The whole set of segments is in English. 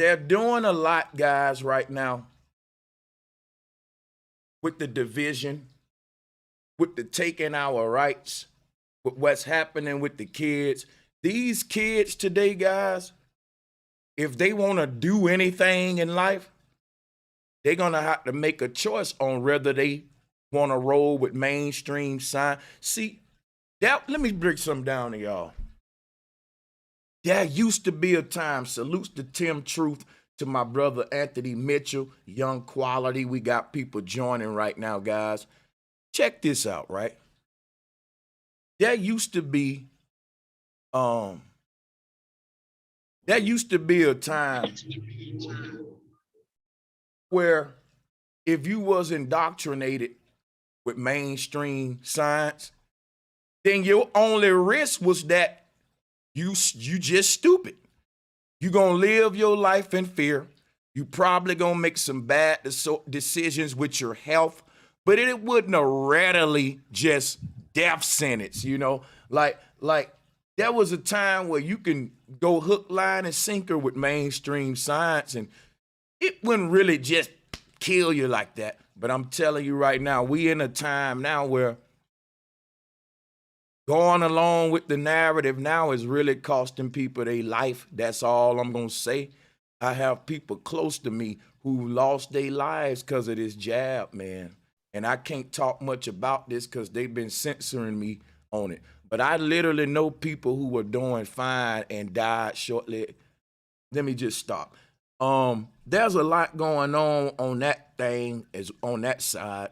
They're doing a lot, guys, right now with the division, with the taking our rights, with what's happening with the kids. These kids today, guys, if they want to do anything in life, they're going to have to make a choice on whether they want to roll with mainstream sign. See, that, let me break something down to y'all. There used to be a time, salutes to Tim Truth, to my brother Anthony Mitchell, Young Quality. We got people joining right now, guys. Check this out, right? There used to be a time where if you was indoctrinated with mainstream science, then your only risk was that you just stupid. You're going to live your life in fear. You probably going to make some bad decisions with your health, but it wouldn't have readily just death sentence, you know? Like there was a time where you can go hook, line, and sinker with mainstream science, and it wouldn't really just kill you like that. But I'm telling you right now, we in a time now where going along with the narrative now is really costing people their life. That's all I'm going to say. I have people close to me who lost their lives because of this jab, man. And I can't talk much about this because they've been censoring me on it. But I literally know people who were doing fine and died shortly. Let me just stop. There's a lot going on that thing, is on that side.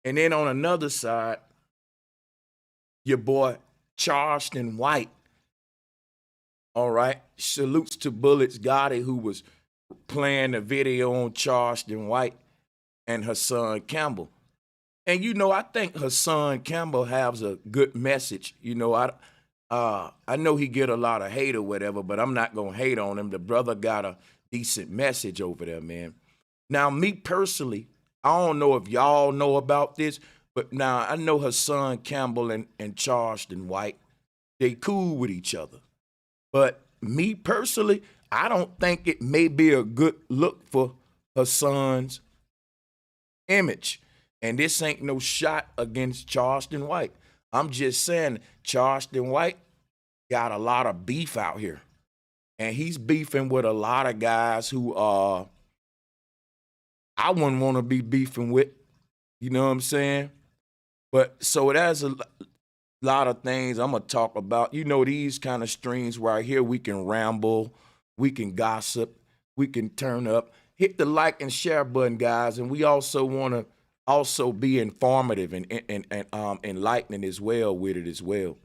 And then on another side, your boy Charleston White. All right. Salutes to Bullets Gotti, who was playing the video on Charleston White and Hassan Campbell. And you know, I think Hassan Campbell has a good message. You know, I know he get a lot of hate or whatever, but I'm not gonna hate on him. The brother got a decent message over there, man. Now, me personally, I don't know if y'all know about this, but now I know Hassan Campbell and Charleston White, they cool with each other. But me personally, I don't think it may be a good look for Hassan's image. And this ain't no shot against Charleston White. I'm just saying Charleston White got a lot of beef out here. And he's beefing with a lot of guys who I wouldn't want to be beefing with. You know what I'm saying? But so there's a lot of things I'm going to talk about. You know, these kind of streams right here, we can ramble, we can gossip, we can turn up. Hit the like and share button, guys. And we also want to also be informative and enlightening as well with it as well.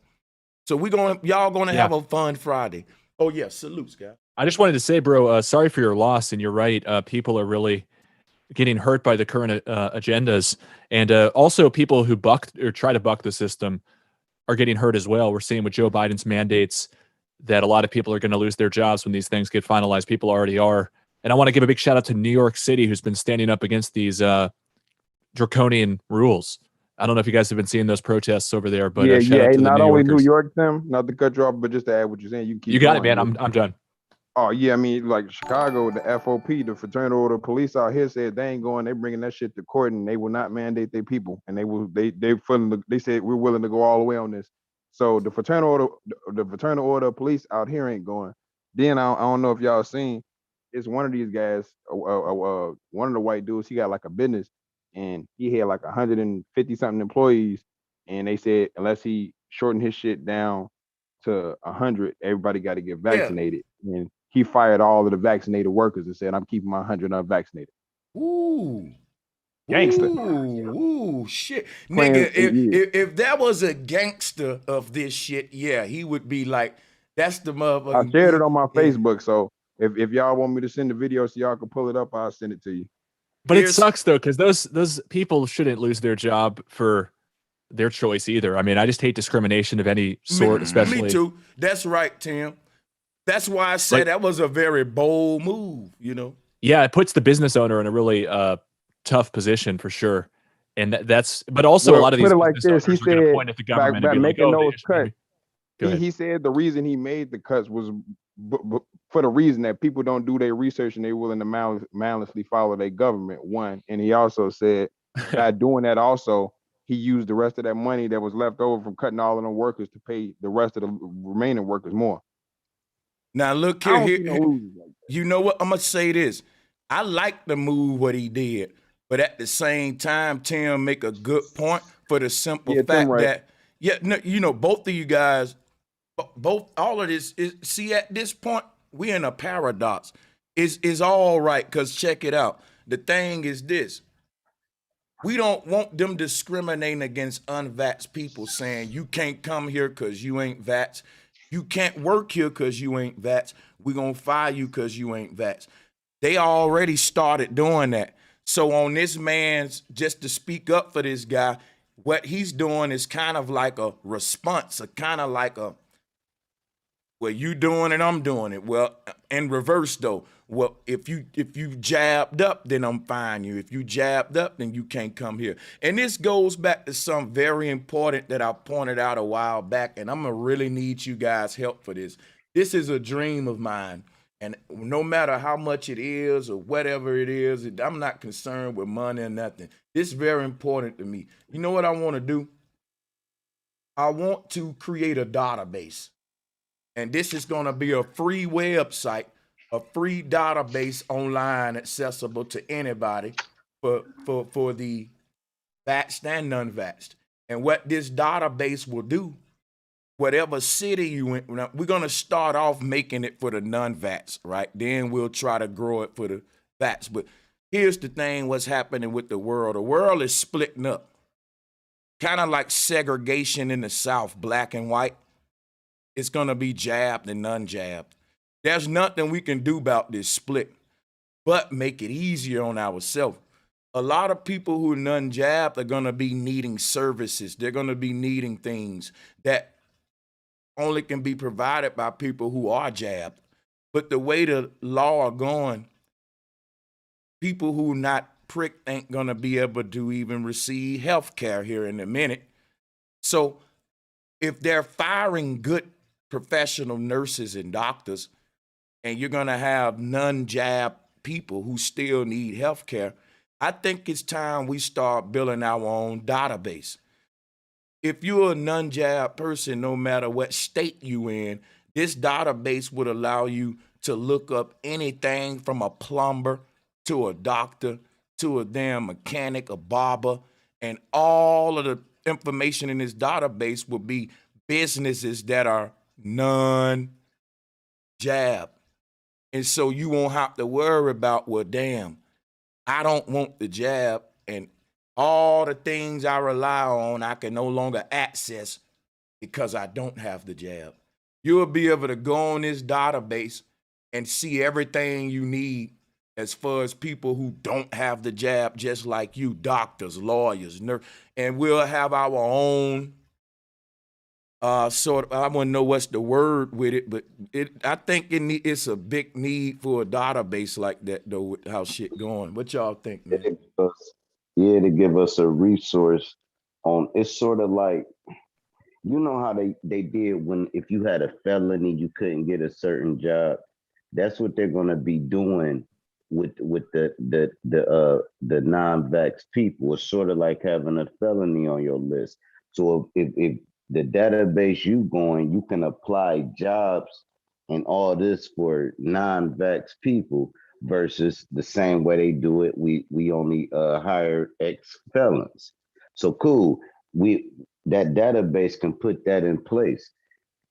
So y'all gonna have a fun Friday. Oh yeah, salutes, guys. I just wanted to say, bro, sorry for your loss, and you're right. People are really getting hurt by the current agendas, and also people who buck or try to buck the system are getting hurt as well. We're seeing with Joe Biden's mandates that a lot of people are going to lose their jobs when these things get finalized. People already are. And I want to give a big shout out to New York City, who's been standing up against these draconian rules. I don't know if you guys have been seeing those protests over there, but shout out to not the New only Yorkers. New York, Tim, not to cut you off, but just to add what you're saying, you keep. You got it, man. I'm done. Oh yeah, I mean, like Chicago, the FOP, the Fraternal Order of Police out here said they ain't going. They bringing that shit to court, and they will not mandate their people. And they said we're willing to go all the way on this. So the Fraternal Order of Police out here ain't going. Then I don't know if y'all seen. It's one of these guys, one of the white dudes. He got like a business, and he had like 150 something employees, and they said unless he shortened his shit down to 100, everybody got to get vaccinated. Yeah. And he fired all of the vaccinated workers and said, "I'm keeping my 100 unvaccinated." Ooh, gangster. Ooh, shit, nigga. If that was a gangster of this shit, yeah, he would be like, "That's the motherfucker." I shared it on my Facebook, so if y'all want me to send the video so y'all can pull it up, I'll send it to you. But it sucks though, because those people shouldn't lose their job for their choice either. I mean, I just hate discrimination of any sort, especially. Me too. That's right, Tim. That's why I said that was a very bold move, you know? Yeah, it puts the business owner in a really tough position for sure. And but also a lot of these business owners are going to point at the government and be like, making those cuts. He said the reason he made the cuts was but for the reason that people don't do their research and they're willing to malice, follow their government. One, and he also said by doing that, also he used the rest of that money that was left over from cutting all of them workers to pay the rest of the remaining workers more. Now look I here, don't see no losers like that. you know what? I'm gonna say this. I like the move what he did, but at the same time, Tim make a good point for the simple Yeah, Tim, fact right. that no, you know, both of you guys, both all of this is see at this point we're in a paradox. Is all right because check it out. The thing is this. We don't want them discriminating against unvaxxed people saying you can't come here because you ain't vaxxed. You can't work here because you ain't vaxxed. We're going to fire you because you ain't vaxxed. They already started doing that. So on this man's, just to speak up for this guy, what he's doing is kind of like a response, a kind of like a, well, you doing it, I'm doing it. Well, in reverse though, well, if you jabbed up, then I'm fine you. If you jabbed up, then you can't come here. And this goes back to something very important that I pointed out a while back, and I'm gonna really need you guys' help for this. This is a dream of mine, and no matter how much it is or whatever it is, I'm not concerned with money or nothing. This is very important to me. You know what I want to do? I want to create a database. And this is going to be a free website, a free database online accessible to anybody for the vaxxed and non-vaxxed. And what this database will do, whatever city you in, we're going to start off making it for the non-vaxxed, right? Then we'll try to grow it for the vaxxed. But here's the thing, what's happening with the world. The world is splitting up. Kind of like segregation in the South, black and white. It's going to be jabbed and non-jabbed. There's nothing we can do about this split, but make it easier on ourselves. A lot of people who are non-jabbed are going to be needing services. They're going to be needing things that only can be provided by people who are jabbed. But the way the law are going, people who are not pricked ain't going to be able to even receive health care here in a minute. So if they're firing good professional nurses and doctors, and you're going to have non-jab people who still need health care, I think it's time we start building our own database. If you're a non-jab person, no matter what state you in, this database would allow you to look up anything from a plumber to a doctor to a damn mechanic, a barber, and all of the information in this database will be businesses that are non-jab. And so you won't have to worry about, well, damn, I don't want the jab, and all the things I rely on, I can no longer access because I don't have the jab. You'll be able to go on this database and see everything you need as far as people who don't have the jab, just like you, doctors, lawyers, nurses, and we'll have our own sort of, I want to know what's the word with it, but I think it's a big need for a database like that, though, with how shit going. What y'all think, man? To give us a resource on, it's sort of like, you know how they did when, if you had a felony, you couldn't get a certain job. That's what they're going to be doing with the non-vax people. It's sort of like having a felony on your list. So if the database you going, you can apply jobs and all this for non-vax people versus the same way they do it. We only hire ex-felons. So cool. That database can put that in place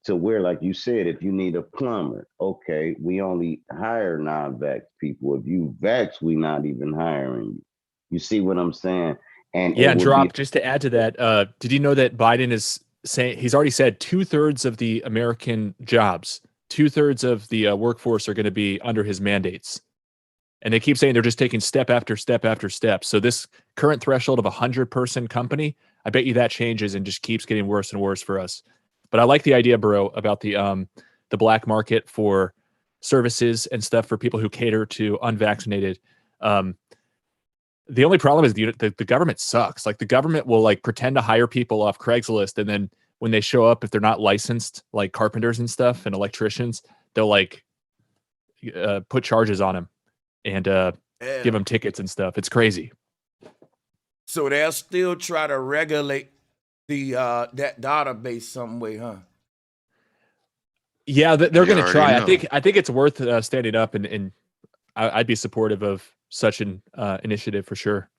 to where, like you said, if you need a plumber, okay, we only hire non-vax people. If you vax, we not even hiring you. You see what I'm saying? And yeah, drop just to add to that. Did you know that Biden is saying, he's already said 2/3 of the American jobs, 2/3 of the workforce are going to be under his mandates. And they keep saying they're just taking step after step after step. So this current threshold of 100-person company, I bet you that changes and just keeps getting worse and worse for us. But I like the idea, bro, about the black market for services and stuff for people who cater to unvaccinated. The only problem is the government sucks. Like, the government will like pretend to hire people off Craigslist, and then when they show up, if they're not licensed, like carpenters and stuff and electricians, they'll like put charges on him and Yeah. give him tickets and stuff. It's crazy. So they'll still try to regulate the that database some way, huh? Yeah, they're You going to already try. know. I think it's worth standing up, and I'd be supportive of such an initiative for sure.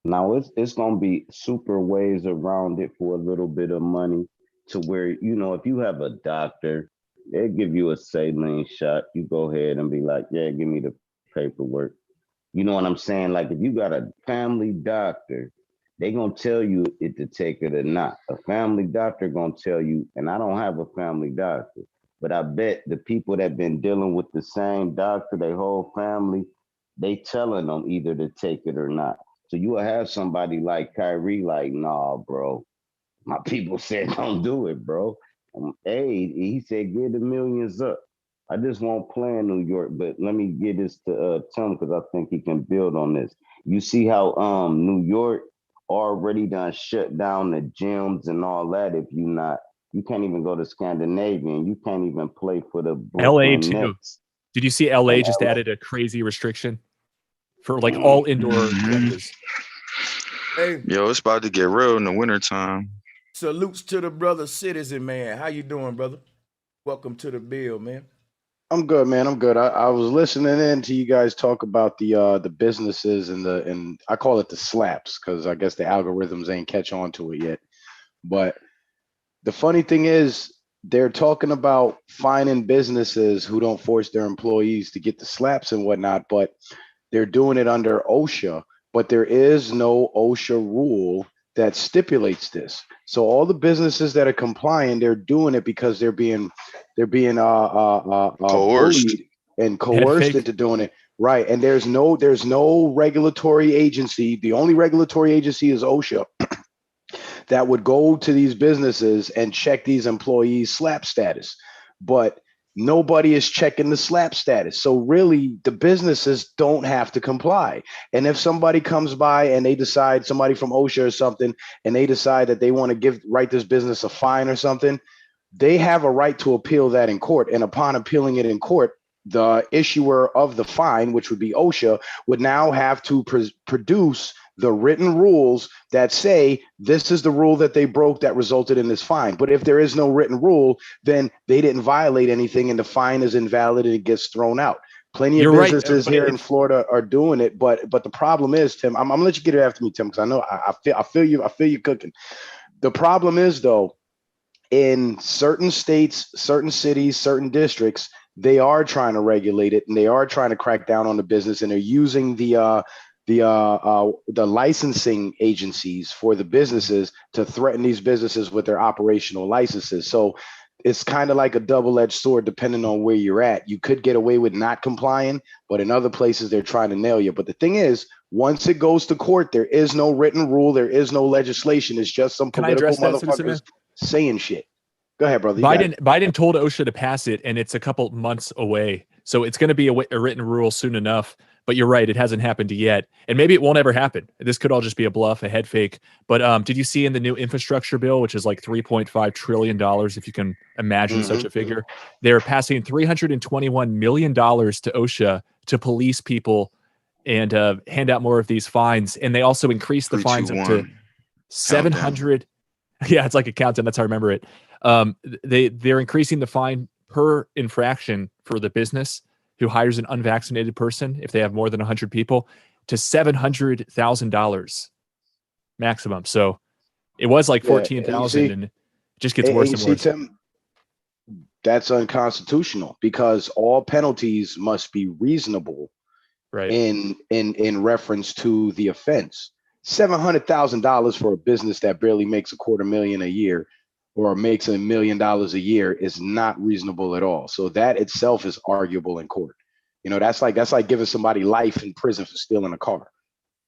Now it's gonna be super ways around it for a little bit of money to where, you know, if you have a doctor, they give you a saline shot. You go ahead and be like, yeah, give me the paperwork. You know what I'm saying? Like if you got a family doctor, they gonna tell you if to take it or not. A family doctor gonna tell you, and I don't have a family doctor, but I bet the people that been dealing with the same doctor, their whole family, they telling them either to take it or not. So you will have somebody like Kyrie, like, nah, bro. My people said don't do it, bro. Hey, he said get the millions up. I just won't play in New York, but let me get this to Tim because I think he can build on this. You see how New York already done shut down the gyms and all that. If you can't even go to Scandinavian. You can't even play for the LA Brooklyn too. Nets. Did you see LA And just LA. added a crazy restriction for like all indoor venues? Hey, Yo, it's about to get real in the wintertime. salutes to the brother citizen, man. How you doing, brother? Welcome to the bill, man. I'm good, man. I'm good. I was listening in to you guys talk about the businesses and I call it the slaps because I guess the algorithms ain't catch on to it yet. But the funny thing is they're talking about fining businesses who don't force their employees to get the slaps and whatnot, but they're doing it under OSHA, but there is no OSHA rule that stipulates this. So all the businesses that are complying, they're doing it because they're being Coerced. bullied and coerced Fake. into doing it. Right. And there's no regulatory agency. The only regulatory agency is OSHA that would go to these businesses and check these employees' SLAP status. But nobody is checking the SLAP status. So really the businesses don't have to comply. And if somebody comes by and they decide, somebody from OSHA or something, and they decide that they want to write this business a fine or something, they have a right to appeal that in court. And upon appealing it in court, the issuer of the fine, which would be OSHA, would now have to produce the written rules that say this is the rule that they broke that resulted in this fine. But if there is no written rule, then they didn't violate anything and the fine is invalid and it gets thrown out. Plenty of You're right, businesses but here in Florida are doing it, but the problem is, Tim, I'm gonna let you get it after me, Tim, because I know I feel you cooking. The problem is though, in certain states, certain cities, certain districts, they are trying to regulate it and they are trying to crack down on the business, and they're using the licensing agencies for the businesses to threaten these businesses with their operational licenses. So it's kind of like a double-edged sword depending on where you're at. You could get away with not complying, but in other places they're trying to nail you. But the thing is, once it goes to court, there is no written rule, there is no legislation. It's just some Can I political address that, Citizen motherfuckers saying shit. Go ahead, brother. You got it. Biden told OSHA to pass it, and it's a couple months away. So it's going to be a written rule soon enough. But you're right, it hasn't happened yet, and maybe it won't ever happen. This could all just be a bluff, a head fake. But did you see in the new infrastructure bill, which is like $3.5 trillion, if you can imagine such a figure, they're passing $321 million to OSHA to police people and hand out more of these fines. And they also increased the fines up to 700. Yeah, it's like a countdown. That's how I remember it. They're increasing the fine per infraction for the business who hires an unvaccinated person if they have more than 100 people to $700,000 maximum. So it was like 14,000, and it just gets worse and worse. Tim, that's unconstitutional because all penalties must be reasonable, right? In reference to the offense. $700,000 for a business that barely makes $250,000 a year or makes $1 million a year is not reasonable at all. So that itself is arguable in court. You know, that's like giving somebody life in prison for stealing a car.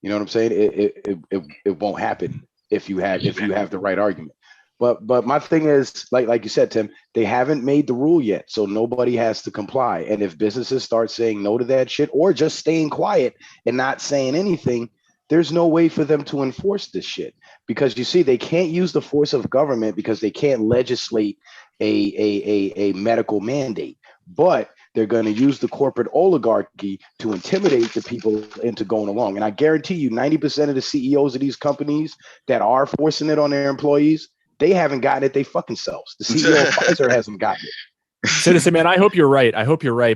You know what I'm saying? It won't happen if you have the right argument. But my thing is, like you said, Tim, they haven't made the rule yet, so nobody has to comply. And if businesses start saying no to that shit or just staying quiet and not saying anything, there's no way for them to enforce this shit, because you see, they can't use the force of government because they can't legislate a medical mandate. but they're going to use the corporate oligarchy to intimidate the people into going along. And I guarantee you 90% of the CEOs of these companies that are forcing it on their employees, they haven't gotten it they fucking selves. The CEO of Pfizer hasn't gotten it. Citizen, man, I hope you're right.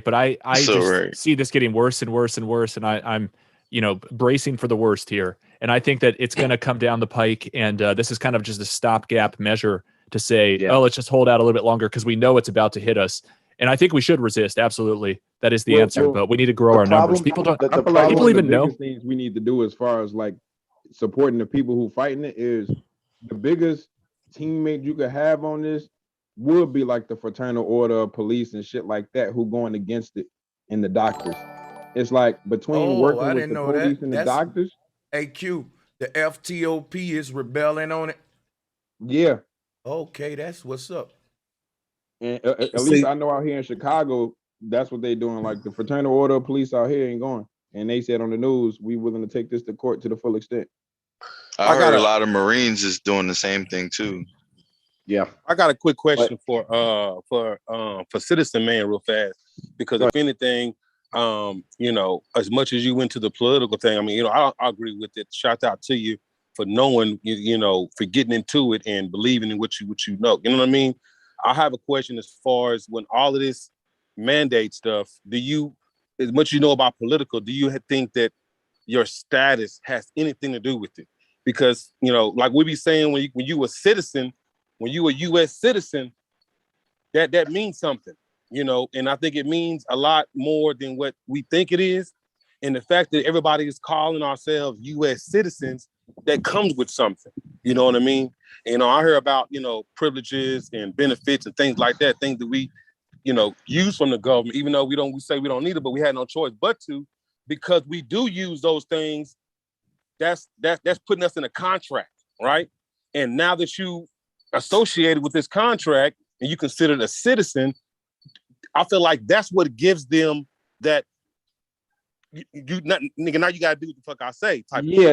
But I So just right. see this getting worse and worse and worse. And I'm, bracing for the worst here. And I think that it's going to come down the pike. And this is kind of just a stopgap measure to say, oh, let's just hold out a little bit longer because we know it's about to hit us. And I think we should resist. Absolutely. That is the answer. But we need to grow our numbers. People don't, I feel like people one of even the know. biggest things we need to do as far as like supporting the people who fighting it is the biggest teammate you could have on this would be like the fraternal order of police and shit like that who going against it and the doctors. It's like between working I with didn't the know police that. and the That's doctors. AQ. The FTOP is rebelling on it. Yeah. Okay, that's what's up. And at least I know out here in Chicago, that's what they doing. Like the fraternal order of police out here ain't going. And they said on the news, we willing to take this to court to the full extent. I heard a lot of Marines is doing the same thing too. Yeah. I got a quick question for Citizen Man real fast, because if anything, as much as you went to the political thing, I mean, I agree with it. Shout out to you for knowing, for getting into it and believing in what you know. You know what I mean? I have a question as far as when all of this mandate stuff, as much you know about political, do you think that your status has anything to do with it? Because, like we be saying, when you a citizen, when you a U.S. citizen, that means something, and I think it means a lot more than what we think it is. And the fact that everybody is calling ourselves U.S. citizens, that comes with something. You know what I mean? I hear about, privileges and benefits and things like that, things that we, use from the government, even though we say we don't need it, but we had no choice but to, because we do use those things. That's putting us in a contract, right? And now that you associated with this contract and you considered a citizen, I feel like that's what gives them that now you gotta do what the fuck I say type really.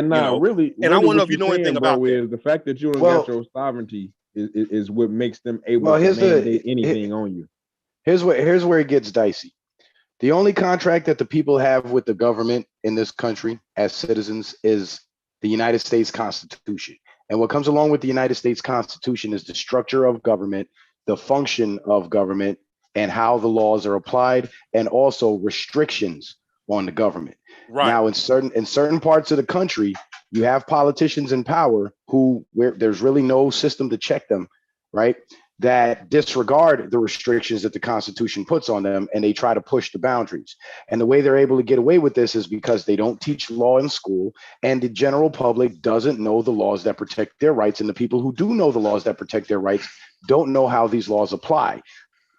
And I wonder if you know anything about that. Is the fact that you don't got your sovereignty is what makes them able to mandate anything on you. Here's where it gets dicey. The only contract that the people have with the government in this country as citizens is the United States Constitution. And what comes along with the United States Constitution is the structure of government, the function of government, and how the laws are applied, and also restrictions on the government. Right. Now, in certain parts of the country, you have politicians in power where there's really no system to check them, right? That disregard the restrictions that the Constitution puts on them, and they try to push the boundaries. And the way they're able to get away with this is because they don't teach law in school, and the general public doesn't know the laws that protect their rights. And the people who do know the laws that protect their rights don't know how these laws apply.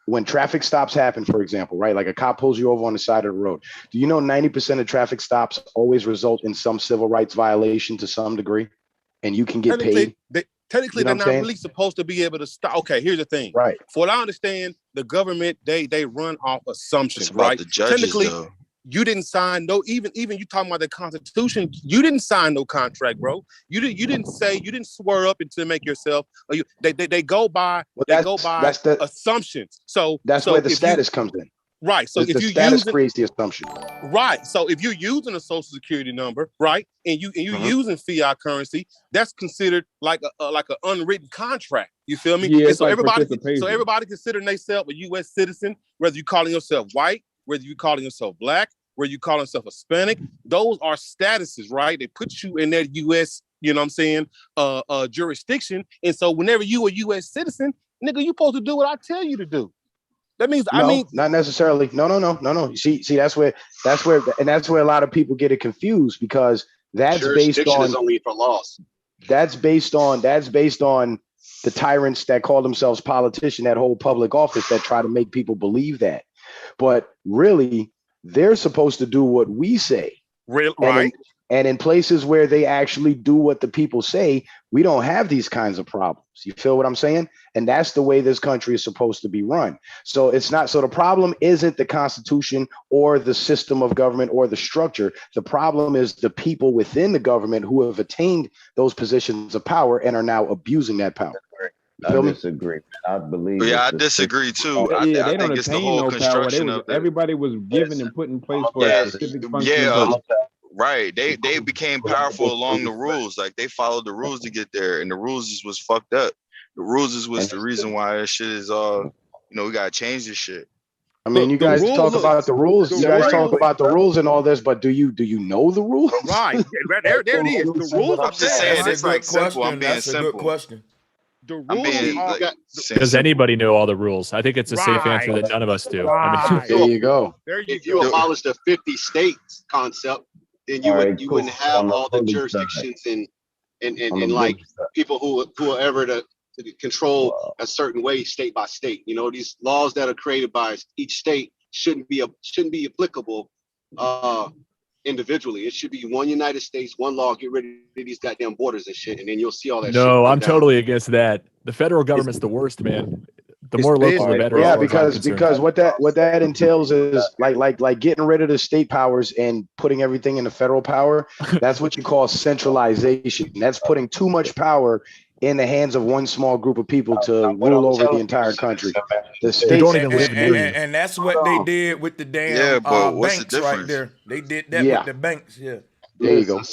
When traffic stops happen, for example, right? Like a cop pulls you over on the side of the road. Do you know 90% of traffic stops always result in some civil rights violation to some degree? And you can get paid. Technically, they're not really supposed to be able to stop. Okay, here's the thing. Right. For what I understand, the government, they run off assumptions, it's about right? The judges, technically, though. You didn't sign even you talking about the Constitution, you didn't sign no contract, bro. You didn't swear up until make yourself. They go by assumptions. So that's where the status comes in. Right. So if the status creates the assumption. Right. So if you're using a social security number, right, and you're using fiat currency, that's considered like an unwritten contract. You feel me? Yeah, and so like everybody considering themselves a U.S. citizen, whether you're calling yourself white, whether you're calling yourself black, whether you calling yourself Hispanic, those are statuses, right? They put you in that U.S. You know what I'm saying? Jurisdiction. And so whenever you a U.S. citizen, nigga, you supposed to do what I tell you to do. That means not necessarily. No. See, that's where, and that's where a lot of people get it confused, because that's based on is only for laws. That's based on the tyrants that call themselves politicians that hold public office that try to make people believe that. But really, they're supposed to do what we say. Right. And in places where they actually do what the people say, we don't have these kinds of problems. You feel what I'm saying? And that's the way this country is supposed to be run. So the problem isn't the Constitution or the system of government or the structure. The problem is the people within the government who have attained those positions of power and are now abusing that power. You feel me? disagree. I believe. But yeah, I it's a disagree too. Yeah, I they don't think it's the attain whole no power. construction of the. Everybody was given and put in place for a specific function. Yeah, right. They became powerful along the rules. Like they followed the rules to get there, and the rules just was fucked up. The rules was the reason why this shit is we gotta change this shit. I mean, you guys talk about the rules. You guys talk about the rules and all this, but do you know the rules? Right. There it is. The rules I'm are just set. saying it's like simple. I'm being That's a good simple. question. The rules I'm being are Does anybody know all the rules? I think it's a safe answer that none of us do. I mean, There you go. If you abolish the 50 states concept, then you wouldn't have all the jurisdictions and like people who are ever to control a certain way state by state. You know, these laws that are created by each state shouldn't be applicable individually. It should be one United States, one law, get rid of these goddamn borders and shit, and then you'll see all that shit. no, I'm down. totally against that. The federal government's the worst, man. The more local, the better. Yeah, as far as I'm because what that entails is like getting rid of the state powers and putting everything in the federal power. That's what you call centralization. That's putting too much power in the hands of one small group of people to rule over the entire country. The states don't even live near you. And that's what they did with the damn what's the banks right difference? there. They did that with the banks. Yeah. There you go.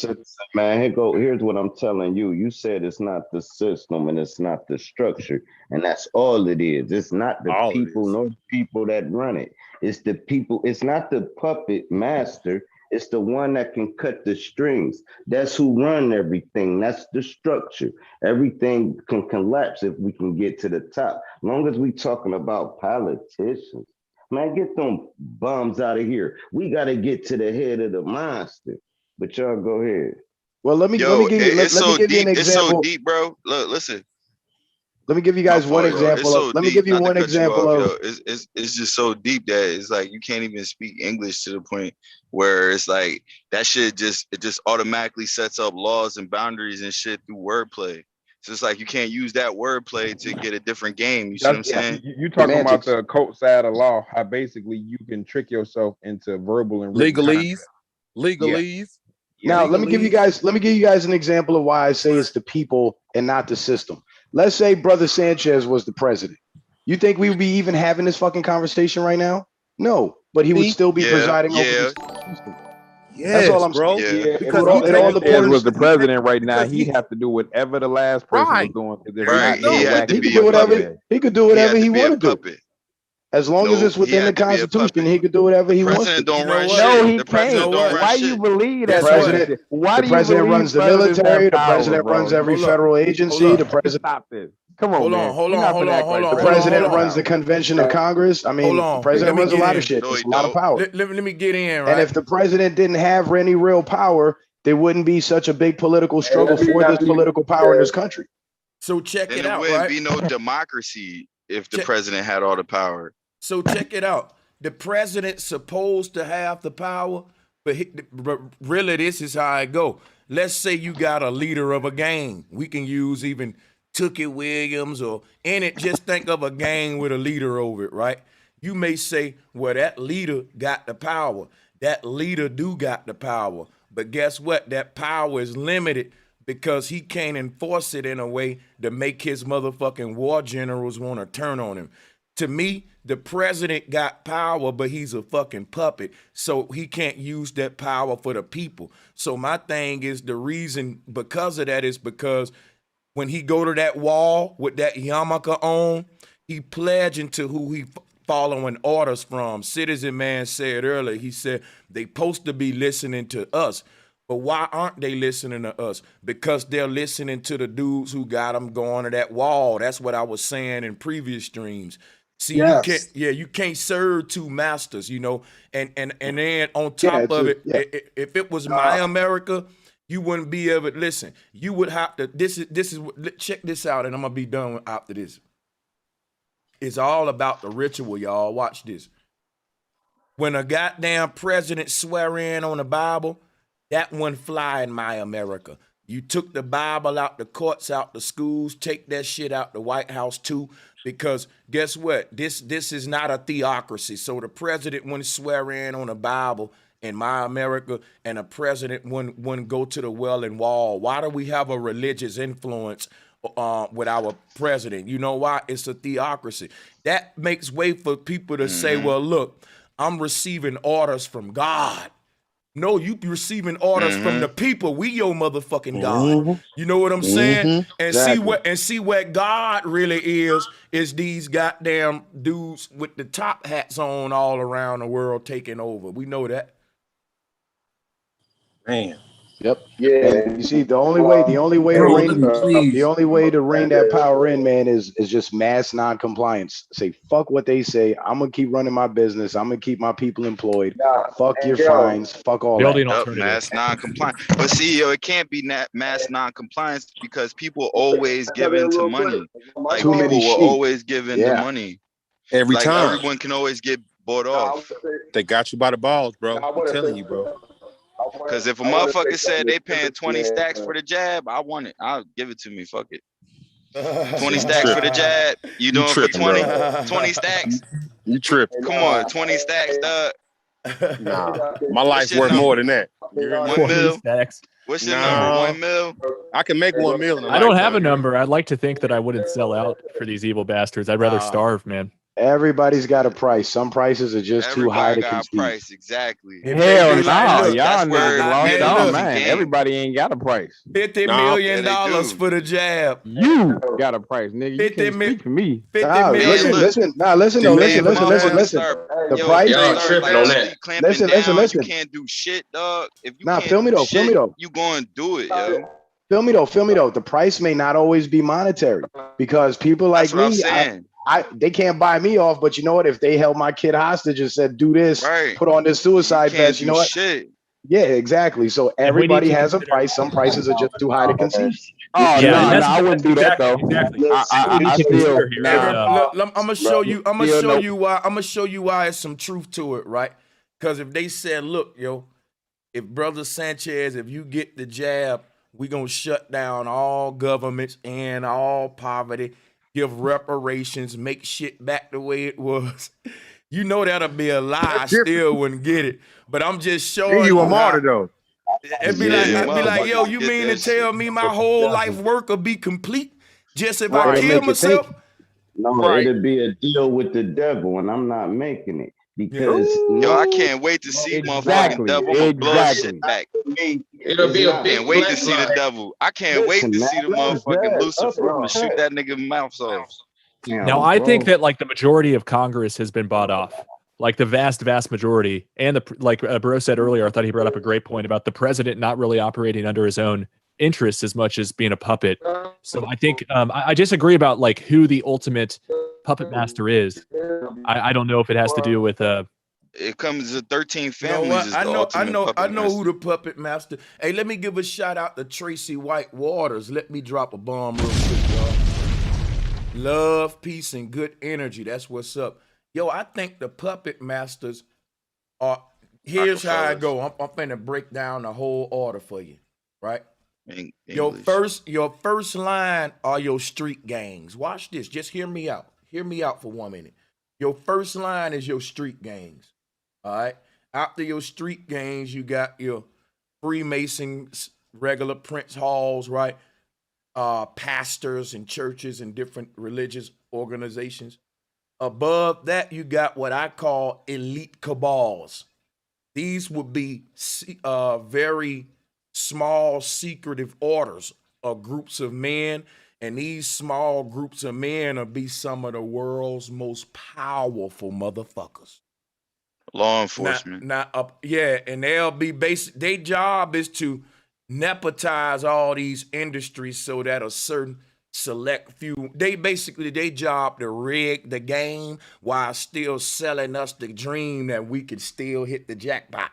Man, here's what I'm telling you. You said it's not the system and it's not the structure. And that's all it is. It's not the people nor the people that run it. It's the people. It's not the puppet master. It's the one that can cut the strings. That's who run everything. That's the structure. Everything can collapse if we can get to the top. As long as we talking about politicians, man, get them bums out of here. We got to get to the head of the monster. But y'all go ahead. Well, let me give you an example. It's so deep, bro. Look, listen. Let me give you guys one example. Let me give you one example of. It's just so deep that it's like you can't even speak English to the point where it's like that shit just automatically sets up laws and boundaries and shit through wordplay. So it's like you can't use that wordplay to get a different game. You see what I'm saying? You talking about the code side of law? How basically you can trick yourself into verbal and legalese. Now, let me give you guys an example of why I say it's the people and not the system. Let's say Brother Sanchez was the president. You think we would be even having this fucking conversation right now? No, but he would still be presiding over the system. That's all I'm saying. Yeah. Because if was the president right now, he'd have to do whatever the last person was doing. He could do whatever he wanted to do. As long as it's within the Constitution, he could do whatever he wants to. No, he can't. Why do you believe that? The president runs the military. The president runs every federal agency. The president. Stop this. Come on, hold on. The president runs the convention of Congress. I mean, the president runs a lot of shit. It's a lot of power. Let me get in, right? And if the president didn't have any real power, there wouldn't be such a big political struggle for this political power in this country. So check it out, right? There wouldn't be no right? democracy if the president had all the power. So check it out. The president's supposed to have the power, but really this is how it go. Let's say you got a leader of a gang. We can use even Tookie Williams or just think of a gang with a leader over it, right? You may say, well, that leader got the power. That leader do got the power. But guess what? That power is limited because he can't enforce it in a way to make his motherfucking war generals want to turn on him. To me, the president got power, but he's a fucking puppet. So he can't use that power for the people. So my thing is the reason because of that is because when he go to that wall with that yarmulke on, he pledging to who he following orders from. Citizen Man said earlier, he said they supposed to be listening to us. But why aren't they listening to us? Because they're listening to the dudes who got them going to that wall. That's what I was saying in previous streams. See, you can't serve two masters, you know, and then on top of it, if it was my America, you wouldn't be able to listen. You would have to. This is check this out, and I'm gonna be done after this. It's all about the ritual, y'all. Watch this. When a goddamn president swear in on the Bible, that wouldn't fly in my America. You took the Bible out the courts, out the schools, take that shit out the White House too, because guess what? This is not a theocracy. So the president wouldn't swear in on the Bible in my America, and a president wouldn't go to the Wailing Wall. Why do we have a religious influence with our president. You know why? It's a theocracy. That makes way for people to say, well, look, I'm receiving orders from God. No, you receiving orders from the people. We your motherfucking God. You know what I'm saying? And see what God really is these goddamn dudes with the top hats on all around the world taking over. We know that. Man. Yep. Yeah. And you see, the only way to rein that power in, man, is just mass non-compliance. Say fuck what they say. I'm gonna keep running my business. I'm gonna keep my people employed. Fuck your fines. Fuck all Building that. alternative. Mass non-compliance. But see, it can't be mass non-compliance because people always give in to money. Like Too people many will sheep. always give in to money. Every Like time. everyone can always get bought off. They got you by the balls, bro. I'm telling you, bro. Because if a motherfucker said they paying 20 stacks for the jab, I want it. I'll give it to me. Fuck it. 20 stacks for the jab. You doing for 20? 20 stacks? You tripping. Come on, 20 stacks, dog. Nah. My life's worth more than that. 1 mil? Stacks. What's your number? 1 mil? I can make 1 mil in a I don't have a lifetime. number. I'd like to think that I wouldn't sell out for these evil bastards. I'd rather starve, man. Everybody's got a price. Some prices are just too high to got conceive. a price, exactly. Hell Look, no, y'all that's where niggas lost it y'all is. man. Game. Everybody ain't got a price. $50 Nah, million yeah, they do. for the jab. You got a price, nigga. You 50 can't mil- speak for me. Nah, $50 million. listen. The price. Y'all tripping on that. Listen. You can't do shit, dog. If you Nah, can't feel me do though, shit, feel me though. you going to do it, yo. Feel me though. The price may not always be monetary because people like That's what I'm me, saying. they can't buy me off. But you know what? If they held my kid hostage and said, "Do this, Right. put on this suicide You can't vest," you do know what? shit. Yeah, exactly. So everybody has a price. Some prices are just too high to conceive. Oh Yeah, no, and that's I wouldn't do that though. Exactly. I still I'm gonna show you. I'm gonna Still show no. you why. I'm gonna show you why there's some truth to it, right? Because if they said, "Look, yo, if Brother Sanchez, if you get the jab, we gonna shut down all governments and all poverty, give reparations, make shit back the way it was." You know that'll be a lie. I still wouldn't get it, but I'm just showing You a how- martyr though. It'd be Yeah, like, motherfuckers yo, you get mean to that tell shit. me my whole life work will be complete just if Right. I It'll kill make you myself? think. No, it'll be a deal with the devil, and I'm not making it because Yo, I can't wait to see motherfucking devil. I'm gonna blow shit back. It'll be a I big can't wait to black see the line. devil. I can't wait to Listen, see the man, let's motherfucking jab Lucifer. I'm up gonna shoot that nigga mouth off. Now, I think that like the majority of Congress has been bought off, like the vast majority. And like Bro said earlier, I thought he brought up a great point about the president not really operating under his own interests as much as being a puppet. So I think I disagree about like who the ultimate puppet master is. I don't know if it has to do with It comes to 13 You know families. what? Is the ultimate I know puppet who the puppet master. Hey, let me give a shout out to Tracy White Waters. Let me drop a bomb real quick, y'all. Love, peace, and good energy. That's what's up. Yo, I think the puppet masters are. Here's how I go. I'm finna break down the whole order for you, right? Your first line are your street gangs. Watch this. Just hear me out. Hear me out for 1 minute. Your first line is your street gangs. All right. After your street gangs, you got your Freemasons, regular Prince Halls, right? Pastors and churches and different religious organizations. Above that, you got what I call elite cabals. These would be very small, secretive orders or groups of men. And these small groups of men will be some of the world's most powerful motherfuckers. Law enforcement. And they'll be their job is to nepotize all these industries so that a certain select few, their job to rig the game while still selling us the dream that we could still hit the jackpot.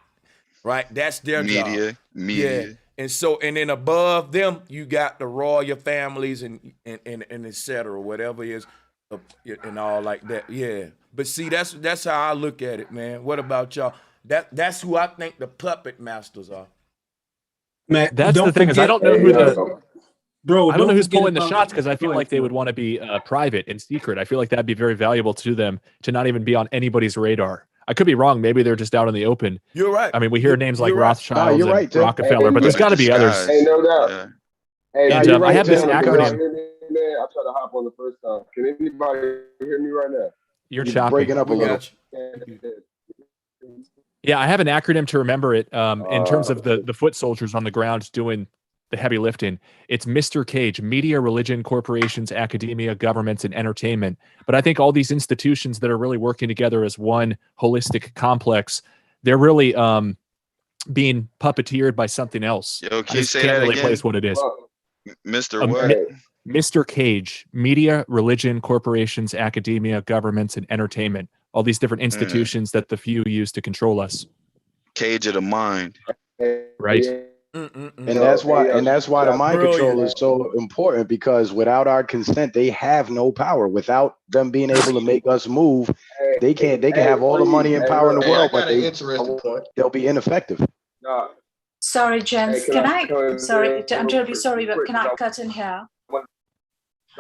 Right? That's their job. Media. Yeah. And then above them, you got the royal families and et cetera, whatever it is, and all like that. Yeah. But see, that's how I look at it, man. What about y'all? That's who I think the puppet masters are. Man, that's the thing is I don't know who I don't know who's pulling the shots because I feel like they would want to be private and secret. I feel like that'd be very valuable to them to not even be on anybody's radar. I could be wrong. Maybe they're just out in the open. You're right. I mean, we hear names like Rothschild and Tim. Rockefeller, but there's got to be others. Hey, no doubt. And I have this acronym. man. I tried to hop on the first time. Can anybody hear me right now? You're You're choppy. breaking up a We little. got you. Yeah, I have an acronym to remember it in terms of the foot soldiers on the ground doing the heavy lifting. It's Mr. Cage: media, religion, corporations, academia, governments, and entertainment. But I think all these institutions that are really working together as one holistic complex, they're really being puppeteered by something else. Yo, I can you just say can't that really again? place what it is. Mr. What? Mr. Cage: media, religion, corporations, academia, governments, and entertainment. All these different institutions that the few use to control us. Cage of the mind. Right. And that's why the mind control is so important, because without our consent, they have no power. Without them being able to make us move, they can have all the money and power in the world, but they'll be ineffective. Sorry, gents. Sorry, I'm terribly sorry, but can I cut in here?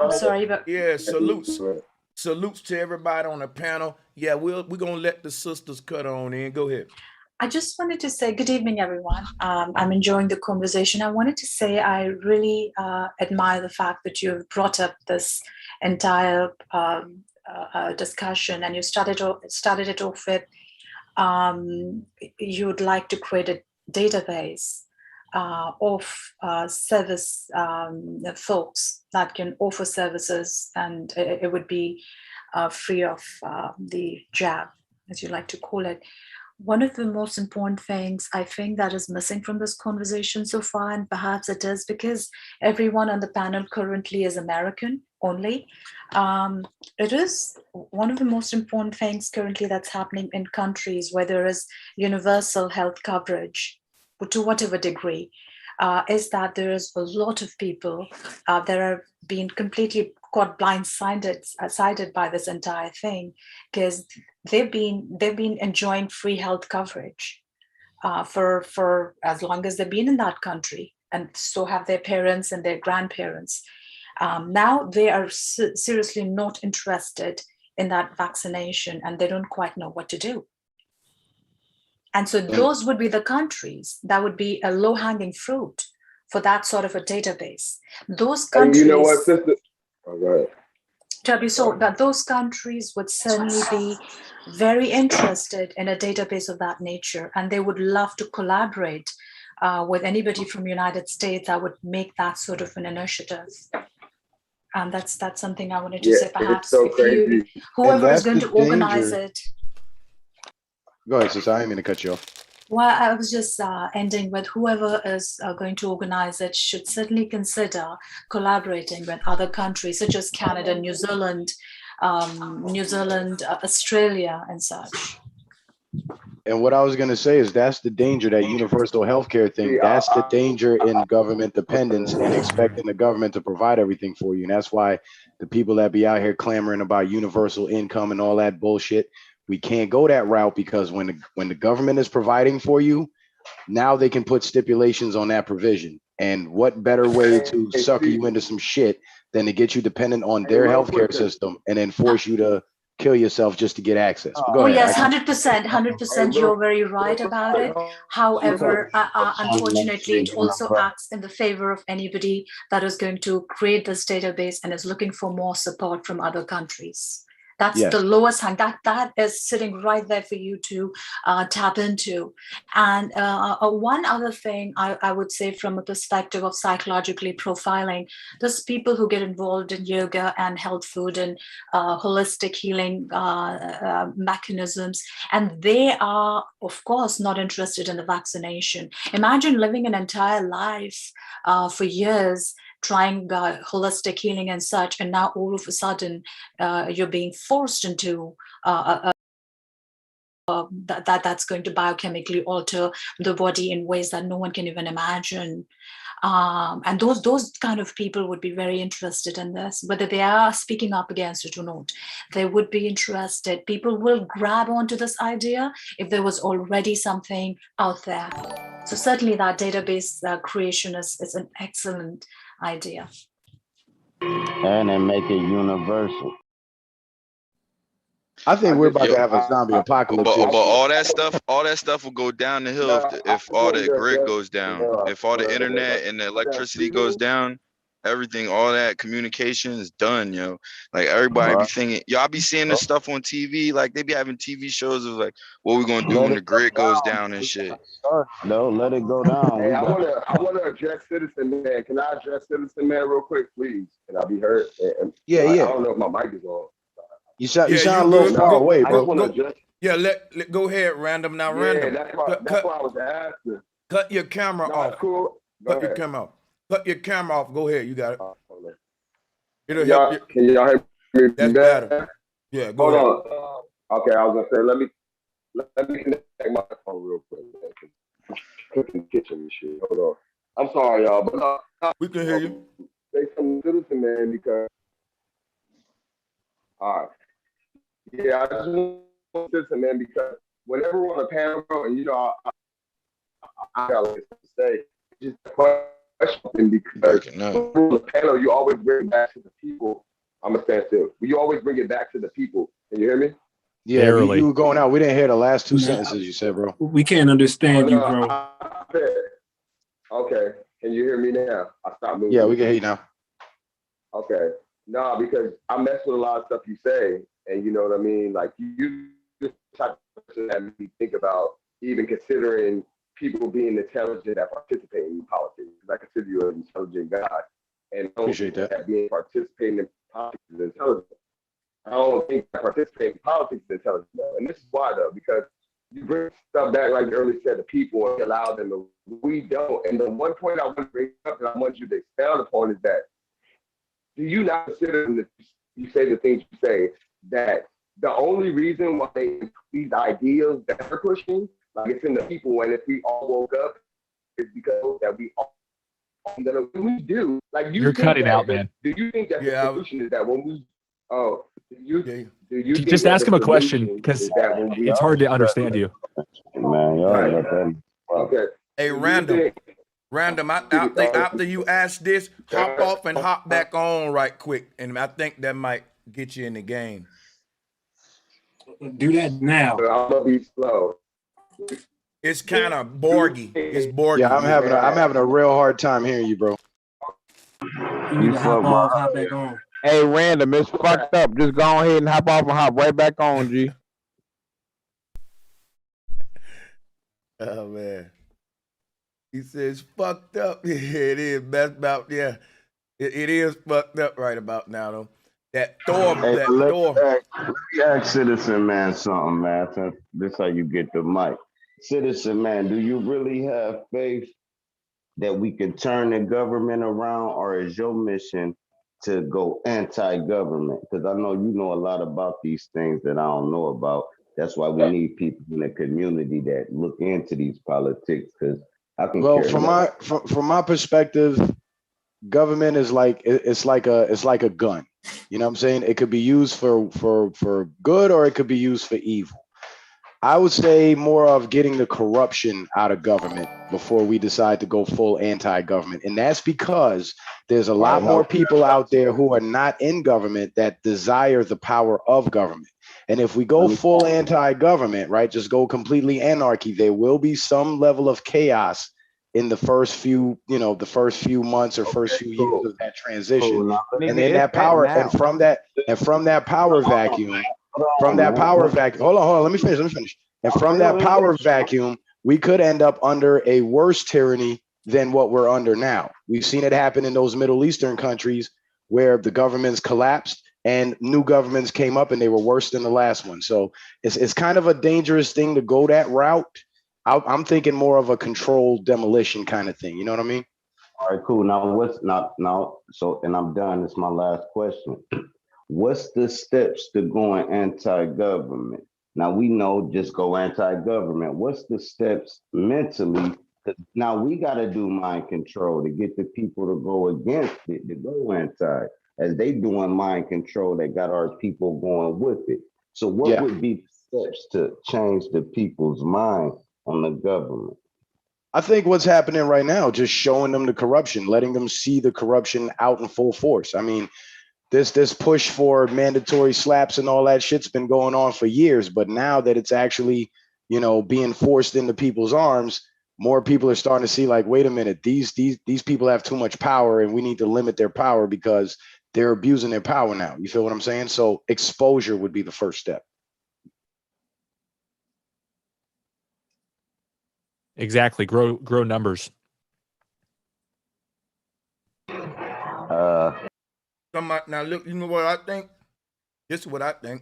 I'm sorry, but yeah, salutes to everybody on the panel. Yeah, we're gonna let the sisters cut on in. Go ahead. I just wanted to say good evening, everyone. I'm enjoying the conversation. I wanted to say I really admire the fact that you've brought up this entire discussion, and you started it off with you would like to create a database of service folks that can offer services, and it would be free of the jab, as you like to call it. One of the most important things I think that is missing from this conversation so far, and perhaps it is because everyone on the panel currently is American only, it is one of the most important things currently that's happening in countries where there is universal health coverage, to whatever degree, is that there is a lot of people that are being completely caught blindsided by this entire thing, because they've been enjoying free health coverage for as long as they've been in that country, and so have their parents and their grandparents. Now they are seriously not interested in that vaccination, and they don't quite know what to do. And so those would be the countries that would be a low-hanging fruit for that sort of a database. Those countries, you know what, sister? that those countries would certainly be very interested in a database of that nature, and they would love to collaborate with anybody from the United States that would make that sort of an initiative. And that's something I wanted to say. Perhaps so crazy. Whoever is going to organize it. Go ahead, sister. I didn't mean to cut you off. Well, I was just ending with whoever is going to organize it should certainly consider collaborating with other countries such as Canada, New Zealand, Australia, and such. And what I was going to say is that's the danger, that universal healthcare thing. That's the danger in government dependence and expecting the government to provide everything for you. And that's why the people that be out here clamoring about universal income and all that bullshit, we can't go that route, because when the government is providing for you, now they can put stipulations on that provision. And what better way to sucker you into some shit than to get you dependent on their healthcare system and then force you to kill yourself just to get access. Oh yes, 100%. You're very right about it. However, unfortunately, it also acts in the favor of anybody that is going to create this database and is looking for more support from other countries. That's the lowest hang. That is sitting right there for you to tap into. And one other thing I would say, from a perspective of psychologically profiling, there's people who get involved in yoga and health food and holistic healing mechanisms, and they are, of course, not interested in the vaccination. Imagine living an entire life for years trying holistic healing and such, and now all of a sudden you're being forced into that's going to biochemically alter the body in ways that no one can even imagine. And those kind of people would be very interested in this, whether they are speaking up against it or not. They would be interested. People will grab onto this idea if there was already something out there. So certainly that database creation is an excellent idea. And then make it universal. I think we're about to have a zombie apocalypse. But all that stuff will go down the hill if all the grid goes down. If all the internet and the electricity goes down, everything, all that communication is done, yo. Like everybody be thinking, y'all be seeing this stuff on TV. Like they be having TV shows of like what we're gonna do when the grid goes down and shit. No, let it go down. Hey, I wanna address Citizen Man. Can I address Citizen Man real quick, please? Can I be heard? Yeah. I don't know if my mic is on. You sound a little far away, bro. Go ahead, Random. Now, Random. That's why I was asking. Cut your camera off. Cool. Cut your camera off. Cut your camera off. Go ahead. You got it. It'll y'all, help you. Can y'all hear me? That's better. Yeah, go ahead. Hold on. Okay, I was gonna say, let me connect my phone real quick. Cooking kitchen and shit. Hold on. I'm sorry, y'all, but we can hear you. Say something to Citizen Man because. All right. Yeah, I just want Citizen Man because whenever we're on a panel, and you know, I got to say, just a question because when we're on the panel, you always bring it back to the people. I'm gonna stand still. You always bring it back to the people. Can you hear me? Yeah, you were going out. We didn't hear the last two sentences you said, bro. We can't understand you, bro. Okay, can you hear me now? I stopped moving. Yeah, we can hear you now. Okay. No, because I mess with a lot of stuff you say, and you know what I mean? Like, you just type of person that make me think about even considering people being intelligent that participate in politics. Because I consider you an intelligent guy. And I appreciate that. Being participating in politics is intelligent. I don't think that participating in politics is intelligent, though. And this is why, though, because you bring stuff back, like you earlier said, to people and allow them to. We don't. And the one point I want to bring up and I want you to expound upon is that do you not consider, you say the things you say, that the only reason why these ideas that they're pushing, like it's in the people, and if we all woke up, is because that we all, that when we do, like you're cutting out, man. Do you think that the solution is that when we, do you just ask him a question because it's hard to understand you. Man, y'all let that. Okay. Hey, Random, I think after you ask this, hop off and hop back on right quick. And I think that might get you in the game. Do that now. I'm gonna be slow. It's kind of Borgy. It's Borgy. Yeah, I'm having a real hard time hearing you, bro. You need to hop off, hop back on. Hey, Random, it's fucked up. Just go ahead and hop off and hop right back on, G. Oh, man. He says, fucked up. Yeah, it is. That's about, yeah. It is fucked up right about now, though. That Thor, Let me ask Citizen Man something, man. Since this how you get the mic. Citizen Man, do you really have faith that we can turn the government around, or is your mission to go anti-government? Because I know you know a lot about these things that I don't know about. That's why we need people in the community that look into these politics. Because I can. Well, from my perspective, government is like it's like a gun. You know what I'm saying? It could be used for good or it could be used for evil. I would say more of getting the corruption out of government before we decide to go full anti-government. And that's because there's a lot more people out there who are not in government that desire the power of government. And if we go full anti-government, right, just go completely anarchy, there will be some level of chaos in the first few, months or first few years of that transition. And then that power, and from that power vacuum, hold on, let me finish. And from that power vacuum, we could end up under a worse tyranny than what we're under now. We've seen it happen in those Middle Eastern countries where the governments collapsed and new governments came up and they were worse than the last one. So it's kind of a dangerous thing to go that route. I'm thinking more of a controlled demolition kind of thing. You know what I mean? All right, cool. Now and I'm done. It's my last question. What's the steps to going anti-government? Now we know just go anti-government. What's the steps mentally? Now we got to do mind control to get the people to go against it, to go anti. As they doing mind control, they got our people going with it. So what would be steps to change the people's mind on the government? I think what's happening right now, just showing them the corruption, letting them see the corruption out in full force. I mean, this push for mandatory slaps and all that shit's been going on for years, but now that it's actually, being forced into people's arms, more people are starting to see like, wait a minute, these people have too much power and we need to limit their power because they're abusing their power now. You feel what I'm saying? So exposure would be the first step. Exactly. Grow numbers. Now look, you know what I think? This is what I think.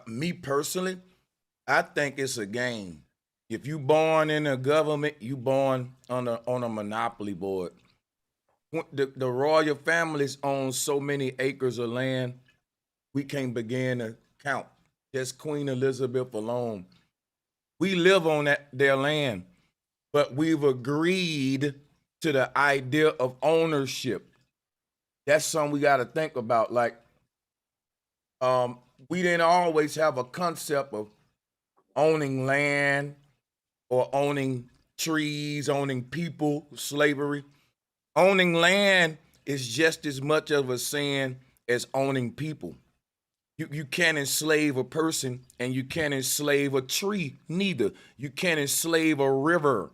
Me personally, I think it's a game. If you born in a government, you born on a monopoly board. The royal families own so many acres of land, we can't begin to count. Just Queen Elizabeth alone. We live on their land, but we've agreed to the idea of ownership. That's something we got to think about. Like, we didn't always have a concept of owning land or owning trees, owning people, slavery. Owning land is just as much of a sin as owning people. You can't enslave a person and you can't enslave a tree, neither. You can't enslave a river.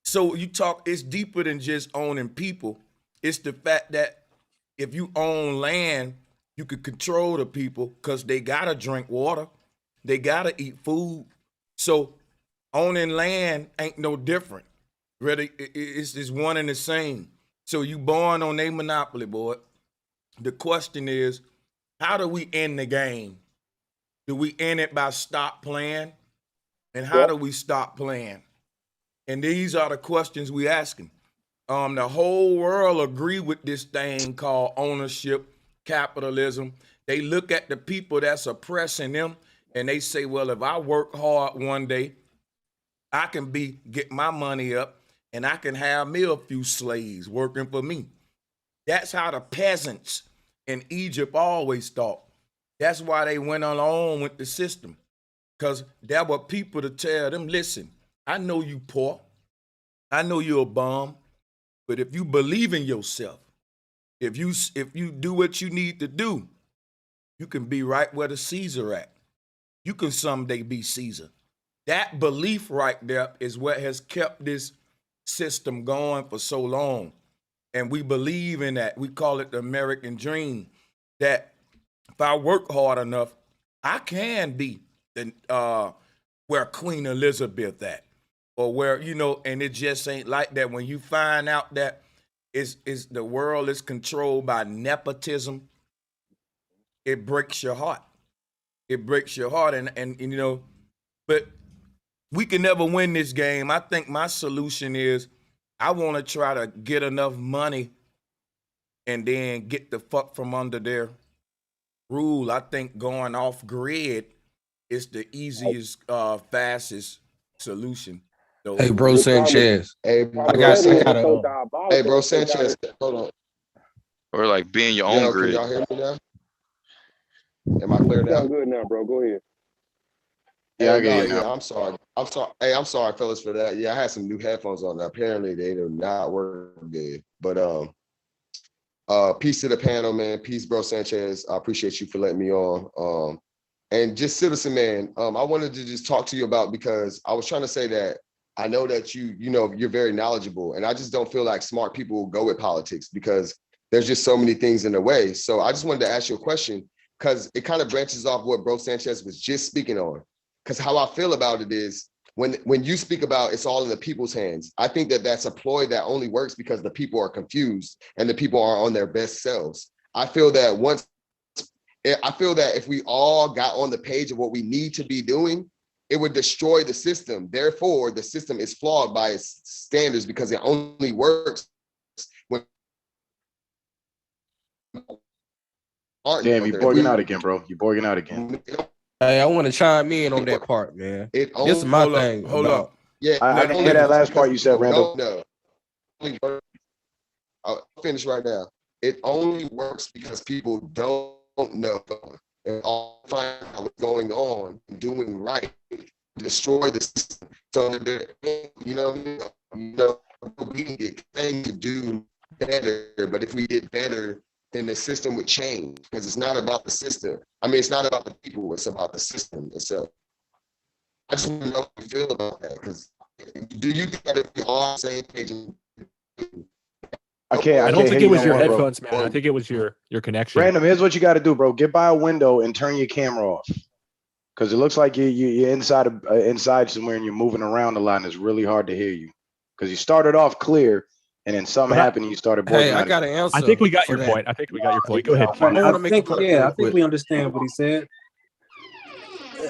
So it's deeper than just owning people. It's the fact that if you own land, you could control the people because they gotta drink water. They gotta eat food. So owning land ain't no different. Really, it's one and the same. So you born on a monopoly board. The question is, how do we end the game? Do we end it by stop playing? And how do we stop playing? And these are the questions we asking. The whole world agree with this thing called ownership, capitalism. They look at the people that's oppressing them and they say, well, if I work hard one day, I can get my money up and I can have me a few slaves working for me. That's how the peasants in Egypt always thought. That's why they went along with the system, because there were people to tell them, listen, I know you poor. I know you're a bum, but if you believe in yourself, if you do what you need to do, you can be right where the Caesar at. You can someday be Caesar. That belief right there is what has kept this system going for so long. And we believe in that. We call it the American dream, that if I work hard enough, I can be where Queen Elizabeth at, or where, and it just ain't like that. When you find out that is the world is controlled by nepotism, it breaks your heart. It breaks your heart. And but we can never win this game. I think my solution is I want to try to get enough money and then get the fuck from under their rule. I think going off grid is the easiest, fastest solution. So, Hey, bro, Sanchez. Hey, I got Hey, bro, Sanchez. Hold on. Or like being your own Can grid. y'all hear me now? Am I clear now? Sound good now, bro. Go ahead. Yeah, I Hey, get you no, now. I'm sorry. Hey, I'm sorry, fellas, for that. Yeah, I had some new headphones on. Apparently, they do not work good. But peace to the panel, man. Peace, bro, Sanchez. I appreciate you for letting me on. And just citizen, man. I wanted to just talk to you about, because I was trying to say that I know that you're very knowledgeable, and I just don't feel like smart people will go with politics because there's just so many things in the way. So I just wanted to ask you a question, because it kind of branches off what bro Sanchez was just speaking on. Because how I feel about it is, when you speak about it's all in the people's hands, I think that that's a ploy that only works because the people are confused and the people are on their best selves. I feel that if we all got on the page of what we need to be doing, it would destroy the system. Therefore, the system is flawed by its standards because it only works when. Damn, you're borging out again, bro. You're borging out again. Hey, I want to chime in on that part, man. This is my thing. Hold up. Yeah, I didn't hear that last part you said, Randall. No. I'll finish right now. It only works because people don't know and all find out what's going on and doing right, destroy the system. So that we get things to do better, but if we did better, then the system would change, because it's not about the system. I mean, it's not about the people, it's about the system itself. I just want to know how you feel about that. Because do you think that if we all on the same page? I don't hear think you it was no your more, bro. headphones, man. I think it was your connection. Random, here's what you got to do, bro. Get by a window and turn your camera off. Because it looks like you're inside somewhere and you're moving around a lot, and it's really hard to hear you. Because you started off clear, and then something happened, and you started Hey, bugging I out. got an answer. I think we got for your that. point. I think we got your point. Go ahead. I want to make a think, point. yeah, real I think quick. we understand what he said.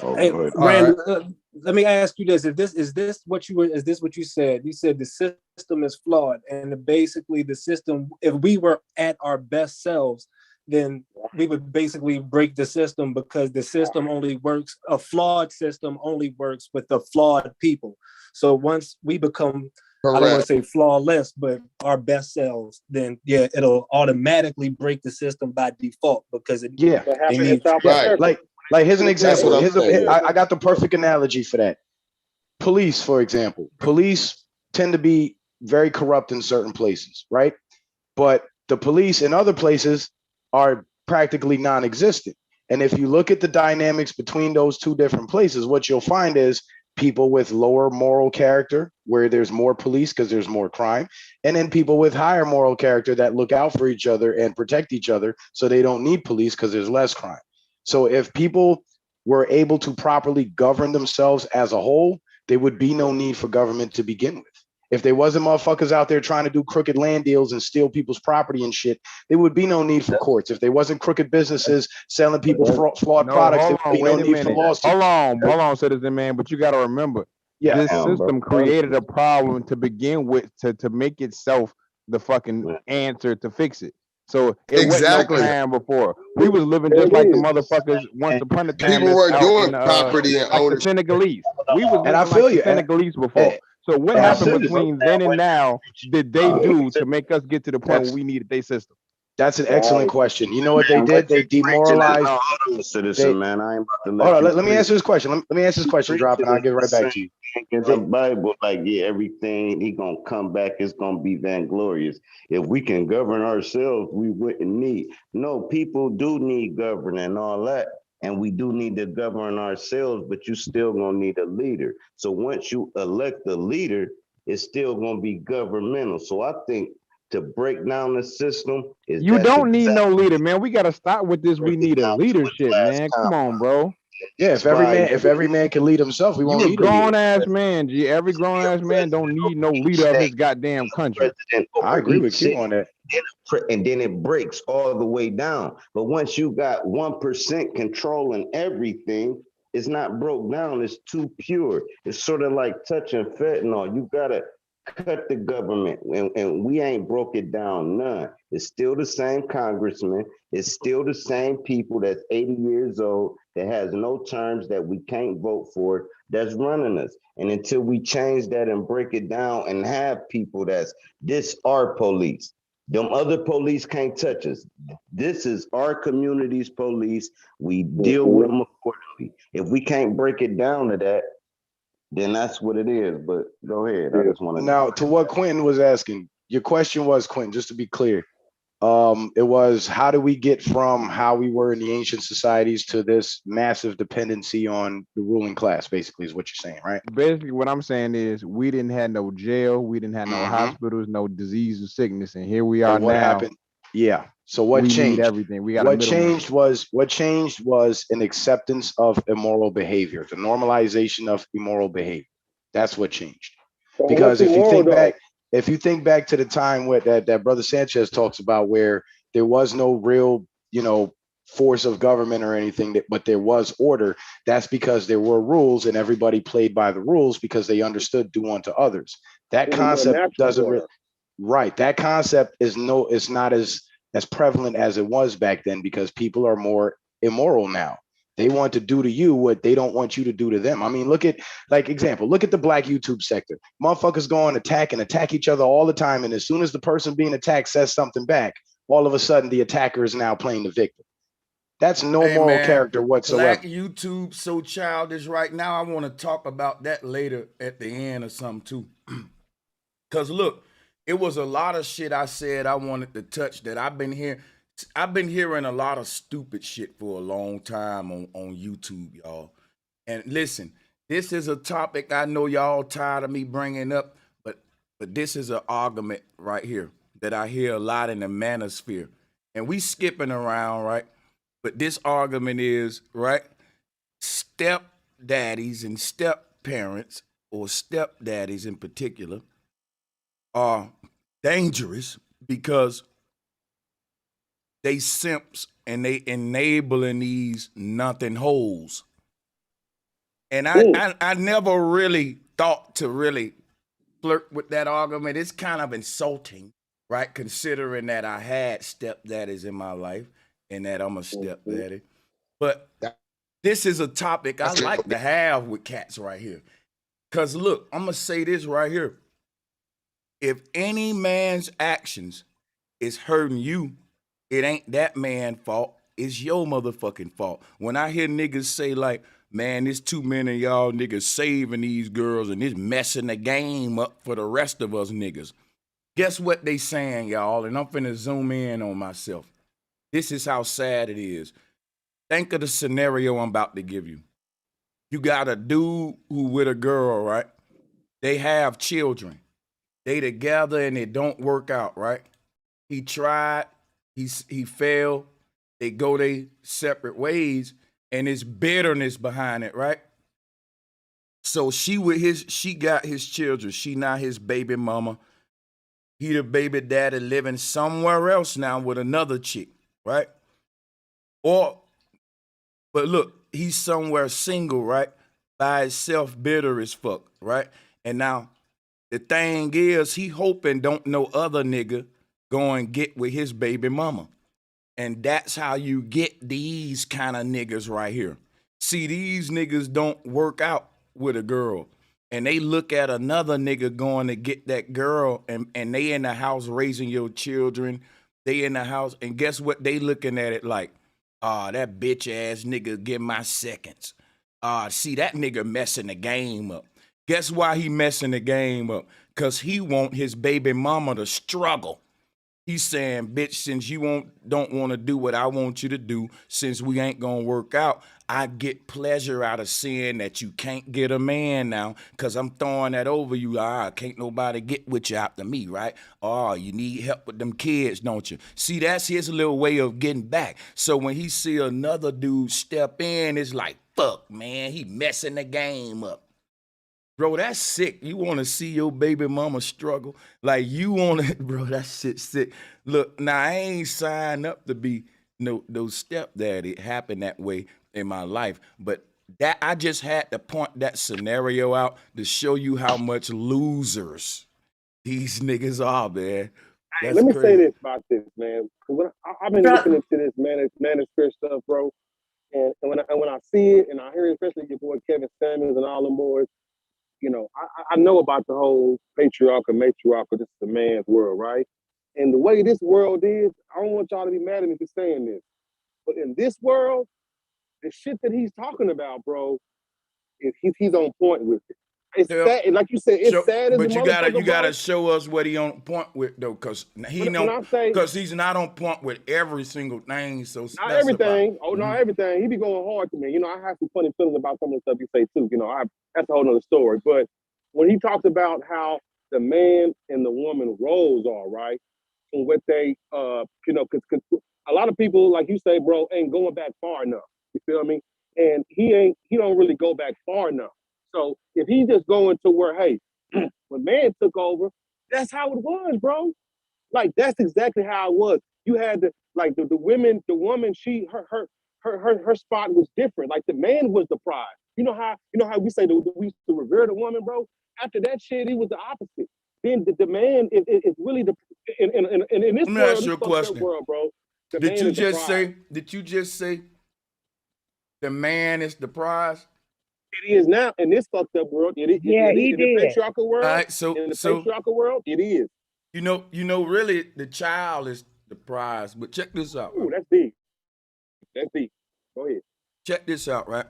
Oh, Hey, go ahead. Rand, let me ask you this: is this what you said? You said the system is flawed, and basically the system. If we were at our best selves, then we would basically break the system because the system only works. A flawed system only works with the flawed people. So once we become, I don't want to say flawless, but our best selves, then yeah, it'll automatically break the system by default because it they need Like here's an That's example. what I'm saying. I got the perfect analogy for that. Police, for example. Police tend to be very corrupt in certain places, right? But the police in other places are practically non-existent. And if you look at the dynamics between those two different places, what you'll find is people with lower moral character, where there's more police because there's more crime, and then people with higher moral character that look out for each other and protect each other so they don't need police because there's less crime. So if people were able to properly govern themselves as a whole, there would be no need for government to begin with. If there wasn't motherfuckers out there trying to do crooked land deals and steal people's property and shit, there would be no need for courts. If there wasn't crooked businesses selling people flawed products, there would be no need for lawsuits. Hold on, citizen man. But you got to remember, this system created a problem to begin with to make itself the fucking answer to fix it. So it wasn't no crime before. We was living just like the motherfuckers once upon a time. People were doing in, property and like the ownership. Senegalese. We was And I living feel like you. the Senegalese before. So what happened between then and now did they do to make us get to the point where we needed their system? That's an excellent question. You know what they did? They demoralized. Citizen, man. I ain't about to let Hold you on, let me answer this question. Let me answer this question, Drop, and I'll get right back to you. In the Bible, like, yeah, everything he gonna come back is gonna be vainglorious. If we can govern ourselves, we wouldn't need. No, people do need governing and all that, and we do need to govern ourselves, but you still gonna need a leader. So once you elect a leader, it's still gonna be governmental. So I think to break down the system is you don't need no leader, man. We gotta stop with this. We need a leadership, man. Come on, bro. Yeah, if every man can lead himself, we won't You a need a leader. grown ass man, G. Every grown ass man don't need no leader of his goddamn country. I agree with you on that. And then it breaks all the way down. But once you got 1% controlling everything, it's not broke down. It's too pure. It's sort of like touching fentanyl. You gotta cut the government, and we ain't broke it down none. It's still the same congressman. It's still the same people that's 80 years old that has no terms that we can't vote for that's running us. And until we change that and break it down and have people this our police. Them other police can't touch us. This is our community's police. We deal with them accordingly. If we can't break it down to that, then that's what it is. But go ahead. I just want to Now, to what Quentin was asking, your question was, Quentin, just to be clear, it was, how do we get from how we were in the ancient societies to this massive dependency on the ruling class, basically, is what you're saying, right? Basically, what I'm saying is we didn't have no jail, we didn't have no hospitals, no disease or sickness, and here we are And what now. happened? Yeah. So what we changed? Need everything. We got what changed was an acceptance of immoral behavior, the normalization of immoral behavior. That's what changed. Because if you think back to the time where that brother Sanchez talks about, where there was no real, force of government or anything, but there was order, that's because there were rules and everybody played by the rules because they understood do unto others. That concept doesn't really, right. That concept is not as prevalent as it was back then, because people are more immoral now. They want to do to you what they don't want you to do to them. I mean, look at the black YouTube sector. Motherfuckers go on attack each other all the time. And as soon as the person being attacked says something back, all of a sudden the attacker is now playing the victim. That's no moral character whatsoever. Black YouTube so childish right now. I want to talk about that later at the end or something too. Because look, it was a lot of shit I said I wanted to touch that I've been hearing a lot of stupid shit for a long time on YouTube, y'all. And listen, this is a topic I know y'all tired of me bringing up, but this is an argument right here that I hear a lot in the manosphere. And we skipping around, right? But this argument is, right, step daddies and step parents, or step daddies in particular, are dangerous because they simps and they enabling these nothing holes. And I never really thought to really flirt with that argument. It's kind of insulting, right? Considering that I had stepdaddies in my life and that I'm a stepdaddy. But this is a topic I like to have with cats right here. Because look, I'm going to say this right here. If any man's actions is hurting you, it ain't that man's fault. It's your motherfucking fault. When I hear niggas say like, man, there's too many of y'all niggas saving these girls and it's messing the game up for the rest of us niggas. Guess what they saying, y'all? And I'm finna zoom in on myself. This is how sad it is. Think of the scenario I'm about to give you. You got a dude who with a girl, right? They have children. They together and it don't work out, right? He tried, he failed. They go their separate ways, and it's bitterness behind it, right? So she got his children. She not his baby mama. He the baby daddy living somewhere else now with another chick, right? But look, he's somewhere single, right? By himself, bitter as fuck, right? And now the thing is, he hoping don't no other nigga go and get with his baby mama. And that's how you get these kind of niggas right here. See, these niggas don't work out with a girl. And they look at another nigga going to get that girl, and they in the house raising your children. They in the house, and guess what? They looking at it like, that bitch ass nigga get my seconds. See, that nigga messing the game up. Guess why he messing the game up? Because he want his baby mama to struggle. He's saying, bitch, since you don't want to do what I want you to do, since we ain't going to work out, I get pleasure out of seeing that you can't get a man now because I'm throwing that over you. Can't nobody get with you after me, right? You need help with them kids, don't you? See, that's his little way of getting back. So when he see another dude step in, it's like, fuck, man, he messing the game up. Bro, that's sick. You want to see your baby mama struggle? Like, you want to, bro, that shit's sick. Look, now, I ain't signed up to be no stepdaddy. It happened that way in my life. But that I just had to point that scenario out to show you how much losers these niggas are, man. Hey, let me say this about this, man. I've been listening to this manosphere stuff, bro. And when I see it and I hear it, especially your boy Kevin Samuels and all them boys, you know, I know about the whole patriarchal, matriarchal, this is a man's world, right? And the way this world is, I don't want y'all to be mad at me for saying this, but in this world, the shit that he's talking about, bro, he's on point with it. It's sad, like you said, it's sad as a motherfucker. But you gotta show us what he on point with though, because he's not on point with every single thing. So not everything. Not everything. He be going hard to me. You know, I have some funny feelings about some of the stuff he say too. You know, that's a whole nother story. But when he talks about how the man and the woman roles are, right, and what they, you know, because a lot of people, like you say, bro, ain't going back far enough. You feel me? And he don't really go back far enough. So if he's just going to where, hey, when man took over, that's how it was, bro. Like that's exactly how it was. You had the woman, her spot was different. Like the man was the prize. You know how we say we used to revere the woman, bro. After that shit, it was the opposite. Then the man is really the in this world, bro. Did you just say the man is the prize? It is now in this fucked up world. He did. In the patriarchal world. All right, in the patriarchal world, it is. You know, really, the child is the prize. But check this out. Ooh, that's deep. That's deep. Go ahead. Check this out, right?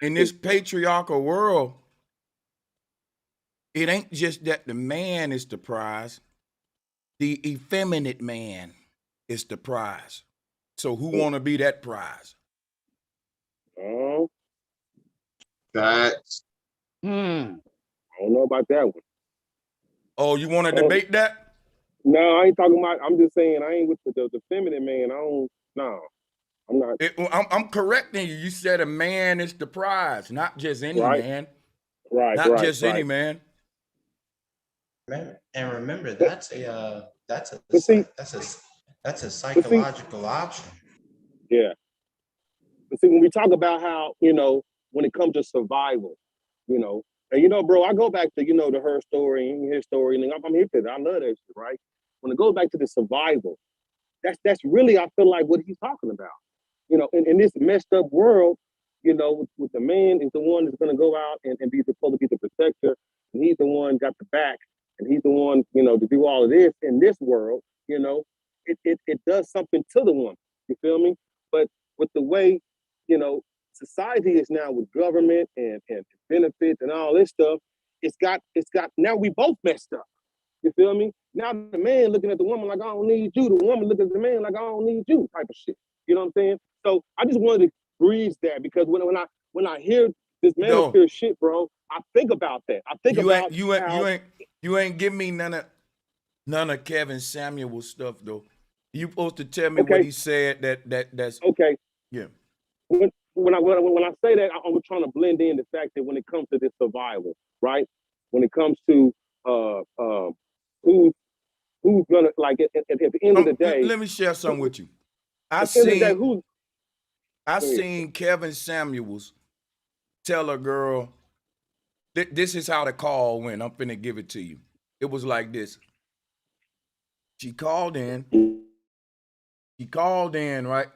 In this patriarchal world, it ain't just that the man is the prize. The effeminate man is the prize. So who want to be that prize? Facts. I don't know about that one. Oh, you want to debate that? No, I ain't talking about. I'm just saying I ain't with the feminine man. I don't. No, I'm not. I'm correcting you. You said a man is the prize, not just any Right. man. Right. Not right. just right. any man. And remember, that's a psychological option. Yeah. But see, when we talk about how, you know, when it comes to survival, you know, and you know, bro, I go back to, you know, her story and his story, and I'm here for that. I love that shit, right? When it goes back to the survival, that's really, I feel like, what he's talking about. You know, in this messed up world, you know, with the man is the one that's gonna go out and be supposed to be the protector, and he's the one got the back, and he's the one, you know, to do all of this in this world, you know, it does something to the woman. You feel me? But with the way, you know, society is now with government and benefits and all this stuff, it's got now we both messed up. You feel me? Now the man looking at the woman like, I don't need you. The woman looking at the man like, I don't need you, type of shit. You know what I'm saying? So I just wanted to breeze that, because when I hear this manosphere shit, bro, I think about that. I think about you ain't give me none of Kevin Samuel stuff though. You supposed to tell me what he said that's okay. Yeah. When I say that, I'm trying to blend in the fact that when it comes to this survival, right? When it comes to who's gonna, like, at the end of the day. Let me share something with you. I seen Kevin Samuels tell a girl, this is how the call went. I'm finna give it to you. It was like this. She called in, right?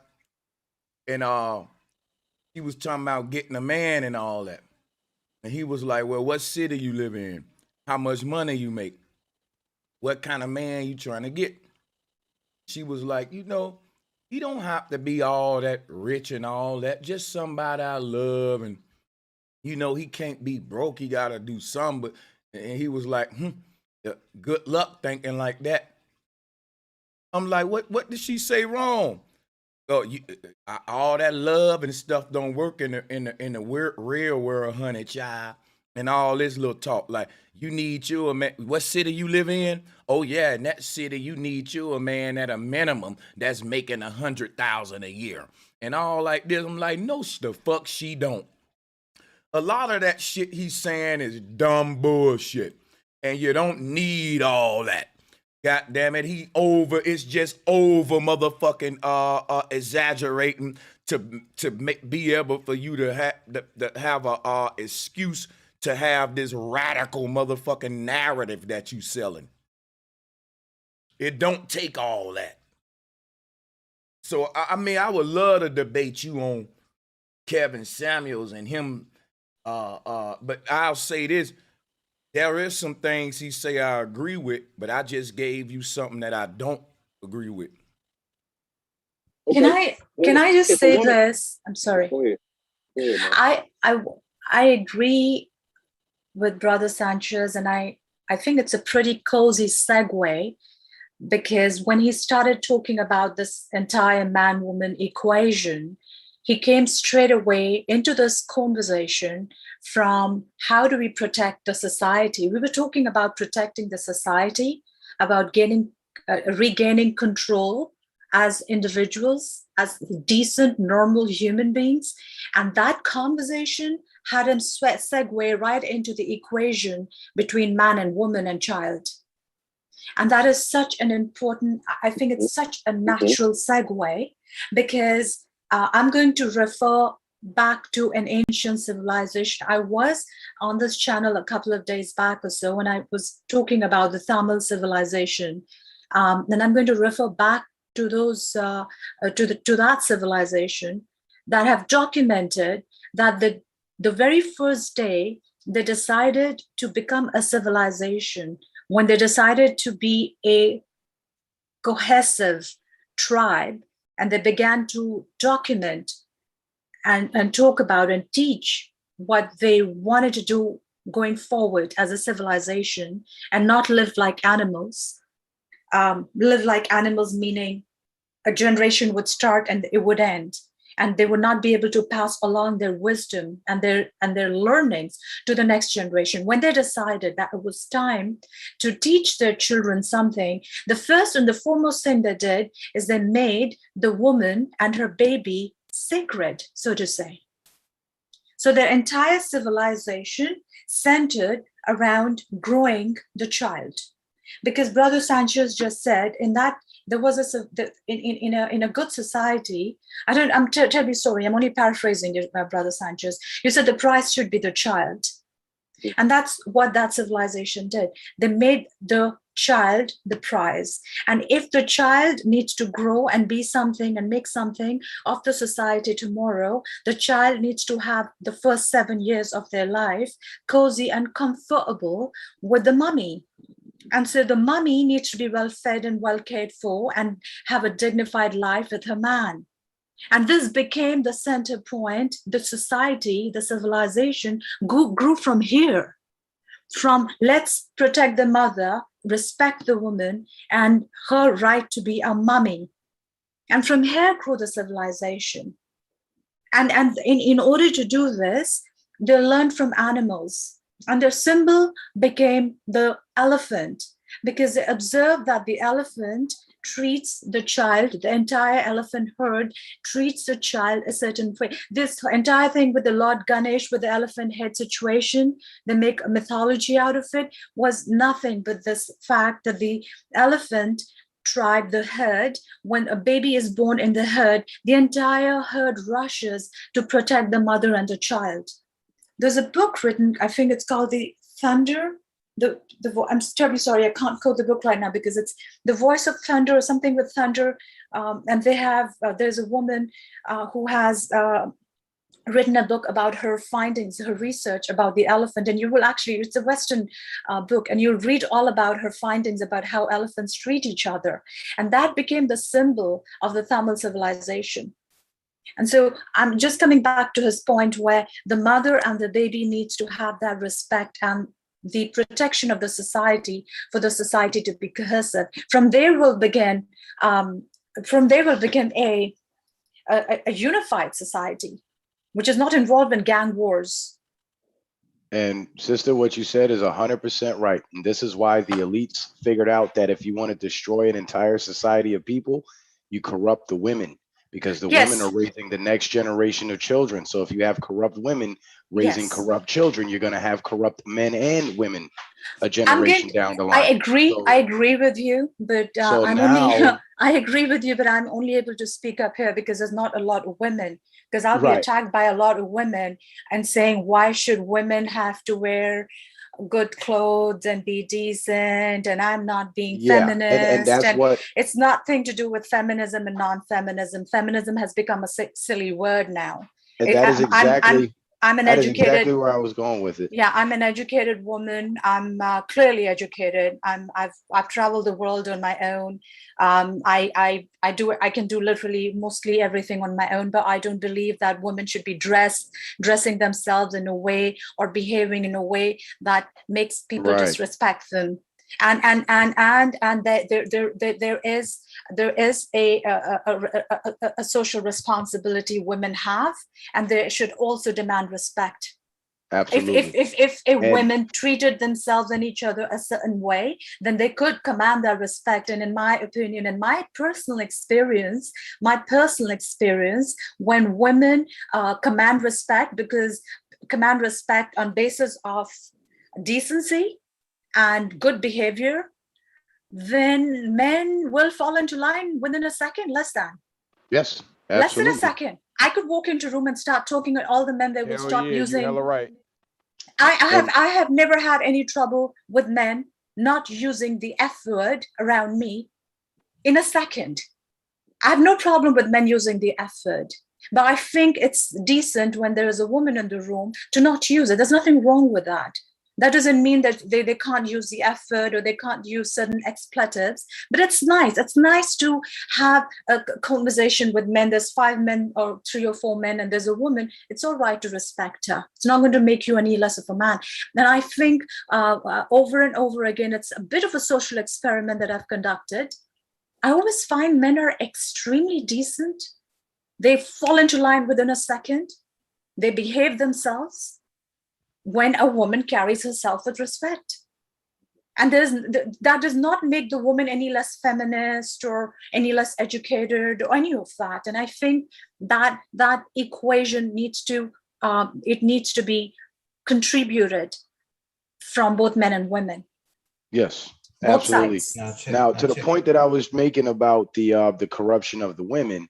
And he was talking about getting a man and all that. And he was like, well, what city you live in? How much money you make? What kind of man you trying to get? She was like, you know, he don't have to be all that rich and all that. Just somebody I love. And, you know, he can't be broke. He got to do something. And he was like, good luck thinking like that. I'm like, what did she say wrong? Oh, all that love and stuff don't work in the real world, honey, child. And all this little talk, like, you need you a man. What city you live in? Oh yeah, in that city you need you a man at a minimum that's making $100,000 a year, and all like this. I'm like, no, the fuck she don't. A lot of that shit he's saying is dumb bullshit, and you don't need all that. God damn it, it's just over motherfucking exaggerating to be able for you to have a excuse to have this radical motherfucking narrative that you selling. It don't take all that. So I mean, I would love to debate you on Kevin Samuels and him, but I'll say this. There is some things he say I agree with, but I just gave you something that I don't agree with. Can I just say this? I'm sorry. Go ahead. Go ahead, I agree with Brother Sanchez, and I think it's a pretty cozy segue, because when he started talking about this entire man-woman equation, he came straight away into this conversation from how do we protect the society? We were talking about protecting the society, about regaining control as individuals, as decent, normal human beings. And that conversation had him segue right into the equation between man and woman and child. And that is such an important, I think it's such a natural segue, because I'm going to refer back to an ancient civilization. I was on this channel a couple of days back or so when I was talking about the Tamil civilization. And I'm going to refer back to those to that civilization that have documented that the very first day they decided to become a civilization, when they decided to be a cohesive tribe, and they began to document and talk about and teach what they wanted to do going forward as a civilization, and not live like animals. Live like animals meaning a generation would start and it would end. and they would not be able to pass along their wisdom and their learnings to the next generation. When they decided that it was time to teach their children something, the first and the foremost thing they did is they made the woman and her baby sacred, so to say. So their entire civilization centered around growing the child. Because Brother Sanchez just said in that there was in a good society. I'm terribly sorry. I'm only paraphrasing you, Brother Sanchez. You said the prize should be the child, and that's what that civilization did. They made the child the prize, and if the child needs to grow and be something and make something of the society tomorrow, the child needs to have the first 7 years of their life cozy and comfortable with the mommy. And so the mommy needs to be well fed and well cared for and have a dignified life with her man. And this became the center point. The society, the civilization grew from here, from let's protect the mother, respect the woman and her right to be a mommy. And from here grew the civilization. And in order to do this, they learned from animals. And their symbol became the elephant, because they observed that the elephant treats the child, the entire elephant herd treats the child a certain way. This entire thing with the Lord Ganesh, with the elephant head situation, they make a mythology out of it, was nothing but this fact that the elephant tribe, the herd, when a baby is born in the herd, the entire herd rushes to protect the mother and the child. There's a book written, I think it's called The Thunder. I'm terribly sorry, I can't quote the book right now because it's The Voice of Thunder or something with thunder. And they have, there's a woman who has written a book about her findings, her research about the elephant. And you will actually, it's a Western book, and you'll read all about her findings about how elephants treat each other. And that became the symbol of the Tamil civilization. And so I'm just coming back to his point where the mother and the baby needs to have that respect and the protection of the society for the society to be cohesive. From there will begin a unified society, which is not involved in gang wars. And sister, what you said is 100% right. And this is why the elites figured out that if you want to destroy an entire society of people, you corrupt the women. Because the women are raising the next generation of children. So if you have corrupt women raising corrupt children, you're going to have corrupt men and women a generation down the line. I agree with you, but I agree with you, but I'm only able to speak up here because there's not a lot of women. Because I'll be attacked by a lot of women and saying, why should women have to wear good clothes and be decent, and I'm not being feminist, and that's what it's nothing to do with feminism and non-feminism. Feminism has become a silly word now. And that is exactly I'm an that educated, is exactly where I was going with it. Yeah, I'm an educated woman. I'm clearly educated. I've traveled the world on my own. I can do literally mostly everything on my own, but I don't believe that women should be dressing themselves in a way or behaving in a way that makes people disrespect them. And there is a social responsibility women have, and they should also demand respect. Absolutely. If women treated themselves and each other a certain way, then they could command that respect. And in my opinion, in my personal experience, when women command respect on basis of decency and good behavior, then men will fall into line within a second, less than. Yes, absolutely. Less than a second. I could walk into a room and start talking at all the men. They will stop using. You're hella right. I have never had any trouble with men not using the F word around me in a second. I have no problem with men using the F word. But I think it's decent when there is a woman in the room to not use it. There's nothing wrong with that. That doesn't mean that they can't use the F word or they can't use certain expletives, but it's nice. It's nice to have a conversation with men. There's 5 men or 3 or 4 men and there's a woman. It's all right to respect her. It's not going to make you any less of a man. And I think over and over again, it's a bit of a social experiment that I've conducted. I always find men are extremely decent. They fall into line within a second. They behave themselves when a woman carries herself with respect. And that does not make the woman any less feminist or any less educated or any of that. And I think that equation needs to be contributed from both men and women. Yes, Both absolutely. sides. Now, to the point that I was making about the corruption of the women,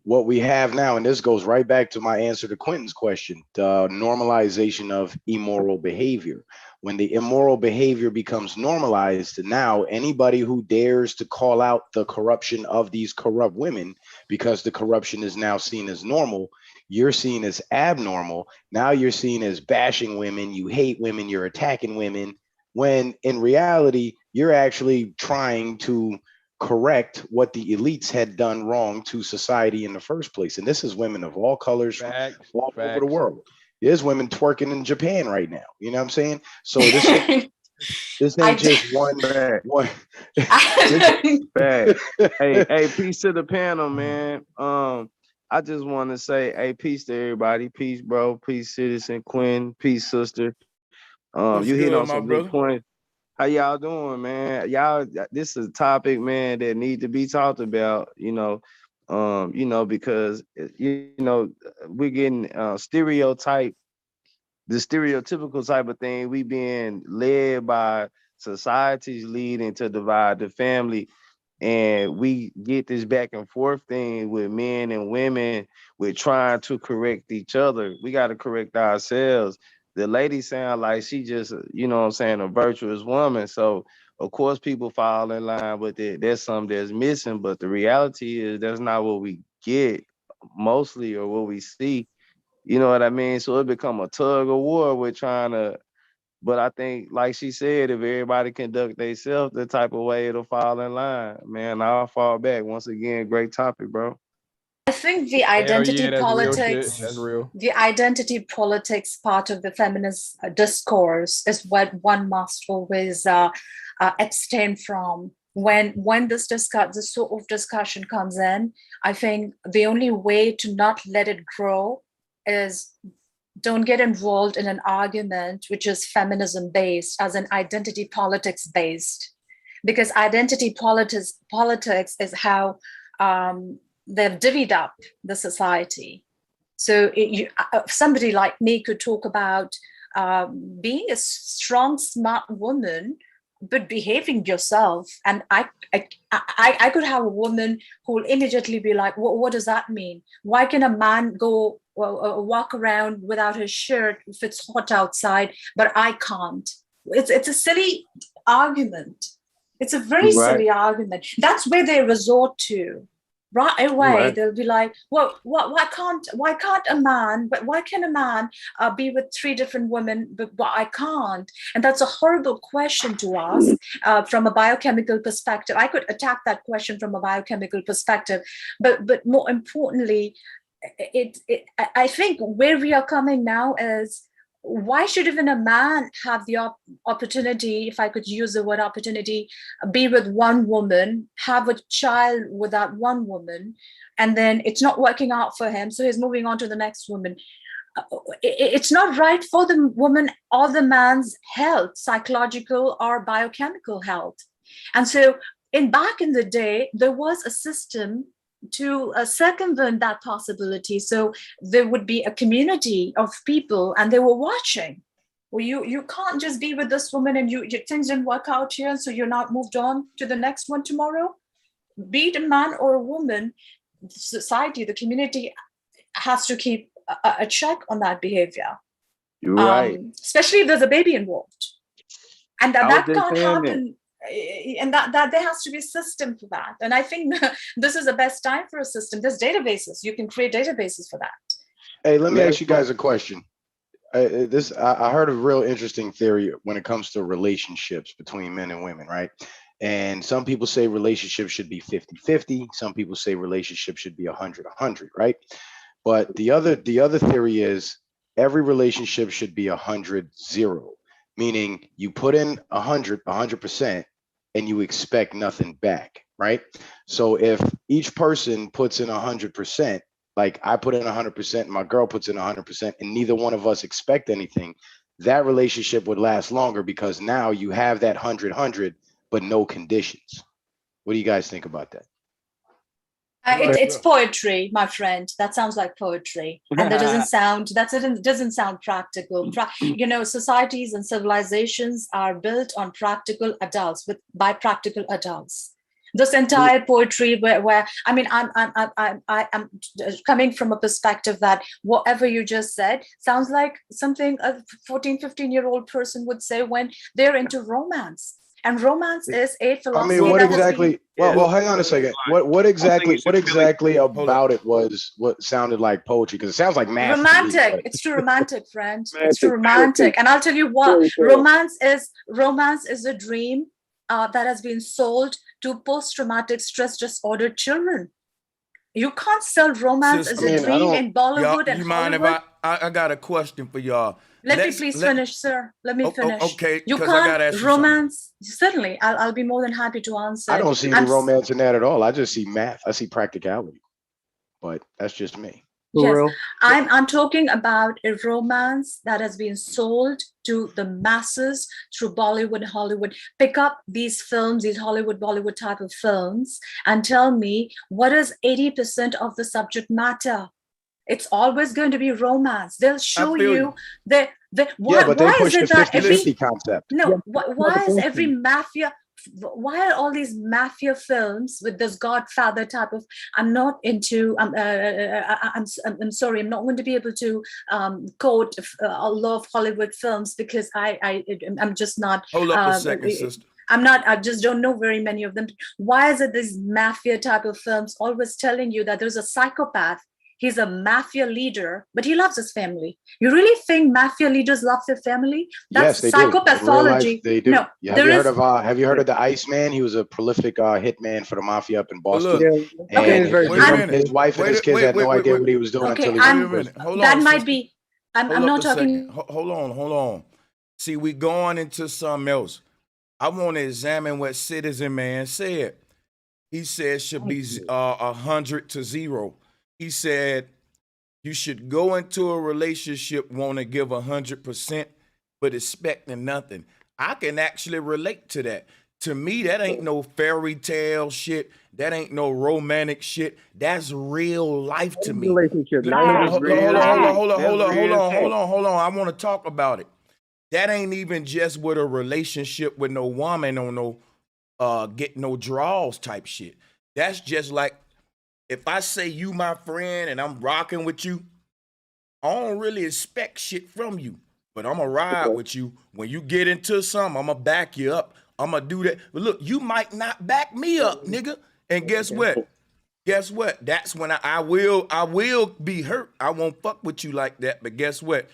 what we have now, and this goes right back to my answer to Quentin's question, the normalization of immoral behavior. When the immoral behavior becomes normalized, now anybody who dares to call out the corruption of these corrupt women, because the corruption is now seen as normal, you're seen as abnormal. Now you're seen as bashing women, you hate women, you're attacking women, when in reality, you're actually trying to correct what the elites had done wrong to society in the first place. And this is women of all colors from all over the world. There's women twerking in Japan right now. You know what I'm saying? So this ain't just one. Hey, peace to the panel, man. I just want to say, hey, peace to everybody. Peace, bro. Peace, Citizen Quinn. Peace, sister. What's You hit good, on my some brother? big points. How y'all doing, man? Y'all, this is a topic, man, that need to be talked about, because we're getting stereotype, the stereotypical type of thing. We being led by society's leading to divide the family. And we get this back and forth thing with men and women. We're trying to correct each other. We got to correct ourselves. The lady sound like she just, a virtuous woman. So of course people fall in line with it. There's something that's missing, but the reality is that's not what we get mostly, or what we see. You know what I mean? So it become a tug of war. We're trying to, but I think, like she said, if everybody conduct themselves the type of way, it'll fall in line. Man, I'll fall back. Once again, great topic, bro. I think the identity politics, the identity politics part of the feminist discourse is what one must always abstain from. When this sort of discussion comes in, I think the only way to not let it grow is don't get involved in an argument which is feminism based, as an identity politics based, because identity politics is how they've divvied up the society. So somebody like me could talk about being a strong, smart woman, but behaving yourself. And I could have a woman who will immediately be like, what does that mean? Why can a man go walk around without his shirt if it's hot outside, but I can't? It's a silly argument. It's a very silly argument. That's where they resort to. Right away, they'll be like, well, why can't a man, but why can a man be with 3 different women, but I can't? And that's a horrible question to ask from a biochemical perspective. I could attack that question from a biochemical perspective, but more importantly, I think where we are coming now is, why should even a man have the opportunity, if I could use the word opportunity, be with one woman, have a child with that one woman, and then it's not working out for him, so he's moving on to the next woman? It's not right for the woman or the man's health, psychological or biochemical health. And so back in the day, there was a system to circumvent that possibility. So there would be a community of people and they were watching. Well, you can't just be with this woman and your things didn't work out here, and so you're not moved on to the next one tomorrow. Be it a man or a woman, society, the community has to keep a check on that behavior. You're right. Especially if there's a baby involved. And that can't happen. And that there has to be a system for that. And I think this is the best time for a system. There's databases. You can create databases for that. Hey, let me ask you guys a question. I heard a real interesting theory when it comes to relationships between men and women, right? And some people say relationships should be 50-50. Some people say relationships should be 100-100, right? But the other theory is every relationship should be 100-0, meaning you put in 100%, and you expect nothing back, right? So if each person puts in 100%, like I put in 100% and my girl puts in 100% and neither one of us expect anything, that relationship would last longer because now you have that 100 but no conditions. What do you guys think about that? It's poetry, my friend. That sounds like poetry, and that doesn't sound practical. You know, societies and civilizations are built on practical adults by practical adults. This entire poetry, where I mean, I'm coming from a perspective that whatever you just said sounds like something a 14, 15-year-old person would say when they're into romance. And romance is a philosophy. I mean, what exactly? Well, hang on a second. What exactly about it was what sounded like poetry? Because it sounds like math. Romantic. It's too romantic, friend. It's too romantic. And I'll tell you what. Romance is a dream that has been sold to post-traumatic stress disorder children. You can't sell romance as a dream in Bollywood and you mind Hollywood. if I got a question for y'all? Let me please finish, sir. Let me finish. Okay, you because I gotta ask you romance. Certainly, I'll be more than happy to answer. I don't see any romance in that at all. I just see math. I see practicality. But that's just me. Yes, I'm talking about a romance that has been sold to the masses through Bollywood, Hollywood. Pick up these films, these Bollywood type of films, and tell me what is 80% of the subject matter. It's always going to be romance. They'll show you why is it that every concept? No, why is every mafia? Why are all these mafia films with this Godfather type of? I'm not into. I'm sorry. I'm not going to be able to quote a lot of Hollywood films because I'm just not. Hold up a second, sister. I just don't know very many of them. Why is it these mafia type of films always telling you that there's a psychopath? He's a mafia leader, but he loves his family. You really think mafia leaders love their family? That's psychopathology. They do. No, have you heard of the Iceman? He was a prolific hitman for the mafia up in Boston. His wife and his kids had no idea what he was doing until he was in prison. That might be. I'm not talking. Hold on. See, we going into something else. I want to examine what Citizen Man said. He said should be 100 to 0. He said, you should go into a relationship want to give 100%, but expecting nothing. I can actually relate to that. To me, that ain't no fairy tale shit. That ain't no romantic shit. That's real life to me. Relationship. Hold on. I want to talk about it. That ain't even just with a relationship with no woman on no get no draws type shit. That's just like, if I say you my friend and I'm rocking with you, I don't really expect shit from you, but I'm gonna ride with you. When you get into something, I'm gonna back you up. I'm gonna do that. But look, you might not back me up, nigga. And guess what? That's when I will be hurt. I won't fuck with you like that. But guess what?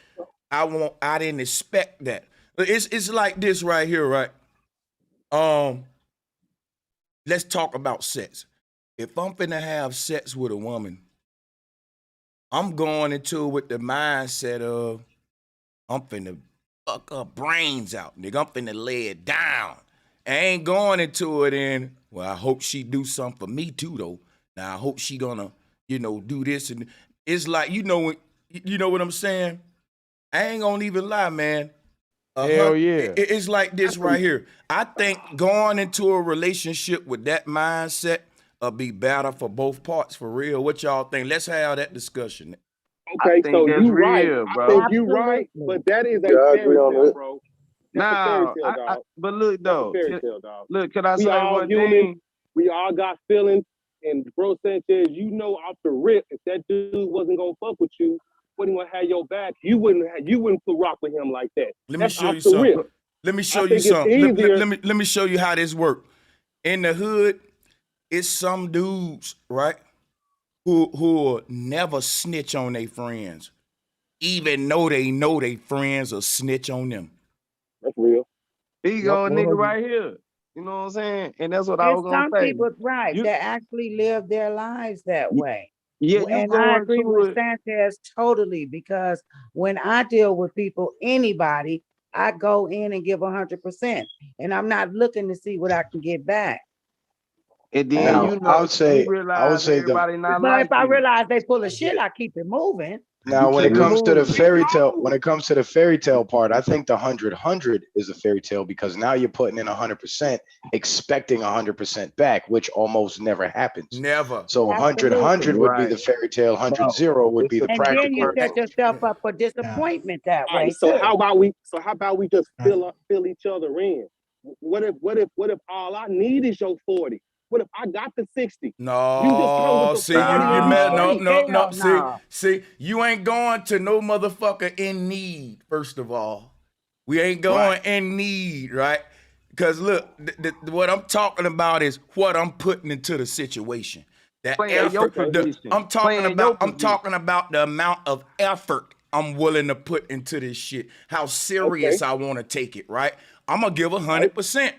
I didn't expect that. It's like this right here, right? Let's talk about sex. If I'm finna have sex with a woman, I'm going into it with the mindset of I'm finna fuck her brains out, nigga. I'm finna lay it down. I ain't going into it in, well, I hope she do something for me too, though. Now I hope she gonna, do this. And it's like, you know what I'm saying? I ain't gonna even lie, man. Hell yeah. It's like this right here. I think going into a relationship with that mindset, be better for both parts, for real. What y'all think? Let's have that discussion. Okay, so you right. I think you right, but that is a fairy tale, bro. Nah, but look though. Look, can I say one thing? We all got feelings, and bro Sanchez, off the rip, if that dude wasn't gonna fuck with you, wouldn't want to have your back, you wouldn't rock with him like that. Let me show you something. Let me show you something. Let me show you how this works. In the hood, it's some dudes, right, who will never snitch on their friends, even though they know their friends will snitch on them. That's real. Here you go, nigga, right here. You know what I'm saying? And that's what I was gonna say. Some people, right, they actually live their lives that way. Yeah, and I agree with Sanchez totally, because when I deal with people, anybody, I go in and give 100%, and I'm not looking to see what I can get back. And then Now, you I know, would say, you realize everybody not But like if I you. realize they full of shit, I keep it moving. now, when it Keep it comes to the moving. fairy tale, when it comes to the fairy tale part, I think the 100 is a fairy tale because now you're putting in 100%, expecting 100% back, which almost never happens. Never. So 100 Absolutely. would be Right. the fairy tale, 100 Bro, would it's be the the And then practical. you Hey, set yourself up for disappointment that All right, way so too. how about we just fill each other in? What if all I need is your 40? What if I got the 60? You just come with no, the see, 40 you and we met, no, straight. no, no. Hell no. See, you ain't going to no motherfucker in need, first of all. We ain't going in need, right? Because look, what I'm talking about is what I'm putting into the situation. The playing your effort. position. I'm talking Playing your about the amount of effort I'm willing to put into this shit. How serious Okay. I want to take it, right? I'm gonna give Right. 100%.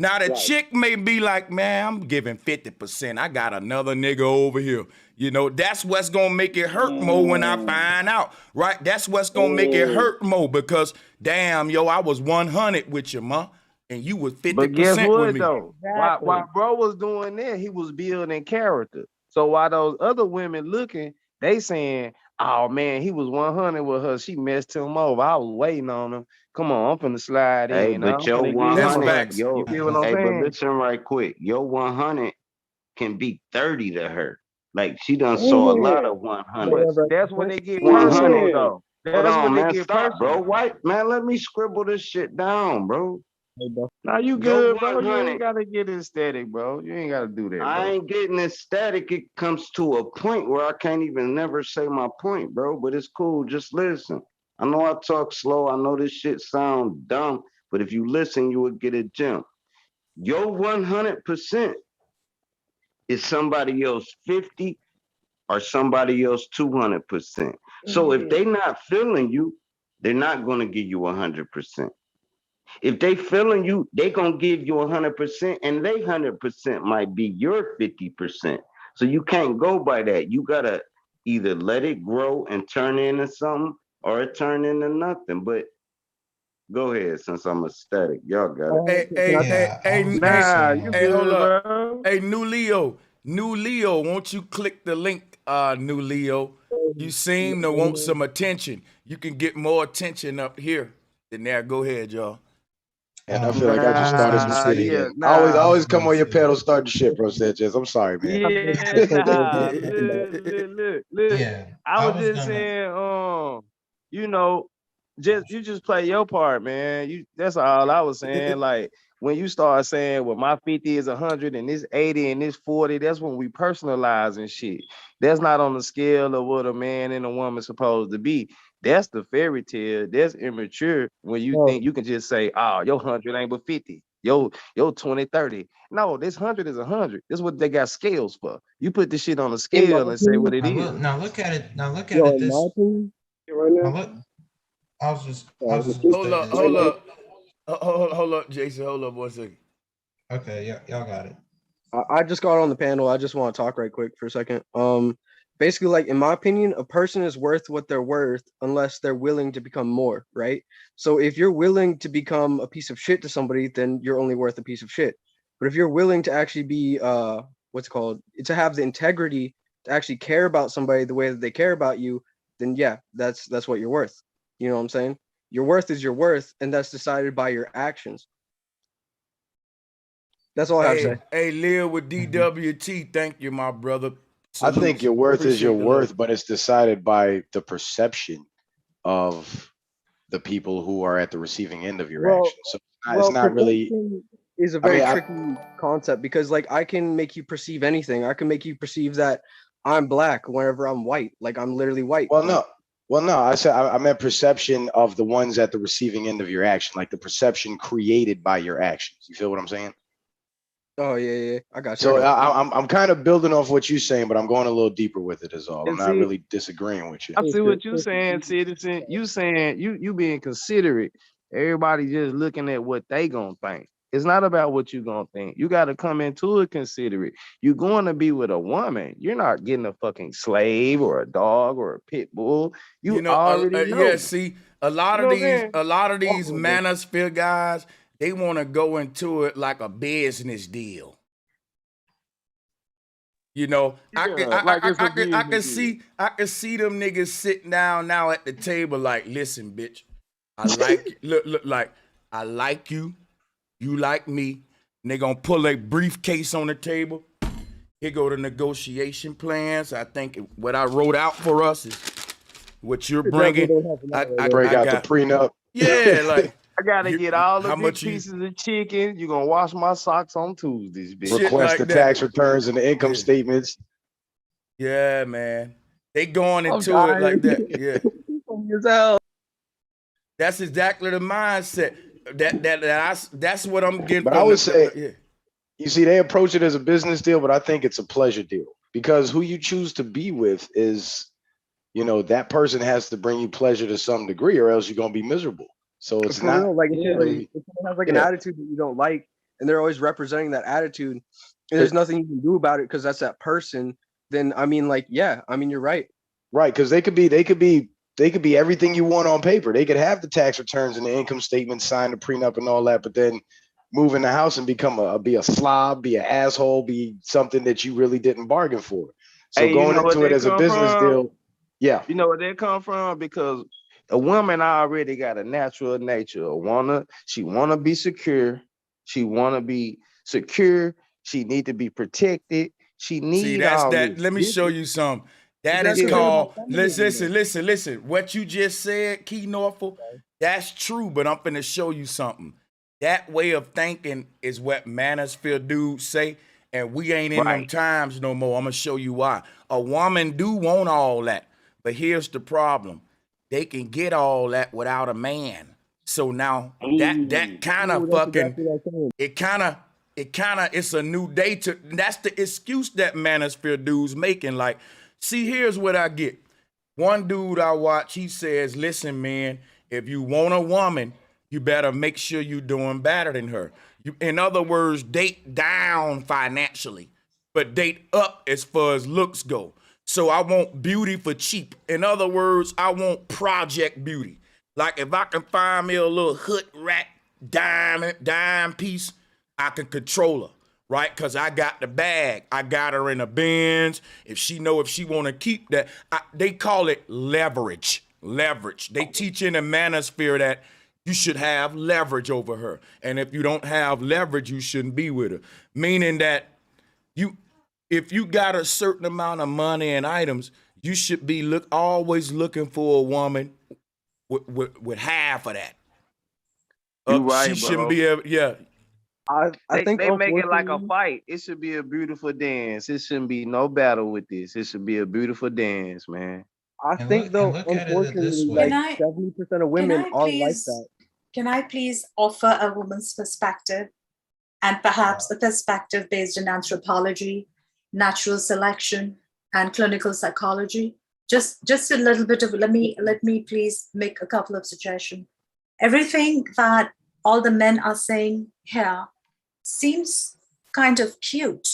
Now the Right. chick may be like, man, I'm giving 50%. I got another nigga over here. You know, that's what's gonna make it hurt more when I find out, right? That's what's gonna make it hurt more because damn, yo, I was 100 with you, ma, and you was But guess 50% with what me. though? Exactly. While bro was doing that, he was building character. So while those other women looking, they saying, "Oh man, he was 100 with her. She messed him over. I was waiting on him. Come on, I'm finna slide Hey, in. but I'm your finna get him That's 100, 100." facts. You yo, feel what I'm hey, but saying? listen right quick. Your 100 can be 30 to her. Like she done saw a lot of 100s. But that's when they get 100. personal though. Hold That's when on, they man. get Stop, bro. personal. White man, let me scribble this shit down, bro. Now you Your good, bro. You 100. ain't gotta get aesthetic, bro. You ain't gotta do that, I bro. ain't getting ecstatic. It comes to a point where I can't even never say my point, bro. But it's cool. Just listen. I know I talk slow. I know this shit sound dumb, but if you listen, you would get a gem. Your 100% is somebody else 50 or somebody else 200%. So if they not feeling you, they're not gonna give you 100%. If they feeling you, they gonna give you 100%, and they 100% might be your 50%. So you can't go by that. You gotta either let it grow and turn into something, or it turn into nothing. But go ahead, since I'm ecstatic, y'all got it. Nah, you Hey, hold good, up. bro. Hey, New Leo, won't you click the link, New Leo? You seem to want some attention. You can get more attention up here than there. Go ahead, y'all. And I feel like I just started some shit Yeah, again. nah. Always come on your pedal, start the shit, bro, Sanchez. I'm sorry, man. Yeah, nah. Look. Yeah, I I was was just gonna. saying, you know, you just play your part, man. That's all I was saying. Like when you start saying, well, my 50 is 100 and this 80 and this 40, that's when we personalizing shit. That's not on the scale of what a man and a woman supposed to be. That's the fairy tale. That's immature when you think you can just say, oh, your 100 ain't but 50. Yo 20, 30. No, this 100 is 100. This is what they got scales for. You put this shit on a In my scale and say what opinion, it is. Now look at it. Now look at yo, it. in my This. opinion, right Now now, look. I was just Hold up, say this. hold up, Jason. Hold up 1 second. Okay, y'all got it. I just got on the panel. I just want to talk right quick for a second. Basically, like in my opinion, a person is worth what they're worth unless they're willing to become more, right? So if you're willing to become a piece of shit to somebody, then you're only worth a piece of shit. But if you're willing to actually be what's it called, to have the integrity to actually care about somebody the way that they care about you, then yeah, that's what you're worth. You know what I'm saying? Your worth is your worth, and that's decided by your actions. That's all I have to say. Hey, live with DWT. Thank you, my brother. I think Salutes. your worth is your Appreciate the love. worth, but it's decided by the perception of the people who are at the receiving end of your Well, action. So it's not really. perception is a I very mean, tricky concept because, like, I can make you perceive anything. I can make you perceive that I'm black whenever I'm white. Like, I'm literally white. Well, no. I said I meant perception of the ones at the receiving end of your action, like the perception created by your actions. You feel what I'm saying? Oh yeah, I got you. So I'm kind of building off what you're saying, but I'm going a little deeper with it. Is all. I'm And not see, really disagreeing with you. I see what you saying, citizen. You saying you being considerate. Everybody just looking at what they gonna think. It's not about what you gonna think. You got to come into it considerate. You're going to be with a woman. You're not getting a fucking slave or a dog or a pit bull. You know, already know. yeah. See, a lot You know of what I'm these saying? manosphere guys, they want to go into it like a business deal. You know, I can, Yeah, like it's I can, I can abusing see, I can see them niggas sitting down now at the table, like, listen, bitch, I like, look, like, I like you, you like me. And they gonna pull a briefcase on the table. Here go the negotiation plans. I think what I wrote out for us is what you're bringing. Break out the got, prenup. yeah, like, I gotta get all the how big much you pieces of chicken. You gonna wash my socks on Tuesdays, bitch. shit Request the like that. tax returns and the income Yeah. statements. Yeah, man. They going I'm into it like dying. that. Yeah. Funny as hell. That's exactly the mindset. That's what I'm getting But from I would say, yeah. you see, they approach it as a business deal, but I think it's a pleasure deal because who you choose to be with is, you know, that person has to bring you pleasure to some degree, or else you're gonna be miserable. So it's For not real, like really, if someone has like an yeah. attitude that you don't like, and they're always representing that attitude, and there's nothing you can do about it because that's that person. Then I mean, like, yeah, I mean, you're right. Right, because they could be everything you want on paper. They could have the tax returns and the income statement, sign the prenup and all that, but then move in the house and be a slob, be an asshole, be something that you really didn't bargain for. So Hey, you going know what into it they as a come business from? deal, yeah. You know where they come from? Because a woman already got a natural nature. She wanna be secure. She wanna be secure. She need to be protected. She See, need that's all that. this. Let me show you something. That That's is the thing called, about feminism, listen. What you just said, Key Norfolk, that's true, but I'm finna show you something. That way of thinking is what manosphere dudes say, and we ain't in them Right. times no more. I'm gonna show you why. A woman do want all that, but here's the problem. They can get all that without a man. So now that kind of that's fucking, exactly what I'm saying. it's a new day to, that's the excuse that manosphere dudes making. Like, see, here's what I get. One dude I watch, he says, listen, man, if you want a woman, you better make sure you're doing better than her. In other words, date down financially, but date up as far as looks go. So I want beauty for cheap. In other words, I want project beauty. Like if I can find me a little hood rat dime piece, I can control her, right? Because I got the bag. I got her in a Benz. If she want to keep that, they call it leverage. Leverage. They teach in the manosphere that you should have leverage over her. And if you don't have leverage, you shouldn't be with her. Meaning that if you got a certain amount of money and items, you should be always looking for a woman with half of that. You right, She shouldn't bro. be able, yeah. I think They make it like a unfortunately, fight. It should be a beautiful dance. It shouldn't be no battle with this. It should be a beautiful dance, man. I And think look though, at it this unfortunately, way. like 70% of women are like that. Can I please offer a woman's perspective, and perhaps a perspective based in anthropology, natural selection, and clinical psychology? Just a little bit of, let me please make a couple of suggestions. Everything that all the men are saying here seems kind of cute.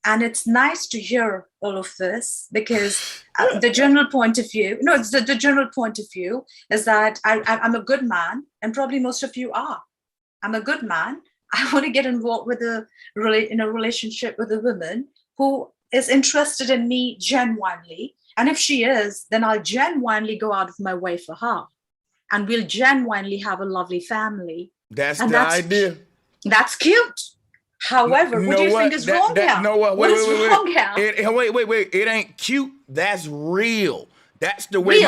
And it's nice to hear all of this because the general point of view, the general point of view is that I'm a good man, and probably most of you are. I'm a good man. I want to get involved in a relationship with a woman who is interested in me genuinely. And if she is, then I'll genuinely go out of my way for her. And we'll genuinely have a lovely family. That's the idea. That's cute. However, what do you think is wrong here? What is wrong here? Wait. It ain't cute. That's real. That's the way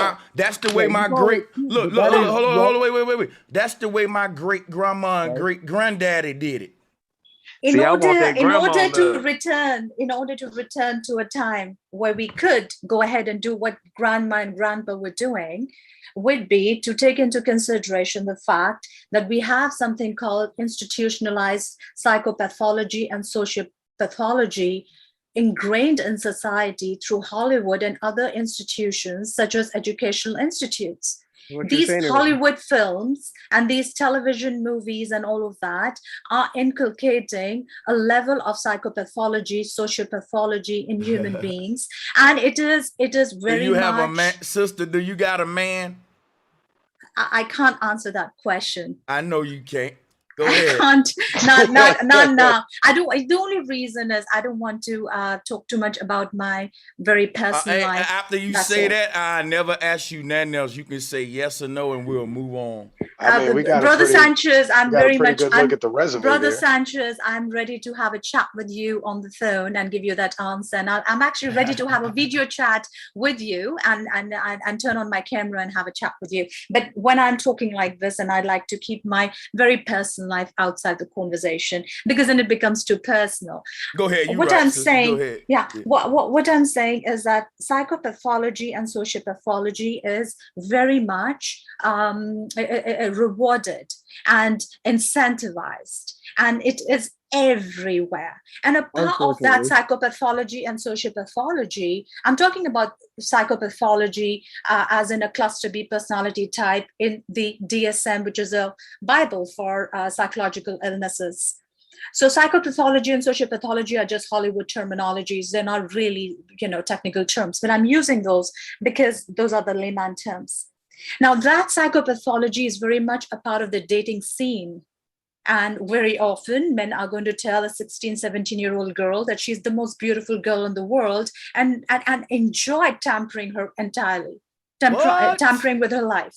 my great look, hold on, wait. That's the way my great grandma and great granddaddy did it. In order to return to a time where we could go ahead and do what grandma and grandpa were doing, would be to take into consideration the fact that we have something called institutionalized psychopathology and sociopathology ingrained in society through Hollywood and other institutions such as educational institutes. These Hollywood films and these television movies and all of that are inculcating a level of psychopathology, sociopathology in human beings. And it is very much... Do you have a man, sister? Do you got a man? I can't answer that question. I know you can't. Go ahead. Not now. I don't. The only reason is I don't want to talk too much about my very personal life. After you That's say all. that, I never ask you nothing else. You can say yes or no, and we'll move on. I mean, we got Brother a pretty, Sanchez, I'm we got a very pretty much. good look at the resume Brother there. Sanchez, I'm ready to have a chat with you on the phone and give you that answer. And I'm actually ready to have a video chat with you and turn on my camera and have a chat with you. But when I'm talking like this, and I'd like to keep my very personal life outside the conversation, because then it becomes too personal. Go ahead. You What right, I'm sister. saying, Go ahead. yeah, what I'm saying is that psychopathology and sociopathology is very much rewarded and incentivized, and it is everywhere. And a part of that psychopathology and sociopathology, I'm talking about psychopathology as in a cluster B personality type in the DSM, which is a Bible for psychological illnesses. So psychopathology and sociopathology are just Hollywood terminologies. They're not really, technical terms, but I'm using those because those are the layman terms. Now, that psychopathology is very much a part of the dating scene. And very often men are going to tell a 16, 17-year-old girl that she's the most beautiful girl in the world and enjoy tampering her entirely, tampering with her life.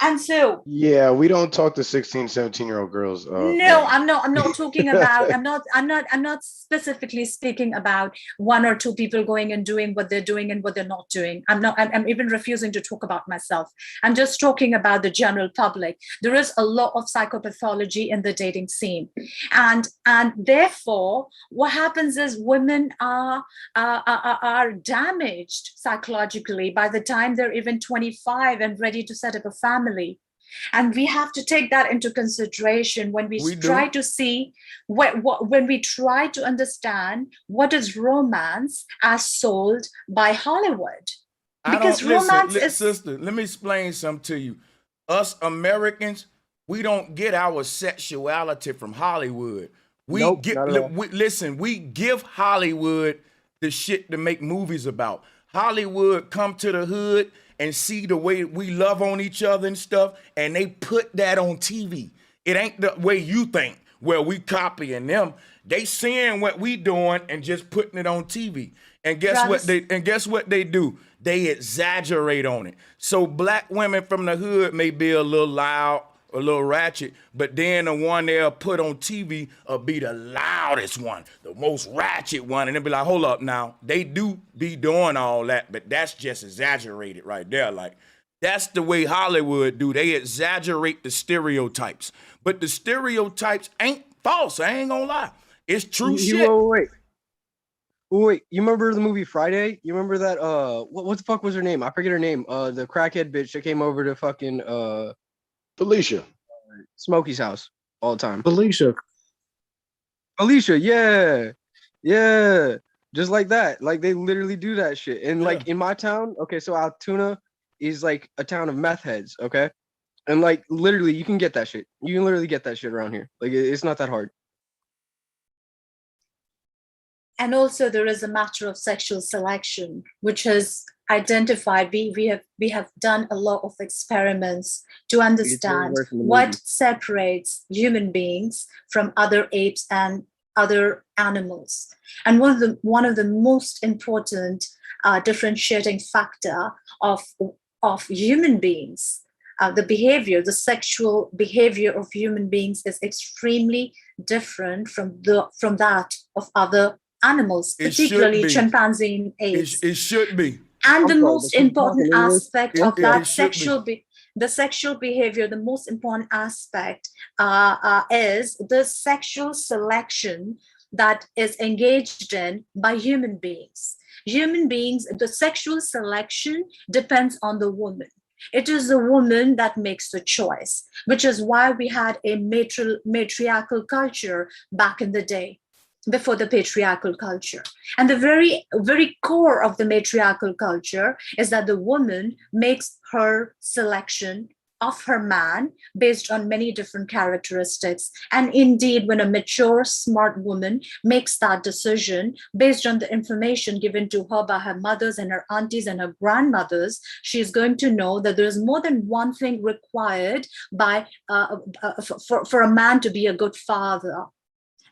And so, yeah, we don't talk to 16, 17-year-old girls. no, I'm not talking about, I'm not specifically speaking about one or two people going and doing what they're doing and what they're not doing. I'm even refusing to talk about myself. I'm just talking about the general public. There is a lot of psychopathology in the dating scene. And therefore, what happens is women are damaged psychologically by the time they're even 25 and ready to set up a family. And we have to take that into consideration when we try to see when we try to understand what is romance as sold by Hollywood. Because romance is... Sister, let me explain something to you. Us Americans, we don't get our sexuality from Hollywood. We give Hollywood the shit to make movies about. Hollywood come to the hood and see the way we love on each other and stuff, and they put that on TV. It ain't the way you think, where we copying them. They seeing what we doing and just putting it on TV. And guess what they do? They exaggerate on it. So black women from the hood may be a little loud, a little ratchet, but then the one they'll put on TV will be the loudest one, the most ratchet one, and they'll be like, hold up now. They do be doing all that, but that's just exaggerated right there. Like, that's the way Hollywood do. They exaggerate the stereotypes. But the stereotypes ain't false. I ain't gonna lie. It's true shit. Wait, you remember the movie Friday? You remember that, what the fuck was her name? I forget her name. The crackhead bitch that came over to fucking, Felicia. Smokey's house all the time. Felicia, yeah. Just like that. Like, they literally do that shit. And like in my town, okay, so Altoona is like a town of meth heads, okay? And like literally you can get that shit. You can literally get that shit around here. Like, it's not that hard. And also there is a matter of sexual selection, which is identified. We have done a lot of experiments to understand what separates human beings from other apes and other animals. And one of the most important differentiating factor of human beings, the sexual behavior of human beings is extremely different from that of other animals, particularly chimpanzee and apes. It should be. And the most important aspect of that the sexual behavior, the most important aspect is the sexual selection that is engaged in by human beings. Human beings, the sexual selection depends on the woman. It is the woman that makes the choice, which is why we had a matriarchal culture back in the day, before the patriarchal culture. And the very, very core of the matriarchal culture is that the woman makes her selection of her man based on many different characteristics. And indeed, when a mature, smart woman makes that decision based on the information given to her by her mothers and her aunties and her grandmothers, she's going to know that there's more than one thing required by for a man to be a good father.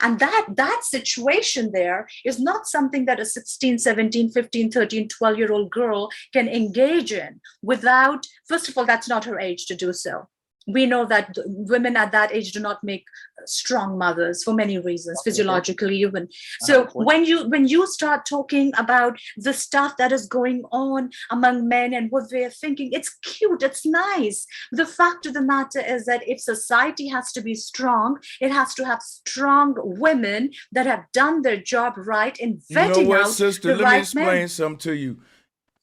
And that situation there is not something that a 16, 17, 15, 13, 12-year-old girl can engage in without, first of all, that's not her age to do so. We know that women at that age do not make strong mothers for many reasons, physiologically even. So when you start talking about the stuff that is going on among men and what they're thinking, it's cute, it's nice. The fact of the matter is that if society has to be strong, it has to have strong women that have done their job right in vetting You know what, out sister? the Let me right explain men. something to you.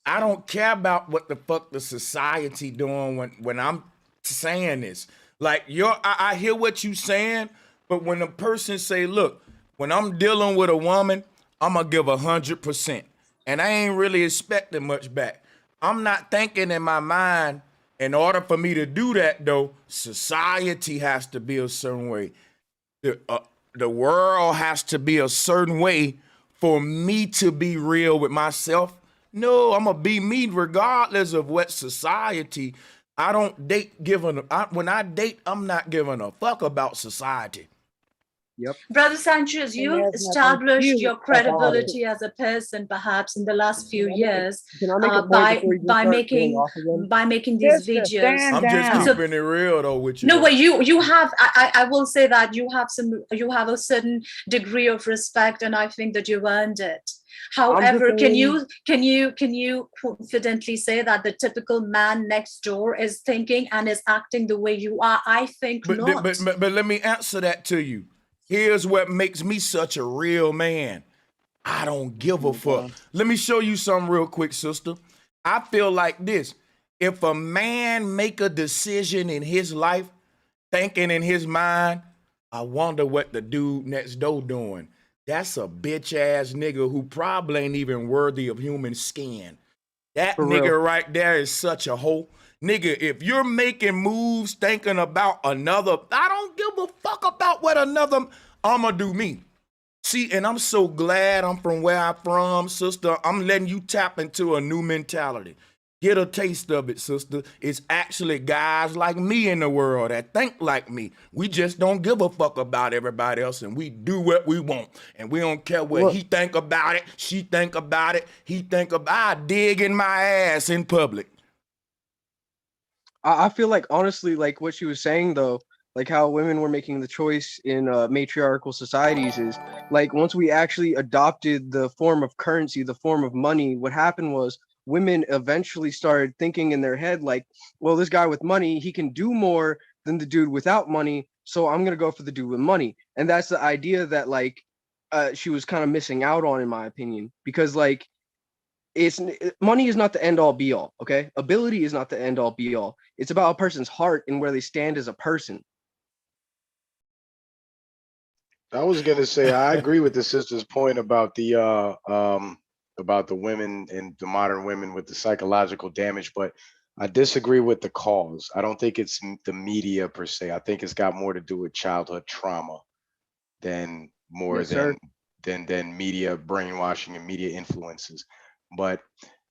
I don't care about what the fuck the society doing when I'm saying this. Like I hear what you saying, but when a person say, look, when I'm dealing with a woman, I'm gonna give 100%. And I ain't really expecting much back. I'm not thinking in my mind, in order for me to do that though, society has to be a certain way. The world has to be a certain way for me to be real with myself. No, I'm gonna be me regardless of what society. I don't date when I date, I'm not giving a fuck about society. Yep. Brother Sanchez, And you've there's nothing established cute your about it. credibility as a person, perhaps in the last few years, Can I make a point before you just by start going off again? making these Sister, videos. stand I'm just down. So keeping it real though with you. no, though. but you have I will say that you have a certain degree of respect, and I think that you've earned it. However, can you confidently say that the typical man next door is thinking and is acting the way you are? I think not. But let me answer that to you. Here's what makes me such a real man. I don't give a fuck. Let me show you something real quick, sister. I feel like this. If a man make a decision in his life, thinking in his mind, I wonder what the dude next door doing. That's a bitch ass nigga who probably ain't even worthy of human skin. That For nigga real. right there is such a hoe. Nigga, if you're making moves thinking about another, I don't give a fuck about what another, I'ma do me. See, and I'm so glad I'm from where I'm from, sister. I'm letting you tap into a new mentality. Get a taste of it, sister. It's actually guys like me in the world that think like me. We just don't give a fuck about everybody else, and we do what we want. And we don't care what he think about it, she think about it, he think about. I dig in my ass in public. I feel like honestly, like what she was saying though, like how women were making the choice in matriarchal societies is like once we actually adopted the form of currency, the form of money, what happened was women eventually started thinking in their head like, well, this guy with money, he can do more than the dude without money, so I'm gonna go for the dude with money. And that's the idea that like she was kind of missing out on, in my opinion, because like money is not the end all be all. Okay, ability is not the end all be all. It's about a person's heart and where they stand as a person. I was gonna say I agree with the sister's point about the women and the modern women with the psychological damage, but I disagree with the cause. I don't think it's the media per se. I think it's got more to do with childhood trauma than more Yes, sir. than media brainwashing and media influences. But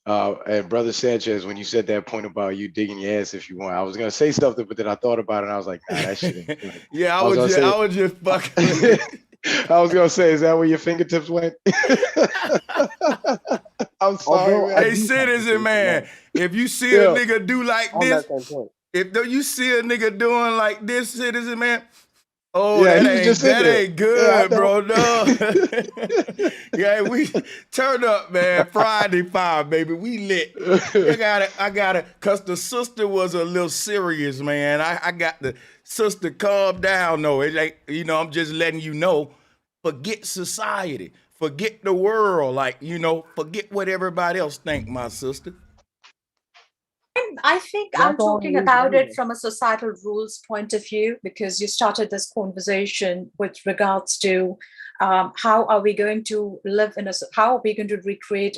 and Brother Sanchez, when you said that point about you digging your ass if you want, I was gonna say something, but then I thought about it and I was like, nah, that shit ain't funny. Yeah, I was just fucking. I was gonna say, is that where your fingertips went? I'm sorry, man. Hey, citizen man, if you see a nigga do like On this, that same point. if you see a nigga doing like this, citizen man, oh, Yeah, that he was just in there. ain't good, bro. No. Yeah, we turn up, man. Friday 5, baby. We lit. I got it. Cause the sister was a little serious, man. I got the sister calm down. No, it ain't, I'm just letting you know. Forget society. Forget the world. Like, forget what everybody else think, my sister. I think That's I'm all it talking is about anyway. it from a societal rules point of view, because you started this conversation with regards to How are we going to live how are we going to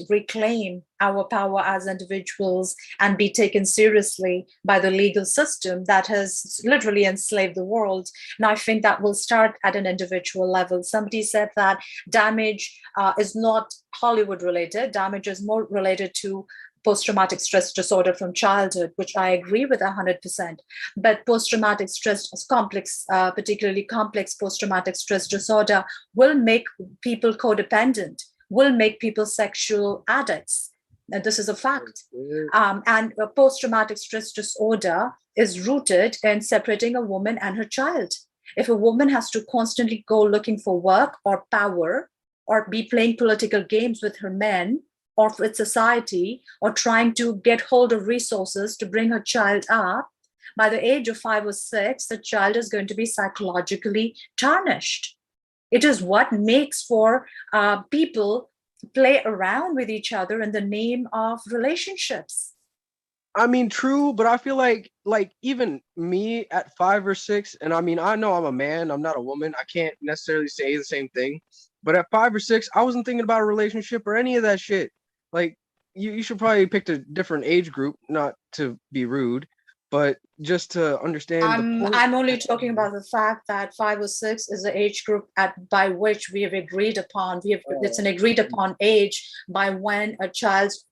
reclaim our power as individuals and be taken seriously by the legal system that has literally enslaved the world? And I think that will start at an individual level. Somebody said that damage is not Hollywood related. Damage is more related to post-traumatic stress disorder from childhood, which I agree with 100%. But post-traumatic stress complex, particularly complex post-traumatic stress disorder, will make people codependent, will make people sexual addicts. And this is a fact. And a post-traumatic stress disorder is rooted in separating a woman and her child. If a woman has to constantly go looking for work or power, or be playing political games with her men, or with society, or trying to get hold of resources to bring her child up, by the age of 5 or 6, the child is going to be psychologically tarnished. It is what makes for people play around with each other in the name of relationships. I mean, true, but I feel like even me at 5 or 6, and I mean, I know I'm a man, I'm not a woman, I can't necessarily say the same thing, but at 5 or 6, I wasn't thinking about a relationship or any of that shit. Like, you should probably pick a different age group, not to be rude, but just to understand the point. I'm only talking about the fact that 5 or 6 is the age group by which we have agreed upon. It's an agreed upon age by when a child's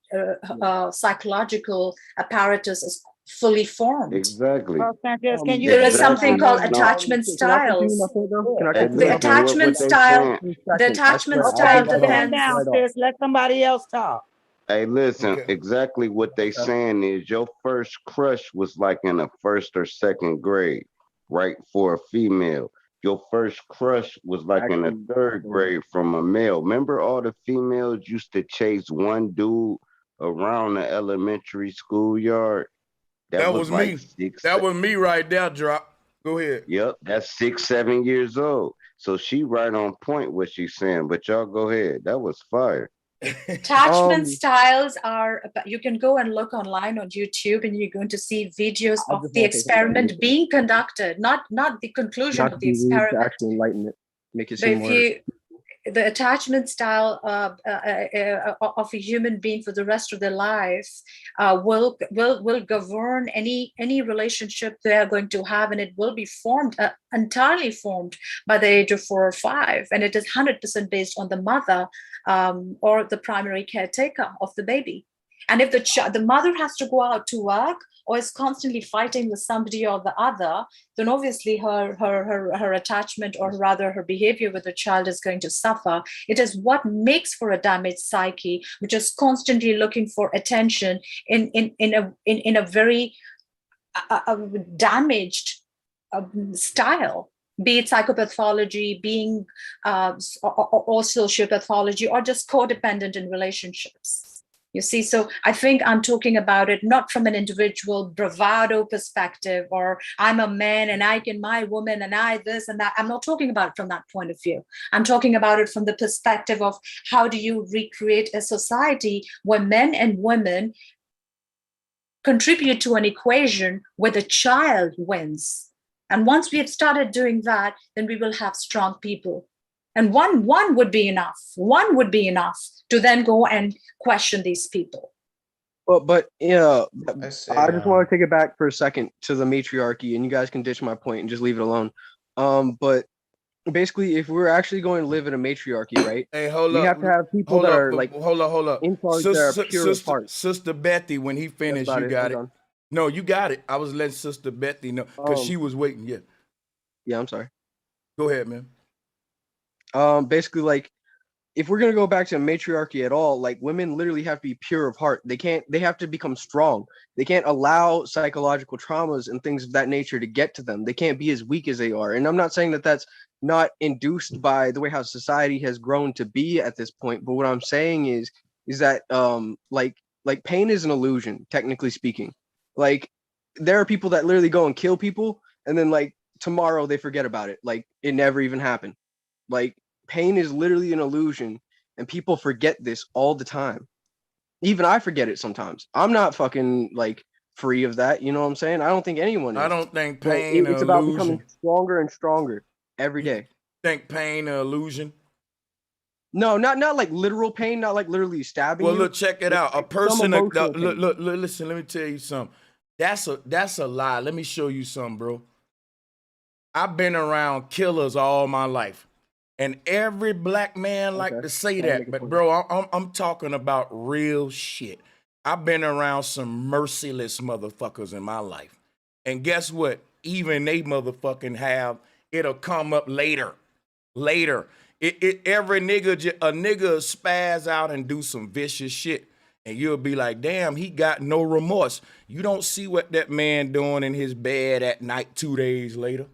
psychological apparatus is fully formed. Exactly. Well, Sanchez, can you There is something Exactly. called No. attachment styles. Hey, The listen, attachment what they style, saying. the attachment Okay, style calm depends. down, sis. Let somebody else talk. Hey, listen, Okay. exactly what they saying is your first crush was like in the 1st or 2nd grade, right? For a female. Your first crush was like in the 3rd grade from a male. Remember all the females used to chase one dude around the elementary schoolyard? That Was was like me. 6. That was me right there, Drop. Go ahead. Yep, that's 6, 7 years old. So she right on point what she's saying. But y'all go ahead. That was fire. Attachment styles are, you can go and look online on YouTube and you're going to see videos of the experiment being conducted, not the conclusion Not to of the be rude, to experiment. actually enlighten it, make it But seem more. the attachment style of a human being for the rest of their life will govern any relationship they are going to have, and it will be formed entirely formed by the age of 4 or 5, and it is 100% based on the mother or the primary caretaker of the baby. And if the mother has to go out to work or is constantly fighting with somebody or the other, then obviously her attachment, or rather her behavior with the child, is going to suffer. It is what makes for a damaged psyche, which is constantly looking for attention in a very damaged style, be it psychopathology, being or sociopathology, or just codependent in relationships. You see, so I think I'm talking about it not from an individual bravado perspective, or I'm a man and I can, my woman and I this and that. I'm not talking about it from that point of view. I'm talking about it from the perspective of how do you recreate a society where men and women contribute to an equation where the child wins. And once we have started doing that, then we will have strong people. And one would be enough. One would be enough to then go and question these people. But yeah, I just want to take it back for a second to the matriarchy, and you guys can ditch my point and just leave it alone. But basically, if we're actually going to live in a matriarchy, right? Hey, hold we up. have to have people that are like hold up. in charge that are pure of heart. Sister Betty, when he finished, you got it. No, you got it. I was letting Sister Betty know because she was waiting. Yeah. Yeah, I'm sorry. Go ahead, man. Basically, like, if we're gonna go back to matriarchy at all, like, women literally have to be pure of heart. They have to become strong. They can't allow psychological traumas and things of that nature to get to them. They can't be as weak as they are. And I'm not saying that that's not induced by the way how society has grown to be at this point. But what I'm saying is that like pain is an illusion, technically speaking. Like, there are people that literally go and kill people, and then like tomorrow they forget about it. Like, it never even happened. Like, pain is literally an illusion, and people forget this all the time. Even I forget it sometimes. I'm not fucking like free of that. You know what I'm saying? I don't think anyone is. I don't think pain it's about becoming stronger and stronger every day. Think pain or illusion? No, not like literal pain, not like literally stabbing Well, you. look, check it but out. A like some person, emotional look, pain. listen. Let me tell you something. That's a lie. Let me show you something, bro. I've been around killers all my life, and every black man like to say Trying to make that, a but point. bro, I'm talking about real shit. I've been around some merciless motherfuckers in my life, and guess what? Even they motherfucking have it'll come up later. Every nigga, a nigga spaz out and do some vicious shit, and you'll be like, damn, he got no remorse. You don't see what that man doing in his bed at night 2 days later.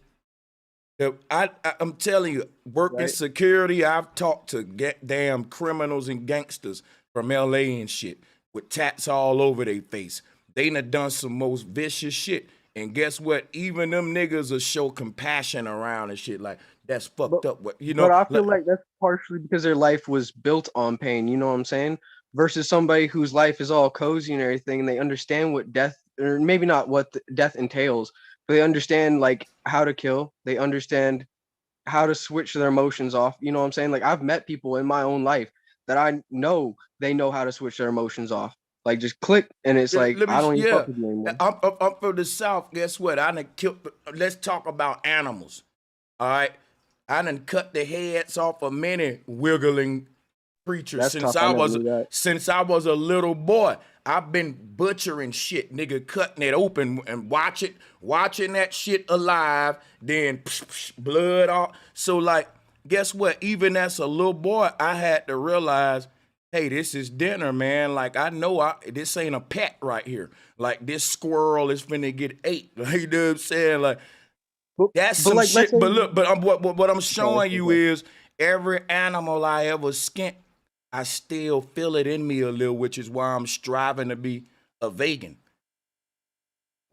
I'm telling you, working Right. security, I've talked to damn criminals and gangsters from LA and shit with tats all over their face. They done some most vicious shit. And guess what? Even them niggas will show compassion around and shit like that's fucked up. You know, But I feel like that's partially because their life was built on pain. You know what I'm saying? Versus somebody whose life is all cozy and everything, and they understand what death, or maybe not what death entails, but they understand like how to kill. They understand how to switch their emotions off. You know what I'm saying? Like I've met people in my own life that I know they know how to switch their emotions off. Like just click, and it's like I don't even fuck with you anymore. I'm from the South. Guess what? I done killed. Let's talk about animals. All right. I done cut the heads off of many wiggling creatures That's tough. I never knew that. since I was a little boy. I've been butchering shit, nigga, cutting it open and watching that shit alive, then blood off. So like, guess what? Even as a little boy, I had to realize, hey, this is dinner, man. Like I know this ain't a pet right here. Like this squirrel is finna get ate. Like, you know what I'm saying? Like that's some like, shit. But look, but what I'm Sorry, showing you is every animal I ever skint, I still feel it in me a little, which is why I'm striving to be a vegan.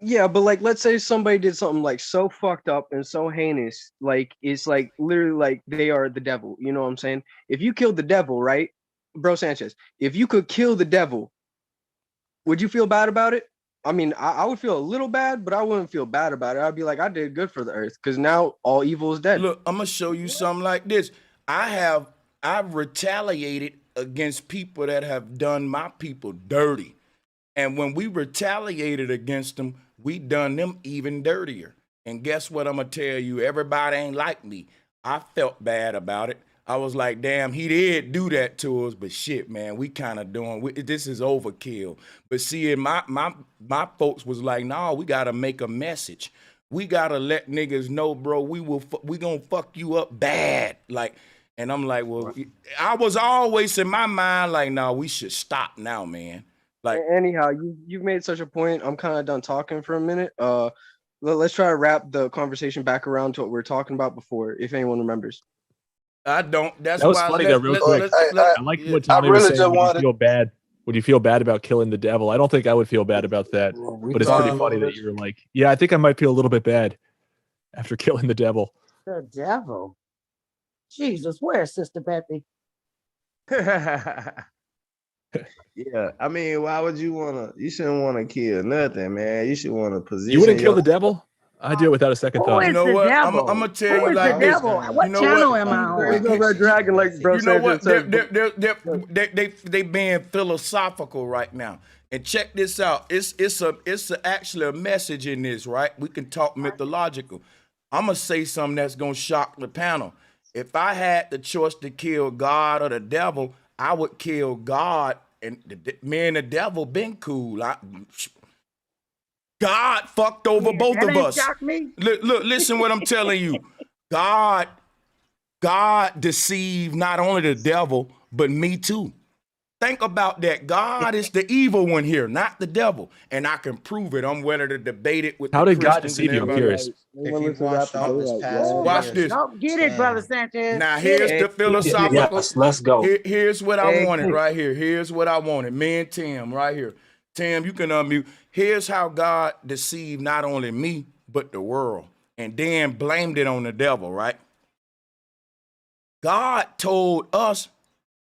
Yeah, but like let's say somebody did something like so fucked up and so heinous, like it's like literally like they are the devil. You know what I'm saying? If you killed the devil, right, bro Sanchez, if you could kill the devil, would you feel bad about it? I mean, I would feel a little bad, but I wouldn't feel bad about it. I'd be like, I did good for the earth because now all evil is dead. Look, I'm gonna show you something like this. I've retaliated against people that have done my people dirty. And when we retaliated against them, we done them even dirtier. And guess what I'm gonna tell you? Everybody ain't like me. I felt bad about it. I was like, damn, he did do that to us, but shit, man, we kind of this is overkill. But see, my folks was like, nah, we gotta make a message. We gotta let niggas know, bro, we gonna fuck you up bad. Like, and I'm like, well, I was always in my mind like, nah, we should stop now, man. Like, Anyhow, you've made such a point. I'm kind of done talking for a minute. Let's try to wrap the conversation back around to what we were talking about before, if anyone remembers. I don't. That's That was why funny though, real quick. I like what I Tommy was really saying. just Would you wanted. feel bad? Would you feel bad about killing the devil? I don't think I would feel bad about that. But it's pretty funny that you were like, yeah, I think I might feel a little bit bad after killing the devil. The devil. Jesus, where's Sister Peppy? Yeah, I mean, why would you wanna? You shouldn't want to kill nothing, man. You should want to position. You wouldn't kill the devil? I do it without a second thought. You know what? I'm gonna tell you like this. What You know channel what? am I on? There's no red dragon like bro You know what? Sanchez says. They being philosophical right now. And check this out. It's actually a message in this, right? We can talk mythological. I'm gonna say something that's gonna shock the panel. If I had the choice to kill God or the devil, I would kill God. And me and the devil been cool. God fucked over both that of ain't us. shock me. Look, listen what I'm telling you. God deceived not only the devil, but me too. Think about that. God is the evil one here, not the devil. And I can prove it. I'm willing to debate it with How the did God Christians deceive and you? I'm everybody. curious. If you watched all this past Watch this. Don't get it, brother Sanchez. Now Get here's it. the philosophical. Yes, let's go. Here's what I Hey, wanted quick. right here. Here's what I wanted. Me and Tim right here. Tim, you can unmute. Here's how God deceived not only me, but the world. And then blamed it on the devil, right? God told us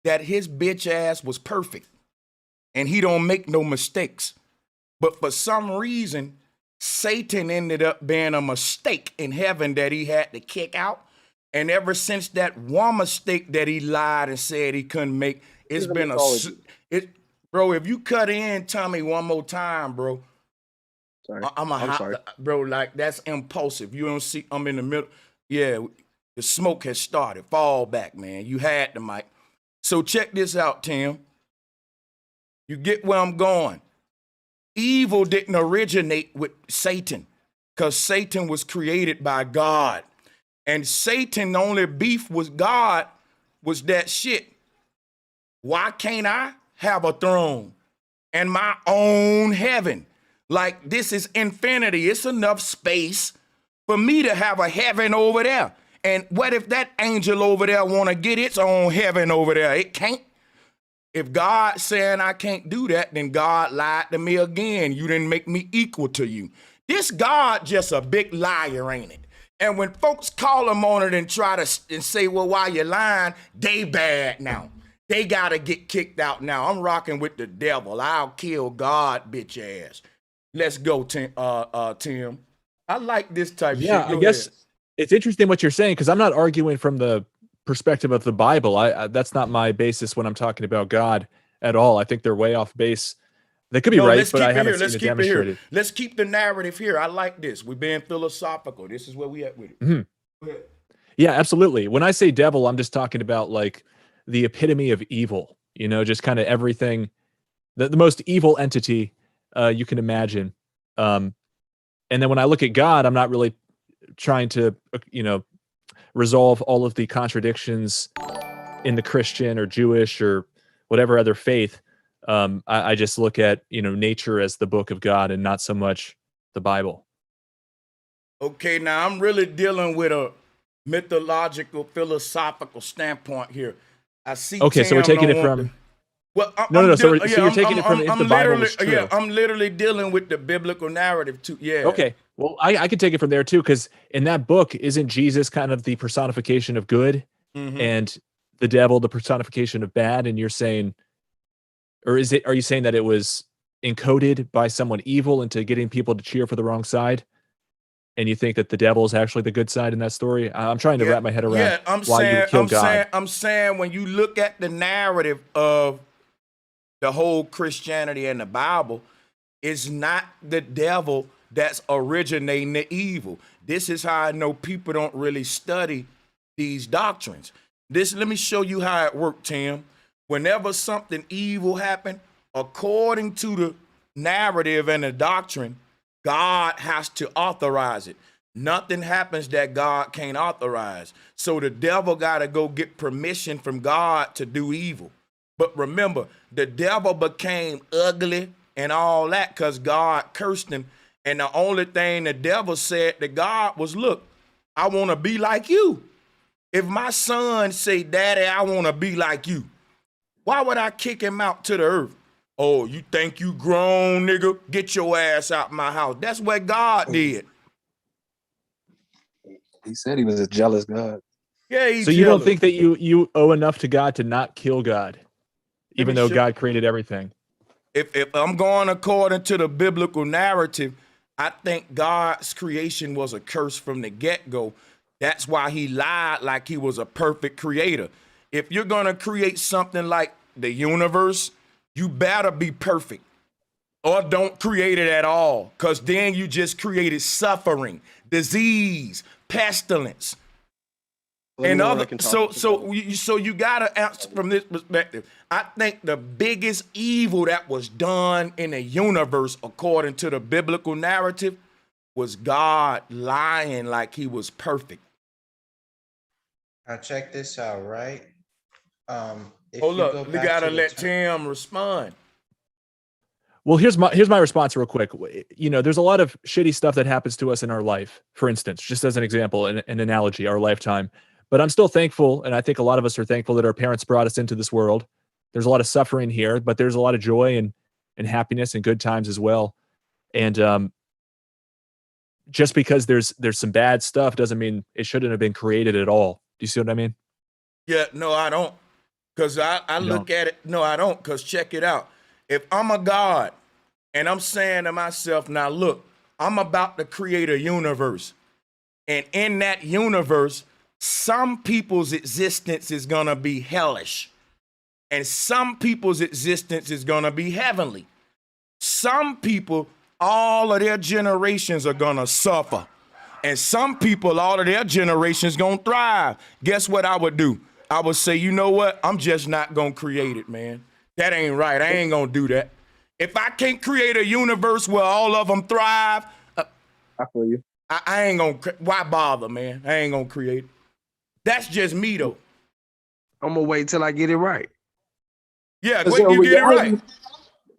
that his bitch ass was perfect and he don't make no mistakes. But for some reason, Satan ended up being a mistake in heaven that he had to kick out. And ever since that one mistake that he lied and said he couldn't make, it's been bro, if you cut in Tommy one more time, bro, Sorry. I'm sorry. bro, like that's impulsive. You don't see, I'm in the middle. Yeah, the smoke has started. Fall back, man. You had the mic. So check this out, Tim. You get where I'm going. Evil didn't originate with Satan, because Satan was created by God. And Satan only beef with God was that shit. Why can't I have a throne and my own heaven? Like, this is infinity. It's enough space for me to have a heaven over there. And what if that angel over there want to get its own heaven over there? It can't. If God saying I can't do that, then God lied to me again. You didn't make me equal to you. This God just a big liar, ain't it? And when folks call him on it and try to and say, well, why you lying? They bad now. They got to get kicked out now. I'm rocking with the devil. I'll kill God, bitch ass. Let's go, Tim. I like this type shit. I guess it's interesting what you're saying, because I'm not arguing from the perspective of the Bible. That's not my basis when I'm talking about God at all. I think they're way off base. They could be right, but I haven't seen it demonstrated. Let's keep the narrative here. I like this. We're being philosophical. This is where we at with it. Mm-hmm. Yeah, absolutely. When I say devil, I'm just talking about like the epitome of evil, you know, just kind of everything, the most evil entity you can imagine. And then when I look at God, I'm not really trying to, resolve all of the contradictions in the Christian or Jewish or whatever other faith. I just look at, nature as the book of God and not so much the Bible. Okay, now I'm really dealing with a mythological, philosophical standpoint here. I see. Okay, so we're taking it from. Well, So you're taking it from if the Bible is true. Yeah, I'm literally dealing with the biblical narrative too. Yeah. Okay. Well, I could take it from there too, because in that book, isn't Jesus kind of the personification of good, and the devil the personification of bad? And you're saying, or are you saying that it was encoded by someone evil into getting people to cheer for the wrong side? And you think that the devil is actually the good side in that story? I'm trying to wrap my head around why you would kill God. I'm saying when you look at the narrative of the whole Christianity and the Bible, it's not the devil that's originating the evil. This is how I know people don't really study these doctrines. Let me show you how it worked, Tim. Whenever something evil happened, according to the narrative and the doctrine, God has to authorize it. Nothing happens that God can't authorize. So the devil got to go get permission from God to do evil. But remember, the devil became ugly and all that because God cursed him. And the only thing the devil said to God was, look, I want to be like you. If my son say, Daddy, I want to be like you, why would I kick him out to the earth? Oh, you think you grown, nigga? Get your ass out my house. That's what God did. He said he was a jealous God. Yeah, so you don't think that you owe enough to God to not kill God, even though God created everything? If I'm going according to the biblical narrative, I think God's creation was a curse from the get-go. That's why he lied like he was a perfect creator. If you're going to create something like the universe, you better be perfect or don't create it at all, because then you just created suffering, disease, pestilence. And so you gotta answer from this perspective. I think the biggest evil that was done in the universe, according to the biblical narrative, was God lying like he was perfect. Now check this out, right? Hold up, we gotta let Tim respond. Well, here's my response real quick. There's a lot of shitty stuff that happens to us in our life. For instance, just as an example, an analogy, our lifetime. But I'm still thankful, and I think a lot of us are thankful that our parents brought us into this world. There's a lot of suffering here, but there's a lot of joy and happiness and good times as well. And just because there's some bad stuff doesn't mean it shouldn't have been created at all. Do you see what I mean? Yeah, no, I don't. Because I look at it. No, I don't. Because check it out. If I'm a God and I'm saying to myself, now look, I'm about to create a universe. And in that universe, Some people's existence is gonna be hellish, and some people's existence is gonna be heavenly. Some people, all of their generations are gonna suffer. And some people, all of their generations gonna thrive. Guess what I would do? I would say, you know what? I'm just not gonna create it, man. That ain't right. I ain't gonna do that. If I can't create a universe where all of them thrive, I feel you. I ain't gonna, why bother, man? I ain't gonna create it. That's just me, though. I'm gonna wait till I get it right. Yeah, wait, you get it right.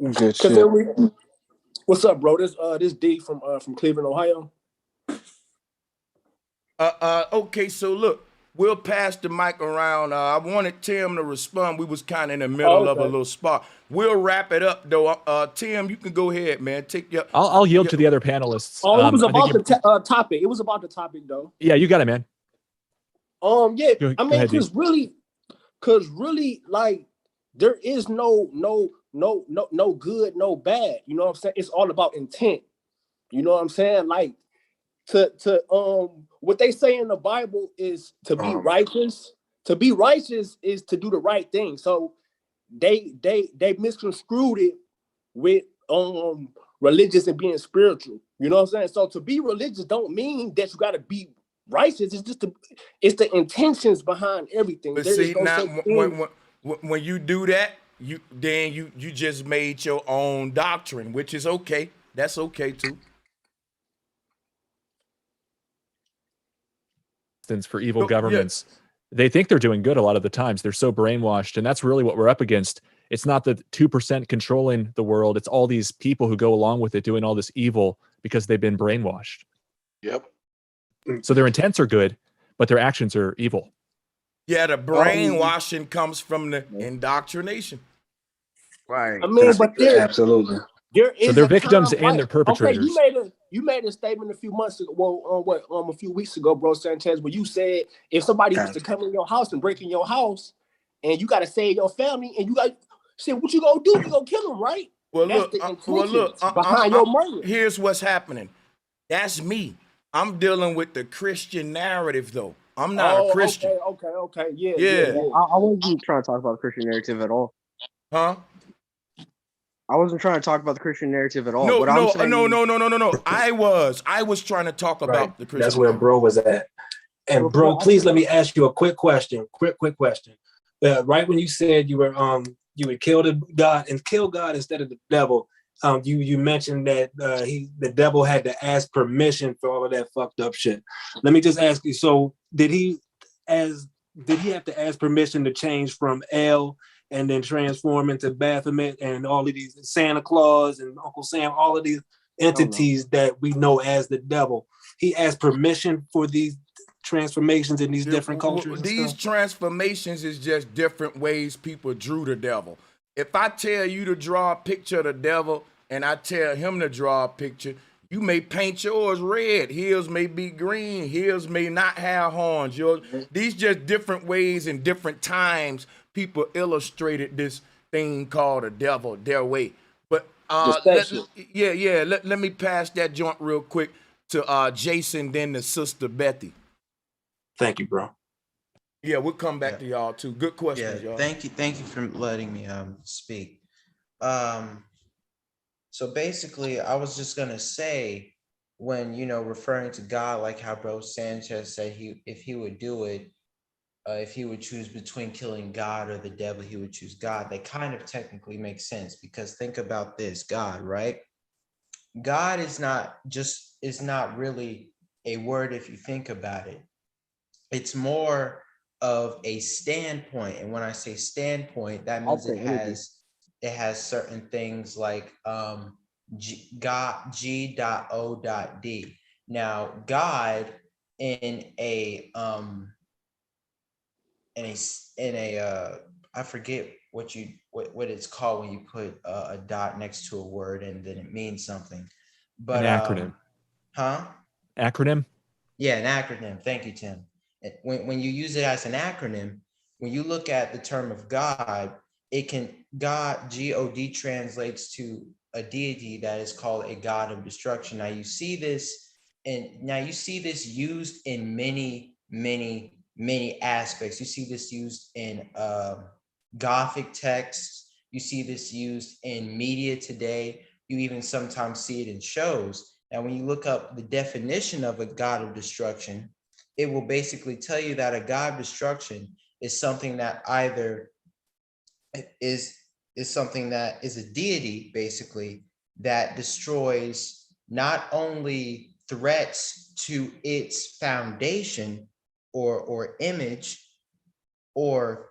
Good shit. What's up, bro? This D from Cleveland, Ohio. Okay, so look, we'll pass the mic around. I wanted Tim to respond. We was kind of in the middle of a little spot. We'll wrap it up, though. Tim, you can go ahead, man. Take your. I'll yield to the other panelists. Oh, it was about the topic. It was about the topic, though. Yeah, you got it, man. Yeah. Go I mean, ahead, because really, like, there is no good, no bad. You know what I'm saying? It's all about intent. You know what I'm saying? Like, what they say in the Bible is to be righteous. To be righteous is to do the right thing. So they misconstrued it with religious and being spiritual. You know what I'm saying? So to be religious don't mean that you got to be righteous. It's just it's the intentions behind everything. But There see, is no now such thing. when you do that, you just made your own doctrine, which is okay. That's okay too. For evil governments. They think they're doing good a lot of the times. They're so brainwashed, and that's really what we're up against. It's not the 2% controlling the world. It's all these people who go along with it doing all this evil because they've been brainwashed. Yep. So their intents are good, but their actions are evil. Yeah, the brainwashing comes from the indoctrination. Right. I mean, but absolutely. There is they're a victims time, and they're like, perpetrators. Okay, you made a statement a few months ago. Well, a few weeks ago, bro, Sanchez, where you said if somebody was to come in your house and break in your house, and you got to save your family, and you got said, what you gonna do? You gonna kill them, right? Well, That's look, behind your murder. Here's what's happening. That's me. I'm dealing with the Christian narrative, though. I'm not a Christian. Okay. Yeah. I wasn't trying to talk about the Christian narrative at all. Huh? I wasn't trying to talk about the Christian narrative at all. No. I was trying to talk about the Christian. That's where bro was at. And bro, please let me ask you a quick question. Quick question. Right when you said you would kill God instead of the devil, you mentioned that the devil had to ask permission for all of that fucked up shit. Let me just ask you, so did he have to ask permission to change from L and then transform into Baphomet and all of these Santa Claus and Uncle Sam, all of these entities that we know as the devil? He asked permission for these transformations in these different cultures. These transformations is just different ways people drew the devil. If I tell you to draw a picture of the devil and I tell him to draw a picture, you may paint yours red. His may be green. His may not have horns. These just different ways and different times people illustrated this thing called a devil their way. But let me pass that joint real quick to Jason, then to Sister Bethy. Thank you, bro. Yeah, we'll come back to y'all too. Good questions, y'all. Thank you for letting me speak. So basically, I was just gonna say, when referring to God, like how bro Sanchez said if he would do it, if he would choose between killing God or the devil, he would choose God. That kind of technically makes sense, because think about this: God, right? God is not really a word if you think about it. It's more of a standpoint, and when I say standpoint, that means it has certain things like G.O.D. Now, God in a I forget what it's called when you put a dot next to a word and then it means something. But an acronym. Acronym? Yeah, an acronym. Thank you, Tim. When you use it as an acronym, when you look at the term of God, God, G-O-D, translates to a deity that is called a god of destruction. Now you see this used in many many aspects. You see this used in Gothic texts. You see this used in media today. You even sometimes see it in shows. Now, when you look up the definition of a god of destruction, it will basically tell you that a god of destruction is something that either is something that is a deity, basically, that destroys not only threats to its foundation or image or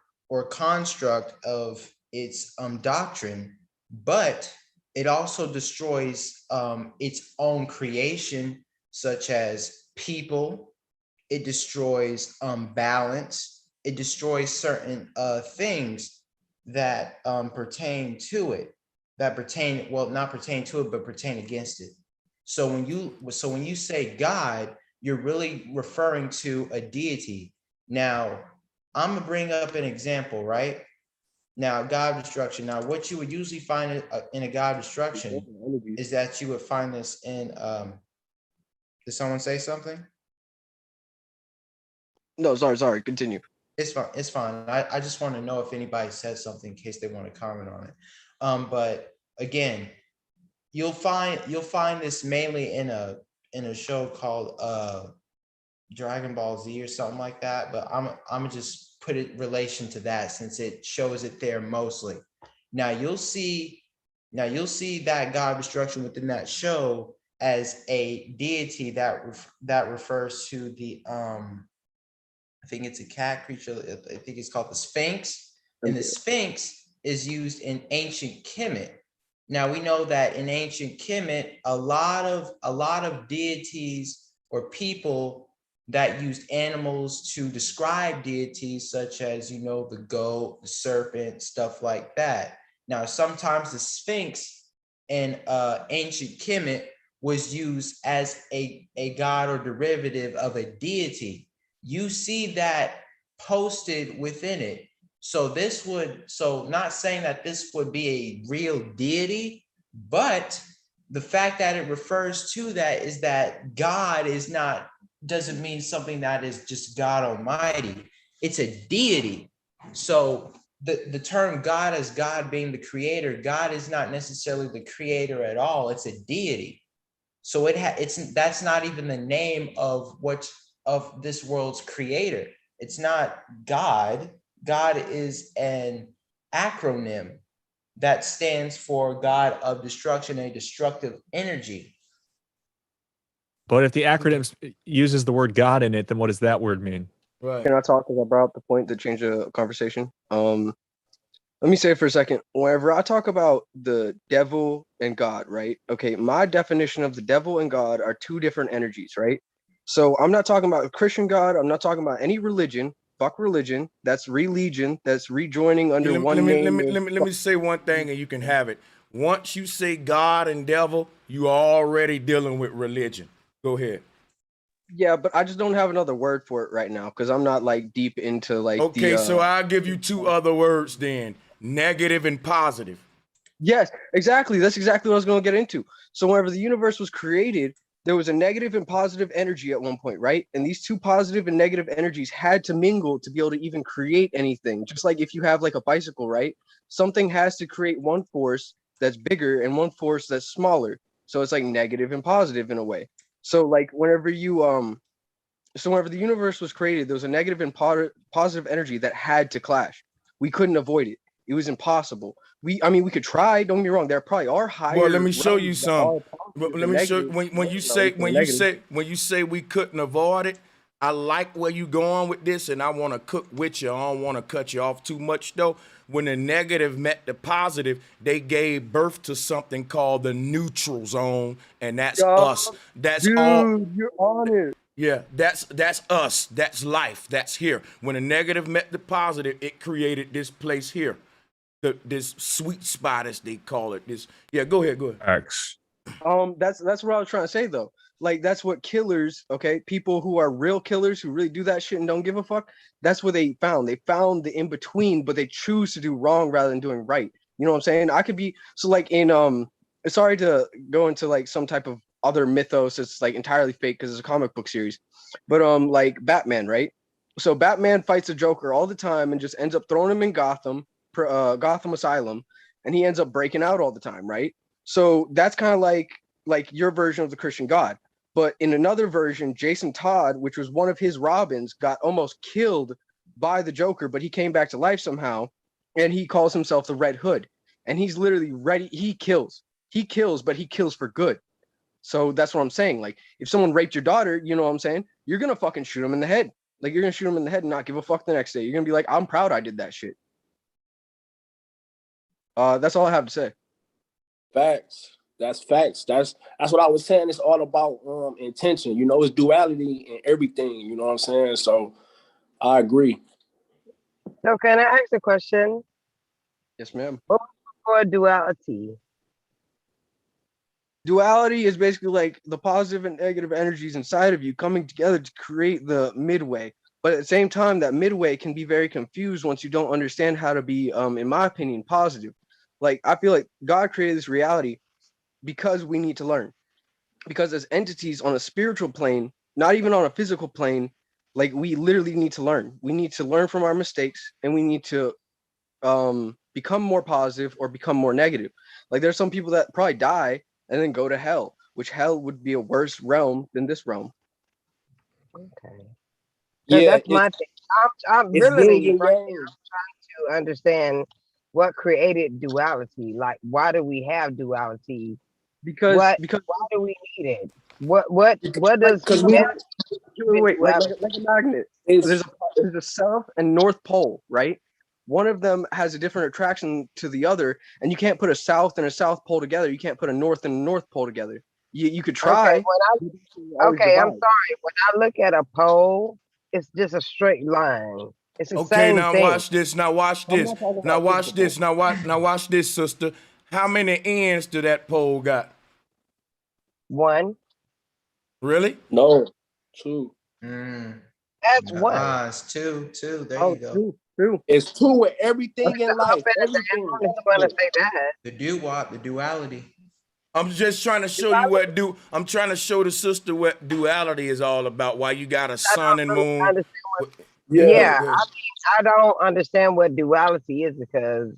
construct of its doctrine, but it also destroys its own creation, such as people. It destroys balance. It destroys certain things that pertain to it, that pertain, well, not pertain to it, but pertain against it. So when you say God, you're really referring to a deity. Now, I'm gonna bring up an example, right? Now, God of destruction. Now, what you would usually find in a God of destruction is that you would find this in. Did someone say something? No, sorry. Continue. It's fine. It's fine. I just want to know if anybody said something in case they want to comment on it. But again, you'll find this mainly in a show called Dragon Ball Z or something like that. But I'm gonna just put it relation to that since it shows it there mostly. Now you'll see that God of destruction within that show as a deity that refers to the I think it's a cat creature. I think it's called the Sphinx. And the Sphinx is used in ancient Kemet. Now we know that in ancient Kemet, a lot of deities or people that used animals to describe deities, such as, the goat, the serpent, stuff like that. Now, sometimes the Sphinx in ancient Kemet was used as a god or derivative of a deity. You see that posted within it. So not saying that this would be a real deity, but the fact that it refers to that is that God doesn't mean something that is just God Almighty. It's a deity. So the term God, as God being the creator, God is not necessarily the creator at all. It's a deity. So that's not even the name of this world's creator. It's not God. God is an acronym that stands for God of destruction, a destructive energy. But if the acronym uses the word God in it, then what does that word mean? Right. Can I talk? Because I brought up the point to change the conversation. Let me say it for a second. Whenever I talk about the devil and God, right? Okay, my definition of the devil and God are two different energies, right? So I'm not talking about a Christian God. I'm not talking about any religion. Fuck religion. That's religion. That's rejoining under one name. Let me say one thing and you can have it. Once you say God and devil, you are already dealing with religion. Go ahead. Yeah, but I just don't have another word for it right now because I'm not like deep into like Okay, so I'll give you two other words then. Negative and positive. Yes, exactly. That's exactly what I was going to get into. So whenever the universe was created, there was a negative and positive energy at one point, right? And these two positive and negative energies had to mingle to be able to even create anything. Just like if you have like a bicycle, right? Something has to create one force that's bigger and one force that's smaller. So it's like negative and positive in a way. So like whenever the universe was created, there was a negative and positive energy that had to clash. We couldn't avoid it. It was impossible. We could try. Don't get me wrong. There probably are higher. Well, let me show you some. Let me show when you say we couldn't avoid it. I like where you going with this, and I want to cook with you. I don't want to cut you off too much though. When the negative met the positive, they gave birth to something called the neutral zone, and that's us. That's all. You're on it. Yeah, that's us. That's life. That's here. When the negative met the positive, it created this place here. This sweet spot, as they call it. Go ahead. X. That's what I was trying to say though. Like that's what killers, okay, people who are real killers who really do that shit and don't give a fuck. That's what they found. They found the in between, but they choose to do wrong rather than doing right. You know what I'm saying? I could be so like in sorry to go into like some type of other mythos. It's like entirely fake because it's a comic book series, but like Batman, right? So Batman fights the Joker all the time and just ends up throwing him in Gotham Asylum, and he ends up breaking out all the time, right? So that's kind of like your version of the Christian God. But in another version, Jason Todd, which was one of his Robins, got almost killed by the Joker, but he came back to life somehow, and he calls himself the Red Hood. And he's literally ready. He kills, but he kills for good. So that's what I'm saying. Like, if someone raped your daughter, you know what I'm saying? You're gonna fucking shoot him in the head. Like, you're gonna shoot him in the head and not give a fuck the next day. You're gonna be like, I'm proud I did that shit. That's all I have to say. Facts. That's facts. That's what I was saying. It's all about intention. You know, it's duality in everything. You know what I'm saying? So I agree. So can I ask a question? Yes, ma'am. What for duality? Duality is basically like the positive and negative energies inside of you coming together to create the midway. But at the same time, that midway can be very confused once you don't understand how to be, in my opinion, positive. Like, I feel like God created this reality because we need to learn. Because as entities on a spiritual plane, not even on a physical plane, like, we literally need to learn. We need to learn from our mistakes, and we need to become more positive or become more negative. Like, there's some people that probably die and then go to hell, which hell would be a worse realm than this realm. Okay. Yeah, that's my thing. I'm it's really yin and right yang. here. I'm trying to understand what created duality. Like, why do we have duality? Because why do we need it? What does because humanity wait, like duality? a magnet. There's a south and north pole, right? One of them has a different attraction to the other, and you can't put a south and a south pole together. You can't put a north and a north pole together. You could try. Okay, I'm sorry. When I look at a pole, it's just a straight line. It's the Okay, same now thing. watch this. Now watch I'm this. not talking Now about watch physical. this. Now watch this, sister. How many ends do that pole got? One. Really? No. Two. That's one. It's two. There Oh, you go. Two. It's two with everything in life. Everything. The duality. I'm just trying to show you I'm trying to show the sister what duality is all about. Why you got a sun and moon. Yeah, I don't understand what duality is because,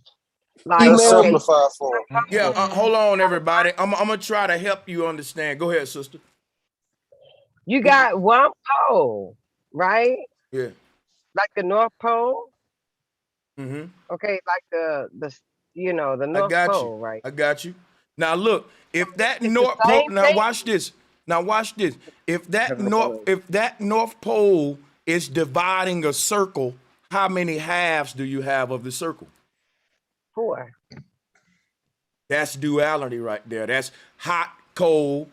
like, Let's okay, simplify for him. Yeah, hold on, everybody. I'm gonna try to help you understand. Go ahead, sister. you got one pole, right? Yeah. Like the North Pole. Mm-hmm. Okay, like the the I North got Pole, you. right? I got you. Now look, if that It's North the Pole, same now thing. watch this. Now watch this. If that North Pole is dividing a circle, how many halves do you have of the circle? 4. That's duality right there. That's hot, cold.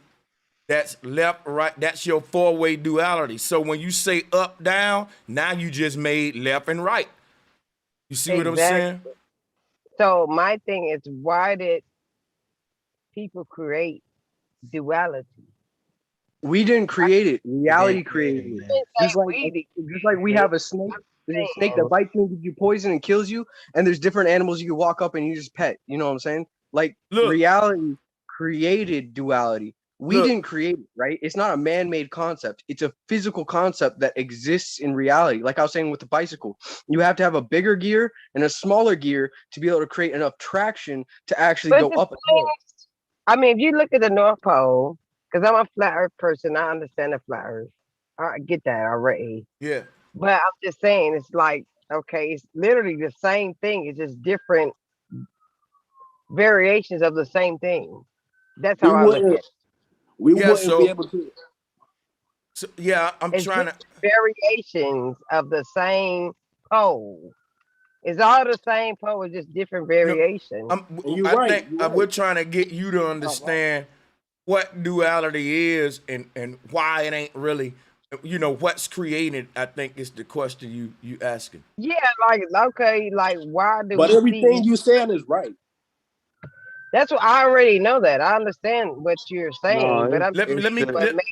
That's left, right. That's your 4-way duality. So when you say up, down, now you just made left and right. You see what I'm saying? So my thing is, why did people create duality? We didn't create it. Reality created it. Just like we have a snake. There's a snake that bites you and gives you poison and kills you, and there's different animals you can walk up and you just pet. You know what I'm saying? Like, reality created duality. We didn't create it, right? It's not a man-made concept. It's a physical concept that exists in reality. Like I was saying with the bicycle, you have to have a bigger gear and a smaller gear to be able to create enough traction to actually go up a hill. I mean, if you look at the North Pole, because I'm a flat Earth person, I understand the flat Earth. I get that already. Yeah. But I'm just saying, it's like, okay, it's literally the same thing. It's just different variations of the same thing. That's how I look at it. We wouldn't be able to. So, yeah, I'm trying to. Variations of the same pole. It's all the same pole, it's just different variations. I think we're trying to get you to understand what duality is and why it ain't really, what's created. I think is the question you asking. Yeah, like, okay, like, why do But we everything see? you saying is right. That's what I already know. That I understand what you're saying, but I'm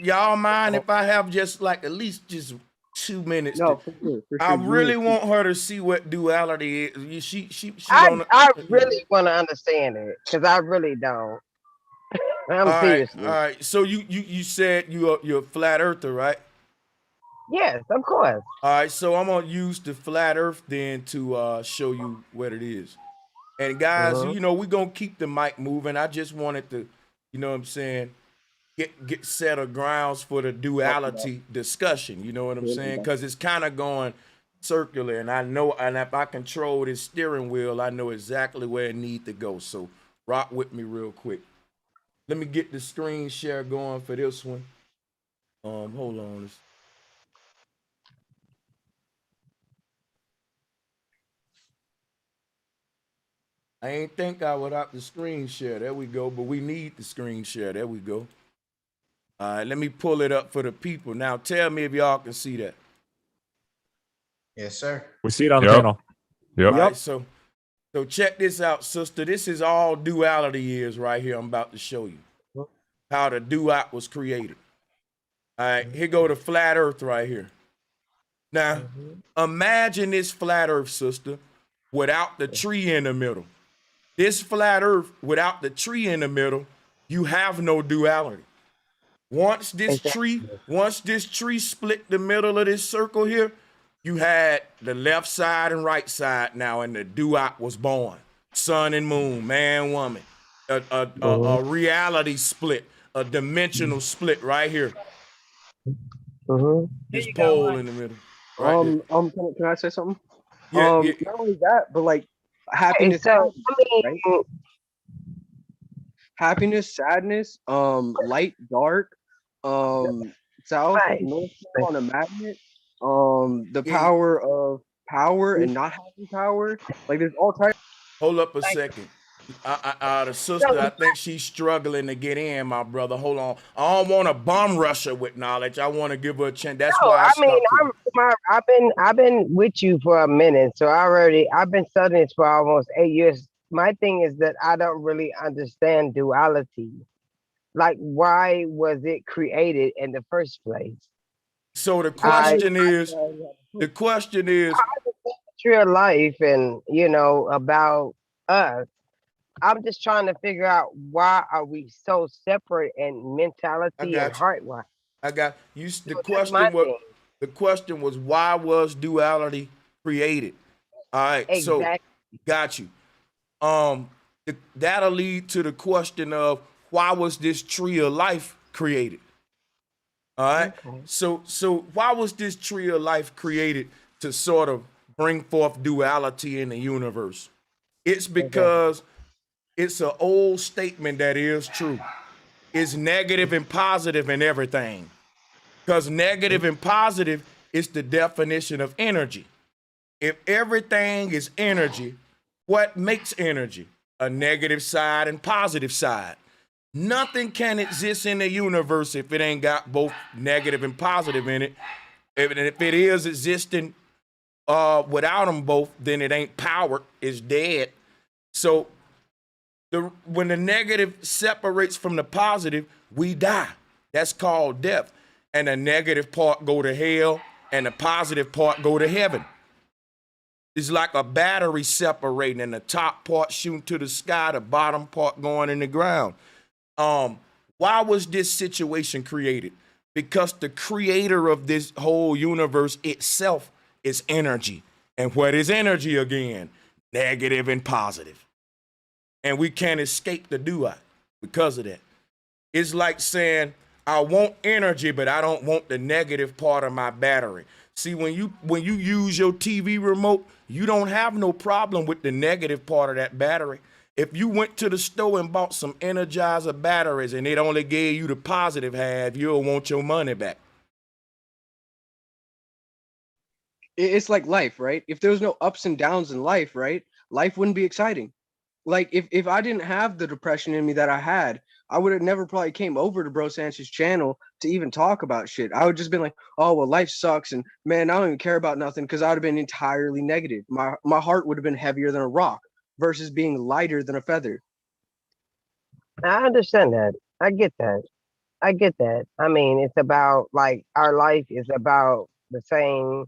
y'all mind if I have just like at least just 2 minutes? No, for sure. I really want her to see what duality is. I really want to understand it because I really don't. I'm serious. All right. So you said you're a flat earther, right? Yes, of course. All right, so I'm gonna use the flat Earth then to show you what it is. And guys, Mhm. you know, we're gonna keep the mic moving. I just wanted to, you know what I'm saying, get set of grounds for the duality discussion, you know what I'm saying? Because it's kind of going circular, and I know, and if I control this steering wheel, I know exactly where it needs to go. So rock with me real quick. Let me get the screen share going for this one. Hold on. I ain't think I would have the screen share. There we go. But we need the screen share. There we go. All right, let me pull it up for the people. Now tell me if y'all can see that. Yes, sir. We see it on the panel. All right, so check this out, sister. This is all duality is right here. I'm about to show you how the duat was created. All right, here go the flat earth right here. Now, imagine this flat earth, sister, without the tree in the middle. This flat earth without the tree in the middle, you have no duality. Once this tree split the middle of this circle here, you had the left side and right side now, and the duat was born. Sun and moon, man, woman. A reality split, a dimensional split right here. This pole in the middle. Right there. Can I say something? Yeah, yeah. Not only that, but like happiness, So, sadness, right? Happiness, sadness, light, dark, south, north pole on a magnet, the power of power and not having power. Like there's all types. Hold up a second. The sister, I think she's struggling to get in, my brother. Hold on. I don't want to bum rush her with knowledge. I want to give her a chance. That's No, why I I stuck mean, to it. I've been with you for a minute, so I've been studying this for almost 8 years. My thing is that I don't really understand duality. Like, why was it created in the first place? So the question is, tree of life, and about us. I'm just trying to figure out why are we so separate in mentality and heart wise. I got you. Thing. The question was why was duality created? All right, so got you. That'll lead to the question of why was this tree of life created? All right. Okay. So why was this tree of life created to sort of bring forth duality in the universe? It's because it's an old statement that is true. It's negative and positive in everything. Because negative and positive is the definition of energy. If everything is energy, what makes energy? A negative side and positive side. Nothing can exist in the universe if it ain't got both negative and positive in it. If it is existing without them both, then it ain't powered, it's dead. So when the negative separates from the positive, we die. That's called death. And the negative part go to hell, and the positive part go to heaven. It's like a battery separating, and the top part shooting to the sky, the bottom part going in the ground. Why was this situation created? Because the creator of this whole universe itself is energy. And what is energy again? Negative and positive. And we can't escape the duat because of that. It's like saying, I want energy, but I don't want the negative part of my battery. See, when you use your TV remote, you don't have no problem with the negative part of that battery. If you went to the store and bought some Energizer batteries and it only gave you the positive half, you'll want your money back. It's like life, right? If there was no ups and downs in life, right? Life wouldn't be exciting. Like if I didn't have the depression in me that I had, I would have never probably came over to Bro Sanchez's channel to even talk about shit. I would just been like, oh, well, life sucks. And man, I don't even care about nothing because I would have been entirely negative. My heart would have been heavier than a rock versus being lighter than a feather. I understand that. I get that. I mean, it's about like our life is about the same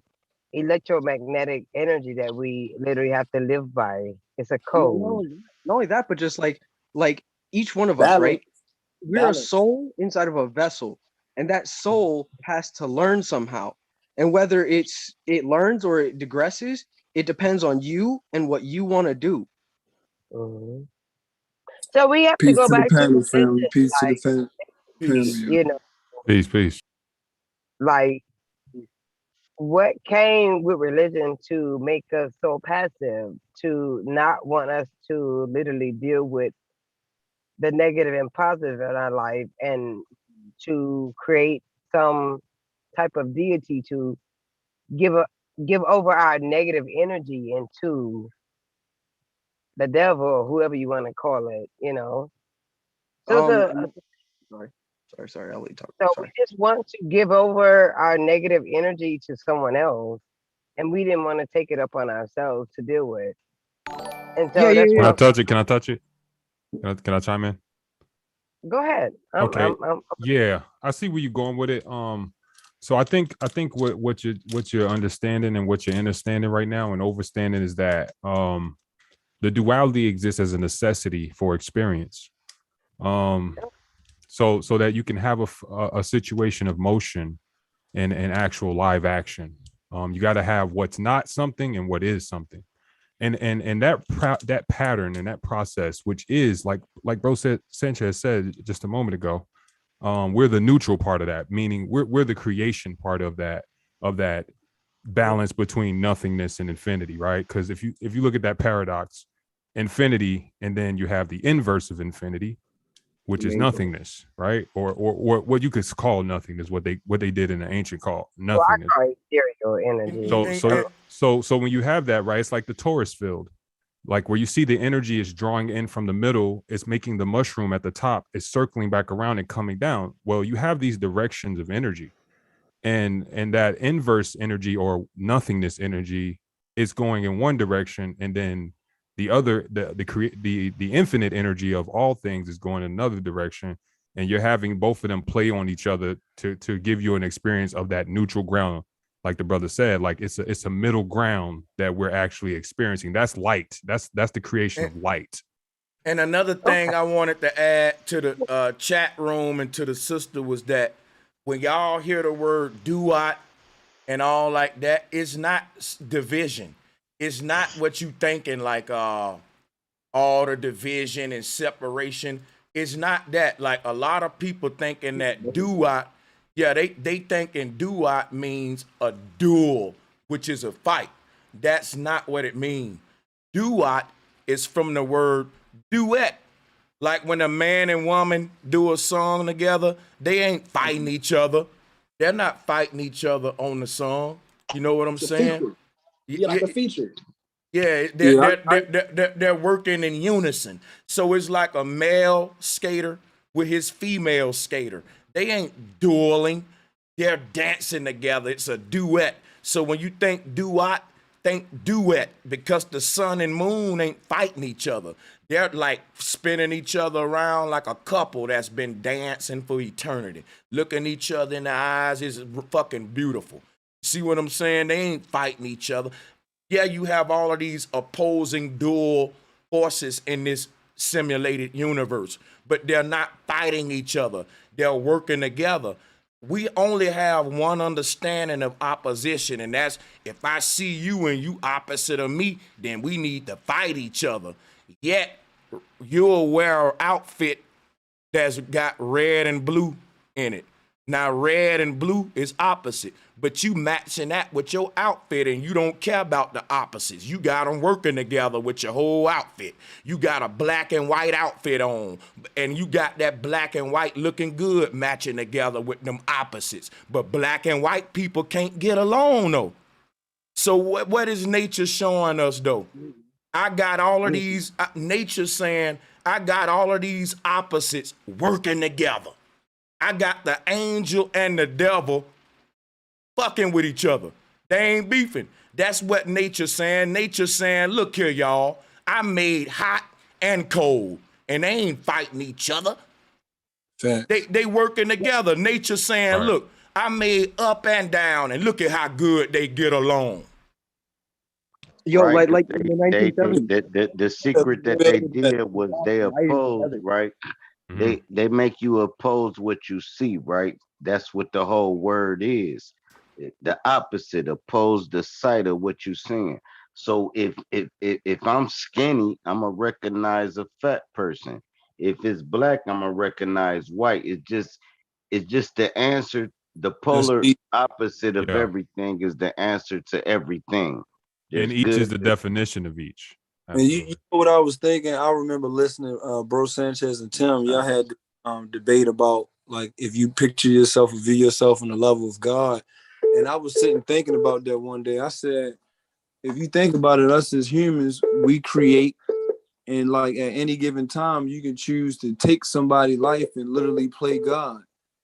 electromagnetic energy that we literally have to live by. It's a code. Not only that, but just like each one of us, right? We're a soul inside of a vessel, and that soul has to learn somehow. And whether it learns or it digresses, it depends on you and what you want to do. Mm-hmm. So we have to Peace go to the back to panel, religion, family. Peace to the panel. Peace. you know, Peace. like what came with religion to make us so passive, to not want us to literally deal with the negative and positive in our life, and to create some type of deity to give over our negative energy into the devil or whoever you want to call it, you know. So Sorry, I'll let you talk. so Sorry. we just want to give over our negative energy to someone else, and we didn't want to take it upon ourselves to deal with. And so that's Can why. I touch it? Can I touch it? Can I chime in? Go ahead. Okay. Yeah, I see where you're going with it. So I think what you're understanding and what you're understanding right now and overstanding is that the duality exists as a necessity for experience. So that you can have a situation of motion and actual live action. You got to have what's not something and what is something. And that pattern and that process, which is like bro Sanchez said just a moment ago, we're the neutral part of that, meaning we're the creation part of that balance between nothingness and infinity, right? Because if you look at that paradox, infinity, and then you have the inverse of infinity, which is nothingness, right? Or what you could call nothingness, what they did in the ancient call nothingness. Well, ethereal energy. So when you have that, right, it's like the torus field, like where you see the energy is drawing in from the middle, it's making the mushroom at the top, it's circling back around and coming down. Well, you have these directions of energy, and that inverse energy or nothingness energy is going in one direction, and then the other, the infinite energy of all things is going in another direction, and you're having both of them play on each other to give you an experience of that neutral ground. Like the brother said, like it's a middle ground that we're actually experiencing. That's light. That's the creation of light. And another thing I wanted to add to the chat room and to the sister was that when y'all hear the word duat and all like that, it's not division. It's not what you thinking, like all the division and separation. It's not that. Like a lot of people thinking that duat, yeah, they thinking duat means a duel, which is a fight. That's not what it means. Duat is from the word duet. Like when a man and woman do a song together, they ain't fighting each other. They're not fighting each other on the song. You know what I'm saying? Yeah, like a feature. Yeah, they're working in unison. So it's like a male skater with his female skater. They ain't dueling. They're dancing together. It's a duet. So when you think duet, think duet, because the sun and moon ain't fighting each other. They're like spinning each other around like a couple that's been dancing for eternity. Looking each other in the eyes is fucking beautiful. See what I'm saying? They ain't fighting each other. Yeah, you have all of these opposing dual forces in this simulated universe, but they're not fighting each other. They're working together. We only have one understanding of opposition, and that's if I see you and you opposite of me, then we need to fight each other. Yet you'll wear an outfit that's got red and blue in it. Now, red and blue is opposite, but you matching that with your outfit and you don't care about the opposites. You got them working together with your whole outfit. You got a black and white outfit on, and you got that black and white looking good matching together with them opposites. But black and white people can't get along, though. So what is nature showing us, though? I got all of these, nature saying, I got all of these opposites working together. I got the angel and the devil fucking with each other. They ain't beefing. That's what nature's saying. Nature's saying, look here, y'all. I made hot and cold, and they ain't fighting each other. They working together. Nature's saying, look, I made up and down, and look at how good they get along. Yo, right? like in the 1970s. The secret that they did was they opposed, right? They make you oppose what you see, right? That's what the whole word is. The opposite, oppose the sight of what you're seeing. So if I'm skinny, I'm gonna recognize a fat person. If it's black, I'm gonna recognize white. It's just the answer. The polar opposite of Yeah. everything is the answer to everything. And There's each is good. the definition of each. And you know what I was thinking? I remember listening Bro Sanchez and Tim, y'all had debate about like if you picture yourself or view yourself on the level of God. And I was sitting thinking about that one day. I said, if you think about it, us as humans, we create, and like at any given time, you can choose to take somebody's life and literally play God.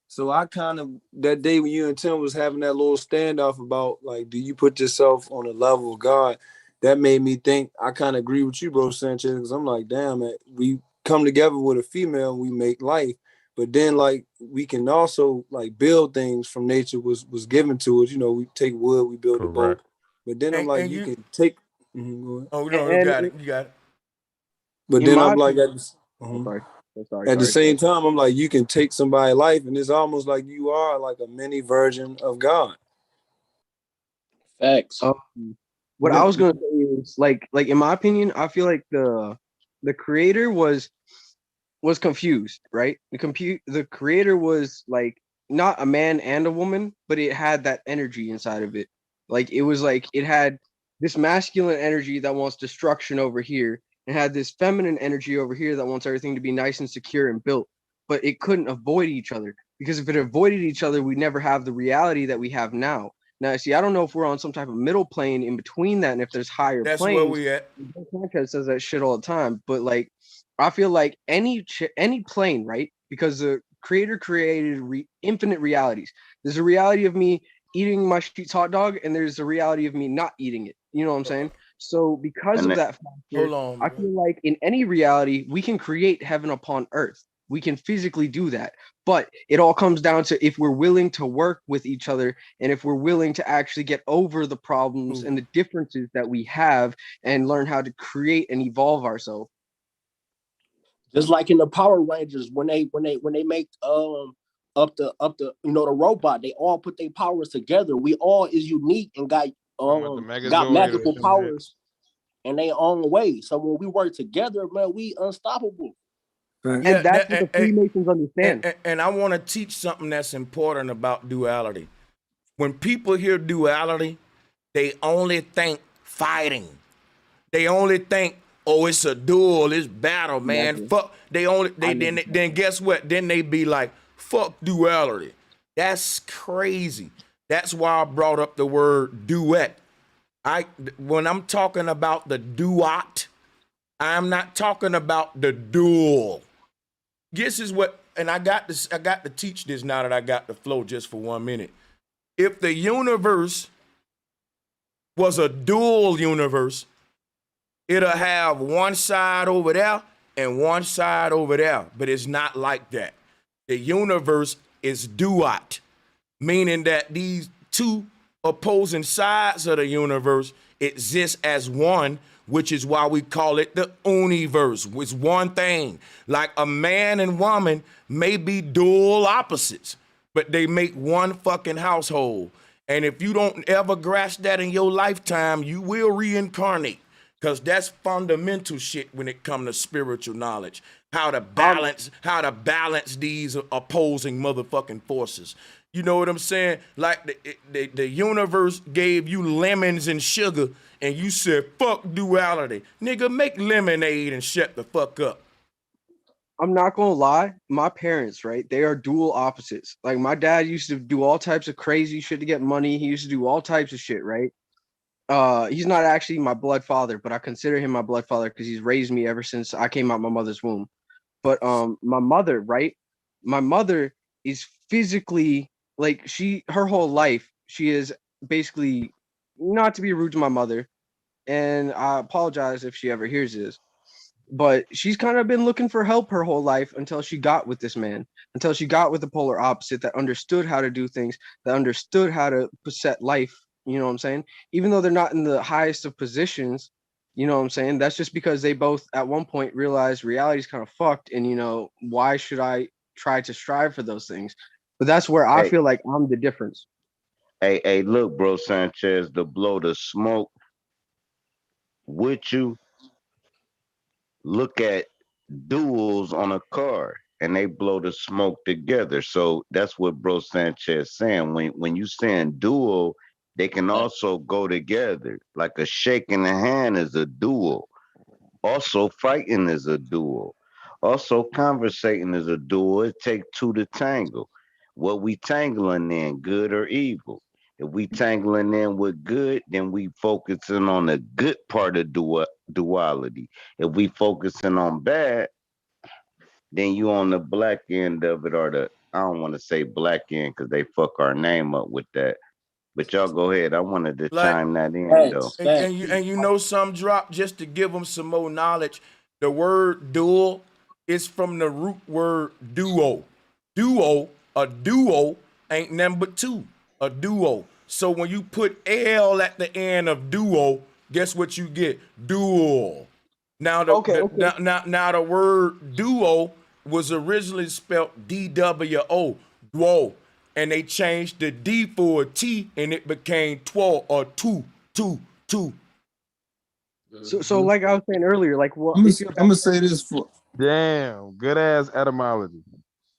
So I kind of, that day when you and Tim was having that little standoff about like, do you put yourself on the level of God? That made me think, I kind of agree with you, Bro Sanchez, because I'm like, damn, man, we come together with a female, we make life. But then like we can also like build things from nature was given to us. You know, we take wood, we build a boat. Correct. But then I'm like, And you you, can take, go ahead. oh no, you And got it, you got it. But in then my I'm like, opinion, sorry. at the same time, I'm like, you can take somebody's life, and it's almost like you are like a mini version of God. Facts. What I was gonna say is like in my opinion, I feel like the creator was confused, right? The creator was like not a man and a woman, but it had that energy inside of it. Like it was like it had this masculine energy that wants destruction over here, and had this feminine energy over here that wants everything to be nice and secure and built. But it couldn't avoid each other, because if it avoided each other, we'd never have the reality that we have now. Now, see, I don't know if we're on some type of middle plane in between that, and if there's higher That's where planes. we at. Sanchez says that shit all the time, but like, I feel like any plane, right? Because the creator created infinite realities. There's a reality of me eating my Sheetz hot dog, and there's a reality of me not eating it. You know what I'm saying? So because And of that, that factor, I feel like in any reality, we can create heaven upon earth. We can physically do that. But it all comes down to if we're willing to work with each other, and if we're willing to actually get over the problems and the differences that we have, and learn how to create and evolve ourselves. Just like in the Power Rangers, when they make up the the robot, they all put their powers together. We all is unique and got magical powers in their own way. So when we work together, man, we unstoppable. And that's what the Freemasons understand. And I want to teach something that's important about duality. When people hear duality, they only think fighting. They only think, oh, it's a duel, it's battle, man. Never. Fuck. Then guess what? Then they be like, fuck duality. That's crazy. That's why I brought up the word duet. When I'm talking about the duot, I'm not talking about the duel. This is what, and I got to teach this now that I got the flow just for 1 minute. If the universe was a dual universe, it'll have one side over there and one side over there, but it's not like that. The universe is duot, meaning that these two opposing sides of the universe exist as one, which is why we call it the universe. It's one thing. Like a man and woman may be dual opposites, but they make one fucking household. And if you don't ever grasp that in your lifetime, you will reincarnate, because that's fundamental shit when it comes to spiritual knowledge. How to balance these opposing motherfucking forces. You know what I'm saying? Like the universe gave you lemons and sugar, and you said, fuck duality. Nigga, make lemonade and shut the fuck up. I'm not gonna lie, my parents, right? They are dual opposites. Like my dad used to do all types of crazy shit to get money. He used to do all types of shit, right? He's not actually my blood father, but I consider him my blood father because he's raised me ever since I came out my mother's womb. But my mother, right? My mother is physically like her whole life, she is basically, not to be rude to my mother, and I apologize if she ever hears this, but she's kind of been looking for help her whole life until she got with this man, until she got with the polar opposite that understood how to do things, that understood how to set life. You know what I'm saying? Even though they're not in the highest of positions, you know what I'm saying? That's just because they both at one point realized reality's kind of fucked, and why should I try to strive for those things? But that's where I feel like I'm the difference. Hey, look, bro, Sanchez, to blow the smoke with you, look at duels on a car and they blow the smoke together. So that's what Bro Sanchez saying. When you saying duel, they can also go together. Like a shake in the hand is a duel. Also, fighting is a duel. Also, conversating is a duel. It takes two to tangle. What we tangling in, good or evil? If we tangling in with good, then we focusing on the good part of duality. If we focusing on bad, then you on the black end of it, or the I don't want to say black end because they fuck our name up with that. But y'all go ahead. I wanted to Like, chime that in though. and you know some drop just to give them some more knowledge. The word dual is from the root word duo. A duo ain't nothing but two. A duo. So when you put L at the end of duo, guess what you get? Dual. Now now the word duo was originally spelled DWO, duo, and they changed the D for a T, and it became two or two. So like I was saying earlier, like what I'm if you're gonna say this for Damn, good ass etymology.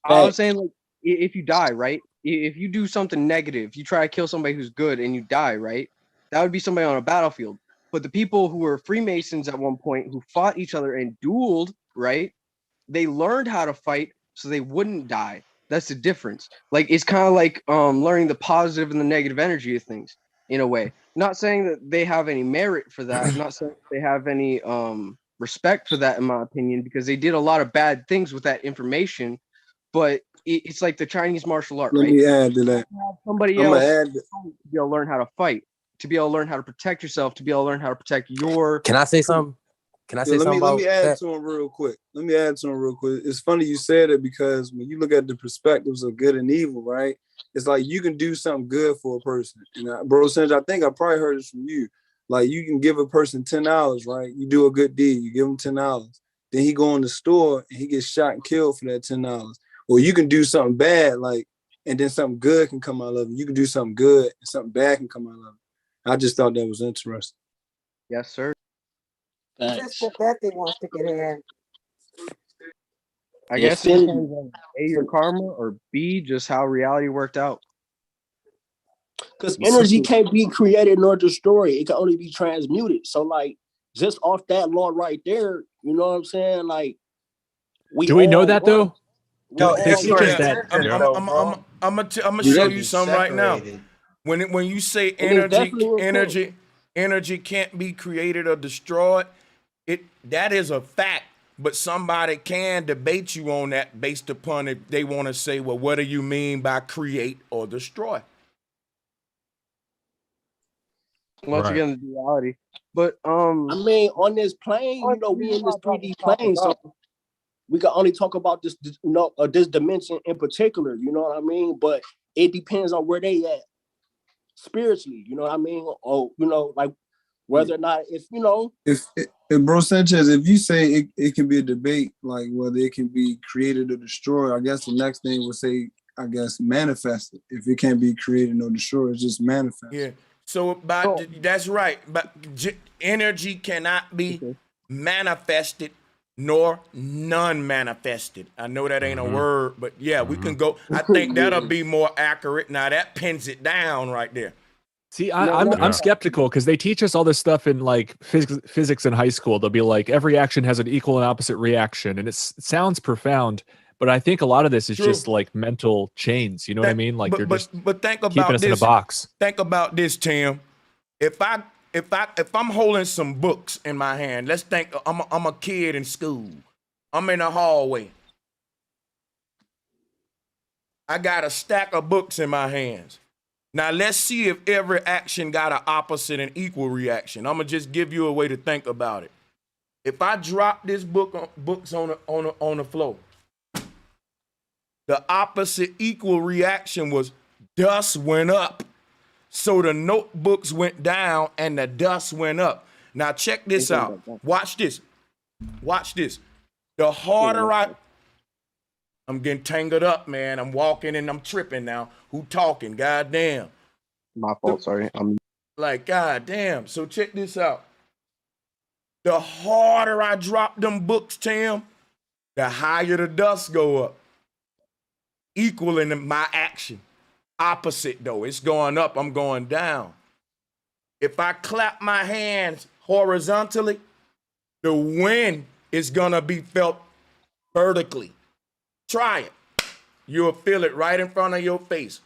I was saying, like, if you die, right? If you do something negative, you try to kill somebody who's good and you die, right? That would be somebody on a battlefield. But the people who were Freemasons at one point who fought each other and dueled, right? They learned how to fight so they wouldn't die. That's the difference. Like it's kind of like learning the positive and the negative energy of things in a way. Not saying that they have any merit for that. Not saying they have any respect for that, in my opinion, because they did a lot of bad things with that information. But it's like the Chinese martial art, Let right? me add to that. Somebody I'm else gonna add. to be able to learn how to fight, to be able to learn how to protect yourself, to be able to learn how to protect your. Can I say something? Can I say something Let about me add that? to him real quick. It's funny you said it because when you look at the perspectives of good and evil, right? It's like you can do something good for a person. And bro, since I think I probably heard this from you, like you can give a person $10, right? You do a good deed, you give him $10. Then he go in the store and he gets shot and killed for that $10. Or you can do something bad, like, and then something good can come out of it. You can do something good and something bad can come out of it. I just thought that was interesting. Yes, sir. Just that they wants to get in. I guess it depends on A, your karma, or B, just how reality worked out. Because energy can't be created nor destroyed. It can only be transmuted. So, like, just off that law right there, you know what I'm saying? Like, Do we know that though? No, They teach us that. I'm gonna show you something right now. When you say energy can't be created or destroyed, that is a fact. But somebody can debate you on that based upon if they want to say, well, what do you mean by create or destroy? Once again, the duality. But I mean, on this plane, you know, we in this 3D plane, so we can only talk about this, this dimension in particular. You know what I mean? But it depends on where they at spiritually. You know what I mean? Or like whether or not if Bro Sanchez, if you say it can be a debate, like whether it can be created or destroyed, I guess the next thing would say, I guess, manifested. If it can't be created or destroyed, it's just manifest. Yeah. So that's right. But energy cannot be manifested nor non-manifested. I know that ain't a word, but yeah, we can go. I think that'll be more accurate. Now that pins it down right there. See, I'm skeptical because they teach us all this stuff in like physics in high school. They'll be like, every action has an equal and opposite reaction, and it sounds profound, but I think a lot of this is just like mental chains. You know what I mean? Like they're just think about keeping us in a box. Think about this, Tim. If I'm holding some books in my hand, let's think I'm a kid in school. I'm in the hallway. I got a stack of books in my hands. Now let's see if every action got an opposite and equal reaction. I'm gonna just give you a way to think about it. If I drop this books on the floor, the opposite equal reaction was dust went up. So the notebooks went down and the dust went up. Now check this out. Watch this. Watch this. The harder I'm getting tangled up, man. I'm walking and I'm tripping now. Who talking? Goddamn. My fault. Sorry. Like, god damn. So check this out. The harder I drop them books, Tim, the higher the dust go up. Equaling my action. Opposite though. It's going up, I'm going down. If I clap my hands horizontally, the wind is gonna be felt vertically. Try it. You'll feel it right in front of your face.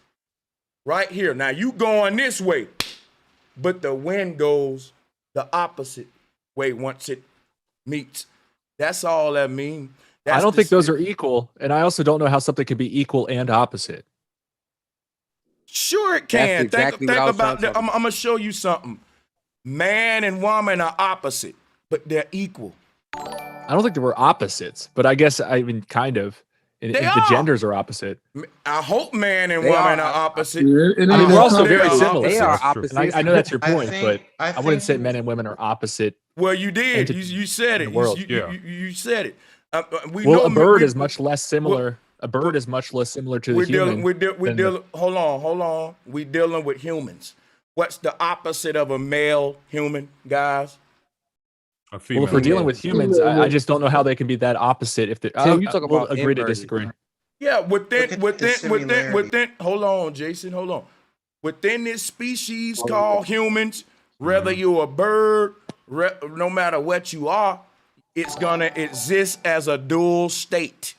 Right here. Now you going this way, but the wind goes the opposite way once it meets. That's all that means. I don't think those are equal, and I also don't know how something can be equal and opposite. Sure it can. Exactly think what I was about trying that. to I'm gonna show you something. Man and woman are opposite, but they're equal. I don't think they were opposites, but I guess I mean kind of. And They the are. genders are opposite. I hope man and They woman are are opposite. I mean, we're also very similar. They are And opposites. I know that's your point, think- but I wouldn't say men and women are opposite. Well, you did. entities You said in it. the world. You said it. We Well, know a bird we- is much less similar. A bird is much less similar to the We're human. dealing. Hold on. We dealing with humans. What's the opposite of a male human, guys? A Well, if we're dealing with humans, I just don't know how they can be that opposite. If they, Tim, you talk we'll about agree to inverted. disagree. Yeah, Look at the similarity. within. Hold on, Jason. Hold on. Within this species called humans, whether you're a bird, no matter what you are, it's gonna exist as a dual state,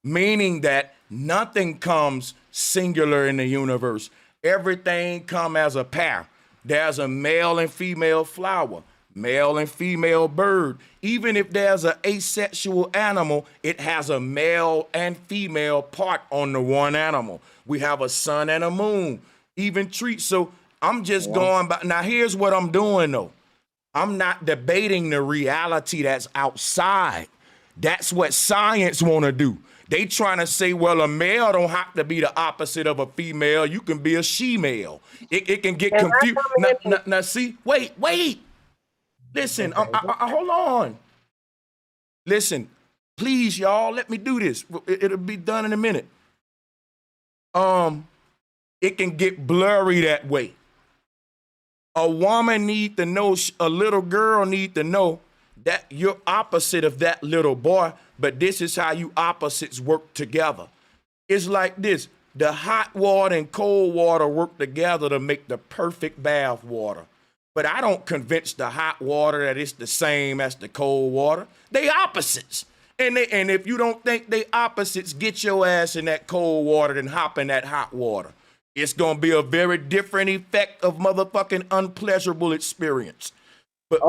meaning that nothing comes singular in the universe. Everything come as a pair. There's a male and female flower, male and female bird. Even if there's an asexual animal, it has a male and female part on the one animal. We have a sun and a moon, even trees. So I'm just going by. Now here's what I'm doing though. I'm not debating the reality that's outside. That's what science want to do. They trying to say, well, a male don't have to be the opposite of a female. You can be a she-male. It can get confused. Now, see, wait. Listen, hold on. Listen, please, y'all, let me do this. It'll be done in a minute. It can get blurry that way. A woman need to know, a little girl need to know that you're opposite of that little boy, but this is how you opposites work together. It's like this. The hot water and cold water work together to make the perfect bath water. But I don't convince the hot water that it's the same as the cold water. They opposites. And if you don't think they opposites, get your ass in that cold water and hop in that hot water. It's going to be a very different effect of motherfucking unpleasurable experience. But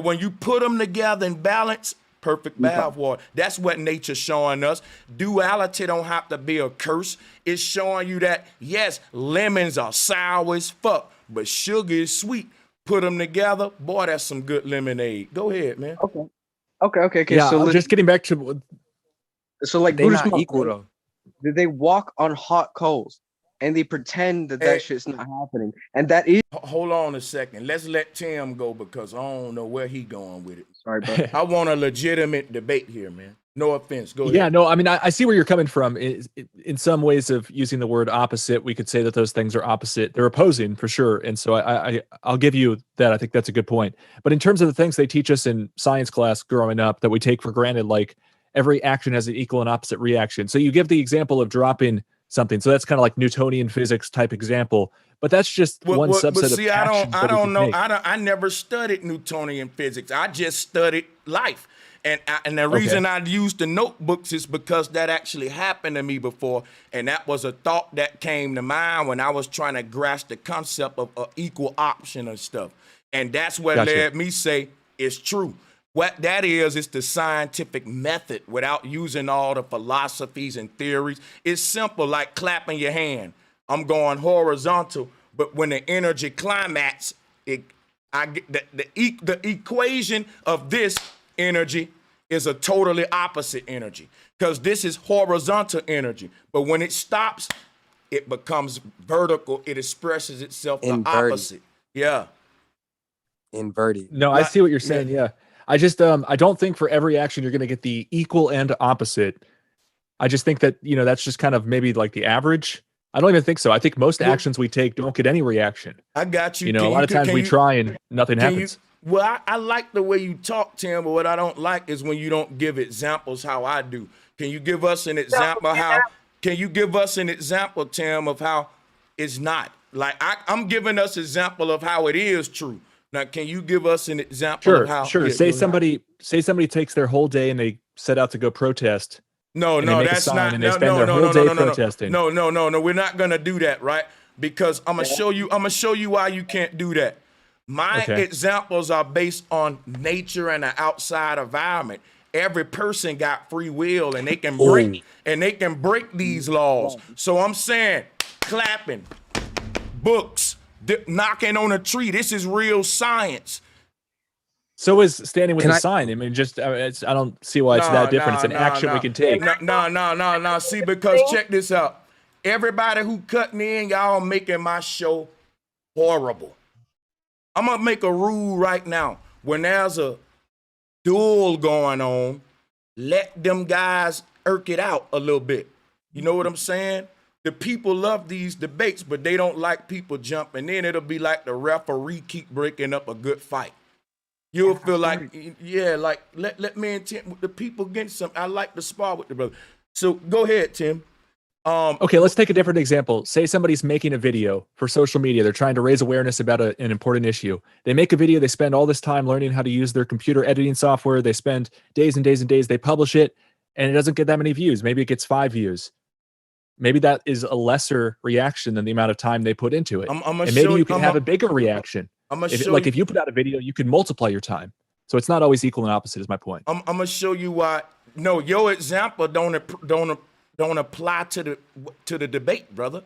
when you put them together in balance, perfect bath water. That's what nature's showing us. Duality don't have to be a curse. It's showing you that, yes, lemons are sour as fuck, but sugar is sweet. Put them together, boy, that's some good lemonade. Go ahead, man. Okay. Yeah, So just getting back to like They Buddhist not monks, equal though. did they walk on hot coals and they pretend that shit's not happening, and that is. Hold on a second. Let's let Tim go because I don't know where he going with it. Sorry, bro. I want a legitimate debate here, man. No offense. Go ahead. Yeah, no, I mean, I see where you're coming from. In some ways of using the word opposite, we could say that those things are opposite. They're opposing for sure. And so I'll give you that. I think that's a good point. But in terms of the things they teach us in science class growing up that we take for granted, like every action has an equal and opposite reaction. So you give the example of dropping something. So that's kind of like Newtonian physics type example. But that's just one subset see, of actions I don't know. take. I never studied Newtonian physics. I just studied life. And the reason I used the notebooks is because that actually happened to me before. And that was a thought that came to mind when I was trying to grasp the concept of equal option and stuff. And that's what led me say it's true. What that is the scientific method without using all the philosophies and theories. It's simple, like clapping your hand. I'm going horizontal, but when the energy climax, I get the equation of this energy is a totally opposite energy because this is horizontal energy. But when it stops, it becomes vertical. It expresses itself the opposite. Yeah. Inverted. No, I see what you're saying. Yeah. I just I don't think for every action you're going to get the equal and opposite. I just think that, that's just kind of maybe like the average. I don't even think so. I think most actions we take don't get any reaction. I got you. You know, a lot of times we try and nothing happens. Well, I like the way you talk, Tim, but what I don't like is when you don't give examples how I do. Can you give us an example can you give us an example, Tim, of how it's not? Like I'm giving us example of how it is true. Now, can you give us an example of how? Sure. Say somebody takes their whole day and they set out to go protest. No, that's not. No. We're not gonna do that, right? Because I'm gonna show you why you can't do that. My examples are based on nature and the outside environment. Every person got free will, and they can break these laws. So I'm saying, clapping, books, knocking on a tree. This is real science. So is standing with a sign. I mean, just I don't see why it's that different. It's an action we can take. No. See, because check this out. Everybody who cutting in, y'all making my show horrible. I'm gonna make a rule right now. When there's a duel going on, let them guys irk it out a little bit. You know what I'm saying? The people love these debates, but they don't like people jumping in. It'll be like the referee keep breaking up a good fight. You'll feel like, like let me and Tim, the people getting something. I like to spar with the brother. So go ahead, Tim. Okay, let's take a different example. Say somebody's making a video for social media. They're trying to raise awareness about an important issue. They make a video. They spend all this time learning how to use their computer editing software. They spend days and days and days. They publish it, and it doesn't get that many views. Maybe it gets 5 views. Maybe that is a lesser reaction than the amount of time they put into it. And maybe you can have a bigger reaction. If you put out a video, you can multiply your time. So it's not always equal and opposite is my point. I'm gonna show you why. No, your example don't apply to the debate, brother.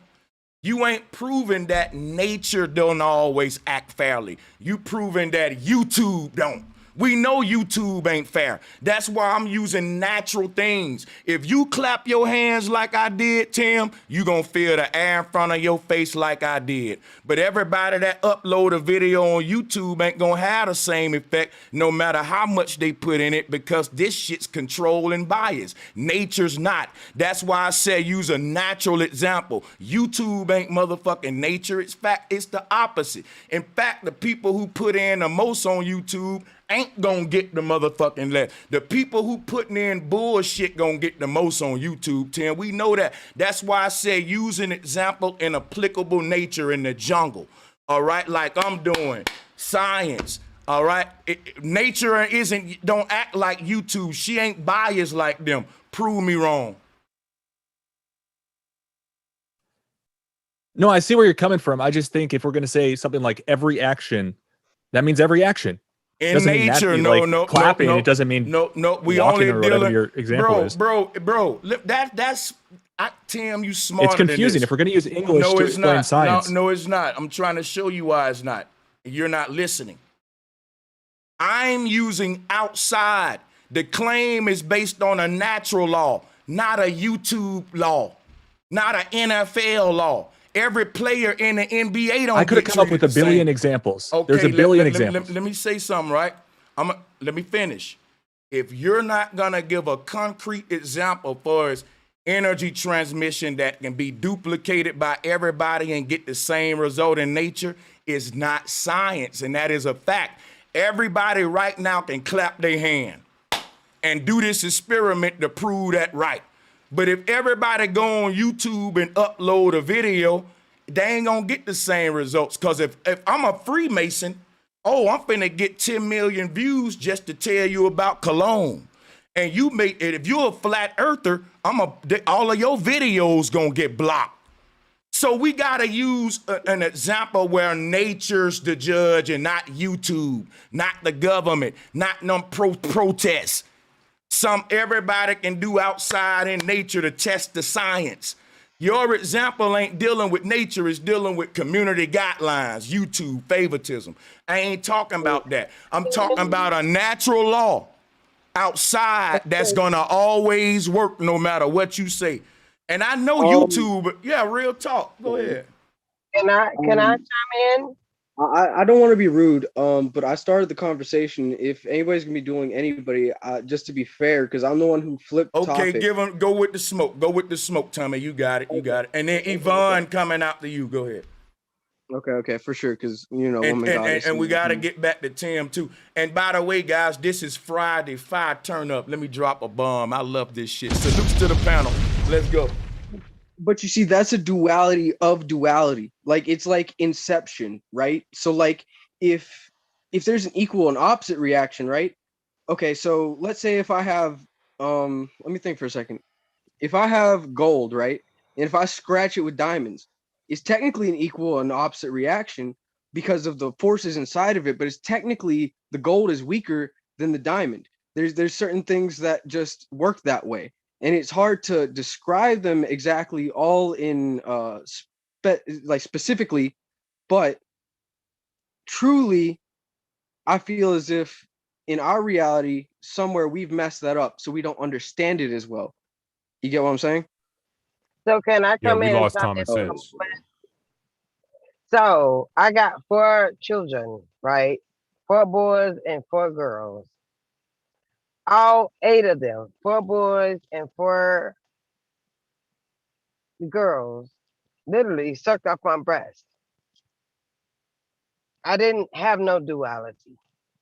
You ain't proven that nature don't always act fairly. You proven that YouTube don't. We know YouTube ain't fair. That's why I'm using natural things. If you clap your hands like I did, Tim, you gonna feel the air in front of your face like I did. But everybody that upload a video on YouTube ain't gonna have the same effect no matter how much they put in it, because this shit's control and bias. Nature's not. That's why I say use a natural example. YouTube ain't motherfucking nature. It's the opposite. In fact, the people who put in the most on YouTube ain't gonna get the motherfucking left. The people who putting in bullshit gonna get the most on YouTube, Tim. We know that. That's why I say use an example in applicable nature in the jungle. All right, like I'm doing science. All right, nature don't act like YouTube. She ain't biased like them. Prove me wrong. No, I see where you're coming from. I just think if we're gonna say something like every action, that means every action. In nature, no, clapping. It doesn't mean no. We only dealing. Your example is. Bro. That's Tim. You smart. It's confusing if we're going to use English to explain science. No, it's not. I'm trying to show you why it's not. You're not listening. I'm using outside. The claim is based on a natural law, not a YouTube law, not an NFL law. Every player in the NBA don't. I could have come up with a billion examples. Okay, there's a billion examples. Let me say something, right? Let me finish. If you're not gonna give a concrete example for his energy transmission that can be duplicated by everybody and get the same result in nature, is not science, and that is a fact. Everybody right now can clap their hand and do this experiment to prove that right. But if everybody go on YouTube and upload a video, they ain't gonna get the same results. Because if I'm a Freemason, I'm finna get 10 million views just to tell you about cologne. And if you're a flat earther, all of your videos gonna get blocked. So we gotta use an example where nature's the judge and not YouTube, not the government, not no protests. Everybody can do outside in nature to test the science. Your example ain't dealing with nature, it's dealing with community guidelines, YouTube, favoritism. I ain't talking about that. I'm talking about a natural law outside that's gonna always work no matter what you say. And I know YouTube, real talk. Go ahead. Can I chime in? I don't want to be rude, but I started the conversation. If anybody's gonna be dueling anybody, just to be fair, because I'm the one who flipped the Okay, topic. go with the smoke. Go with the smoke, Tommy. You got it. You got it. And then Yvonne coming after you. Go ahead. Okay, for sure, because And, woman goddess. and we got to get back to Tim too. And by the way, guys, this is Friday. Fire turn up. Let me drop a bomb. I love this shit. Salutes to the panel. Let's go. But you see, that's a duality of duality. Like it's like Inception, right? So like if there's an equal and opposite reaction, right? Okay, so let's say if I have let me think for a second. If I have gold, right? And if I scratch it with diamonds, it's technically an equal and opposite reaction because of the forces inside of it, but it's technically the gold is weaker than the diamond. There's certain things that just work that way. And it's hard to describe them exactly all in specifically, but truly I feel as if in our reality somewhere we've messed that up so we don't understand it as well. You get what I'm saying? So can I Yeah, come we in and lost stop common this? sense. So I got 4 children, right? 4 boys and 4 girls. All 8 of them, 4 boys and 4 girls, literally sucked off my breast. I didn't have no duality.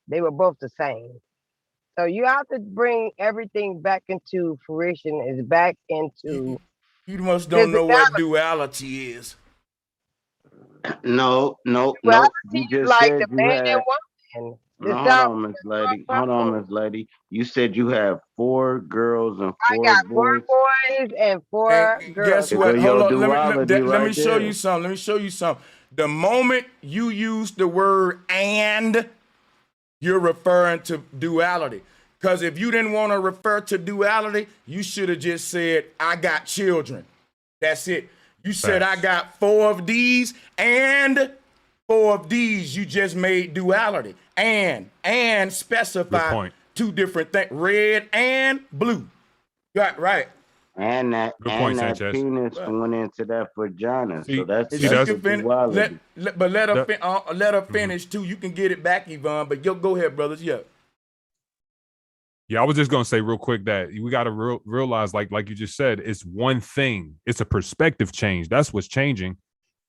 They were both the same. So you have to bring everything back into fruition, is back into You must don't know what duality is. No. duality You is just like said the you man had. and woman. No, The hold South on, Miss Lady. Hold on, Miss Lady. You said you have 4 girls and 4 got 4 boys. boys and 4 girls. Guess There what? go Hold your on. duality Let me right show there. you something. Let me show you something. The moment you use the word and, you're referring to duality. Because if you didn't want to refer to duality, you should have just said, I got children. That's it. You said, I got 4 of these and 4 of these. You just made duality. And specify 2 different things, red and blue. Right. And that Good point, Sanchez. penis went into that vagina. So that's She a can finish. duality. Let her finish too. You can get it back, Yvonne. But go ahead, brothers. Yeah. Yeah, I was just gonna say real quick that we got to realize, like you just said, it's one thing. It's a perspective change. That's what's changing.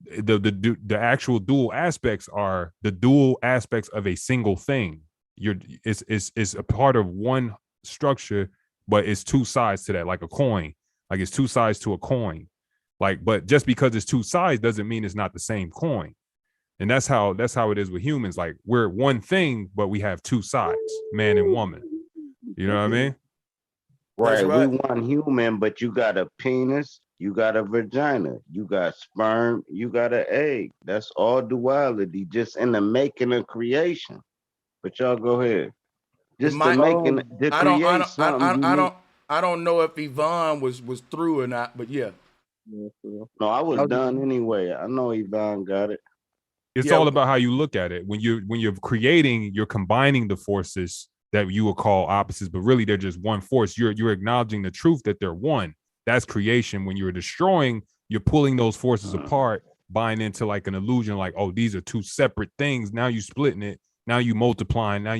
The actual dual aspects are the dual aspects of a single thing. It's a part of one structure, but it's 2 sides to that, like a coin. Like it's 2 sides to a coin. Like, but just because it's 2 sides doesn't mean it's not the same coin. And that's how it is with humans. Like we're one thing, but we have 2 sides, man and woman. You know what I mean? Right. We one human, but you got a penis, you got a vagina, you got sperm, you got an egg. That's all duality, just in the making of creation. But y'all go ahead. Just the making to create something. I don't know if Yvonne was through or not, but yeah. No, I was done anyway. I know Yvonne got it. It's all about how you look at it. When you're creating, you're combining the forces that you would call opposites, but really they're just one force. You're acknowledging the truth that they're one. That's creation. When you're destroying, you're pulling those forces apart, buying into like an illusion, like, oh, these are 2 separate things. Now you splitting it. Now you multiplying. Now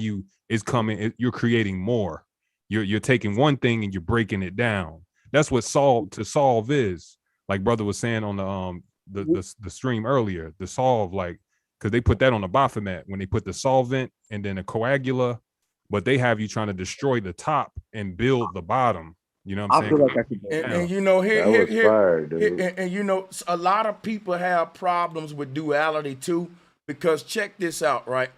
it's coming. You're creating more. You're taking one thing and you're breaking it down. That's what solve is. Like brother was saying on the stream earlier. The solve, like, because they put that on the Baphomet when they put the solvent and then a coagula. But they have you trying to destroy the top and build the bottom. You know what I'm saying? feel like I could And you know, and you know, a lot of people have problems with duality too, because check this out, right?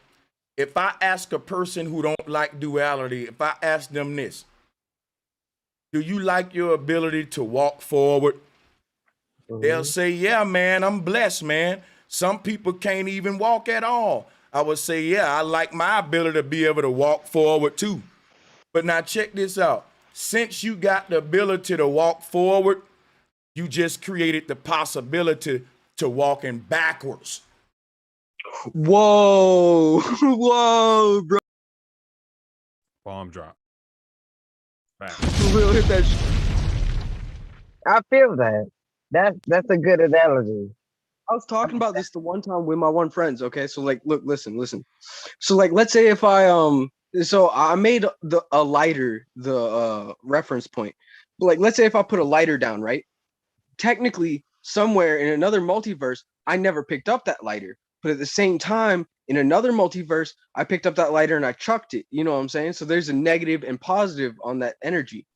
If I ask a person who don't like duality, if I ask them this, do you like your ability to walk forward? They'll say, yeah, man, I'm blessed, man. Some people can't even walk at all. I would say, yeah, I like my ability to be able to walk forward too. But now check this out. Since you got the ability to walk forward, you just created the possibility to walking backwards. Whoa, whoa, bro. Bomb drop. We'll hit that. I feel that. That's a good analogy. I was talking about this the one time with my one friends. Okay, so like, look, listen. So like, let's say if so I made a lighter the reference point, but like, let's say if I put a lighter down, right? Technically, somewhere in another multiverse, I never picked up that lighter, but at the same time, in another multiverse, I picked up that lighter and I chucked it. You know what I'm saying? So there's a negative and positive on that energy.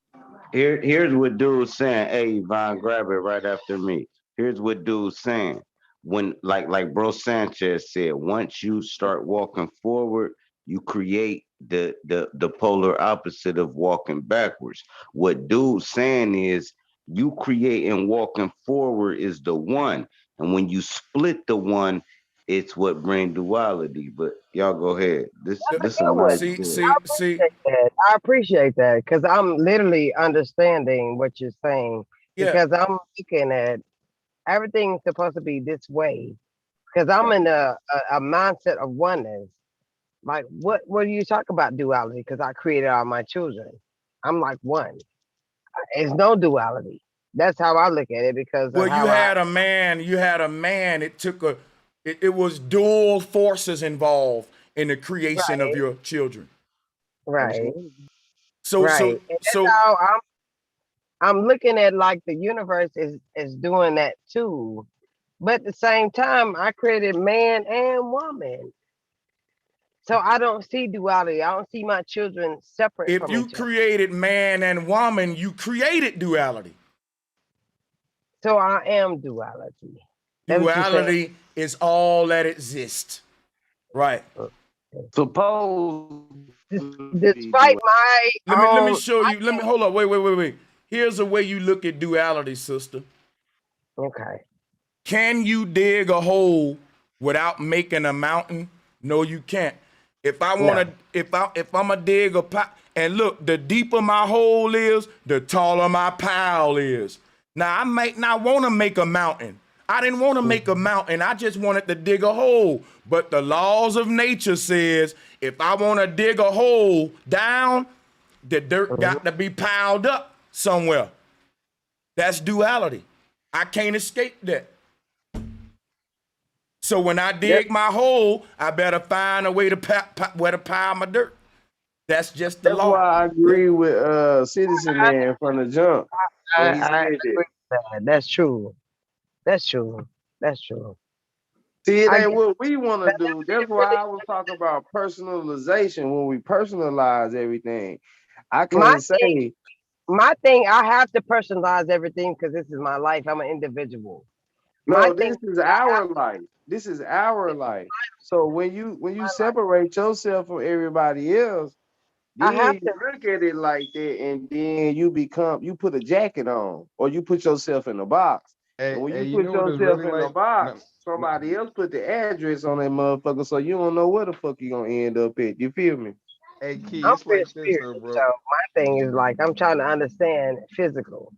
Here's what dude's saying. Hey, Von, grab it right after me. Here's what dude's saying. When like bro Sanchez said, once you start walking forward, you create the polar opposite of walking backwards. What dude's saying is you creating walking forward is the one. And when you split the one, it's what bring duality. But y'all go ahead. This That's a this a good one. nice See, story. I appreciate that because I'm literally understanding what you're saying yeah. because I'm looking at everything's supposed to be this way because I'm in a mindset of oneness. Like, what do you talk about duality? Because I created all my children. I'm like one. It's no duality. That's how I look at it because of Well, you how I had a man. It took it was dual forces involved in the creation of right, your children. right, So, right. so, And that's so how I'm looking at like the universe is doing that too. But at the same time, I created man and woman. So I don't see duality. I don't see my children separate if from you each other. created man and woman, you created duality. So I am duality. That's what you're saying. Duality is all that exists. Right. Suppose Despite my Let me show you. Let me hold up. Wait. Here's a way you look at duality, sister. Okay. Can you dig a hole without making a mountain? No, you can't. If I want to, if I'm a dig a pile, and look, the deeper my hole is, the taller my pile is. Now I might not want to make a mountain. I didn't want to make a mountain. I just wanted to dig a hole. But the laws of nature says if I want to dig a hole down, the dirt got to be piled up somewhere. That's duality. I can't escape that. So when I dig my hole, I better find a way to where to pile my dirt. That's just the That's law. why I agree with Citizen Man from the jump when he I said agree that. with that. That's true. That's true. That's true. See, it I ain't get what we want to do. That's why I was talking about personalization when we personalize everything. I my can't say, my thing. I have to personalize everything because this is my life. I'm an individual. My no, thing this is is I have our life. This is our life. So when you separate yourself from everybody else, I then have you look at it like that, and then you put a jacket on, or you put yourself in a box. And when Hey, you you put know what it's yourself really in a like? No, box, somebody else put the address on that motherfucker, so you don't know where the fuck you gonna end up at. You feel me? hey, Key, I'm it's pure like this spirit. though, So bro. my thing is like I'm trying to understand physical.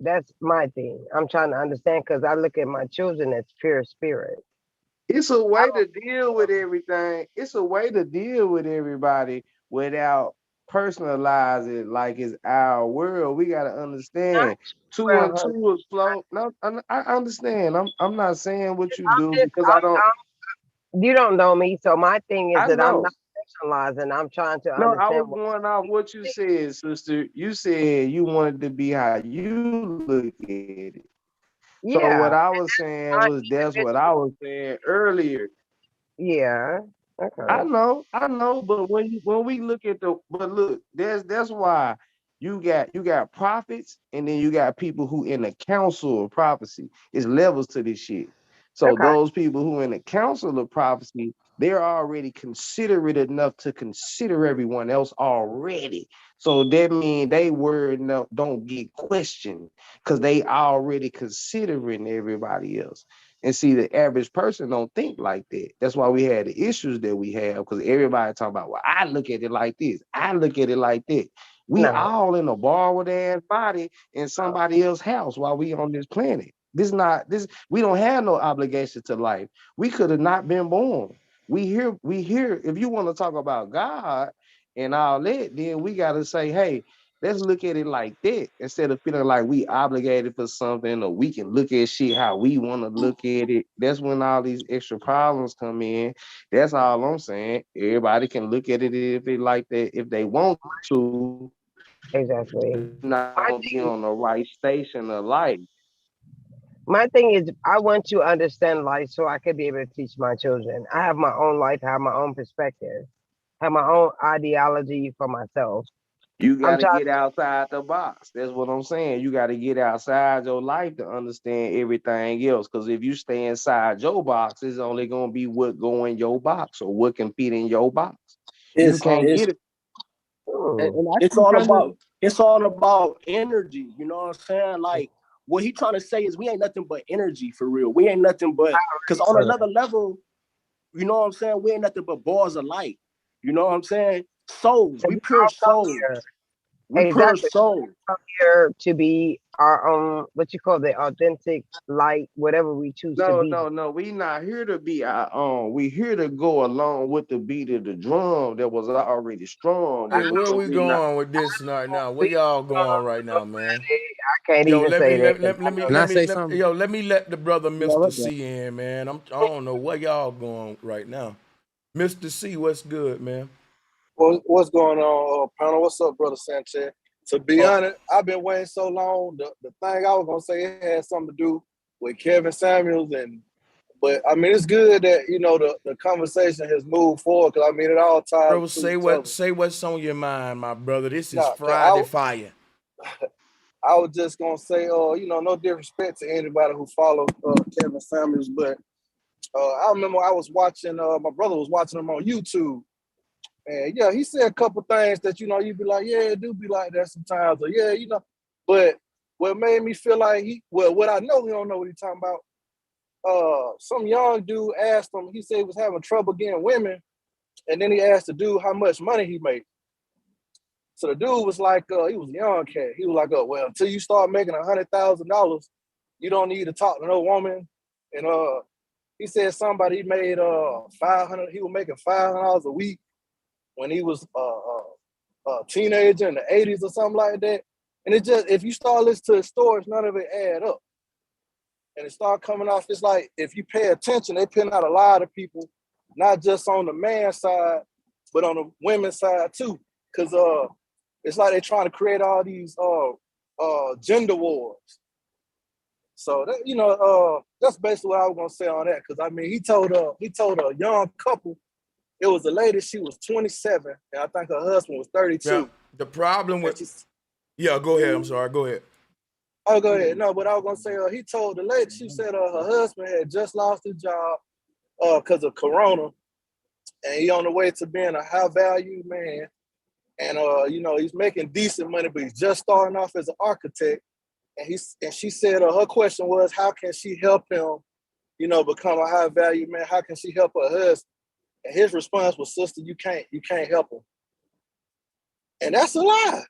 That's my thing. I'm trying to understand because I look at my children as pure spirit. It's a way to deal with everything. It's a way to deal with everybody without personalizing it like it's our world. We gotta understand two Well, and two is flow. No, I understand. I'm not saying what you I'm do just because I don't. you don't know me, so my thing is I that I'm know. not personalizing. I'm trying to No, I understand was what going off what you said, sister. You said you wanted to be how you look at it. So yeah, what I was saying my was that's what I was saying earlier. yeah. Okay. I know, but when we look at look, that's why you got prophets and then you got people who in the council of prophecy. It's levels to this shit. So Okay. those people who in the council of prophecy, they're already considerate enough to consider everyone else already. So that means they word don't get questioned because they already considering everybody else. And see, the average person don't think like that. That's why we had the issues that we have, because everybody talking about, well, I look at it like this. I look at it like that. We No. all in a borrowed ass body in somebody else's house while we on this planet. We don't have no obligation to life. We could have not been born. We here. If you want to talk about God and all that, then we got to say, hey, Let's look at it like that instead of feeling like we obligated for something or we can look at shit how we want to look at it. That's when all these extra problems come in. That's all I'm saying. Everybody can look at it if they like that, if they want to. Exactly. Not gonna be on the right station of life. My thing is, I want to understand life so I can be able to teach my children. I have my own life, I have my own perspective, have my own ideology for myself. You I'm got to trying. get outside the box. That's what I'm saying. You got to get outside your life to understand everything else. Because if you stay inside your box, it's only going to be what go in your box or what can fit in your box. You can't It's get it. and it's all about energy. You know what I'm saying? Like what he trying to say is we ain't nothing but energy for real. We ain't nothing but because on another level, you know what I'm saying? We ain't nothing but balls of light. You know what I'm saying? Souls. So We we pure all come souls. here. We pure Exactly. souls. We come here to be our own, what you call the authentic light, whatever we choose to be. No. We not here to be our own. We here to go along with the beat of the drum that was already strong. Hey, where Because we going with this right now? Where y'all going right now, man? I can't Yo, even say that. let me let the brother Mr. C in, man. I don't know where y'all going right now. Mr. C, what's good, man? What's going on, panel? What's up, brother Sanchez? To be honest, I've been waiting so long. The thing I was gonna say, it had something to do with Kevin Samuels, but I mean it's good that the conversation has moved forward because I mean it all ties Bro, to say each other. say what's on your mind, my brother. This is Nah, Friday Fire. I was just gonna say, no disrespect to anybody who follows Kevin Samuels, but I remember I was watching. My brother was watching him on YouTube. And yeah, he said a couple things that, you'd be like, yeah, it do be like that sometimes. Or yeah, but what made me feel like what I know he don't know what he's talking about. Some young dude asked him, he said he was having trouble getting women. And then he asked the dude how much money he made. So the dude was like, he was a young cat. He was like, well, until you start making $100,000, you don't need to talk to no woman. And he said somebody made $500, he was making $500 a week when he was a teenager in the 80s or something like that. And it just, if you start listening to his stories, none of it add up. And it start coming off, it's like, if you pay attention, they pin out a lot of people, not just on the man's side, but on the women's side too. Because it's like they're trying to create all these gender wars. So, that's basically what I was going to say on that. Because, I mean, he told a young couple, it was a lady, she was 27, and I think her husband was 32. Yeah, the problem with... Yeah, go ahead. I'm sorry. Go ahead. Oh, go ahead. No, but I was going to say, he told the lady, she said her husband had just lost his job because of Corona, and he on the way to being a high-value man. And, he's making decent money, but he's just starting off as an architect. And she said her question was, how can she help him, become a high-value man? How can she help her husband? And his response was, sister, you can't help him. And that's a lie.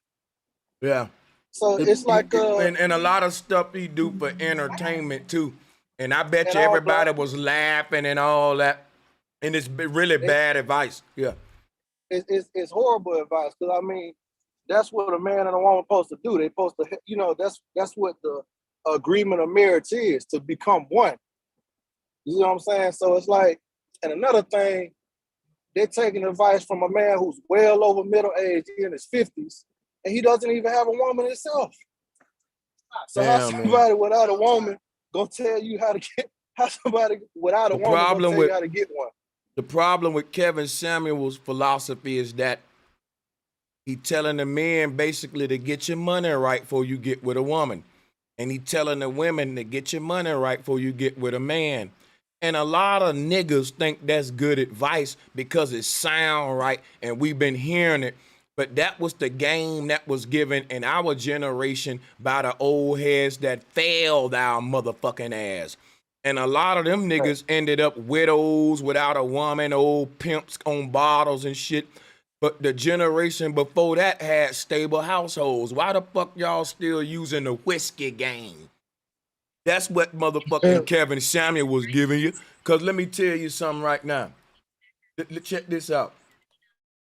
Yeah. So it's like and a lot of stuff he do for entertainment too. And I bet you everybody was laughing and all that. And it's really bad advice. Yeah. It's horrible advice, because I mean, that's what a man and a woman supposed to do. They're supposed to, that's what the agreement of marriage is, to become one. You know what I'm saying? So it's like, and another thing, they're taking advice from a man who's well over middle age, in his 50s, and he doesn't even have a woman himself. So how somebody without a woman gonna tell you how to get? How somebody without a woman gonna tell you how to get one? The problem with Kevin Samuel's philosophy is that he telling the men basically to get your money right before you get with a woman, and he telling the women to get your money right before you get with a man. And a lot of niggas think that's good advice because it sound right and we've been hearing it. But that was the game that was given in our generation by the old heads that failed our motherfucking ass. And a lot of them niggas ended up widows without a woman, old pimps on bottles and shit. But the generation before that had stable households. Why the fuck y'all still using the whiskey game? That's what motherfucking Kevin Samuel was giving you. Because let me tell you something right now. Check this out.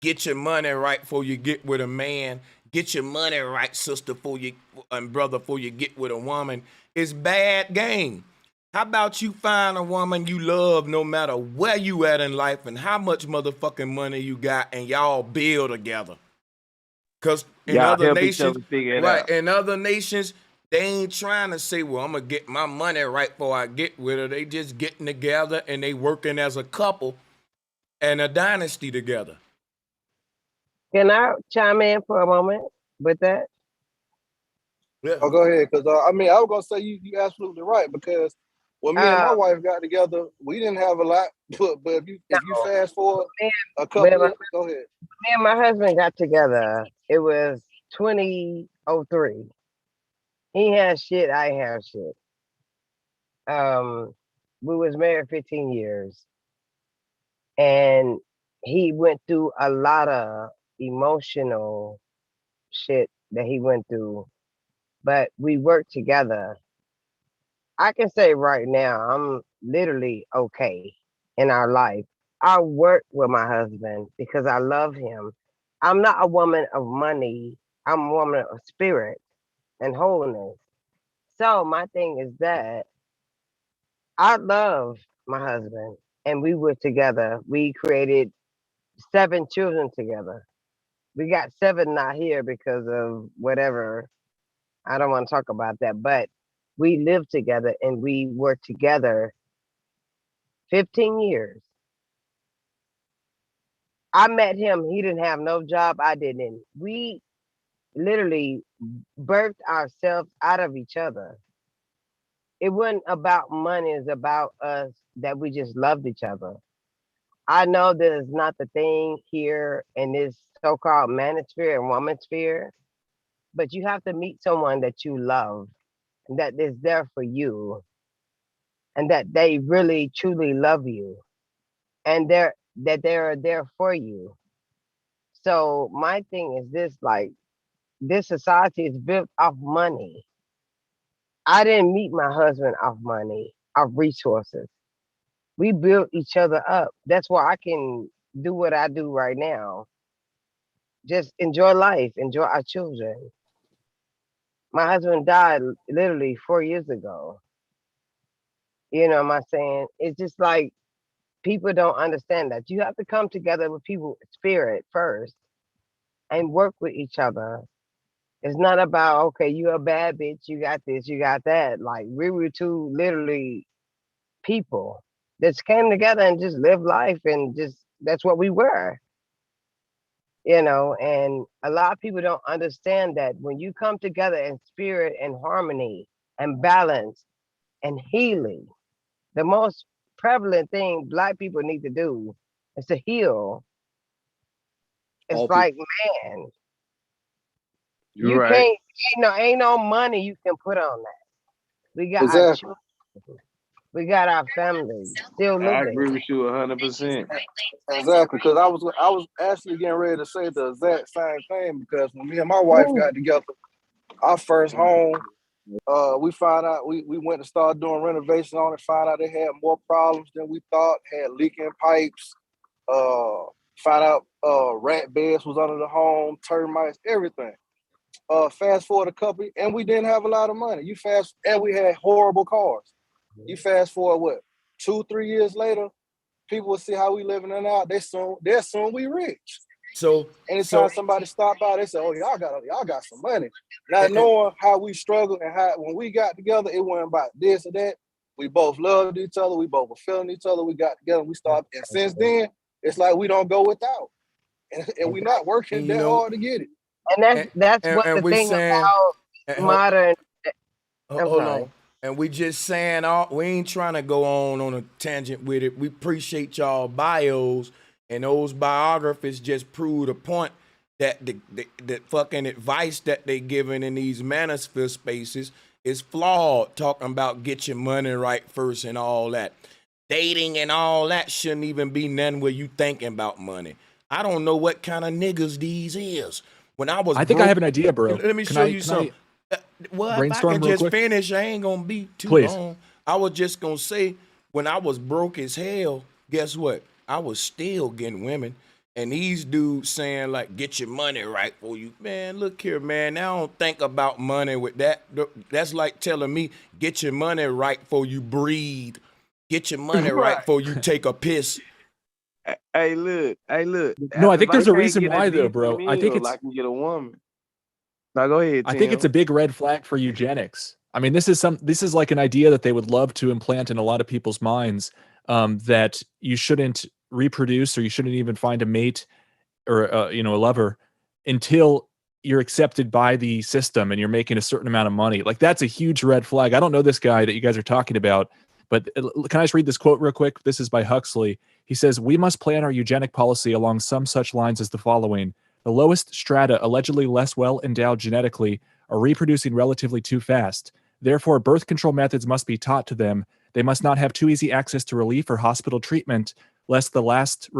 Get your money right before you get with a man. get your money right, sister, for you and brother, before you get with a woman. It's bad game. How about you find a woman you love no matter where you at in life and how much motherfucking money you got, and y'all build together. Cause in Y'all other help each nations, other figure it right, out. in other nations, they ain't trying to say, well, I'm gonna get my money right before I get with her. They just getting together and they working as a couple and a dynasty together. Can I chime in for a moment with that? Yeah. Oh, go ahead, because I mean, I was gonna say you absolutely right, because when me and my wife got together, we didn't have a lot, but if you fast forward a couple When my, years, go ahead. me and my husband got together, it was 2003. He had shit, I have shit. We was married 15 years, and he went through a lot of emotional shit that he went through, but we worked together. I can say right now, I'm literally okay in our life. I work with my husband because I love him. I'm not a woman of money. I'm a woman of spirit and wholeness. So my thing is that I love my husband, and we were together. We created 7 children together. We got 7 not here because of whatever. I don't want to talk about that, but we lived together and we were together 15 years. I met him. He didn't have no job. I didn't. We literally birthed ourselves out of each other. It wasn't about money. It's about us, that we just loved each other. I know that it's not the thing here in this so-called manosphere and womansphere, but you have to meet someone that you love, and that is there for you, and that they really truly love you, and they're there for you. So my thing is this: like, this society is built off money. I didn't meet my husband off money, off resources. We built each other up. That's why I can do what I do right now. Just enjoy life, enjoy our children. My husband died literally 4 years ago. You know what I'm saying? It's just like people don't understand that. You have to come together with people spirit first and work with each other. It's not about, okay, you're a bad bitch, you got this, you got that. Like, we were two literally people that came together and just lived life, and just that's what we were. And a lot of people don't understand that when you come together in spirit and harmony and balance and healing, the most prevalent thing Black people need to do is to heal. It's All like, people. man, You're you right. can't, ain't no money you can put on that. We got our Exactly. children, we got our family still I living. agree with you 100%. Exactly, because I was actually getting ready to say the exact same thing, because when me and my wife got together, our first home, we found out we went to start doing renovations on it, found out they had more problems than we thought, had leaking pipes, found out rat beds was under the home, termites, everything. Fast forward a couple, and we didn't have a lot of money. And we had horrible cars. You fast forward what, 2-3 years later, people will see how we living it out. They assume we rich. So Anytime somebody stop by, they say, "Oh, y'all got some money." Not knowing how we struggled, and how when we got together, it wasn't about this or that. We both loved each other. We both were feeling each other. We got together. We started, and since then, it's like we don't go without, and we're not working that hard to get it. And that's what the we thing saying, about modern. I'm hold sorry. on. And we just saying, we ain't trying to go on a tangent with it. We appreciate y'all bios, and those biographies just prove the point that the fucking advice that they giving in these manosphere spaces is flawed. Talking about get your money right first and all that. Dating and all that shouldn't even be none where you thinking about money. I don't know what kind of niggas these is. When I was I think I have an idea, bro. Let me Can show I- you can something. Well, if I brainstorm can real just quick? finish, I ain't gonna be too Please. long. I was just gonna say, when I was broke as hell, guess what? I was still getting women. And these dudes saying like, get your money right for you. Man, look here, man. I don't think about money with that. That's like telling me, get your money right for you breathe. Get your money right Right. for you take a piss. Hey, look. No, I If think I there's a can't reason get a why though, decent bro. I think meal, it's I can get a woman. Now go ahead, I think it's a Tim. big red flag for eugenics. I mean, this is like an idea that they would love to implant in a lot of people's minds, that you shouldn't reproduce or you shouldn't even find a mate or a lover until you're accepted by the system and you're making a certain amount of money. Like that's a huge red flag. I don't know this guy that you guys are talking about, but can I just read this quote real quick? This is by Huxley. He says, "We must plan our eugenic policy along some such lines as the following. The lowest strata, allegedly less well endowed genetically, are reproducing relatively too fast. Therefore, birth control methods must be taught to them. They must not have too easy access to relief or hospital treatment, lest the last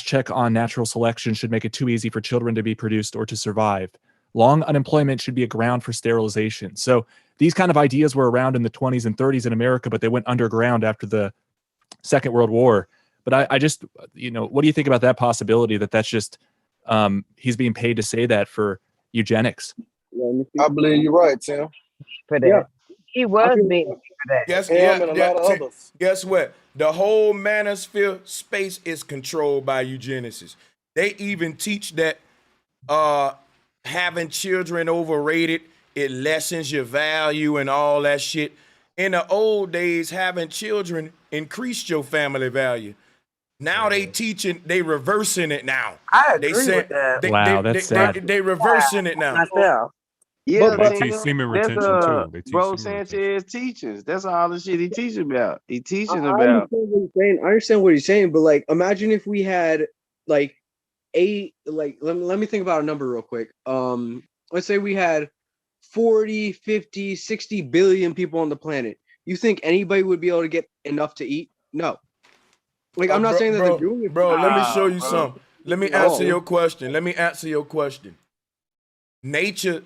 check on natural selection should make it too easy for children to be produced or to survive. Long unemployment should be a ground for sterilization." So these kind of ideas were around in the 20s and 30s in America, but they went underground after the Second World War. But I just, what do you think about that possibility that that's just, he's being paid to say that for eugenics? I believe you're right, Tim. For that. Yeah. He was being for that. Him and a lot of others. Guess what? The whole manosphere space is controlled by eugenicists. They even teach that having children overrated, it lessens your value and all that shit. In the old days, having children increased your family value. Now they reversing it now. I They agree say with that. Wow, that's sad. they reversing it now. Myself. Yeah, They teach semen that's retention too. They teach Bro semen retention. Sanchez teachings. That's all the shit he teaching about. He teaching I about. understand what he's saying. I understand what he's saying, but like, imagine if we had like let me think about a number real quick. Let's say we had 40, 50, 60 billion people on the planet. You think anybody would be able to get enough to eat? No. Like, I'm not saying that they're doing it. Bro, let me show you something. Let me answer your question. Nature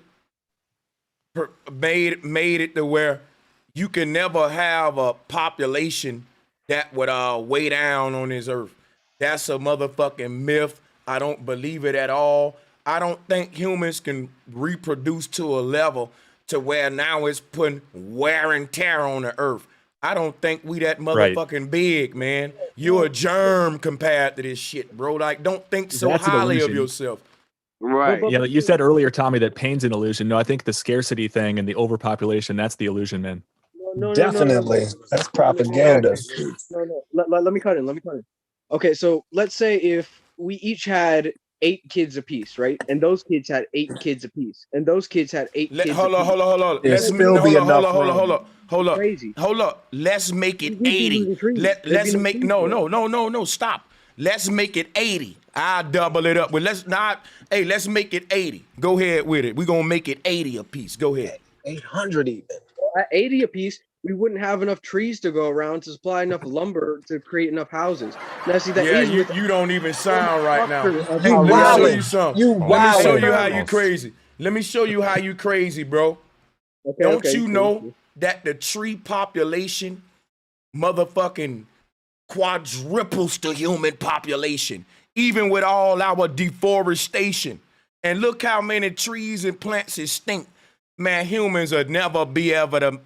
made it to where you can never have a population that would weigh down on this earth. That's a motherfucking myth. I don't believe it at all. I don't think humans can reproduce to a level to where now it's putting wear and tear on the earth. I don't think we that motherfucking big, man. You're a germ compared to this shit, bro. Like, don't think so That's an highly of illusion. yourself. Right. Yeah, you said earlier, Tommy, that pain's an illusion. No, I think the scarcity thing and the overpopulation, that's the illusion, man. No. Definitely. That's propaganda. No. Let me cut in. Okay, so let's say if we each had 8 kids apiece, right? And those kids had 8 kids apiece. And those kids had 8 kids apiece. Hold on. There's still be enough room. Hold up. Crazy. Hold up. Let's make it 80. Let's make no. Stop. Let's make it 80. I'll double it up. But let's make it 80. Go ahead with it. We're gonna make it 80 apiece. Go ahead. 800 even. At 80 apiece, we wouldn't have enough trees to go around to supply enough lumber to create enough houses. Now, see that you don't even sound right now. Let me wildin'. show you something. You Let me show wildin'. you how you crazy. Let me show you how you crazy, bro. Don't you know that the tree population motherfucking quadruples the human population, even with all our deforestation? And look how many trees and plants extinct. Man, humans would never be able to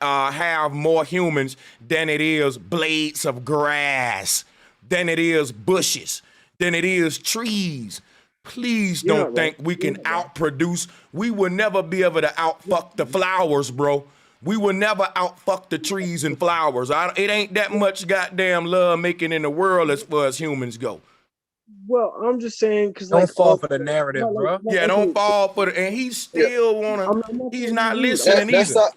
have more humans than it is blades of grass, than it is bushes, than it is trees. Please don't think we can outproduce. We will never be able to outfuck the flowers, bro. We will never outfuck the trees and flowers. It ain't that much goddamn love making in the world as far as humans go. Well, I'm just saying because Don't fall for the narrative, bro. Yeah, don't fall for the. And he still he's not listening either.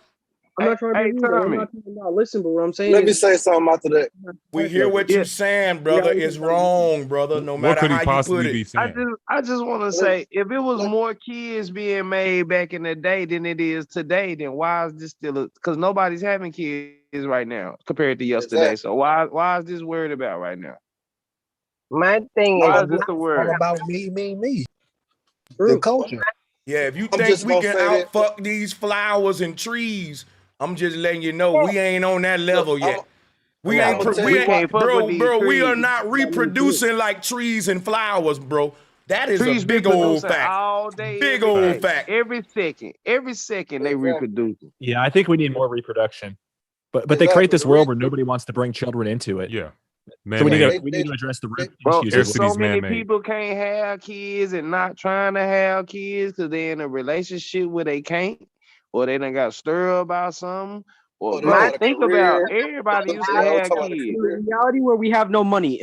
I'm not trying to be rude. I'm not trying to not listen, but what I'm saying Let me is, say something after that. We hear what you're saying, brother. It's wrong, brother. No matter how you put it. I just want to say, if it was more kids being made back in the day than it is today, then why is this still? Because nobody's having kids right now compared to yesterday. So why is this worried about right now? My thing Why is is this a word? All about me. The culture. Yeah, if you think we can outfuck these flowers and trees, I'm just letting you know we ain't on that level yet. We ain't, bro. We are not trees. reproducing like trees and flowers, bro. That is Trees a been big old producing fact. all day, Big every old day. fact. Every second they reproducing. Yeah, I think we need more reproduction. But they create this world where nobody wants to bring children into it. Yeah. So we need to address the root Bro, issues. if so many people can't have kids and not trying to have kids because they're in a relationship where they can't, or they done got stirred about something, or bro, think about everybody used to have kids. In a reality where we have no money,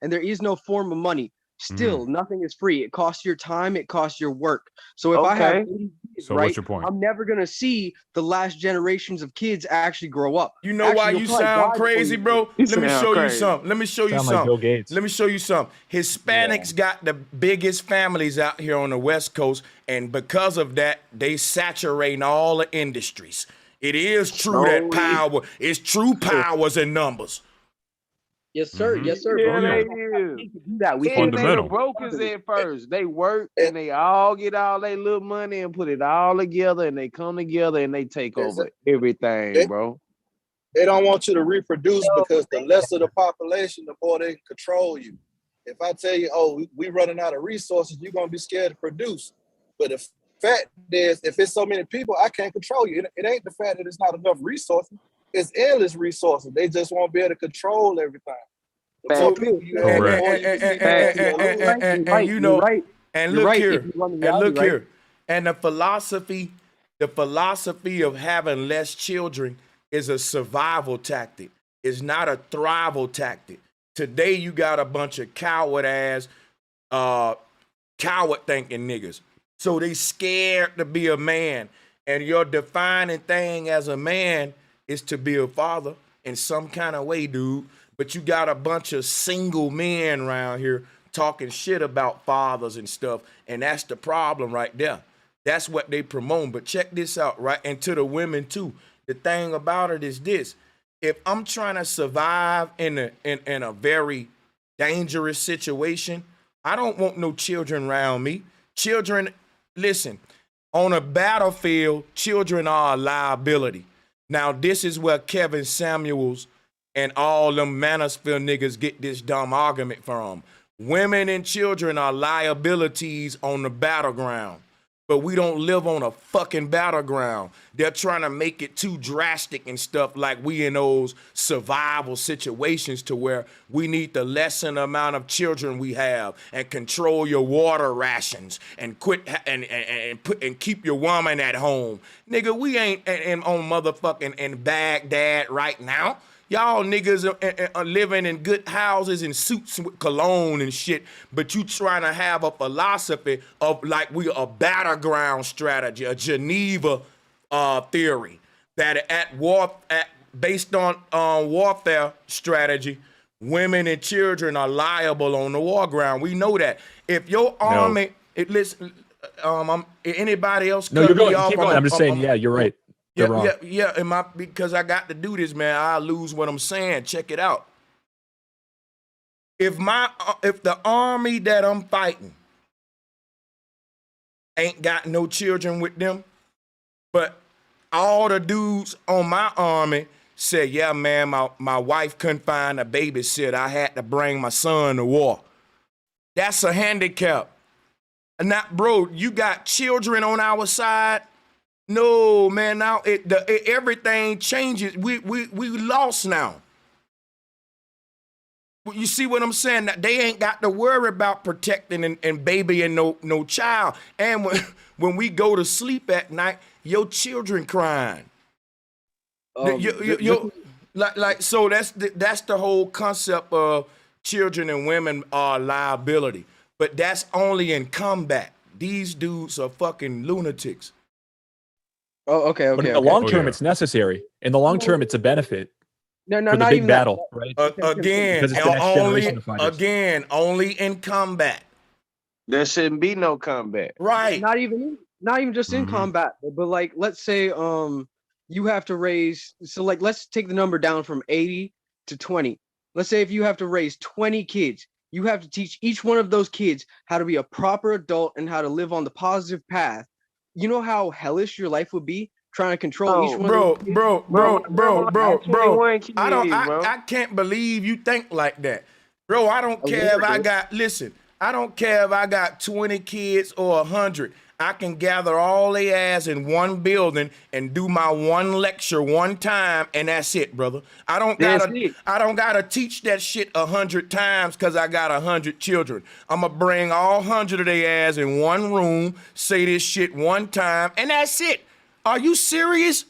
and there is no form of money, still nothing is free. It costs your time, it costs your work. So if I have 80 kids, So right, what's your point? I'm never gonna see the last generations of kids actually grow up. You know why you sound crazy, bro? Let me show you something. Let me show you Sound like something. Bill Gates. Let me show you something. Hispanics got the biggest families out here on the West Coast, and because of that, they saturating all the industries. It is true that power is true powers in numbers. Yes, sir. Yes, sir. Yeah, Bro. they Do is. that. We And can't they the brokers at first. They work and they all get all their little money and put it all together, and they come together and they take over everything, bro. They don't want you to reproduce because the lesser the population, the more they control you. If I tell you, oh, we running out of resources, you're gonna be scared to produce. But the fact is, if it's so many people, I can't control you. It ain't the fact that it's not enough resources. It's endless resources. They just won't be able to control everything. The more people you have, the more you and you know, and You're look right. here, If you run the and reality, look right? here, and the philosophy of having less children is a survival tactic. It's not a thrival tactic. Today you got a bunch of coward thinking niggas. So they scared to be a man. And your defining thing as a man is to be a father in some kind of way, dude. But you got a bunch of single men around here talking shit about fathers and stuff. And that's the problem right there. That's what they promote. But check this out, right? And to the women too. The thing about it is this. If I'm trying to survive in a very dangerous situation, I don't want no children around me. Children, listen, on a battlefield, children are a liability. Now, this is where Kevin Samuels and all them Manosphere niggas get this dumb argument from. Women and children are liabilities on the battleground. But we don't live on a fucking battleground. They're trying to make it too drastic and stuff, like we in those survival situations to where we need to lessen the amount of children we have and control your water rations and quit and keep your woman at home. Nigga, we ain't on motherfucking in Baghdad right now. Y'all niggas are living in good houses and suits with cologne and shit, but you trying to have a philosophy of like we a battleground strategy, a Geneva theory that based on warfare strategy, women and children are liable on the war ground. We know that. If your army, anybody else? No, you're going. Keep going. I'm just saying. Yeah, you're right. Yeah. Because I got to do this, man. I lose what I'm saying. Check it out. If the army that I'm fighting ain't got no children with them, but all the dudes on my army said, yeah, man, my wife couldn't find a babysitter. I had to bring my son to war. That's a handicap. And now, bro, you got children on our side. No, man, now everything changes. We lost now. You see what I'm saying? They ain't got to worry about protecting and babying no child. And when we go to sleep at night, your children crying. So that's the whole concept of children and women are liability. But that's only in combat. These dudes are fucking lunatics. Oh, okay. But in the long term, it's necessary. In the long term, it's a benefit. No, for the not big even battle, that. right? Again, Because it's the next generation of fighters. only in combat. There shouldn't be no combat. Right. Not even just in combat, but like, let's say you have to raise, so like, let's take the number down from 80 to 20. Let's say if you have to raise 20 kids, you have to teach each one of those kids how to be a proper adult and how to live on the positive path. You know how hellish your life would be? trying to control each one of Bro, those kids. I can't believe you think like that. Bro, I don't care if I got, listen, I don't care if I got 20 kids or 100. I can gather all they ass in one building and do my one lecture one time, and that's it, brother. I don't gotta teach that shit 100 times because I got 100 children. I'ma bring all 100 of their ass in one room, say this shit one time, and that's it. Are you serious?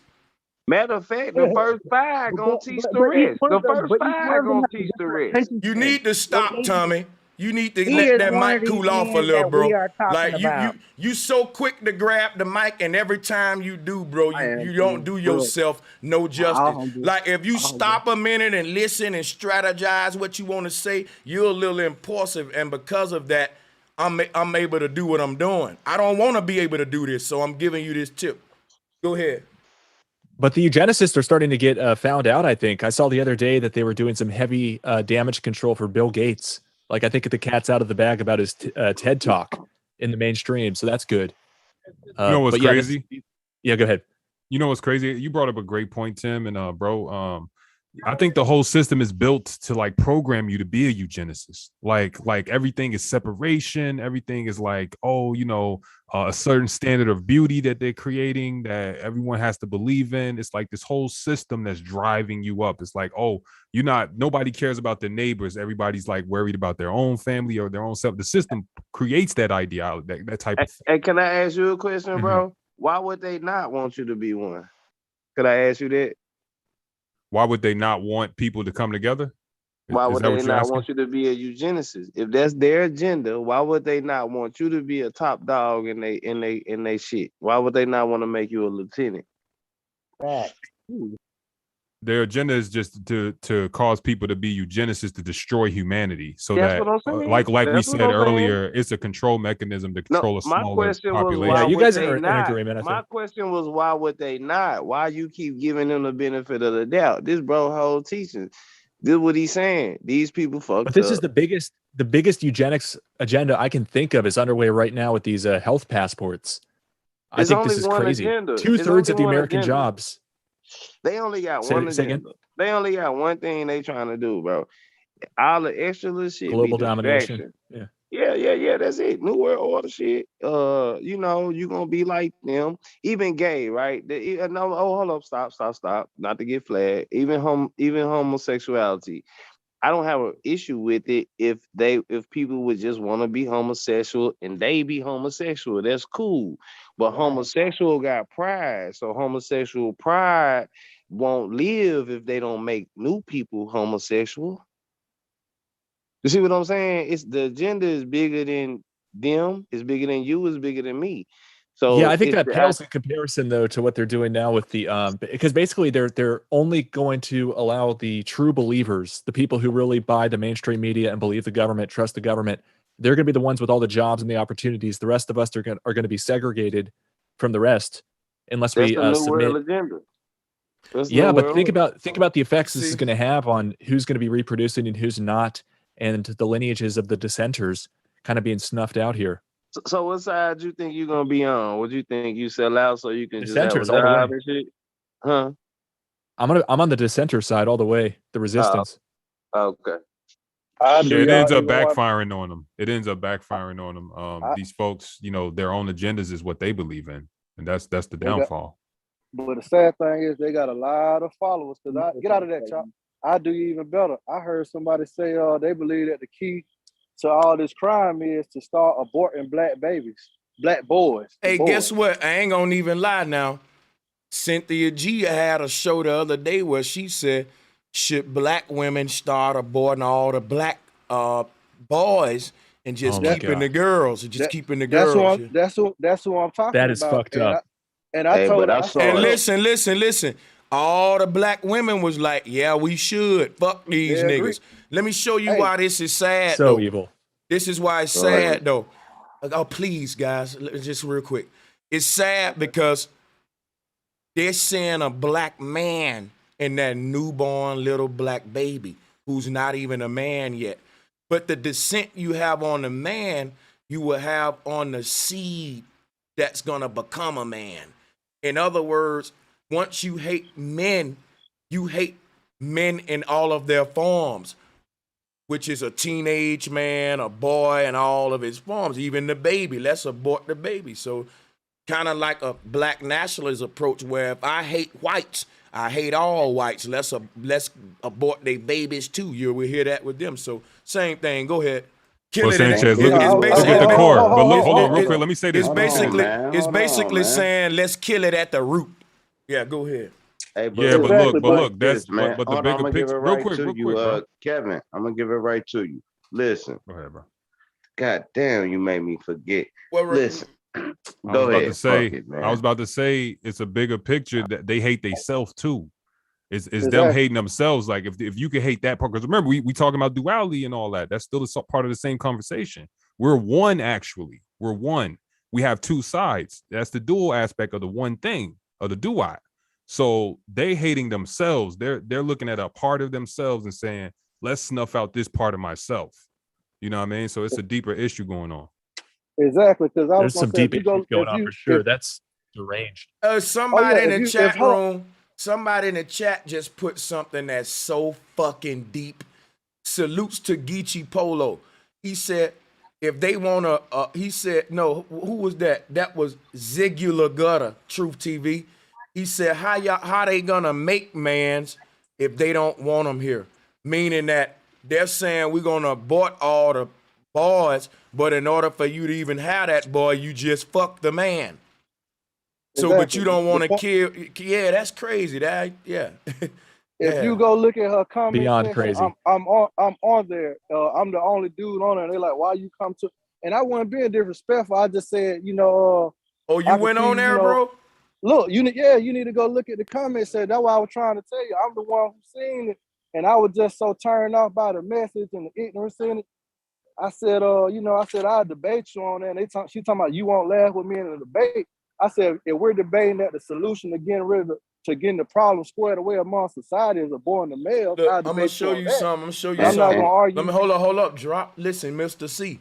Matter of fact, the first 5 gonna teach the rest. The first 5 gonna teach the rest. You need to stop, Tommy. You need to He let is that one of mic these cool off a men little, that bro. we are talking Like about. you so quick to grab the mic, and every time you do, bro, you don't do yourself no justice. Like if you stop a minute and listen and strategize what you want to say, you're a little impulsive, and because of that, I'm able to do what I'm doing. I don't want to be able to do this, so I'm giving you this tip. Go ahead. But the eugenicists are starting to get found out, I think. I saw the other day that they were doing some heavy damage control for Bill Gates. Like, I think the cat's out of the bag about his TED Talk in the mainstream, so that's good. You know what's crazy? Yeah, go ahead. You know what's crazy? You brought up a great point, Tim, and bro, I think the whole system is built to like program you to be a eugenicist. Like everything is separation. Everything is like, a certain standard of beauty that they're creating that everyone has to believe in. It's like this whole system that's driving you up. It's like, nobody cares about their neighbors. Everybody's like worried about their own family or their own self. The system creates that ideology, that type of thing. Hey, can I ask you a question, bro? Why would they not want you to be one? Could I ask you that? Why would they not want people to come together? Why would they not want you to be a eugenicist? If that's their agenda, why would they not want you to be a top dog in they shit? Why would they not want to make you a lieutenant? Their agenda is just to cause people to be eugenicists to destroy humanity. So That's that, what I'm saying. like we That's said what I'm earlier, it's a control mechanism to control a smaller population. Yeah, you guys are in agreement. I My think. question was, why would they not? Why you keep giving them the benefit of the doubt? This bro whole teaching. This is what he's saying. These people fucked But this up. is the biggest eugenics agenda I can think of is underway right now with these health passports. I think this is crazy. Agenda. 2/3 of the American jobs. They only got one agenda. They only got one thing they trying to do, bro. All the extra little shit Global be domination. Yeah. Yeah. That's it. New world order shit. You gonna be like them. Even gay, right? Hold up, stop. Not to get flagged. Even homosexuality. I don't have an issue with it if people would just want to be homosexual and they be homosexual. That's cool. But homosexual got pride. So homosexual pride won't live if they don't make new people homosexual. You see what I'm saying? It's the agenda is bigger than them, it's bigger than you, it's bigger than me. So yeah, I think that pales in comparison though to what they're doing now with the because basically they're only going to allow the true believers, the people who really buy the mainstream media and believe the government, trust the government, they're going to be the ones with all the jobs and the opportunities. The rest of us are going to be segregated from the rest unless we submit. World agenda. Yeah, but think about the effects this is going to have on who's going to be reproducing and who's not, and the lineages of the dissenters kind of being snuffed out here. So what side you think you're gonna be on? What you think you sell out so you can Dissenters just have a all the job way. and shit? Huh? I'm on the dissenter side all the way. The resistance. Okay. It ends up backfiring on them. These folks, their own agendas is what they believe in, and that's the downfall. But the sad thing is they got a lot of followers. Cause I get out of that, Chop. I do even better. I heard somebody say they believe that the key to all this crime is to start aborting black boys. Hey, guess what? I ain't gonna even lie now. Cynthia G had a show the other day where she said, should black women start aborting all the black boys and just keeping the girls? Keeping the girls. That's who I'm talking about. That is fucked up. I told her. And listen. All the black women was like, yeah, we should. Fuck these niggas. Let me show you why this is sad, so though. Evil. This is why it's sad, though. Oh, please, guys, just real quick. It's sad because they're seeing a black man in that newborn little black baby who's not even a man yet. But the descent you have on the man, you will have on the seed that's going to become a man. In other words, once you hate men in all of their forms, which is a teenage man, a boy, and all of his forms, even the baby. Let's abort the baby. So kind of like a black nationalist approach where if I hate whites, I hate all whites. Let's abort their babies too. We'll hear that with them. So same thing. Go ahead. Kill Well, it. Sanchez, look at the core. But look, hold on real quick. Let me say this. It's basically saying let's kill it at the root. Yeah, go ahead. Hey, yeah, but look, that's man. but the Hold on, bigger I'm gonna give it picture. right Real to you, quick, bro. Kevin. I'm gonna give it right to you. Listen. Go ahead, bro. God damn, you made me forget. Well, listen. I Go was ahead. about to say it's a bigger picture that they hate themselves too. It's them Exactly. hating themselves. Like if you can hate that part, because remember we talking about duality and all that. That's still part of the same conversation. We're one, actually. We're one. We have two sides. That's the dual aspect of the one thing, of the duai. So they hating themselves. They're looking at a part of themselves and saying, let's snuff out this part of myself. You know what I mean? So it's a deeper issue going on. Exactly, because I was There's some gonna say, deep issues going on for sure. That's deranged. Somebody in the chat room, somebody in the chat just put something that's so fucking deep. Salutes to Geechee Polo. He said, if they want to, he said, no, who was that? That was Zigula Gutter, Truth TV. He said, how they gonna make mans if they don't want them here? Meaning that they're saying we're gonna abort all the boys, but in order for you to even have that boy, you just fuck the man. So, but you don't want to kill. Yeah, that's crazy. Yeah. If you go look at her comment Beyond section, crazy. I'm on there. I'm the only dude on there. And they're like, why you come to? And I wasn't being disrespectful. I just said, oh, you went on there, bro? Look, you need to go look at the comments. Said that's what I was trying to tell you. I'm the one who seen it, and I was just so turned off by the message and the ignorance in it. I said, I'll debate you on that. And she talking about you won't laugh with me in a debate. I said, if we're debating that the solution to getting the problem squared away among society is aborting the male, I'm gonna show you something. I'm gonna show you something. I'm not gonna argue. Let me hold up. Drop. Listen, Mr. C.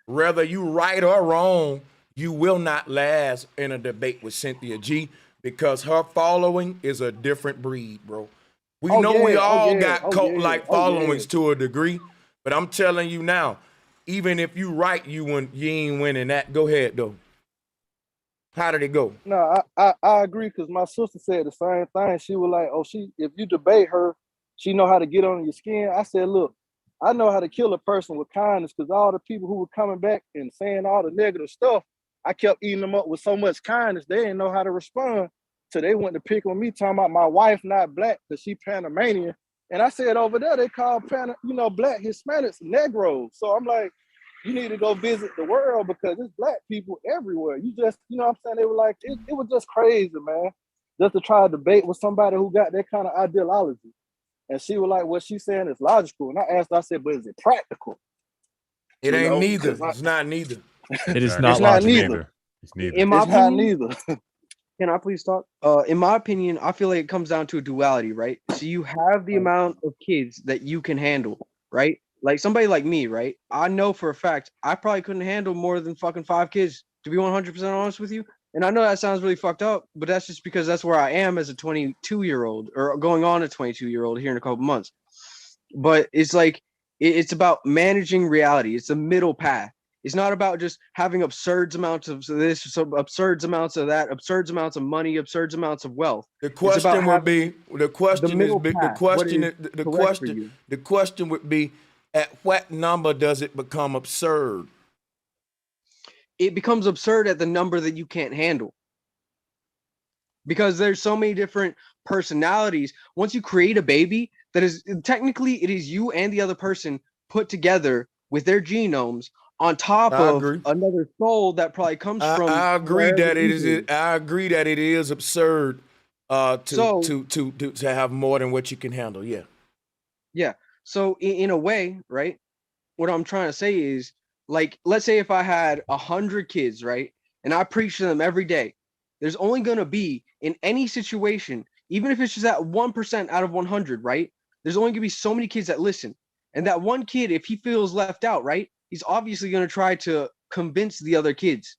Whether you right or wrong, you will not last in a debate with Cynthia G because her following is a different breed, bro. We know we all got cult-like followings to a degree, but I'm telling you now, even if you right, you ain't winning that. Go ahead though. How did it go? No, I agree because my sister said the same thing. She was like, if you debate her, she know how to get on your skin. I said, look, I know how to kill a person with kindness because all the people who were coming back and saying all the negative stuff, I kept eating them up with so much kindness, they didn't know how to respond. So they went to pick on me, talking about my wife not black because she Panamanian. And I said over there, they call black Hispanics Negroes. So I'm like, you need to go visit the world because there's black people everywhere. You just, what I'm saying? They were like, it was just crazy, man. Just to try to debate with somebody who got that kind of ideology. And she was like, what she's saying is logical. And I said, but is it practical? It ain't neither. It's not neither. It is It's not not logical. neither. It's neither. In my It's not opinion, neither. can I please talk? In my opinion, I feel like it comes down to a duality, right? So you have the amount of kids that you can handle, right? Like somebody like me, right? I know for a fact I probably couldn't handle more than fucking 5 kids, to be 100% honest with you. And I know that sounds really fucked up, but that's just because that's where I am as a 22-year-old or going on a 22-year-old here in a couple months. But it's like, it's about managing reality. It's a middle path. It's not about just having absurd amounts of this, absurd amounts of that, absurd amounts of money, absurd amounts of wealth. The question would be, the question would be, at what number does it become absurd? It becomes absurd at the number that you can't handle. Because there's so many different personalities. Once you create a baby, that is technically it is you and the other person put together with their genomes on top of another soul that probably comes from. I agree that it is. I agree that it is absurd to have more than what you can handle. Yeah. Yeah. So in a way, right? What I'm trying to say is, like, let's say if I had 100 kids, right, and I preach to them every day, there's only going to be in any situation, even if it's just at 1% out of 100, right? There's only going to be so many kids that listen. And that one kid, if he feels left out, right, he's obviously going to try to convince the other kids.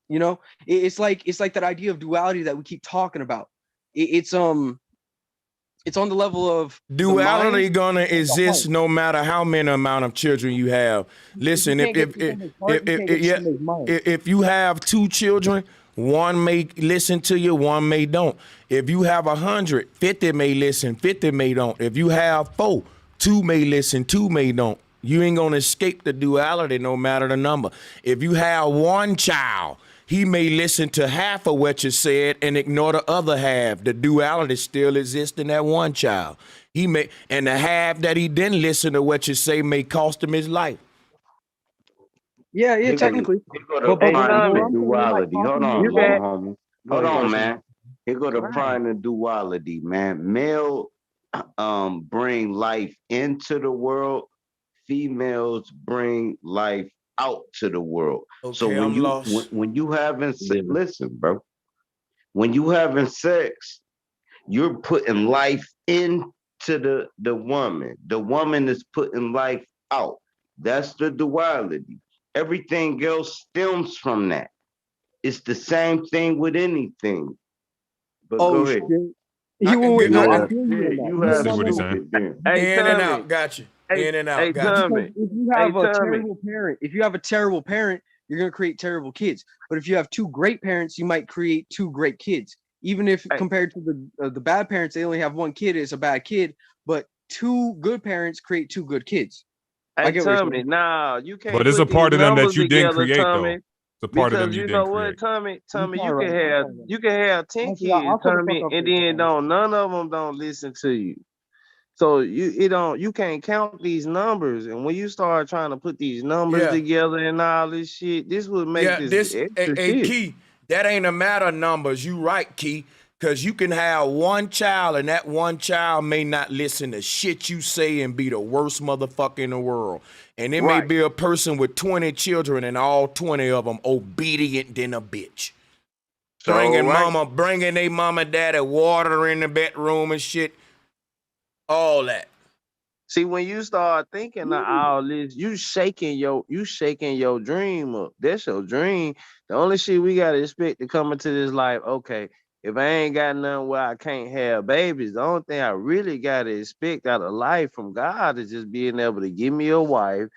You know, it's like that idea of duality that we keep talking about. It's on the level of Duality gonna and the heart. exist no matter how many amount of children you have. Listen, can't get to somebody's heart, you can't get to somebody's mind. if you have 2 children, one may listen to you, one may don't. If you have 100, 50 may listen, 50 may don't. If you have 4, 2 may listen, 2 may don't. You ain't gonna escape the duality no matter the number. If you have 1 child, he may listen to half of what you said and ignore the other half. The duality still exists in that 1 child. And the half that he didn't listen to what you say may cost him his life. Yeah, technically. But prime the duality. Hold on, little homie. Hold on, man. Here go to prime the duality, man. Male bring life into the world. Females bring life out to the world. Okay, so when you having sex, listen, bro. When you having sex, you're putting life into the woman. The woman is putting life out. That's the duality. Everything else stems from that. It's the same thing with anything. But go ahead. You have see what he's saying. Hey, in and out, gotcha. In and out, gotcha. If you have a terrible parent, you're gonna create terrible kids. But if you have 2 great parents, you might create 2 great kids. Even if compared to the bad parents, they only have 1 kid, it's a bad kid. But 2 good parents create 2 good kids. Hey, Tommy, nah, you can't. But it's a part of them that you didn't create, Tommy, though. It's a part of them because you you didn't know what, create. Tommy, you can have 10 kids, Tommy, and then none of them don't listen to you. So you can't count these numbers, and when you start trying to put these numbers together and all this shit, this would make this extra shit. Key, that ain't a matter of numbers. You right, Key. Because you can have 1 child and that 1 child may not listen to shit you say and be the worst motherfucker in the world. And it may be a person with 20 children and all 20 of them obedient than a bitch. Bringing their mama and daddy water in the bedroom and shit. All that. See, when you start thinking of all this, you shaking your dream up. That's your dream. The only shit we gotta expect to come into this life, okay. If I ain't got nothing where I can't have babies, the only thing I really got to expect out of life from God is just being able to give me a wife.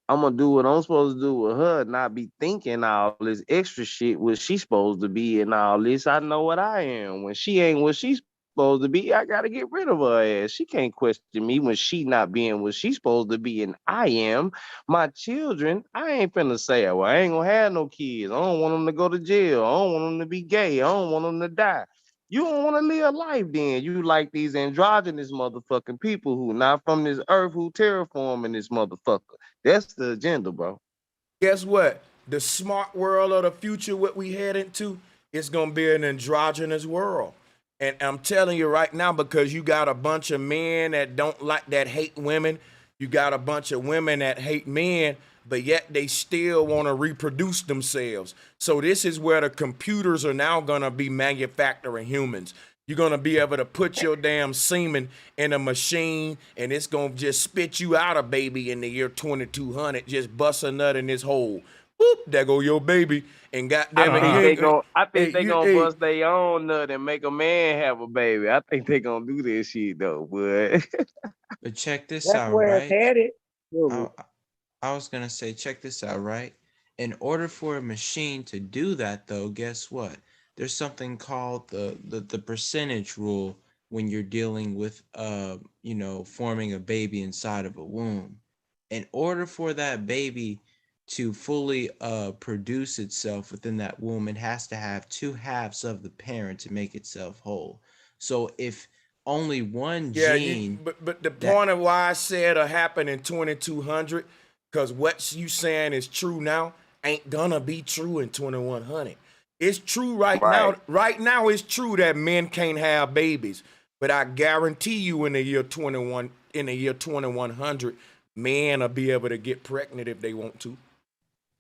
I'm going to do what I'm supposed to do with her, not be thinking all this extra shit what she's supposed to be and all this. I know what I am. When she ain't what she's supposed to be, I got to get rid of her ass. She can't question me when she not being what she's supposed to be, and I am. My children, I ain't finna say, well, I ain't gonna have no kids. I don't want them to go to jail. I don't want them to be gay. I don't want them to die. You don't want to live life then. You like these androgynous motherfucking people who not from this earth, who terraforming this motherfucker. That's the agenda, bro. Guess what? The smart world of the future, what we head into, it's going to be an androgynous world. And I'm telling you right now, because you got a bunch of men that hate women. You got a bunch of women that hate men, but yet they still want to reproduce themselves. So this is where the computers are now going to be manufacturing humans. You're going to be able to put your damn semen in a machine, and it's going to just spit you out a baby in the year 2200, just bust a nut in this hole. Whoop, there go your baby. And goddamn it, I think they gonna bust their own nut and make a man have a baby. I think they gonna do this shit though, but But check this That's out, where right? it's headed. I was gonna say, check this out, right? In order for a machine to do that, though, guess what? There's something called the percentage rule when you're dealing with forming a baby inside of a womb. In order for that baby to fully produce itself within that womb, it has to have 2 halves of the parent to make itself whole. So if only one gene, but the point of why I said it happened in 2200, because what you saying is true now ain't gonna be true in 2100. It's true right now. Right now, it's true that men can't have babies, but I guarantee you, in the year 2100, men will be able to get pregnant if they want to.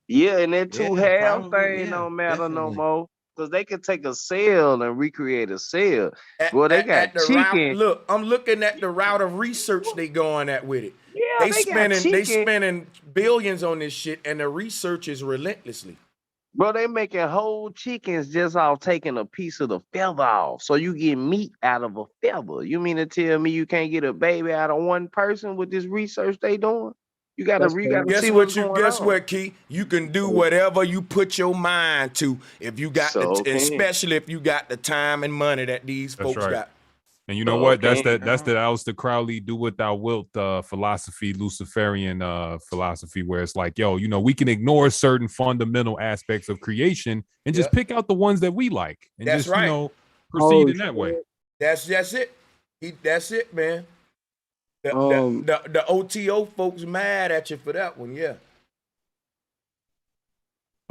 Yeah, and that 2 half thing don't matter no more. Because they can take a cell and recreate a cell. Well, they got chicken. Look, I'm looking at the route of research they going at with it. Yeah, they spending billions on this shit, and the research is relentlessly. Bro, they making whole chickens just off taking a piece of the feather off. So you get meat out of a feather. You mean to tell me you can't get a baby out of one person with this research they doing? You gotta see what's going Guess on. what, Key? You can do whatever you put your mind to if you got So can. especially if you got the time and money that these That's folks right. got. And you know what? That's the Aleister Crowley "do what thou wilt" philosophy, Luciferian philosophy, where it's like, yo, you know, we can ignore certain fundamental aspects of creation and just pick out the ones that we like, and That's just right. you know proceed in that way. That's it. That's it, man. The OTO folks mad at you for that one, yeah.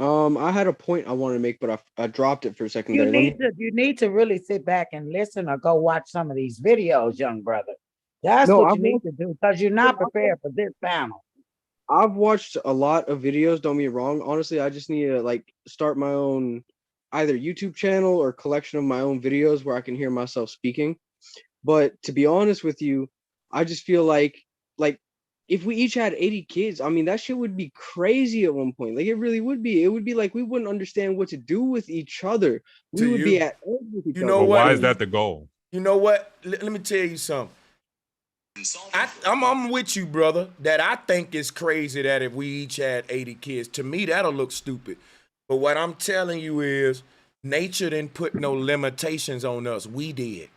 I had a point I wanted to make, but I dropped it for a second You there. you need to really sit back and listen or go watch some of these videos, young brother. That's No, what you need to do because you're not prepared for this panel. I've watched a lot of videos, don't get me wrong. Honestly, I just need to like start my own either YouTube channel or collection of my own videos where I can hear myself speaking. But to be honest with you, I just feel like if we each had 80 kids, I mean that shit would be crazy at one point. Like it really would be. It would be like we wouldn't understand what to do with each other. We would be at edge with each You other. know But what? why is that the goal? You know what? Let me tell you something. I'm with you, brother, that I think it's crazy that if we each had 80 kids, to me, that'll look stupid. But what I'm telling you is nature didn't put no limitations on us. We did.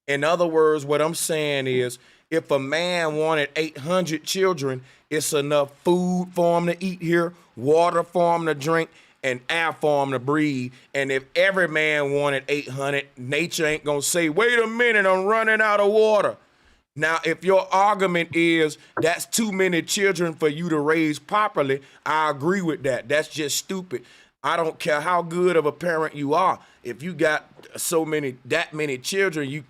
In other words, what I'm saying is if a man wanted 800 children, it's enough food for him to eat here, water for him to drink, and air for him to breathe. And if every man wanted 800, nature ain't gonna say, wait a minute, I'm running out of water. Now, if your argument is that's too many children for you to raise properly, I agree with that. That's just stupid. I don't care how good of a parent you are. If you got that many children, you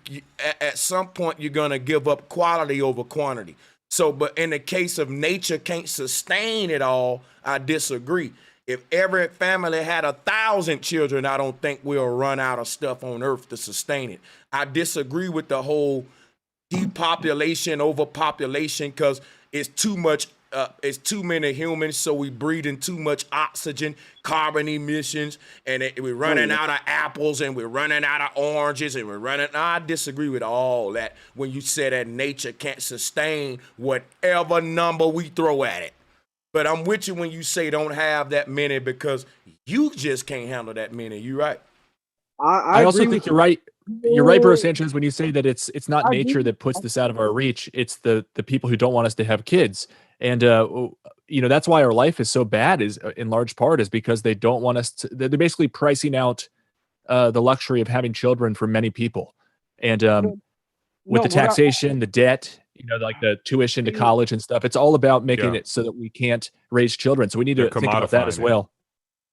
at some point you're gonna give up quality over quantity. So, but in the case of nature can't sustain it all, I disagree. If every family had 1,000 children, I don't think we'll run out of stuff on earth to sustain it. I disagree with the whole depopulation, overpopulation, because it's too much. It's too many humans, so we breathing too much oxygen, carbon emissions, and we're running out of apples, and we're running out of oranges, and we're running. I disagree with all that when you say that nature can't sustain whatever number we throw at it. But I'm with you when you say don't have that many because you just can't handle that many. You right. I also think you're right. You're right, bro Sanchez, when you say that it's not nature that puts this out of our reach. It's the people who don't want us to have kids. And you know, that's why our life is so bad is in large part is because they don't want us to, they're basically pricing out the luxury of having children for many people. And with the taxation, the debt, you know, like the tuition to college and stuff, it's all about making it so that we can't raise children. So we need to think about that as well.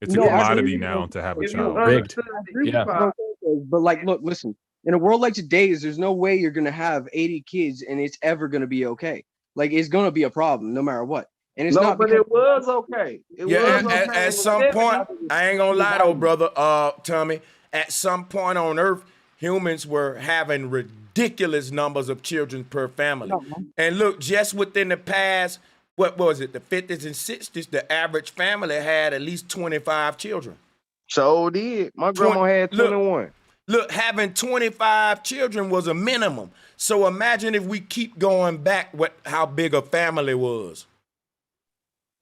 It's a commodity now to have a child. Rigged. Yeah. But like, look, listen. In a world like today's, there's no way you're gonna have 80 kids and it's ever gonna be okay. Like it's gonna be a problem no matter what. And it's not. But it was okay. At some point, I ain't gonna lie though, brother. Tommy, at some point on Earth, humans were having ridiculous numbers of children per family. And look, just within the past, what was it, the 50s and 60s, the average family had at least 25 children. So did. My grandma had 21. Look, having 25 children was a minimum. So imagine if we keep going back how big a family was.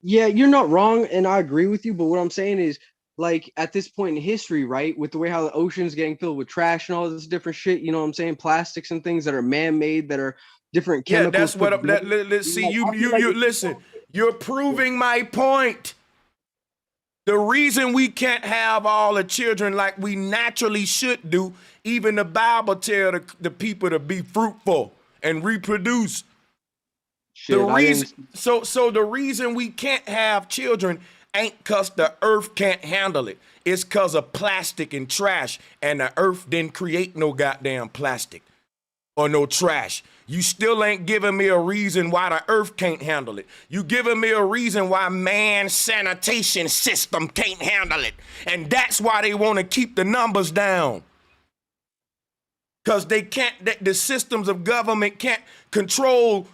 Yeah, you're not wrong, and I agree with you. But what I'm saying is, like, at this point in history, right, with the way how the ocean's getting filled with trash and all this different shit, you know what I'm saying? Plastics and things that are man-made, that are different chemicals. Yeah, that's what I'm. Let's see. You listen. You're proving my point. The reason we can't have all the children like we naturally should do, even the Bible tells the people to be fruitful and reproduce. Shit, the reason we can't have children ain't because the earth can't handle it. It's because of plastic and trash, and the earth didn't create no goddamn plastic or no trash. You still ain't giving me a reason why the earth can't handle it. You giving me a reason why man's sanitation system can't handle it. And that's why they want to keep the numbers down. Because they can't, the systems of government can't control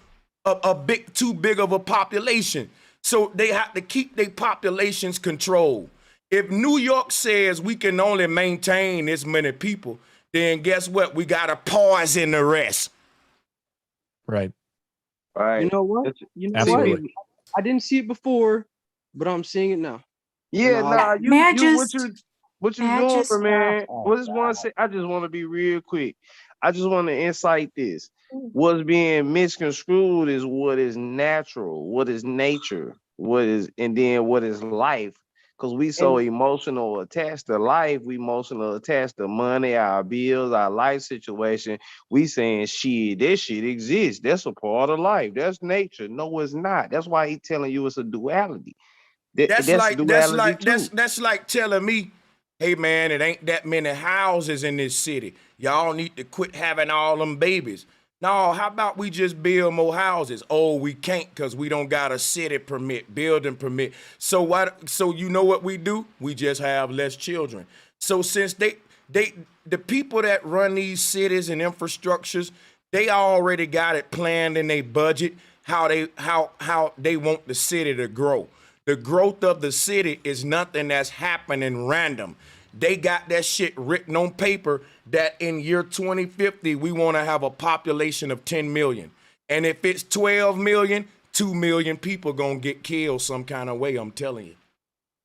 too big of a population. So they have to keep their populations controlled. If New York says we can only maintain this many people, then guess what? We got to poison the rest. Right. Right. You know what? You know Absolutely. what? I didn't see it before, but I'm seeing it now. Yeah, And nah, May I you just, what you may I doing, just, man? What just want to say? I just want to be real quick. I just want to incite this. What's being misconstrued is what is natural, what is nature, what is, and then what is life. Because we so And emotional attached to life, we emotional attached to money, our bills, our life situation. We saying shit, this shit exists. That's a part of life. That's nature. No, it's not. That's why he telling you it's a duality. That's That's like that's duality like too. that's like telling me, hey man, it ain't that many houses in this city. Y'all need to quit having all them babies. No, how about we just build more houses? Oh, we can't because we don't got a city permit, building permit. So what? So you know what we do? We just have less children. So since the people that run these cities and infrastructures, they already got it planned in their budget how they want the city to grow. The growth of the city is nothing that's happening random. They got that shit written on paper that in year 2050, we want to have a population of 10 million. And if it's 12 million, 2 million people going to get killed some kind of way, I'm telling you.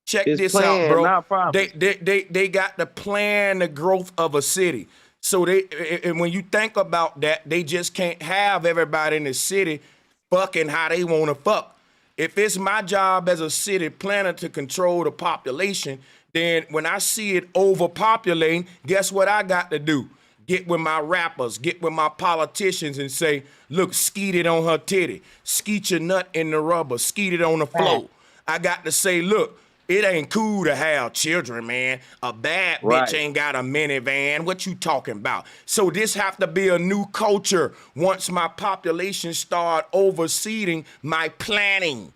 Check It's this out, planned, bro. not They, prophecy. they got to plan the growth of a city. So and when you think about that, they just can't have everybody in the city fucking how they want to fuck. If it's my job as a city planner to control the population, then when I see it overpopulating, guess what I got to do? Get with my rappers, get with my politicians and say, look, skeet it on her titty, skeet your nut in the rubber, skeet it on the floor. I got to say, look, it ain't cool to have children, man. A bad bitch Right. ain't got a minivan. What you talking about? So this have to be a new culture once my population start overseeing my planning.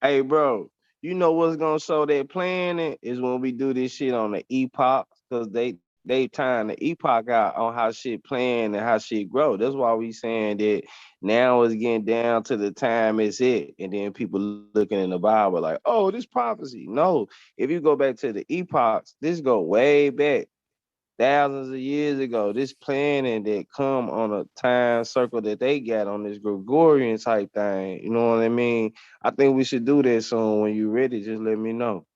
Hey, bro, you know what's gonna show that planning is when we do this shit on the epoch, because they tying the epoch out on how shit plan and how shit grow. That's why we saying that now it's getting down to the time it's it, and then people looking in the Bible like, oh, this prophecy. No, if you go back to the epochs, this go way back. Thousands of years ago, this planning that come on a time circle that they got on this Gregorian type thing, you know what I mean? I think we should do that soon. When you're ready, just let me know.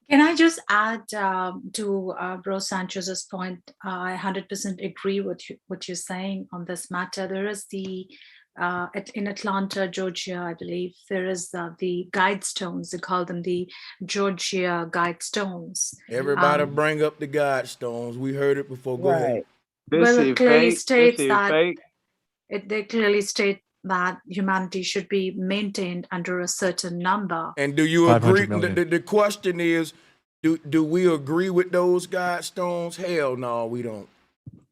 can I just add to Bro Sanchez's point? I 100% agree with what you're saying on this matter. There is in Atlanta, Georgia, I believe, there is the guidestones. They call them the Georgia guidestones. Everybody bring up the Godstones. We heard it before. Go ahead. Well, it clearly states This that fake. they clearly state that humanity should be maintained under a certain number. And do you agree? 500 million. The question is, do we agree with those Godstones? Hell no, we don't.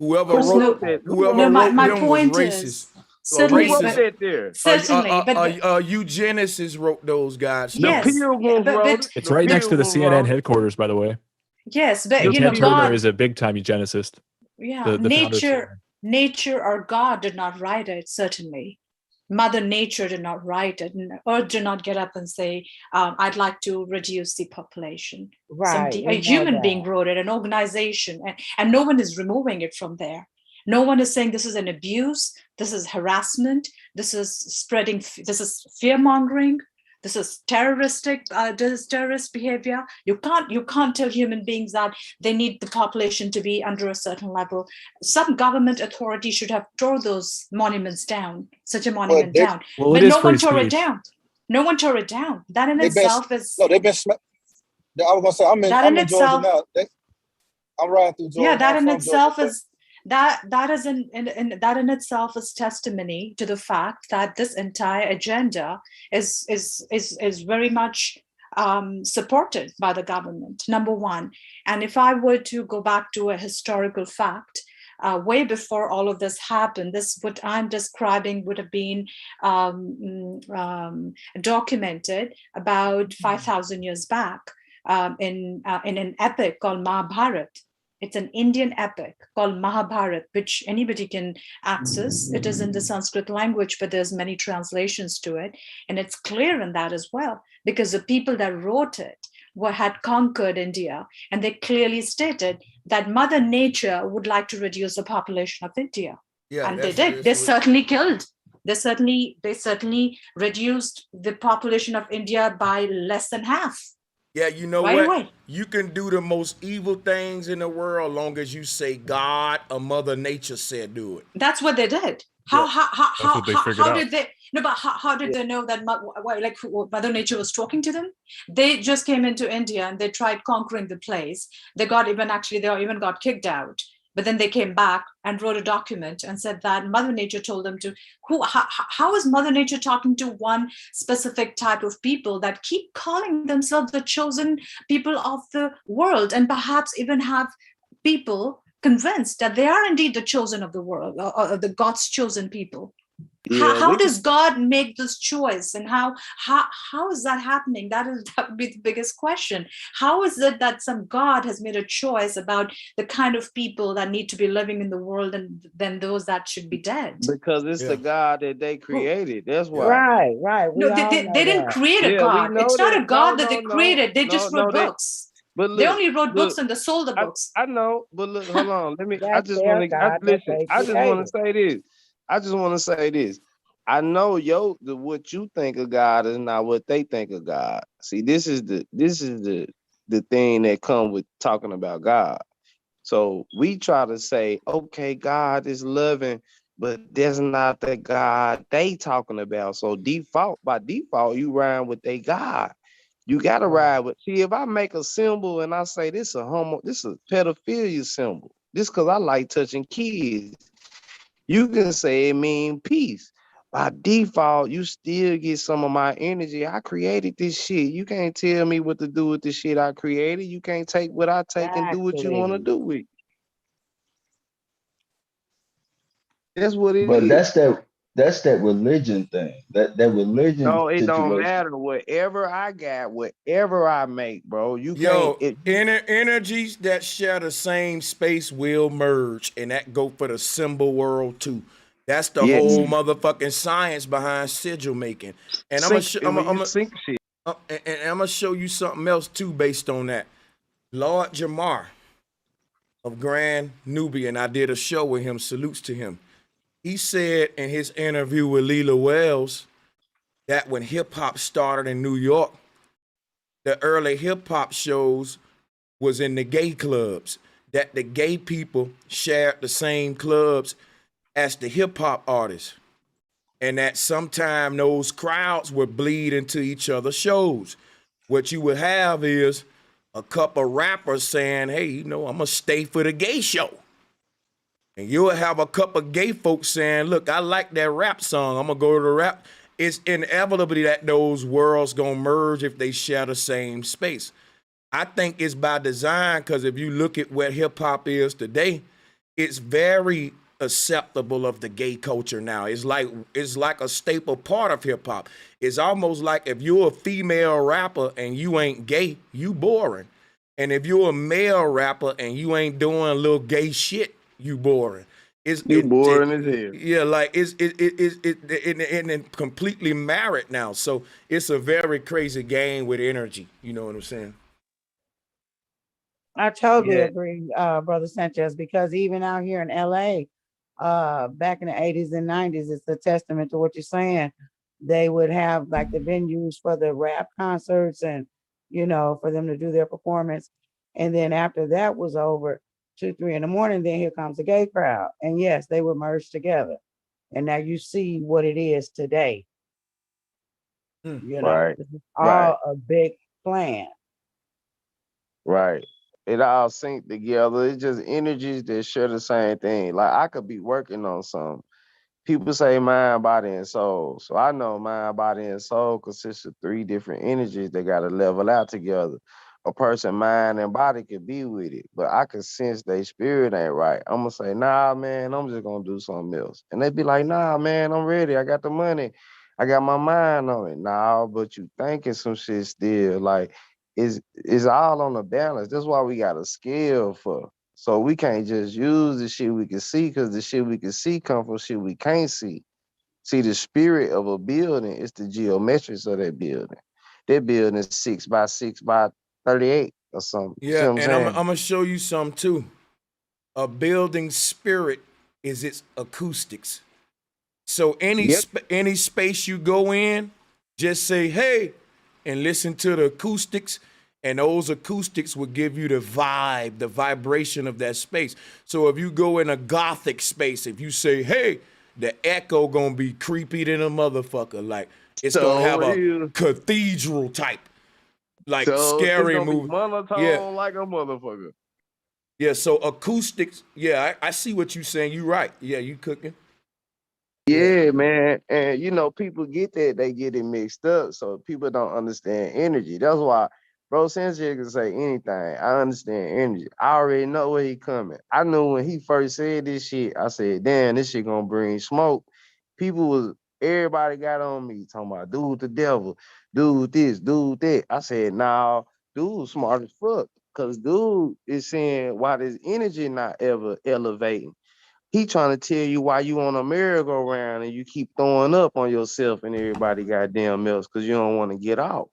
Whoever course, wrote no, my them point was racist. is certainly, Who wrote that there? certainly, but Eugenics wrote those Godstones. yes, but It's right next to the CNN headquarters, by the way. yes, but Ted Turner God is a big time eugenicist. Yeah, the founder of nature or God did not write it, certainly. Mother Nature did not write it, and Earth did not get up and say, I'd like to reduce the population. A human being wrote it, an organization, and no one is removing it from there. No one is saying this is an abuse, this is harassment, this is spreading, this is fear-mongering, this is terrorist behavior. You can't tell human beings that they need the population to be under a certain level. Some government authority should have tore those monuments down, such a monument down. Well, but no one tore it speech. down. No one tore it down. That in itself is no. They've been. I was gonna say I'm in Georgia now. I'm riding through Georgia. Yeah, that in itself Georgia, is that is that in itself is testimony to the fact that this entire agenda is very much supported by the government, number one. And if I were to go back to a historical fact, way before all of this happened, this what I'm describing would have been documented about 5,000 years back in an epic called Mahabharata. It's an Indian epic called Mahabharata, which anybody can access. It is in the Sanskrit language, but there's many translations to it. And it's clear in that as well, because the people that wrote it had conquered India, and they clearly stated that Mother Nature would like to reduce the population of India. Yeah, and they did. They certainly killed. They certainly reduced the population of India by less than half. Yeah, you know right what? away. You can do the most evil things in the world long as you say God or Mother Nature said do it. That's what they did. How did they? No, but how did they know that Mother Nature was talking to them? They just came into India and they tried conquering the place. They even got kicked out. But then they came back and wrote a document and said that Mother Nature told them to. How is Mother Nature talking to one specific type of people that keep calling themselves the chosen people of the world, and perhaps even have people convinced that they are indeed the chosen of the world, or the God's chosen people? How does God make this choice, and how is that happening? That would be the biggest question. How is it that some God has made a choice about the kind of people that need to be living in the world and then those that should be dead? Because it's the God that they created. That's why. Right. No, they didn't create a God. It's not a God that they created. They just wrote books. But look, they only wrote books and they sold the books. I know, but look, hold on. Let me. I That's just their want to God that listen. they I just want to created. say this. I just want to say this. I know what you think of God is not what they think of God. See, this is the thing that comes with talking about God. So we try to say, okay, God is loving, but that's not the God they talking about. So by default, you ride with they God. You gotta ride with. See, if I make a symbol and I say this is a pedophilia symbol. This because I like touching kids. You can say it mean peace. By default, you still get some of my energy. I created this shit. You can't tell me what to do with the shit I created. You can't take what I take and do what you want to do with it. That's what it But is. that's that religion thing. That religion No, it don't situation. matter. Whatever I got, whatever I make, bro. You Yo, can't. energies that share the same space will merge, and that go for the symbol world too. That's the whole motherfucking science behind sigil making. And I'm gonna show you something else too based on that. Lord Jamar of Grand Nubian, I did a show with him. Salutes to him. He said in his interview with Leela Wells that when hip hop started in New York, the early hip hop shows was in the gay clubs, that the gay people shared the same clubs as the hip hop artists, and that sometime those crowds would bleed into each other's shows. What you would have is a couple rappers saying, hey, I'm gonna stay for the gay show. And you'll have a couple gay folks saying, look, I like that rap song, I'm gonna go to the rap. It's inevitably that those worlds gonna merge if they share the same space. I think it's by design, because if you look at what hip hop is today, it's very acceptable of the gay culture now. It's like a staple part of hip hop. It's almost like if you're a female rapper and you ain't gay, you boring. And if you're a male rapper and you ain't doing little gay shit, you boring. Boring as hell. Yeah, like it's completely married now. So it's a very crazy game with energy. You know what I'm saying? I totally agree, Brother Sanchez, because even out here in LA, back in the 80s and 90s, it's a testament to what you're saying. They would have like the venues for the rap concerts and, for them to do their performance. And then after that was over, 2, 3 in the morning, then here comes the gay crowd. And yes, they would merge together. And now you see what it is today. Right. This is all a big plan. Right. It all sync together. It's just energies that share the same thing. Like I could be working on something. People say mind, body, and soul. So I know mind, body, and soul consists of 3 different energies that got to level out together. A person, mind, and body could be with it, but I can sense their spirit ain't right. I'm going to say, nah, man, I'm just going to do something else. And they be like, nah, man, I'm ready. I got the money. I got my mind on it. Nah, but you thinking some shit still. Like, it's all on the balance. That's why we got a scale for. So we can't just use the shit we can see, because the shit we can see come from shit we can't see. See, the spirit of a building is the geometrics of that building. That building is 6 by 6 by 38 or something. You see Yeah, what I'm and I'm saying? gonna show you some too. A building spirit is its acoustics. So Yep. any space you go in, just say hey, and listen to the acoustics, and those acoustics will give you the vibe, the vibration of that space. So if you go in a gothic space, if you say hey, the echo gonna be creepy than a motherfucker. Like it's gonna So have a you cathedral type, like so it's scary gonna be movie. Yeah, monotone like a motherfucker. yeah. So acoustics. Yeah, I see what you're saying. You right. Yeah, you cooking. Yeah, man. And you know, people get that, they get it mixed up. So people don't understand energy. That's why bro Sanchez can say anything. I understand energy. I already know where he coming. I knew when he first said this shit, I said, damn, this shit gonna bring smoke. Everybody got on me talking about dude the devil, dude this, dude that. I said, nah, dude smart as fuck. Cause dude is saying why this energy not ever elevating. He trying to tell you why you on a merry-go-round and you keep throwing up on yourself and everybody goddamn else because you don't want to get off.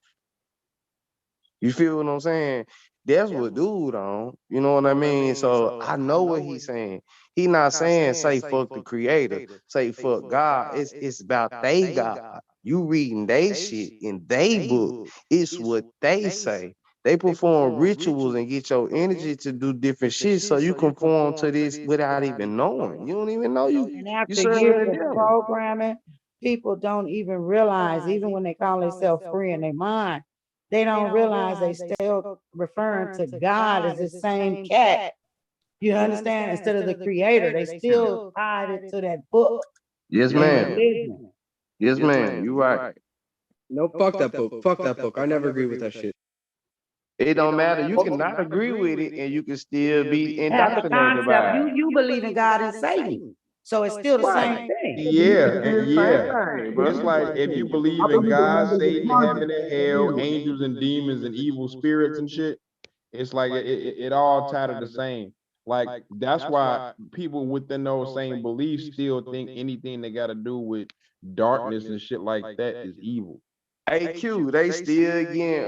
You feel what I'm saying? That's what dude on. You know what I mean? So I know what he's saying. He not saying say fuck the creator, say fuck God. It's about they God. You reading they shit in they book. It's what they say. They perform rituals and get your energy to do different shit so you conform to this without even knowing. You don't even know And you after serving years the of devil. programming, people don't even realize, even when they call themselves free in their mind, they don't realize they still referring to God as the same cat. You understand? Instead of the creator, they still tied it to that book Yes, and ma'am. religion. Yes, ma'am. You right. No, fuck that book. Fuck that book. I never agree with that shit. It don't matter. You cannot agree with it and you can still be Have the indoctrinated concept. by it. You believe in God and Satan. So it's still the same Right. thing. Yeah, And it's the same yeah, thing, it's brother. like if you I believe in believe in God, heaven and Satan, heaven and hell, angels and demons and evil spirits and shit, it's like it all tied to the same. Like that's why people within those same beliefs still think anything that got to do with darkness and shit like that is evil. AQ, they still getting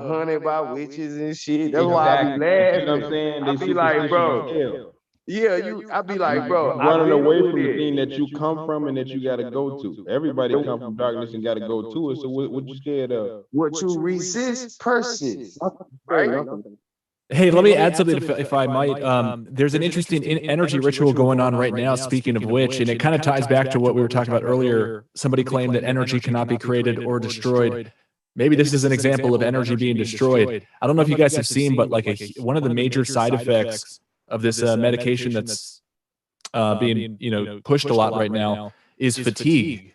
hunted by witches and shit. That's why I be Exactly. You see what I'm laughing. saying? I They be like, superstitious as bro, hell. yeah, I be like, bro, You I've running been away with from the thing it. that you come from and that you got to go to. Everybody come from darkness and got to go to it. So what you scared of? What you resist persists, Fair right? enough. Hey, let me add something if I might. There's an interesting energy ritual going on right now, speaking of which, and it kind of ties back to what we were talking about earlier. Somebody claimed that energy cannot be created or destroyed. Maybe this is an example of energy being destroyed. I don't know if you guys have seen, but like one of the major side effects of this medication that's being pushed a lot right now is fatigue.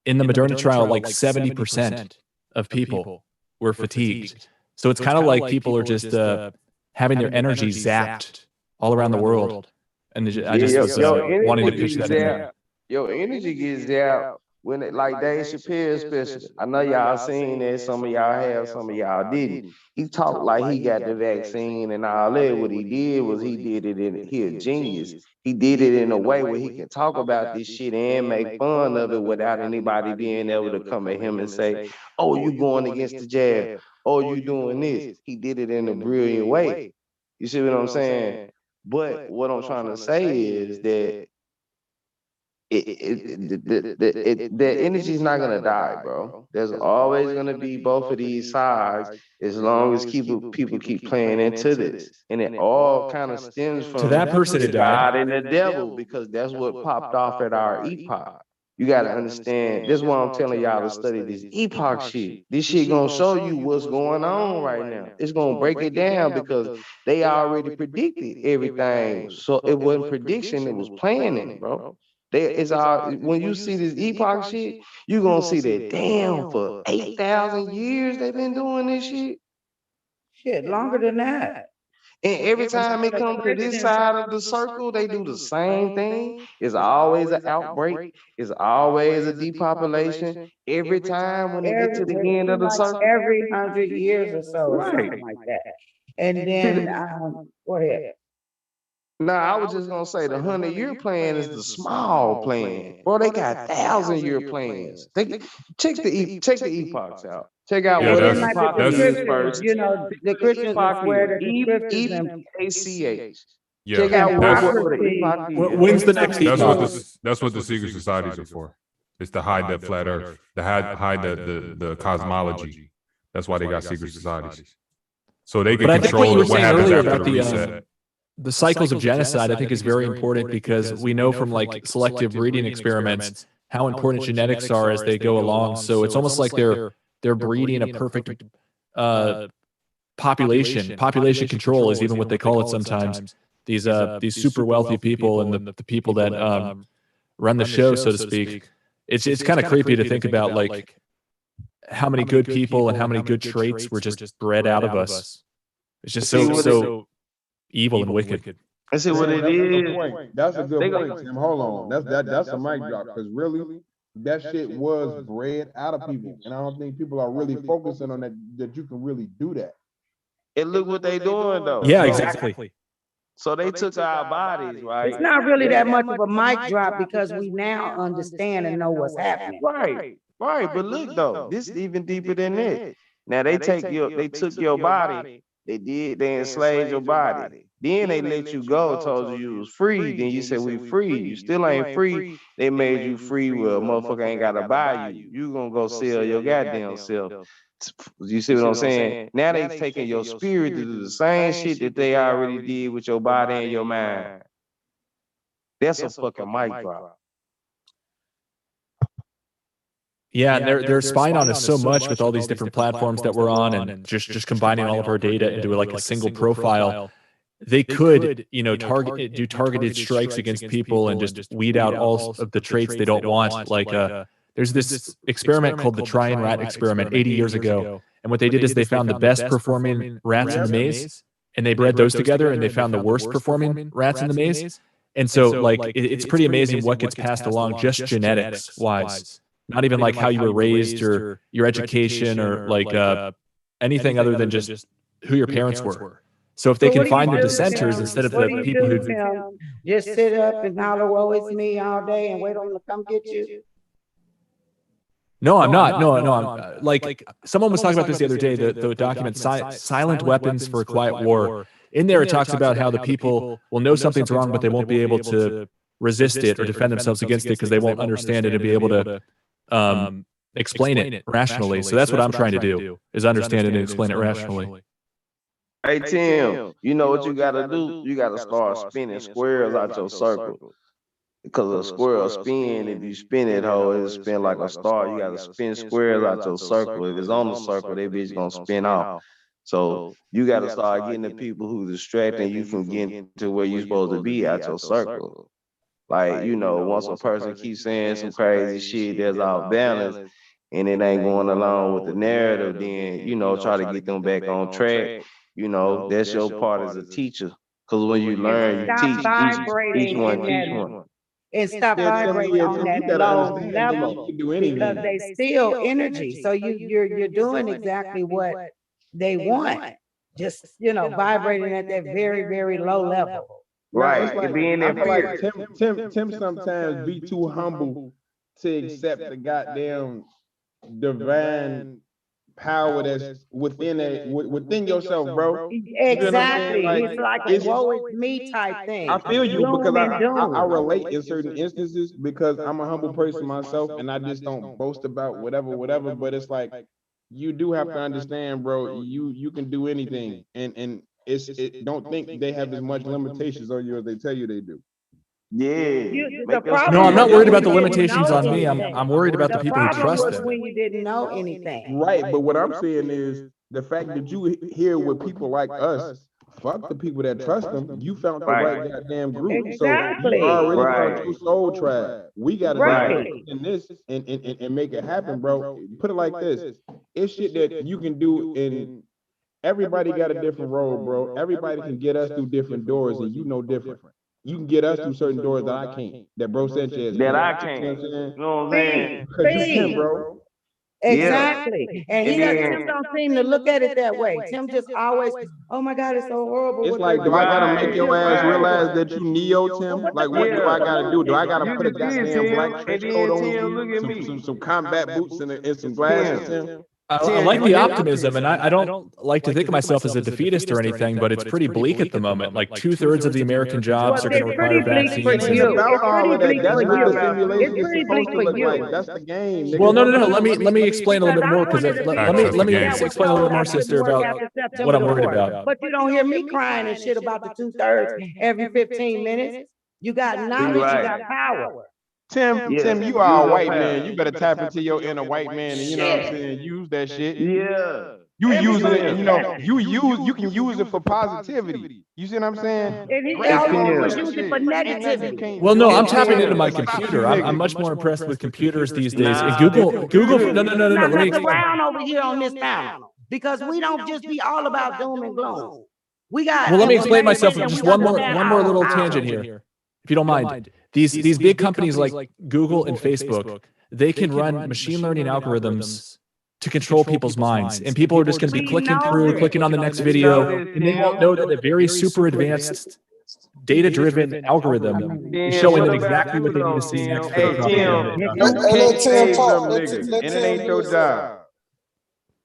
In the Moderna trial, like 70% of people were fatigued. So it's kind of like people are just having their energy zapped all around the world. And I Yeah, just was your wanting energy to pitch gets that in there. zapped. Your energy gets zapped when it like Dave Chappelle especially. I know y'all seen that, some of y'all have, some of y'all didn't. He talked like he got the vaccine and all that. What he did was he a genius. He did it in a way where he can talk about this shit and make fun of it without anybody being able to come at him and say, oh, you going against the jab. Oh, you doing this. He did it in a brilliant way. You see what I'm saying? But what I'm trying to say is that the energy is not gonna die, bro. There's always gonna be both of these sides as long as people keep playing into this, and it all kind of stems To from that person, it God died. and the devil because that's what popped off at our epoch. You gotta understand. This is why I'm telling y'all to study this epoch shit. This shit gonna show you what's going on right now. It's gonna break it down because they already predicted everything. So it wasn't prediction, it was planning, bro. It's all when you see this epoch shit, you gonna see that damn for 8,000 years they've been doing this shit. Shit, longer than that. And every time it comes to this side of the circle, they do the same thing. It's always an outbreak. It's always a depopulation. Every time when they get to the It end of seems the like circle, every 100 years or so, or right? something like that. And then, go ahead. Nah, I was just gonna say the 100-year plan is the small plan, bro. They got 1,000-year plans. They check the epochs out. Check out Yeah, what Then like with epoch the it is scriptures, first. you know, the What Christians will epoch swear that is the scriptures and EPACH. yeah. Check out what the hypocrisy. epoch is. When's the next That's what epoch? that's what the secret societies are for. It's to hide the flat earth, to hide the cosmology. That's why they got secret societies. So they can But I think what you control were what saying happens earlier after about the reset. the cycles of genocide, I think is very important because we know from like selective breeding experiments how important genetics are as they go along. So it's almost like they're breeding a perfect population. Population control is even what they call it sometimes. These super wealthy people and the people that run the show, so to speak. It's kind of creepy to think about like how many good people and how many good traits were just bred out of us. It's just so evil and wicked. I see what it That's a good is. point. That's a good point, Tim. Hold on. That's a mic drop because really, that shit was bred out of people, and I don't think people are really focusing on that you can really do that. And look what they doing though. Yeah, exactly. So they took our bodies, right? It's not really that much of a mic drop because we now understand and know what's happening. Right. But look though, this is even deeper than that. Now they took your body, they enslaved your body. Then they let you go, told you was free. Then you said we free. You still ain't free. They made you free where a motherfucker ain't gotta buy you. You gonna go sell your goddamn self. You see what I'm saying? Now they taking your spirit to do the same shit that they already did with your body and your mind. That's a fucking mic drop. Yeah, and they're spying on us so much with all these different platforms that we're on, and just combining all of our data into like a single profile. They could, do targeted strikes against people and just weed out all of the traits they don't want. Like there's this experiment called the try and rat experiment 80 years ago, and what they did is they found the best performing rats in the maze, and they bred those together, and they found the worst performing rats in the maze. And so, like, it's pretty amazing what gets passed along just genetics wise. Not even like how you were raised or your education or like anything other than just who your parents were. So if they can find the dissenters instead of the people who just sit up and holler, "Woe is me" all day and wait on them to come get you. No, I'm not. No, I'm like someone was talking about this the other day. The document "Silent Weapons for a Quiet War." In there, it talks about how the people will know something's wrong, but they won't be able to resist it or defend themselves against it because they won't understand it and be able to explain it rationally. So that's what I'm trying to do, is understand it and explain it rationally. Hey Tim, you know what you gotta do? You gotta start spinning squares out your circle. Because a square spin, if you spin it, it'll spin like a star. You gotta spin squares out your circle. If it's on the circle, they bitch gonna spin off. So you gotta start getting the people who distracting you from getting to where you're supposed to be out your circle. Like, once a person keeps saying some crazy shit that's off balance and it ain't going along with the narrative, then, try to get them back on track. That's your part as a teacher. Because when you learn, you teach each one. And stop vibrating on that low level because they steal energy. So you're doing exactly what they want. Just vibrating at that very, very low level. Right. I feel like Tim sometimes be too humble to accept the goddamn divine power that's within yourself, bro. Exactly. It's like a woe is me type thing. I feel you because I relate in certain instances because I'm a humble person myself and I just don't boast about whatever. But it's like you do have to understand, bro. You can do anything, and don't think they have as much limitations on you as they tell you they do. Yeah. No, I'm not worried about the limitations on me. I'm worried about the people who trust them. When you didn't know anything. Right, but what I'm saying is the fact that you hear with people like us, fuck the people that trust them. You found the right goddamn group. Exactly. So you already found your soul tribe. We gotta do in this and make it happen, bro. Put it like this. It's shit that you can do in everybody got a different role, bro. Everybody can get us through different doors and you know different. You can get us through certain doors that I can't, that Bro Sanchez that I can't. You know what I'm saying? Because you can, bro. Exactly. And And Tim don't seem to look at it that way. Tim just always, oh my God, it's so horrible. It's like, do I gotta make your ass realize that you neo, Tim? Like, what do I gotta do? Do I gotta put a goddamn black trench coat on you, some combat boots and some glasses, Tim? I like the optimism, and I don't like to think of myself as a defeatist or anything, but it's pretty bleak at the moment. Like 2/3 of the American jobs are going to require vaccines. It's about all of that. That's what the simulation is supposed to look like. That's the game. Well, no. Let me explain a little bit more, because let me explain a little more, sister, about what I'm worried about. But you don't hear me crying and shit about the 2/3 every 15 minutes. You got knowledge, you got power. Tim, you are a white man. You better tap into your inner white man, and you know what I'm saying. Use that shit. Yeah. You using it, and you can use it for positivity. You see what I'm saying? And he always use it for negativity. Well, no, I'm tapping into my computer. I'm much more impressed with computers these days. And Google. No. Let me explain. Around over here on this panel, because we don't just be all about doom and gloom. We got. Well, let me explain myself. Just one more little tangent here, if you don't mind. These big companies like Google and Facebook, they can run machine learning algorithms to control people's minds, and people are just going to be clicking on the next video, and they won't know that a very super advanced data-driven algorithm is showing them exactly what they need to see next. And it ain't your job.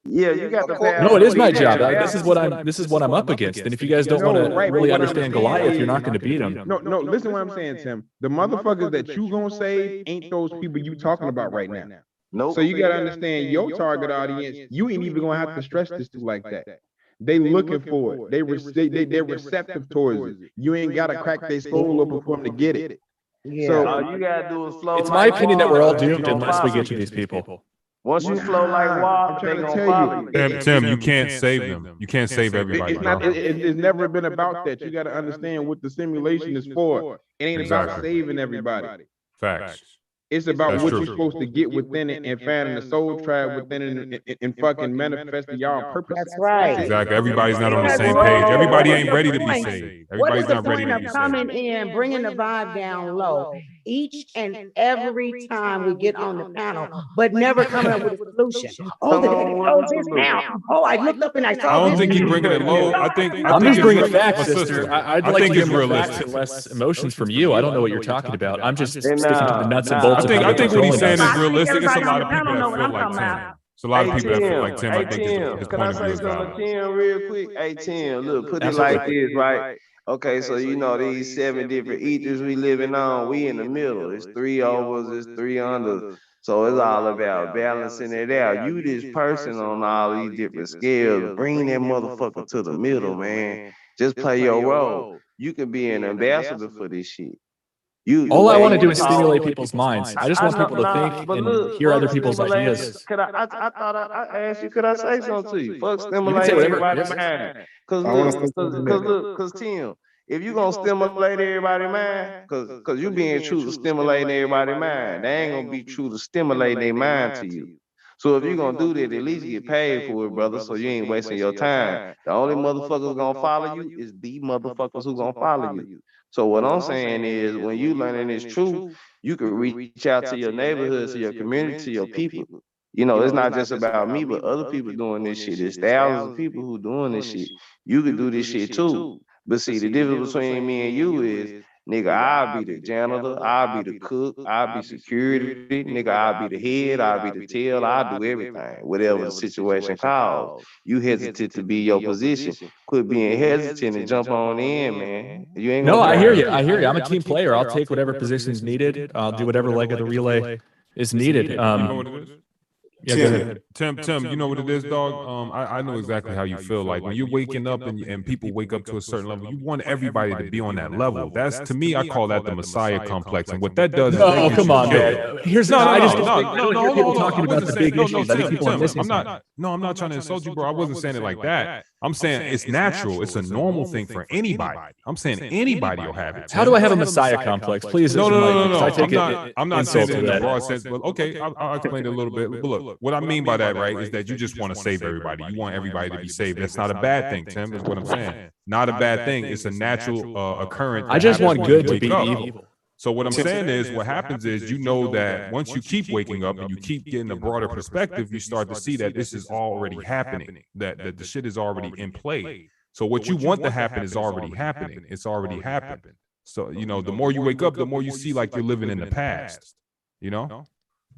Yeah, you got the power. No, it is my job. This is what I'm up against. And if you guys don't want to really understand Goliath, you're not going to beat him. No, listen what I'm saying, Tim. The motherfuckers that you gonna save ain't those people you talking about right now. Nope. So you gotta understand your target audience. You ain't even gonna have to stress this to like that. They looking for it. They're receptive towards it. You ain't gotta crack their skull open for them to get it. Yeah. So all you gotta do is flow. It's my opinion that we're all doomed unless we get to these people. Once you flow like water, they gonna follow you. Tim, you can't save them. You can't save everybody. It's never been about that. You got to understand what the simulation is for. It ain't about saving everybody. Facts. It's about what you're supposed to get within it and finding the soul tribe within it and fucking manifesting y'all purpose. That's right. Exactly. Everybody's not on the same page. Everybody ain't ready to be saved. Everybody's not ready to be saved. Coming in, bringing the vibe down low each and every time we get on the panel, but never coming up with a solution. Oh, this now. Oh, I looked up and I saw. I don't think you're bringing it low. I'm just bringing facts, sister. I'd like to get more facts and less emotions from you. I don't know what you're talking about. I'm just sticking to the nuts and bolts. I think what he's saying is realistic. It's a lot of people that feel like Tim. It's a lot of people that feel like Tim. I think his can point I of view say is something valid. to Tim real quick? Hey Tim, look, put it like this, right? Okay, so you know these 7 different ethers we living on, we in the middle. It's 3 overs, it's 3 unders. So it's all about balancing it out. You this person on all these different scales, bring that motherfucker to the middle, man. Just play your role. You can be an ambassador for this shit. All I want to do is stimulate people's minds. I just want people to think and hear other people's ideas. I thought I asked you, could I say something to you? Fuck stimulate everybody's mind. Cause Tim, if you gonna stimulate everybody's mind, cause you being true to stimulating everybody's mind, they ain't gonna be true to stimulating their mind to you. So if you're gonna do that, at least get paid for it, brother, so you ain't wasting your time. The only motherfuckers gonna follow you is the motherfuckers who gonna follow you. So what I'm saying is, when you learning this truth, you can reach out to your neighborhood, to your community, to your people. You know, it's not just about me, but other people doing this shit. There's thousands of people who doing this shit. You can do this shit too. But see, the difference between me and you is, nigga, I'll be the janitor, I'll be the cook, I'll be security, nigga, I'll be the head, I'll be the tail, I'll do everything, whatever the situation calls. You hesitate to be your position. Quit being hesitant and jump on in, man. You ain't No, I hear you. I'm a team player. I'll take whatever position is needed. I'll do whatever leg of the relay is needed. Yeah, go ahead. Tim, you know what it is, dog? I know exactly how you feel. Like when you're waking up and people wake up to a certain level, you want everybody to be on that level. That's, to me, I call that the Messiah complex. And what that does is... Oh, come on, man. Here's no, people talking about the big issues. I'm not trying to insult you, bro. I wasn't saying it like that. I'm saying it's natural. It's a normal thing for anybody. I'm saying anybody will have it. How do I have a Messiah complex? Please. No. I'm not saying that in a broad sense, but okay, I'll explain it a little bit. But look, what I mean by that, right, is that you just want to save everybody. You want everybody to be saved. That's not a bad thing, Tim, is what I'm saying. Not a bad thing. It's a natural occurrence. I just want good to beat evil. So what I'm saying is, what happens is, you know that once you keep waking up and you keep getting a broader perspective, you start to see that this is already happening, that the shit is already in play. So what you want to happen is already happening. It's already happened. So, you know, the more you wake up, the more you see like you're living in the past, you know?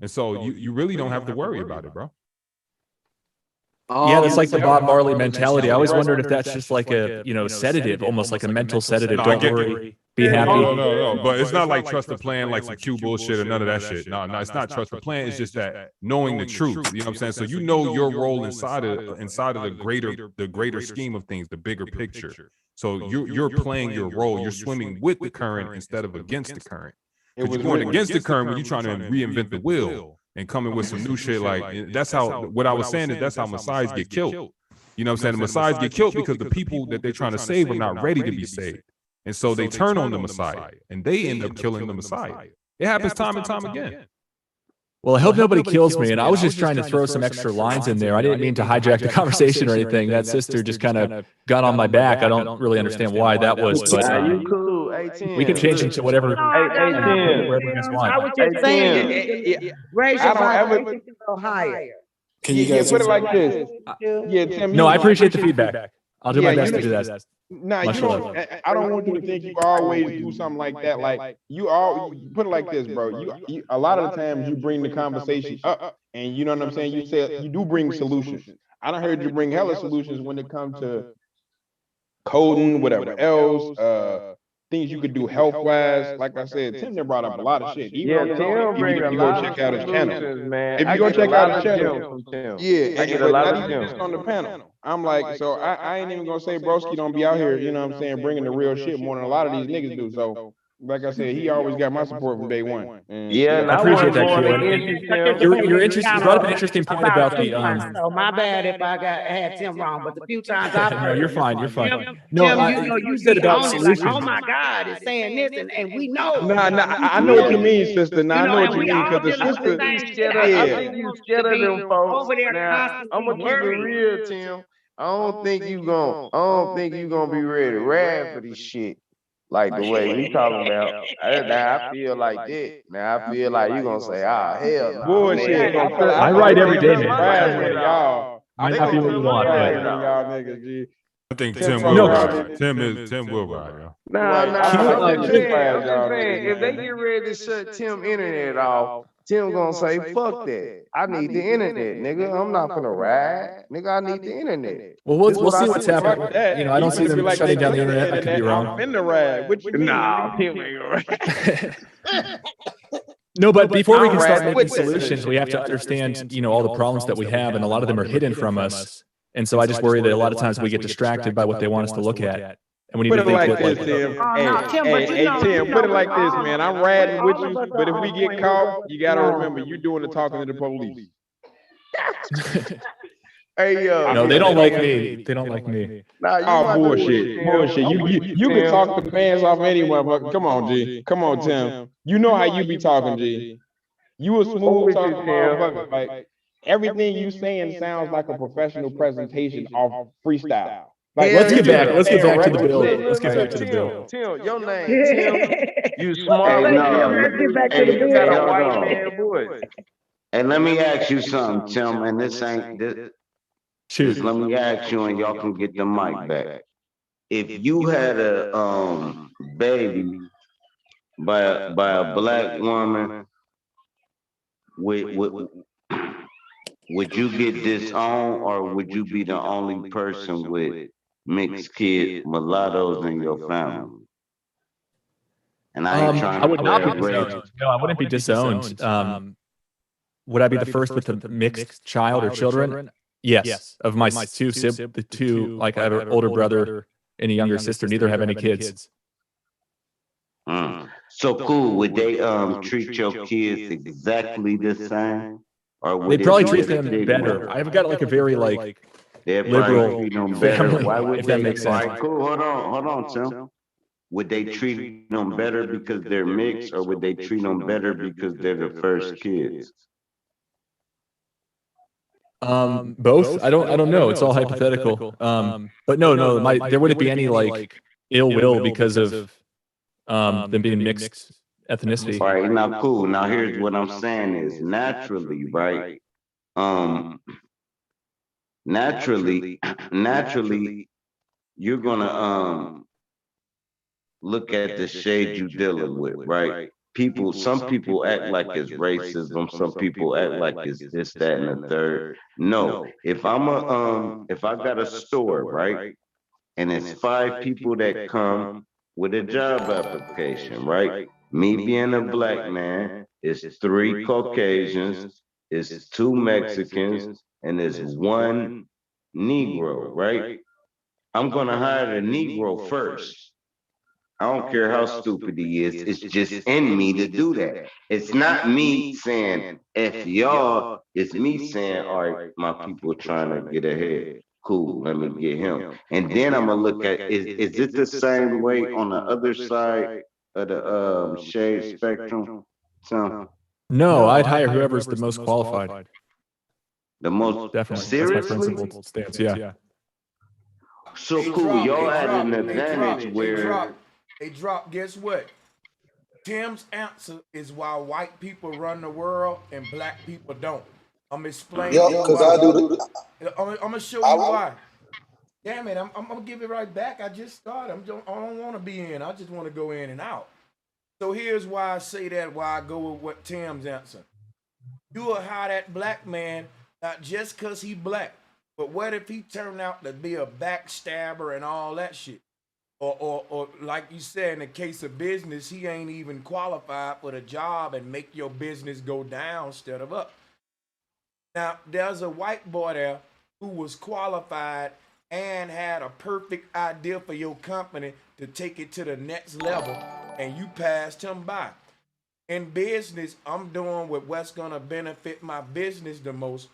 And so you really don't have to worry about it, bro. Yeah, that's like the Bob Marley mentality. I always wondered if that's just like a, you know, sedative, almost like a mental sedative. No, Don't worry, be happy. No. But it's not like trust the plan, like some Q bullshit or none of that shit. No, it's not trust the plan. It's just that knowing the truth. You know what I'm saying? So you know your role inside of the greater scheme of things, the bigger picture. So you're playing your role. You're swimming with the current instead of against the current. Because you're going against the current when you're trying to reinvent the wheel and coming with some new shit. Like, that's how, what I was saying is, that's how Messiahs get killed. You know what I'm saying? The Messiahs get killed because the people that they're trying to save are not ready to be saved. And so they turn on the Messiah and they end up killing the Messiah. It happens time and time again. Well, I hope nobody kills me. And I was just trying to throw some extra lines in there. I didn't mean to hijack the conversation or anything. That sister just kind of got on my back. I don't really understand why that was, but you cool. 18. we can change it to whatever. I was just saying, raise your vibration a little higher. Can you guys put it like this? Yeah, Tim. No, I appreciate the feedback. I'll do my best to do that. Nah, you don't. I don't want you to think you always do something like that. Like you put it like this, bro. You a lot of the times you bring the conversation up, and you know what I'm saying. You say you do bring solutions. I done heard you bring hella solutions when it comes to coding, whatever else, things you could do health wise. Like I said, Tim brought up a lot of shit. Even Tim brings a lot of check out his channel, man. if you go check out his channel, I but get a lot not even just on the panel. I'm like, so I ain't even gonna say Broski don't be out here, you know what I'm saying, bringing the real shit more than a lot of these niggas do. So, like I said, he always got my support from day one. Yeah, I appreciate that, Q. You're interested. You brought up an interesting point about the. So my bad if I had Tim wrong, but the few times I've No, you're fine. You're fine. Tim, No, you said get about on it solutions. like, oh my God, it's saying this, and we know. Nah, I know what you mean, sister. Nah, I know what you mean, because the sister, I think you scared of them folks. Now, I'm gonna keep it real, Tim. I don't think you gonna be ready to rap for this shit. Like the way we talking about. I feel like that. Now I feel like you gonna say, hell no. Bullshit. I write every day, man. Y'all. I'm happy with you on, man. Y'all niggas, G. I think Tim will ride. Tim will ride, yo. I'm saying, if they get ready to shut Tim internet off, Tim gonna say, fuck that. I need the internet, nigga. I'm not gonna ride. Nigga, I need the internet. Well, we'll see what's happening. You know, I don't see them shutting down the internet. I could be wrong. I'm finna ride. What you mean? Nah, Tim ain't gonna ride. No, but before we can start making solutions, we have to understand, you know, all the problems that we have, and a lot of them are hidden from us. And so I just worry that a lot of times we get distracted by what they want us to look at. And we need to think like this, Tim. Hey, Tim, put it like this, man. I'm riding with you, but if we get caught, you gotta remember, you doing the talking to the police. Hey, no, they don't like me. They don't like me. Oh, bullshit. You can talk the fans off anyone, but come on, G. Come on, Tim. You know how you be talking, G. You a smooth talking motherfucker. Like, everything you saying sounds like a professional presentation off freestyle. Like, let's get back to the bill. Let's get back to the bill. Tim, your name, Tim. You smart. Let's get back to the bill. You got a white man voice. And let me ask you something, Tim, and this ain't this. Let me ask you, and y'all can get the mic back. If you had a baby by a black woman, would you get disowned, or would you be the only person with mixed kids, mulattoes in your family? And I ain't trying to. I would not be disowned. No, I wouldn't be disowned. Would I be the first with a mixed child or children? Yes. Of my two, like I have an older brother and a younger sister. Neither have any kids. So cool. Would they treat your kids exactly the same? Or would they'd probably treat them better. I've got like a very liberal family, Why would if that makes sense. Right, cool. Hold on, Tim. Would they treat them better because they're mixed, or would they treat them better because they're the first kids? Both. I don't know. It's all hypothetical. But no. There wouldn't be any like ill will because of them being mixed ethnicity. All right, now cool. Now here's what I'm saying is naturally, right? Naturally, naturally, you're gonna look at the shade you dealing with, right? Some people act like it's racism. Some people act like it's this, that, and the third. No, if if I got a store, right, and it's 5 people that come with a job application, right? Me being a black man, it's 3 Caucasians, it's 2 Mexicans, and it's 1 Negro, right? I'm gonna hire the Negro first. I don't care how stupid he is. It's just in me to do that. It's not me saying F y'all. It's me saying, all right, my people trying to get ahead. Cool, let me get him. And then I'm gonna look at is it the same way on the other side of the shade spectrum? No, I'd hire whoever's the most qualified. The most Definitely. seriously? That's my principled stance. Yeah. So cool, y'all had an advantage where They drop. Guess what? Tim's answer is why white people run the world and black people don't. I'm explaining. Yeah, because I do. I'm gonna show you why. Damn it, I'm gonna give it right back. I just started. I don't want to be in. I just want to go in and out. So here's why I say that. Why I go with what Tim's answer. You will hire that black man not just because he black, but what if he turned out to be a backstabber and all that shit? Or like you said, in the case of business, he ain't even qualified for the job and make your business go down instead of up. Now, there's a white boy there who was qualified and had a perfect idea for your company to take it to the next level, and you passed him by. In business, I'm doing what's gonna benefit my business the most.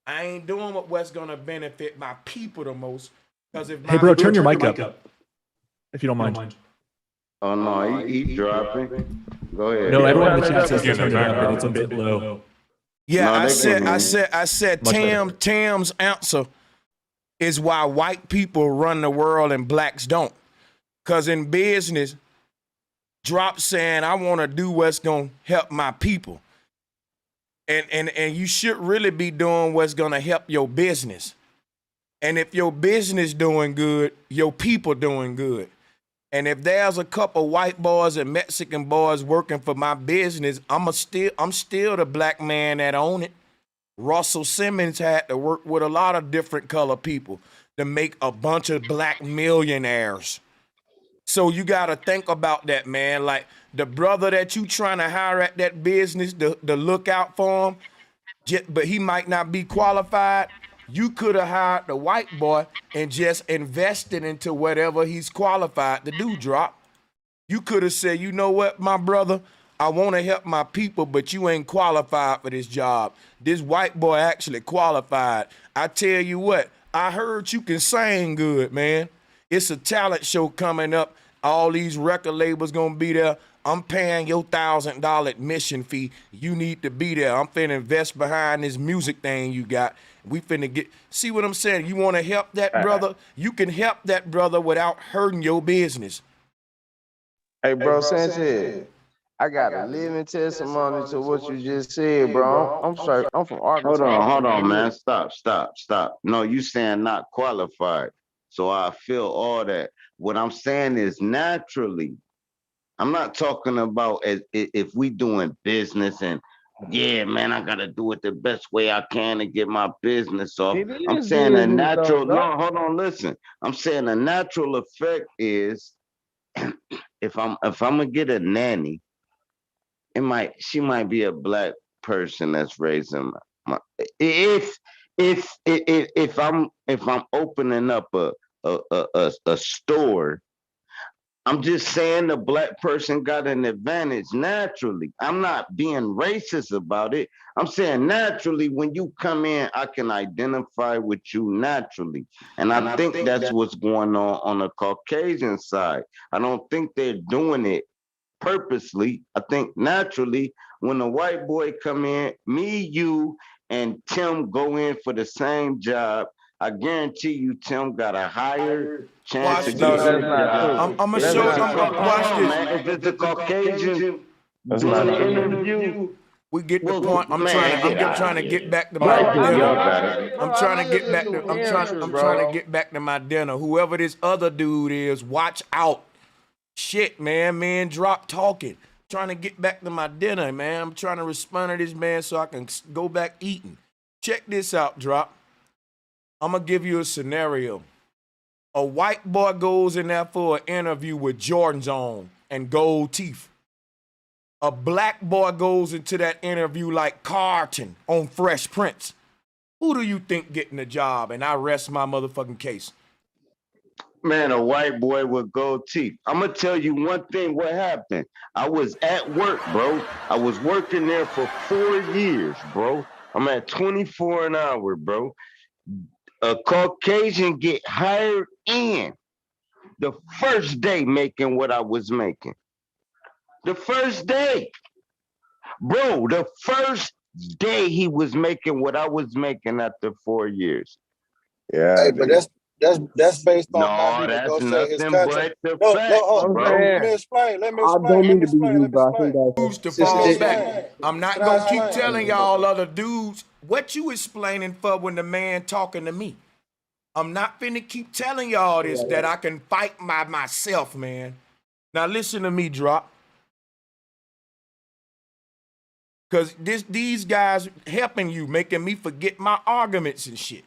I ain't doing what's gonna benefit my people the most. Because if Hey, bro, turn your mic up. If you don't mind. oh no, he dropping. Go ahead. No, everyone in the chat says to turn it up, and it's a bit low. Yeah, No, I said Tim's answer is why white people run the world and blacks don't. Cause in business, drop saying I want to do what's gonna help my people. And you should really be doing what's gonna help your business. And if your business doing good, your people doing good. And if there's a couple white boys and Mexican boys working for my business, I'm still the black man that own it. Russell Simmons had to work with a lot of different color people to make a bunch of black millionaires. So you got to think about that, man. Like the brother that you trying to hire at that business to look out for him, but he might not be qualified. You could have hired the white boy and just invested into whatever he's qualified to do, drop. You could have said, you know what, my brother, I want to help my people, but you ain't qualified for this job. This white boy actually qualified. I tell you what, I heard you can sing good, man. It's a talent show coming up. All these record labels gonna be there. I'm paying your $1,000 admission fee. You need to be there. I'm finna invest behind this music thing you got. We finna see what I'm saying? You wanna help that brother? You can help that brother without hurting your business. Hey, bro, Sanchez, I got a living testimony to what you just said, bro. I'm sorry. I'm from Arkansas. Hold on, man. Stop. No, you saying not qualified. So I feel all that. What I'm saying is naturally. I'm not talking about if we doing business and yeah, man, I gotta do it the best way I can to get my business off. I'm saying a natural. No, hold on, listen. I'm saying a natural effect is if I'm gonna get a nanny, she might be a black person that's raising my. If I'm opening up a store. I'm just saying the black person got an advantage naturally. I'm not being racist about it. I'm saying naturally, when you come in, I can identify with you naturally. And I think that's what's going on the Caucasian side. I don't think they're doing it purposely. I think naturally, when a white boy come in, me, you, and Tim go in for the same job, I guarantee you, Tim got a higher chance to get on the job. I'm gonna show you. Watch this. Man. If it's a Caucasian, That's not an interview. We get the Well, point. I'm man, trying to get back to Bro, my I dinner. got it. I'm Bro, I trying know to you get back listen to. to answers, I'm trying to bro. get back to my dinner. Whoever this other dude is, watch out. Shit, man, drop talking. Trying to get back to my dinner, man. I'm trying to respond to this man so I can go back eating. Check this out, drop. I'm gonna give you a scenario. A white boy goes in there for an interview with Jordans on and gold teeth. A black boy goes into that interview like Carlton on Fresh Prince. Who do you think getting the job? And I rest my motherfucking case. Man, a white boy with gold teeth. I'm gonna tell you one thing. What happened? I was at work, bro. I was working there for 4 years, bro. I'm at 24 an hour, bro. A Caucasian get hired in the first day making what I was making. The first day, bro. The first day he was making what I was making after 4 years. Yeah. Hey, but that's based on not No, even that's negotiate his nothing contract. but the No, fact, no, bro. let me explain. Let me I explain. don't Let mean me to be explain. rude, Let me but I think explain. Dudes to that's fall Let me back. explain. I'm not Can I gonna keep explain? telling y'all other dudes what you explaining for when the man talking to me. I'm not finna keep telling y'all this that I can fight by myself, man. Now listen to me, drop. Cause these guys helping you, making me forget my arguments and shit.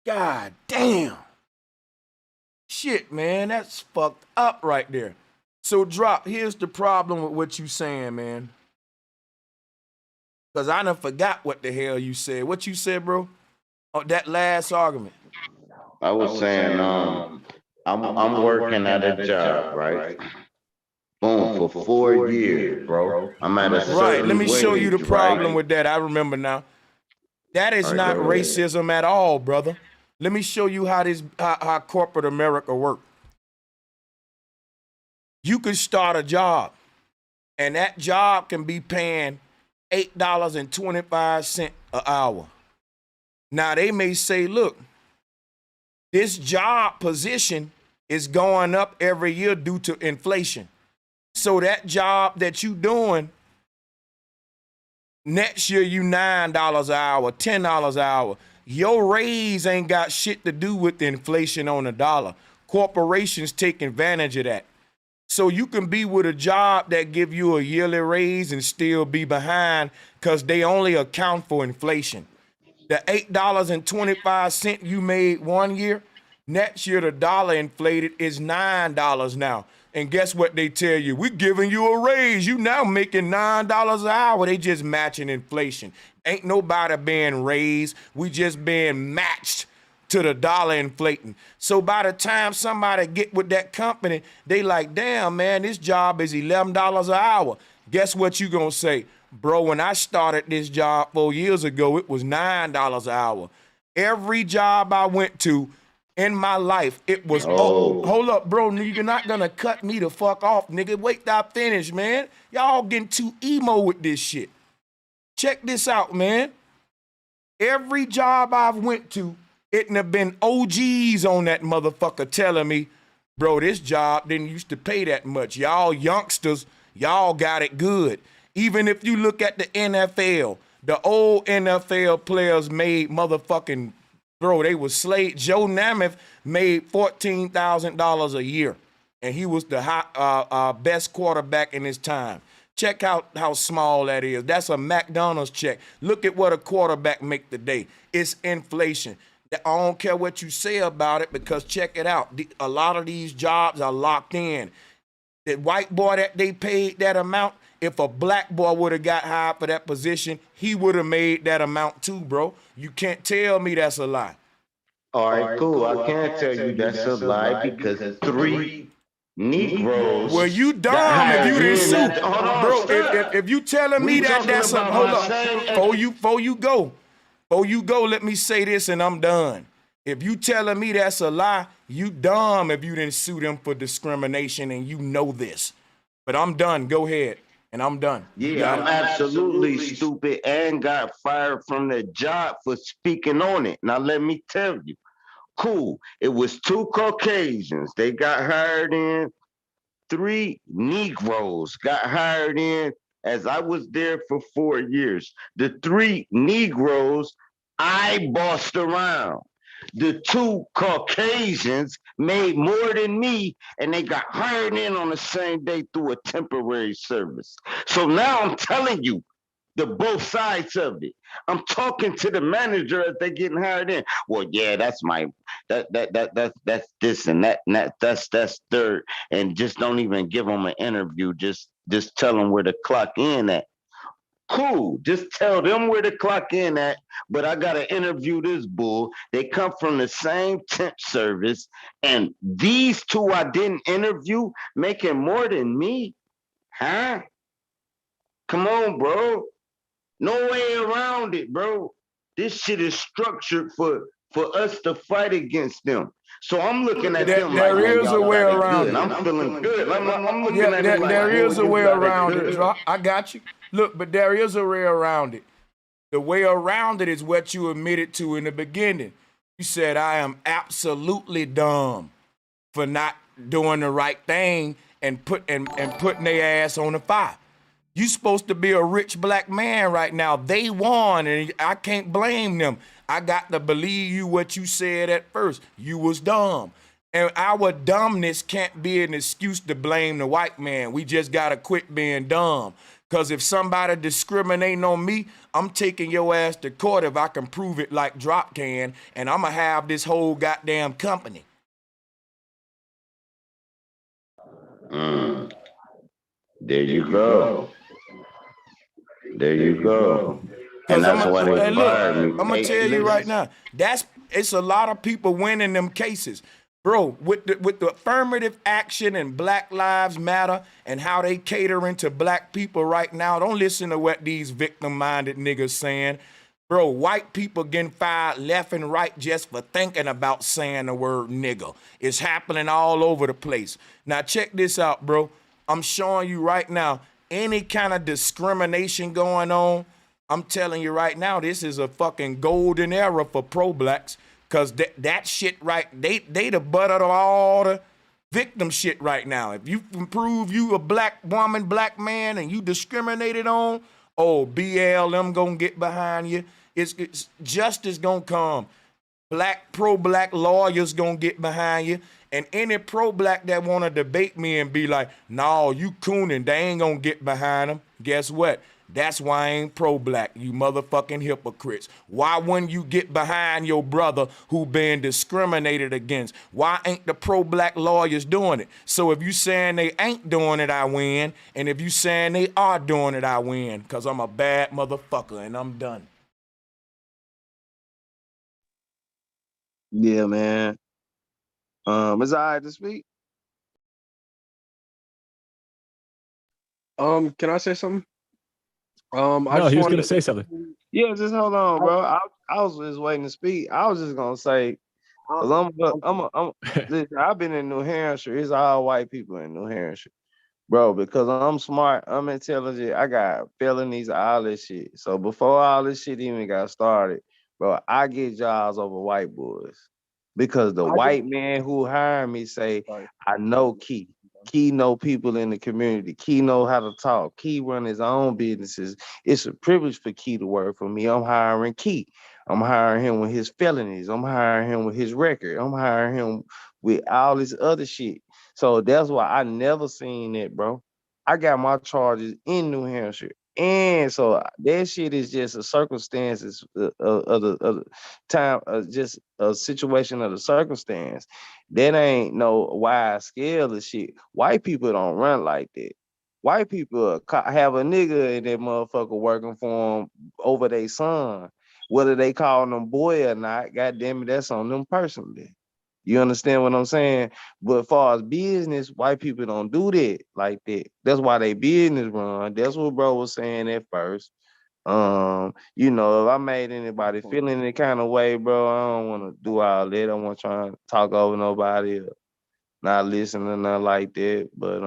God damn. Shit, man, that's fucked up right there. So drop, here's the problem with what you saying, man. Cause I done forgot what the hell you said. What you said, bro? Oh, that last argument. I was saying, I'm working at a job, right? Boom, for 4 years, bro. I'm at a certain Right, let me show you the wage, problem right? with that. I remember now. That is All right, not go ahead. racism at all, brother. Let me show you how how corporate America works. You can start a job, and that job can be paying $8.25 an hour. Now they may say, look, this job position is going up every year due to inflation. So that job that you doing, next year you $9 an hour, $10 an hour. Your raise ain't got shit to do with the inflation on the dollar. Corporations take advantage of that. So you can be with a job that give you a yearly raise and still be behind because they only account for inflation. The $8.25 you made 1 year, next year the dollar inflated is $9 now. And guess what they tell you? We're giving you a raise. You now making $9 an hour. They just matching inflation. Ain't nobody being raised. We just being matched to the dollar inflating. So by the time somebody get with that company, they like, damn, man, this job is $11 an hour. Guess what you gonna say? Bro, when I started this job 4 years ago, it was $9 an hour. Every job I went to in my life, it was, oh, hold up, bro, you're not gonna cut me the fuck off, nigga. Wait till I finish, man. Y'all getting too emo with this shit. Check this out, man. Every job I've went to, it have been OGs on that motherfucker telling me, bro, this job didn't used to pay that much. Y'all youngsters, y'all got it good. Even if you look at the NFL, the old NFL players made motherfucking, bro, they was slave. Joe Namath made $14,000 a year, and he was the best quarterback in his time. Check out how small that is. That's a McDonald's check. Look at what a quarterback make today. It's inflation. I don't care what you say about it because check it out. A lot of these jobs are locked in. That white boy that they paid that amount, if a black boy would have got hired for that position, he would have made that amount too, bro. You can't tell me that's a lie. All right, cool. I can't tell you that's a lie because 3 Negroes. Well, you dumb if you didn't sue, bro. If you telling me that that's a hold up. Before you go, let me say this and I'm done. If you telling me that's a lie, you dumb if you didn't sue them for discrimination and you know this. But I'm done. Go ahead. And I'm done. Yeah, I'm absolutely stupid and got fired from the job for speaking on it. Now, let me tell you. Cool. It was 2 Caucasians. They got hired in. 3 Negroes got hired in as I was there for 4 years. The 3 Negroes I bossed around. The 2 Caucasians made more than me, and they got hired in on the same day through a temporary service. So now I'm telling you the both sides of it. I'm talking to the manager as they getting hired in. Well, yeah, that's that's this and that's third, and just don't even give them an interview. Just tell them where to clock in at. Cool. Just tell them where to clock in at, but I got to interview this bull. They come from the same temp service, and these 2 I didn't interview making more than me. Huh? Come on, bro. No way around it, bro. This shit is structured for us to fight against them. So I'm looking at them like, There man, is a y'all way got it around good. it. I'm feeling good. I'm looking Yeah, at it like, there is a you way got it around it. good. Drop. I got you. Look, but there is a way around it. The way around it is what you admitted to in the beginning. You said, I am absolutely dumb for not doing the right thing and putting their ass on the fire. You supposed to be a rich black man right now. They won, and I can't blame them. I got to believe you what you said at first. You was dumb. And our dumbness can't be an excuse to blame the white man. We just got to quit being dumb. Because if somebody discriminating on me, I'm taking your ass to court if I can prove it like Drop can, and I'm going to have this whole goddamn company. There you go. There you go. And that's why they fired me. I'm gonna tell you right now, it's a lot of people winning them cases. Bro, with the affirmative action and Black Lives Matter and how they catering to black people right now, don't listen to what these victim-minded niggas saying. Bro, white people getting fired left and right just for thinking about saying the word nigga. It's happening all over the place. Now check this out, bro. I'm showing you right now, any kind of discrimination going on, I'm telling you right now, this is a fucking golden era for pro-blacks. Cause that shit right, they the butt of all the victim shit right now. If you can prove you a black woman, black man, and you discriminated on, oh, BLM gonna get behind you. It's justice gonna come. Pro-black lawyers gonna get behind you. And any pro-black that wanna debate me and be like, no, you cooning, they ain't gonna get behind them. Guess what? That's why I ain't pro-black, you motherfucking hypocrites. Why wouldn't you get behind your brother who been discriminated against? Why ain't the pro-black lawyers doing it? So if you saying they ain't doing it, I win. And if you saying they are doing it, I win. Cause I'm a bad motherfucker and I'm done. Yeah, man. It's all right to speak. Can I say something? No, he was gonna say something. Yeah, just hold on, bro. I was just waiting to speak. I was just gonna say, cause listen, I've been in New Hampshire. It's all white people in New Hampshire, bro. Because I'm smart, I'm intelligent. I got felonies, all this shit. So before all this shit even got started, bro, I get jobs over white boys because the white man who hired me say, I know Key. Key know people in the community. Key know how to talk. Key run his own businesses. It's a privilege for Key to work for me. I'm hiring Key. I'm hiring him with his felonies. I'm hiring him with his record. I'm hiring him with all this other shit. So that's why I never seen it, bro. I got my charges in New Hampshire. And so that shit is just a circumstances of the time, just a situation of the circumstance. That ain't no wide scale of shit. White people don't run like that. White people have a nigga in that motherfucker working for them over their son. Whether they call them boy or not, goddamn it, that's on them personally. You understand what I'm saying? But as far as business, white people don't do that like that. That's why they business run. That's what bro was saying at first. You know, if I made anybody feel any kind of way, bro, I don't want to do all that. I don't want to try and talk over nobody or not listen or nothing like that. But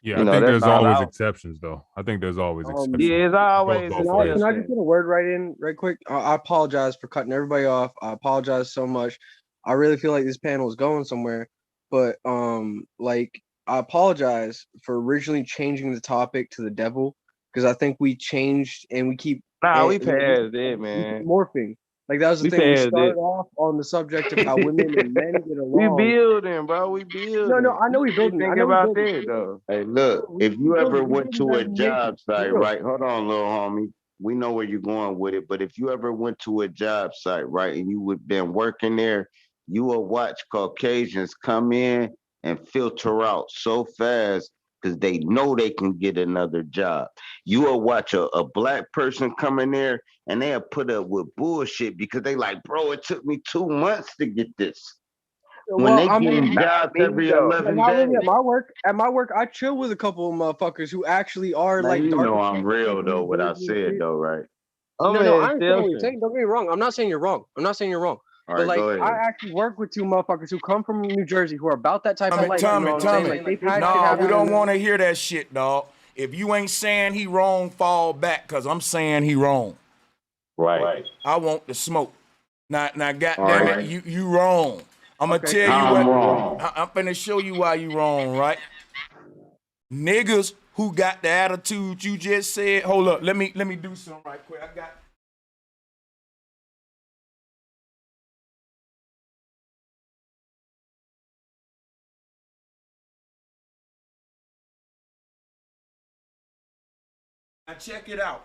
Yeah, you I know, think that's there's all always I exceptions, though. I think there's always exceptions. yeah, it's always Both Can ways. I just get a word right in right quick? I apologize for cutting everybody off. I apologize so much. I really feel like this panel is going somewhere, but like I apologize for originally changing the topic to the devil because I think we changed and we keep we passed it, man. morphing. Like that was the thing. We started off on the subject of how women and men get along. We building, bro. We building. No, I know we building. Think I know we about building. that though. Hey, look, if you ever went to a job site, real. right? Hold on, little homie. We know where you're going with it, but if you ever went to a job site, right, and you would been working there, you will watch Caucasians come in and filter out so fast because they know they can get another job. You will watch a black person come in there and they'll put up with bullshit because they like, bro, it took me 2 months to get this. When they get jobs every 11 days. At my work, I chill with a couple of motherfuckers who actually are Now, like. you know I'm real though, what I said though, right? No, I understand what you're saying. Don't get me wrong. I'm not saying you're wrong. All But right, go like, ahead. I actually work with two motherfuckers who come from New Jersey who are about that type of life. Tommy, you know what I'm saying? Like, they've had shit nah, happen we to don't them. want to hear that shit, dog. If you ain't saying he wrong, fall back, cause I'm saying he wrong. Right. I want the smoke. Now, goddamn right. it, you wrong. I'm gonna tell you I'm what. wrong. I'm finna show you why you wrong, right? Niggas who got the attitude you just said. Hold up, let me do something right quick. I got. Now check it out.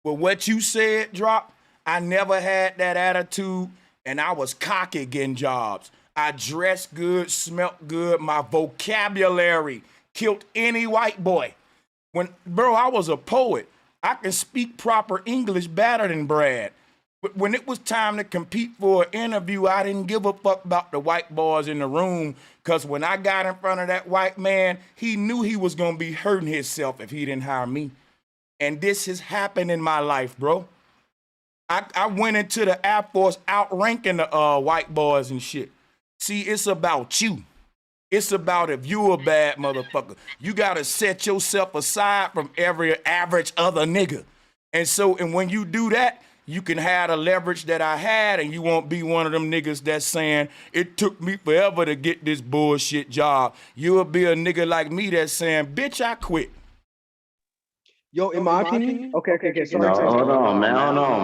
Well, what you said, Drop, I never had that attitude, and I was cocky getting jobs. I dressed good, smelt good. My vocabulary killed any white boy. Bro, I was a poet. I can speak proper English better than Brad. But when it was time to compete for an interview, I didn't give a fuck about the white boys in the room, because when I got in front of that white man, he knew he was going to be hurting himself if he didn't hire me. And this has happened in my life, bro. I went into the Air Force outranking the white boys and shit. See, it's about you. It's about if you a bad motherfucker. You got to set yourself aside from every average other nigga. And when you do that, you can have the leverage that I had, and you won't be one of them niggas that's saying, it took me forever to get this bullshit job. You'll be a nigga like me that's saying, bitch, I quit. Yo, in my opinion, okay. Sorry. No, hold on,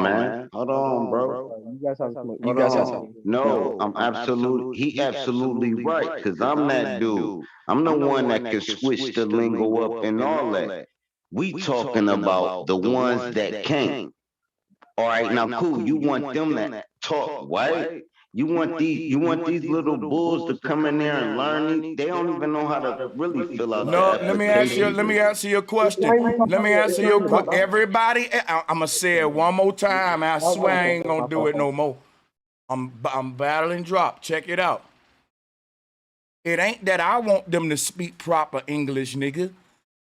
man. Hold on, bro. You guys have some. You guys have some. No, I'm absolutely. He absolutely right. Because I'm that dude. I'm the one that can switch the lingo up and all that. We talking about the ones that can't. All right, now cool. You want them to talk white? You want these little bulls to come in there and learn. They don't even know how to really fill out. No, let me answer your question. Everybody, I'm gonna say it one more time. I swear I ain't gonna do it no more. I'm battling Drop. Check it out. It ain't that I want them to speak proper English, nigga.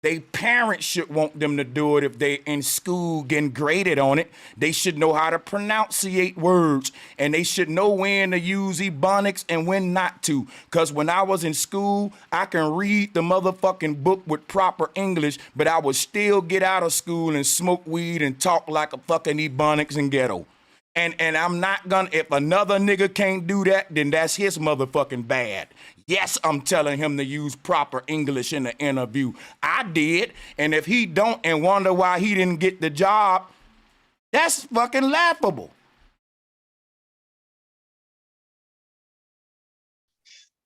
They parents should want them to do it if they in school getting graded on it. They should know how to pronunciate words, and they should know when to use ebonics and when not to. Because when I was in school, I can read the motherfucking book with proper English, but I would still get out of school and smoke weed and talk like a fucking ebonics and ghetto. And I'm not gonna, if another nigga can't do that, then that's his motherfucking bad. Yes, I'm telling him to use proper English in the interview. I did, and if he don't and wonder why he didn't get the job, that's fucking laughable.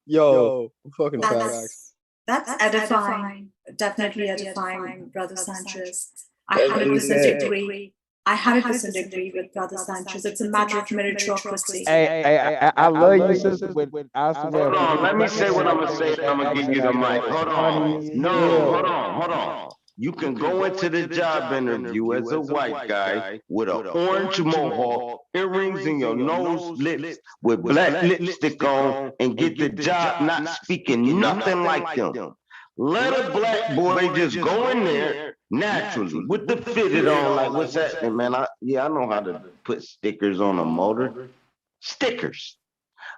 Yo, fucking facts. That's edifying. Definitely edifying, Brother Sanchez. I 100% agree. I 100% agree with Brother Sanchez. It's a matter of meritocracy. Hey, I love you, sister. Hold on, let me say what I'm gonna say. I'm gonna give you the mic. Hold on. No, hold on. You can go into the job interview as a white guy with an orange mohawk, earrings in your nose, lips, with black lipstick on, and get the job not speaking nothing like them. Let a black boy just go in there naturally with the fitted on, like, what's happening, man? I know how to put stickers on a motor. Stickers.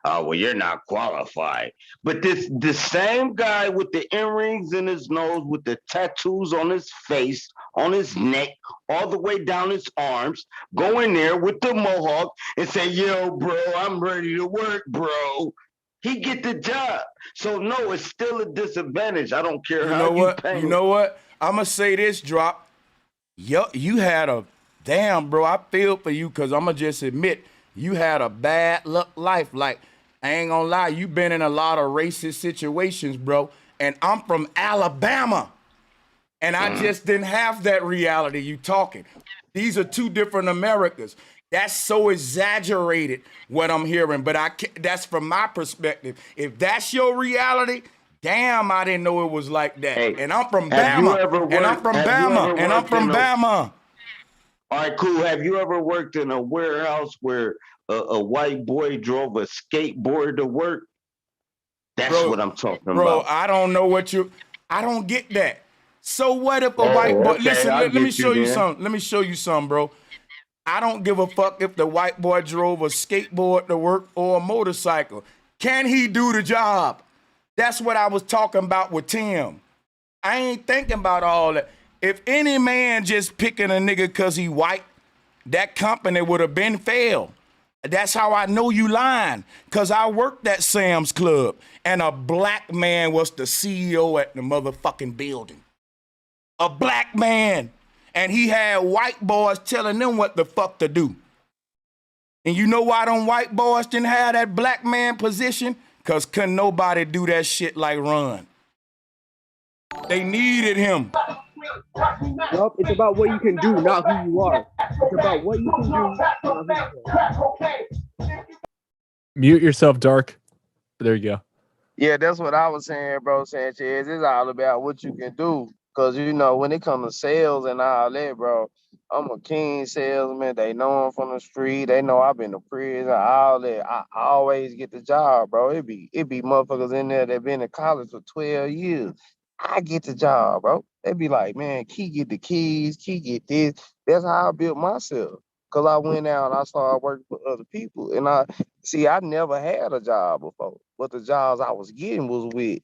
Oh, well, you're not qualified. But the same guy with the earrings in his nose, with the tattoos on his face, on his neck, all the way down his arms, go in there with the mohawk and say, yo, bro, I'm ready to work, bro. He get the job. So no, it's still a disadvantage. I don't care You how know you what? paint You it. know what? I'm gonna say this, Drop. Yo, you had a damn, bro. I feel for you because I'm gonna just admit you had a bad luck life. Like, I ain't gonna lie, you been in a lot of racist situations, bro. And I'm from Alabama. And I just didn't have that reality you talking. These are two different Americas. That's so exaggerated what I'm hearing, but that's from my perspective. If that's your reality, damn, I didn't know it was like that. Hey, And I'm from have you Bama. ever And I'm worked? from Have you Bama. ever And I'm worked from in a? Bama. All right, cool. Have you ever worked in a warehouse where a white boy drove a skateboard to work? That's what I'm talking Bro, about. I don't know what I don't get that. So what if a white Oh, boy, okay, listen, I let me get show you you then. something. Let me show you something, bro. I don't give a fuck if the white boy drove a skateboard to work or a motorcycle. Can he do the job? That's what I was talking about with Tim. I ain't thinking about all that. If any man just picking a nigga because he white, that company would have been failed. That's how I know you lying, because I worked at Sam's Club, and a black man was the CEO at the motherfucking building. A black man. And he had white boys telling them what the fuck to do. And you know why them white boys didn't have that black man position? Because couldn't nobody do that shit like Ron. They needed him. Nope, it's about what you can do, not who you are. It's about what you can do, not who you are. Mute yourself, Dark. There you go. Yeah, that's what I was saying, bro, Sanchez. It's all about what you can do. Cause you know, when it comes to sales and all that, bro, I'm a king salesman. They know I'm from the street. They know I've been to prison, all that. I always get the job, bro. It be motherfuckers in there that been in college for 12 years. I get the job, bro. They be like, man, Key get the keys, Key get this. That's how I built myself. Cause I went out and I started working for other people. And I never had a job before, but the jobs I was getting was with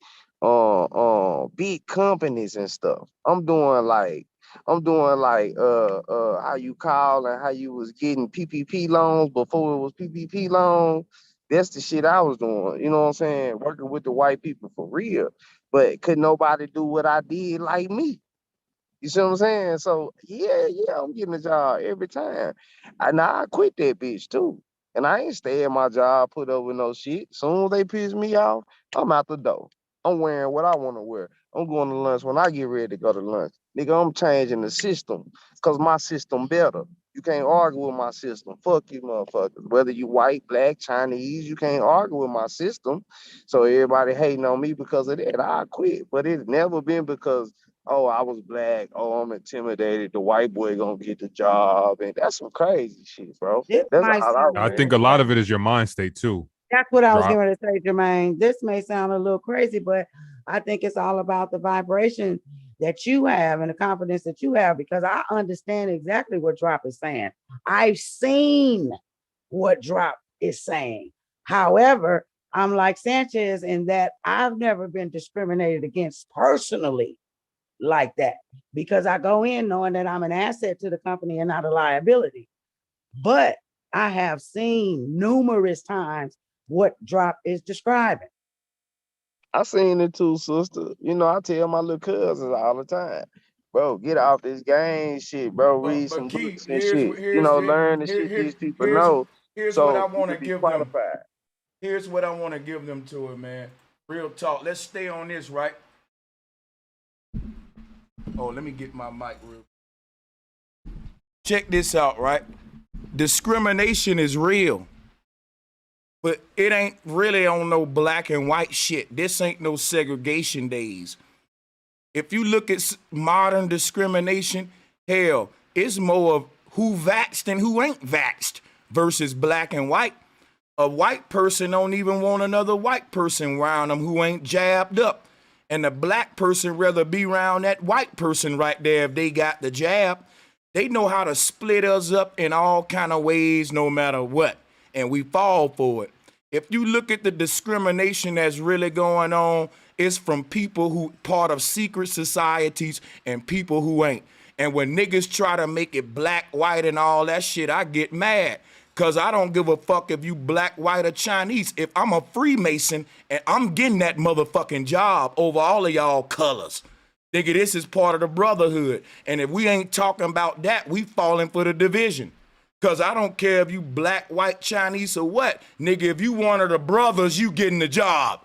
big companies and stuff. I'm doing like how you call and how you was getting PPP loans before it was PPP loans. That's the shit I was doing. You know what I'm saying? Working with the white people for real. But could nobody do what I did like me? You see what I'm saying? So yeah, I'm getting a job every time. And I quit that bitch too. And I ain't stay at my job, put up with no shit. Soon as they piss me off, I'm out the door. I'm wearing what I want to wear. I'm going to lunch when I get ready to go to lunch. Nigga, I'm changing the system because my system better. You can't argue with my system. Fuck you motherfuckers. Whether you white, black, Chinese, you can't argue with my system. So everybody hating on me because of that. I quit. But it's never been because oh, I was black. Oh, I'm intimidated. The white boy gonna get the job, and that's some crazy shit, bro. This That's might all I sound was I saying. think a lot of it is your mind state too. That's what I was Drop. going to say, Jermaine. This may sound a little crazy, but I think it's all about the vibration that you have and the confidence that you have, because I understand exactly what Drop is saying. I've seen what Drop is saying. However, I'm like Sanchez in that I've never been discriminated against personally like that, because I go in knowing that I'm an asset to the company and not a liability. But I have seen numerous times what Drop is describing. I seen it too, sister. You know, I tell my little cousins all the time, bro, get off this game shit, bro. Read But some Keith, books and shit. You know, learn the shit these people know, here's what I so you want to can be give them. qualified. Here's what I want to give them to it, man. Real talk. Let's stay on this, right? Oh, let me get my mic real. Check this out, right? Discrimination is real, but it ain't really on no black and white shit. This ain't no segregation days. If you look at modern discrimination, hell, it's more of who vaxxed and who ain't vaxxed versus black and white. A white person don't even want another white person around them who ain't jabbed up. And the black person rather be around that white person right there if they got the jab. They know how to split us up in all kind of ways no matter what. And we fall for it. If you look at the discrimination that's really going on, it's from people who part of secret societies and people who ain't. And when niggas try to make it black, white, and all that shit, I get mad. Cause I don't give a fuck if you black, white, or Chinese. If I'm a Freemason and I'm getting that motherfucking job over all of y'all colors, nigga, this is part of the brotherhood. And if we ain't talking about that, we falling for the division. Cause I don't care if you black, white, Chinese, or what. Nigga, if you one of the brothers, you getting the job.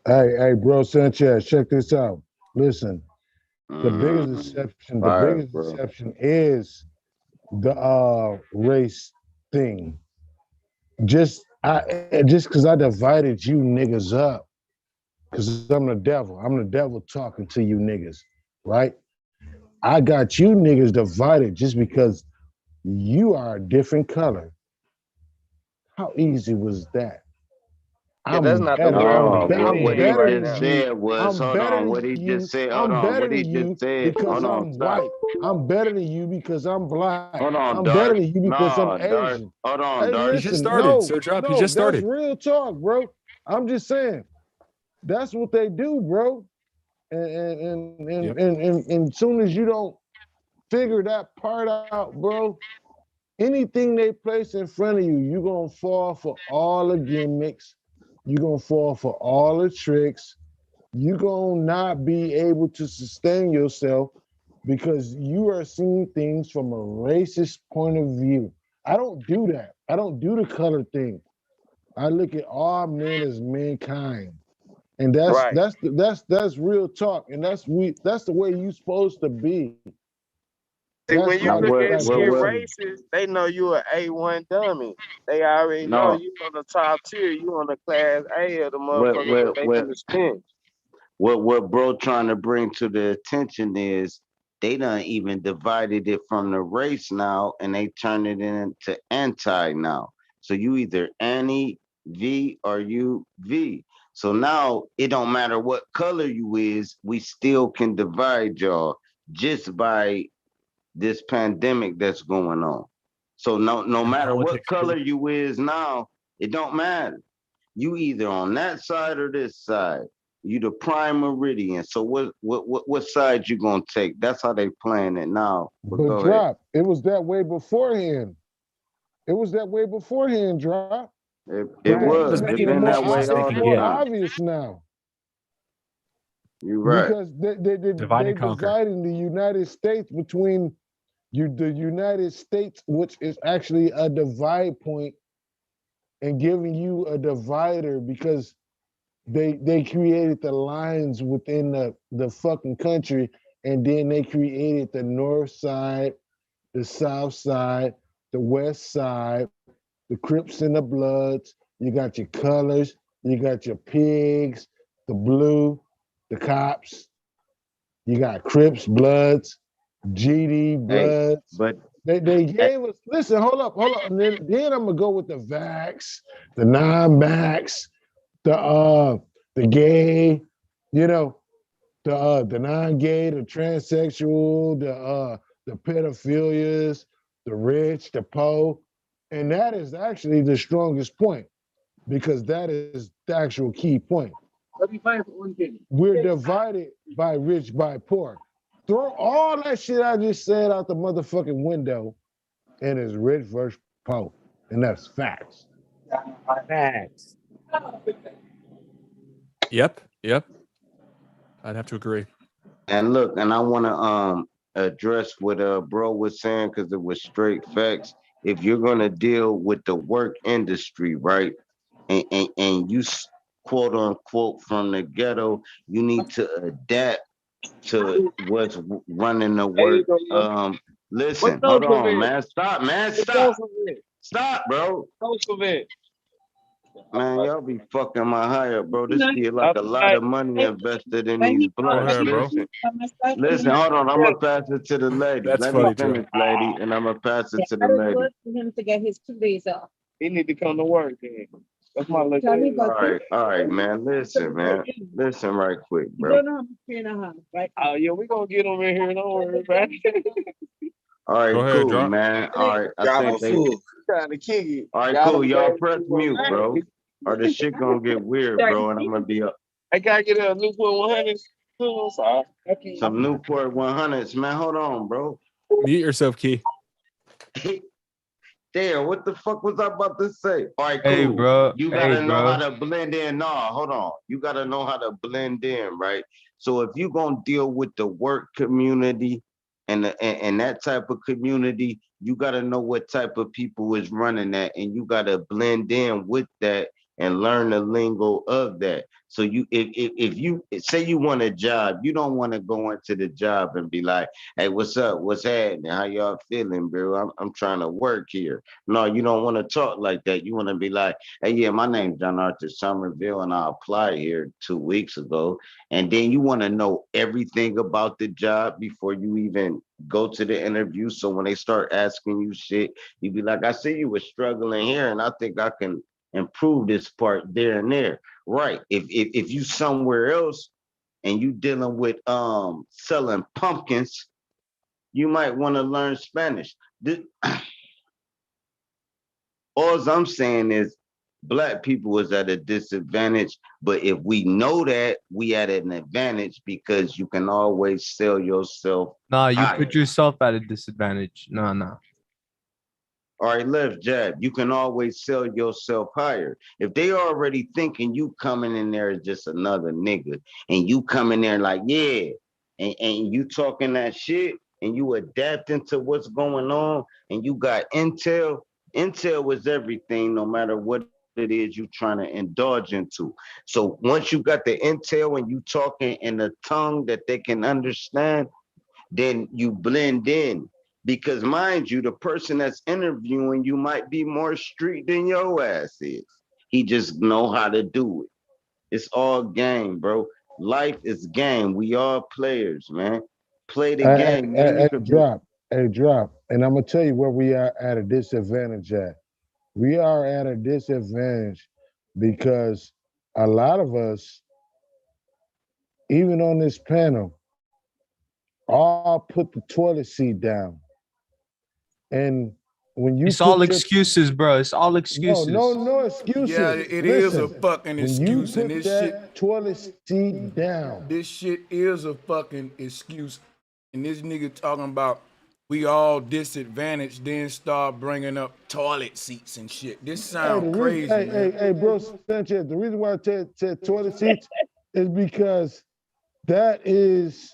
Hey, bro, Sanchez, check this out. Listen, the biggest deception is the race thing. Just because I divided you niggas up, because I'm the devil talking to you niggas, right? I got you niggas divided just because you are a different color. How easy was that? Yeah, that's not the world. What he just said was, hold on. What he just said, hold on. What he just said, because hold on, I'm stop. white. I'm better than you because I'm black. Hold on, I'm Dark. better than you because I'm No, Dark. Asian. Hold on, Hey, Dark. He just listen, started, so drop. He just started. That's real talk, bro. I'm just saying, that's what they do, bro. And soon as you don't figure that part out, bro, anything they place in front of you, you're gonna fall for all the gimmicks. You're gonna fall for all the tricks. You're gonna not be able to sustain yourself because you are seeing things from a racist point of view. I don't do that. I don't do the color thing. I look at all men as mankind. And that's real talk. And that's the way you're supposed to be. See, That's when you how look the at fact is. racist, they know you an A1 dummy. They already know you on the top tier. You on the class A of the motherfuckers that they finna spin. What bro trying to bring to the attention is they done even divided it from the race now, and they turn it into anti now. So you either anti V or you V. So now it don't matter what color you is, we still can divide y'all just by this pandemic that's going on. So no matter what color you is now, it don't matter. You either on that side or this side. You the prime meridian. So what side you gonna take? That's how they playing it now. But go ahead. Drop, it was that way beforehand. It was that way beforehand, Drop. It was. It's been that way all the time. Obvious now. You're right. Because they dividing the United States between the United States, which is actually a divide point, and giving you a divider because they created the lines within the fucking country, and then they created the north side, the south side, the west side, the Crips and the Bloods. You got your colors, you got your pigs, the blue, the cops. You got Crips, Bloods, GD, Bloods. But they gave us, listen, hold up. And then I'm gonna go with the vax, the non-vax, the gay, the non-gay, the transsexual, the pedophilias, the rich, the poor. And that is actually the strongest point, because that is the actual key point. We're divided by rich, by poor. Throw all that shit I just said out the motherfucking window, and it's rich versus poor. And that's facts. Facts. Yep. I'd have to agree. And look, and I want to address what bro was saying, because it was straight facts. If you're gonna deal with the work industry, right, and you quote unquote from the ghetto, you need to adapt to what's running the work. Listen, hold on, man. Stop, bro. Man, y'all be fucking my hire, bro. This be like a lot of money invested in these blacks. Listen, hold on. I'm gonna pass it to the lady. That's Let funny, me finish, lady, and I'm gonna pass it to the That is lady. good for him to get his 2 days off. He need to come to work then. That's my little Charlie got All right, man. Listen, man. Listen right quick, You bro. don't know how much 3.5, right? Oh yeah, we gonna get him in here. Don't worry, man. All right, Go ahead, cool, drop. man. All right, I think they. Trying to kick it. All right, cool. Y'all press mute, bro, or this shit gonna get weird, bro, and I'm gonna be up. I gotta get a Newport 100. I'm sorry. Some Newport 100s, man. Hold on, bro. Mute yourself, Key. Damn, what the fuck was I about to say? All right, Hey, cool. bro. You Hey, gotta know bro. how to blend in. Nah, hold on. You gotta know how to blend in, right? So if you gonna deal with the work community and that type of community, you gotta know what type of people is running that, and you gotta blend in with that and learn the lingo of that. So you, if you say you want a job, you don't want to go into the job and be like, "Hey, what's up? What's happening? How y'all feeling, bro? I'm trying to work here." No, you don't want to talk like that. You want to be like, "Hey, yeah, my name's John Arthur Somerville, and I applied here 2 weeks ago." And then you want to know everything about the job before you even go to the interview. So when they start asking you shit, you be like, "I see you were struggling here, and I think I can improve this part there and there." Right. If you somewhere else and you dealing with selling pumpkins, you might want to learn Spanish. All I'm saying is Black people is at a disadvantage, but if we know that, we at an advantage because you can always sell yourself Nah, you higher. put yourself at a disadvantage. Nah. All right, left jab. You can always sell yourself higher. If they already thinking you coming in there as just another nigga, and you come in there like, yeah, and you talking that shit, and you adapting to what's going on, and you got intel. Intel was everything, no matter what it is you trying to indulge into. So once you got the intel and you talking in a tongue that they can understand, then you blend in. Because mind you, the person that's interviewing you might be more street than your ass is. He just know how to do it. It's all game, bro. Life is game. We all players, man. Play the game, man. You could be Drop. And I'm gonna tell you where we are at a disadvantage at. We are at a disadvantage because a lot of us, even on this panel, all put the toilet seat down. And when you It's all excuses, bro. It's all excuses. No excuses. Yeah, it is a fucking excuse, and this shit. Toilet seat down. This shit is a fucking excuse, and this nigga talking about we all disadvantaged, then start bringing up toilet seats and shit. This sound crazy, man. Hey, bro, Sanchez. The reason why I said toilet seats is because that is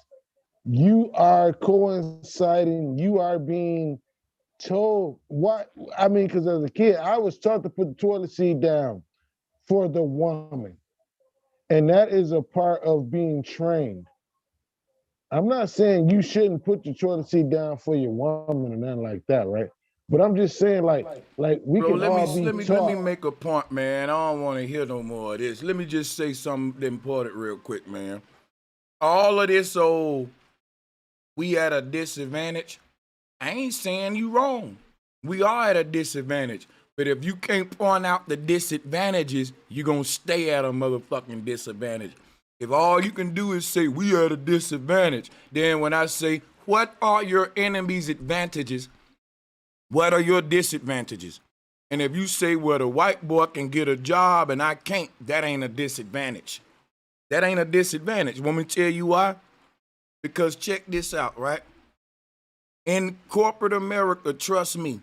you are coinciding. You are being told what I mean, because as a kid, I was taught to put the toilet seat down for the woman. And that is a part of being trained. I'm not saying you shouldn't put your toilet seat down for your woman or nothing like that, right? But I'm just saying, like we Bro, can all be let taught. me make a point, man. I don't want to hear no more of this. Let me just say something important real quick, man. All of this, we at a disadvantage. I ain't saying you wrong. We are at a disadvantage. But if you can't point out the disadvantages, you're going to stay at a motherfucking disadvantage. If all you can do is say, we at a disadvantage, then when I say, what are your enemy's advantages? What are your disadvantages? And if you say, well, the white boy can get a job and I can't, that ain't a disadvantage. That ain't a disadvantage. Want me to tell you why? Because check this out, right? In corporate America, trust me,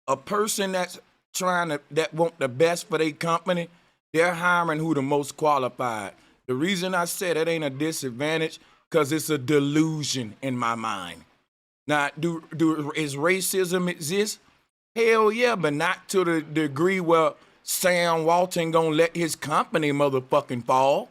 a person that want the best for their company, they're hiring who the most qualified. The reason I said that ain't a disadvantage, because it's a delusion in my mind. Now, is racism exist? Hell yeah, but not to the degree where Sam Walton gonna let his company motherfucking fall.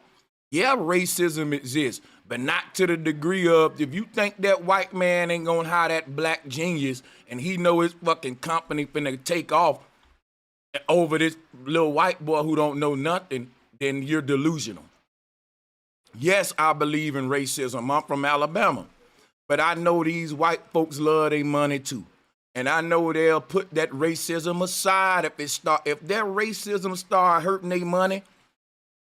Yeah, racism exists, but not to the degree of, if you think that white man ain't gonna hire that black genius and he know his fucking company finna take off over this little white boy who don't know nothing, then you're delusional. Yes, I believe in racism. I'm from Alabama, but I know these white folks love their money too. And I know they'll put that racism aside if their racism start hurting their money,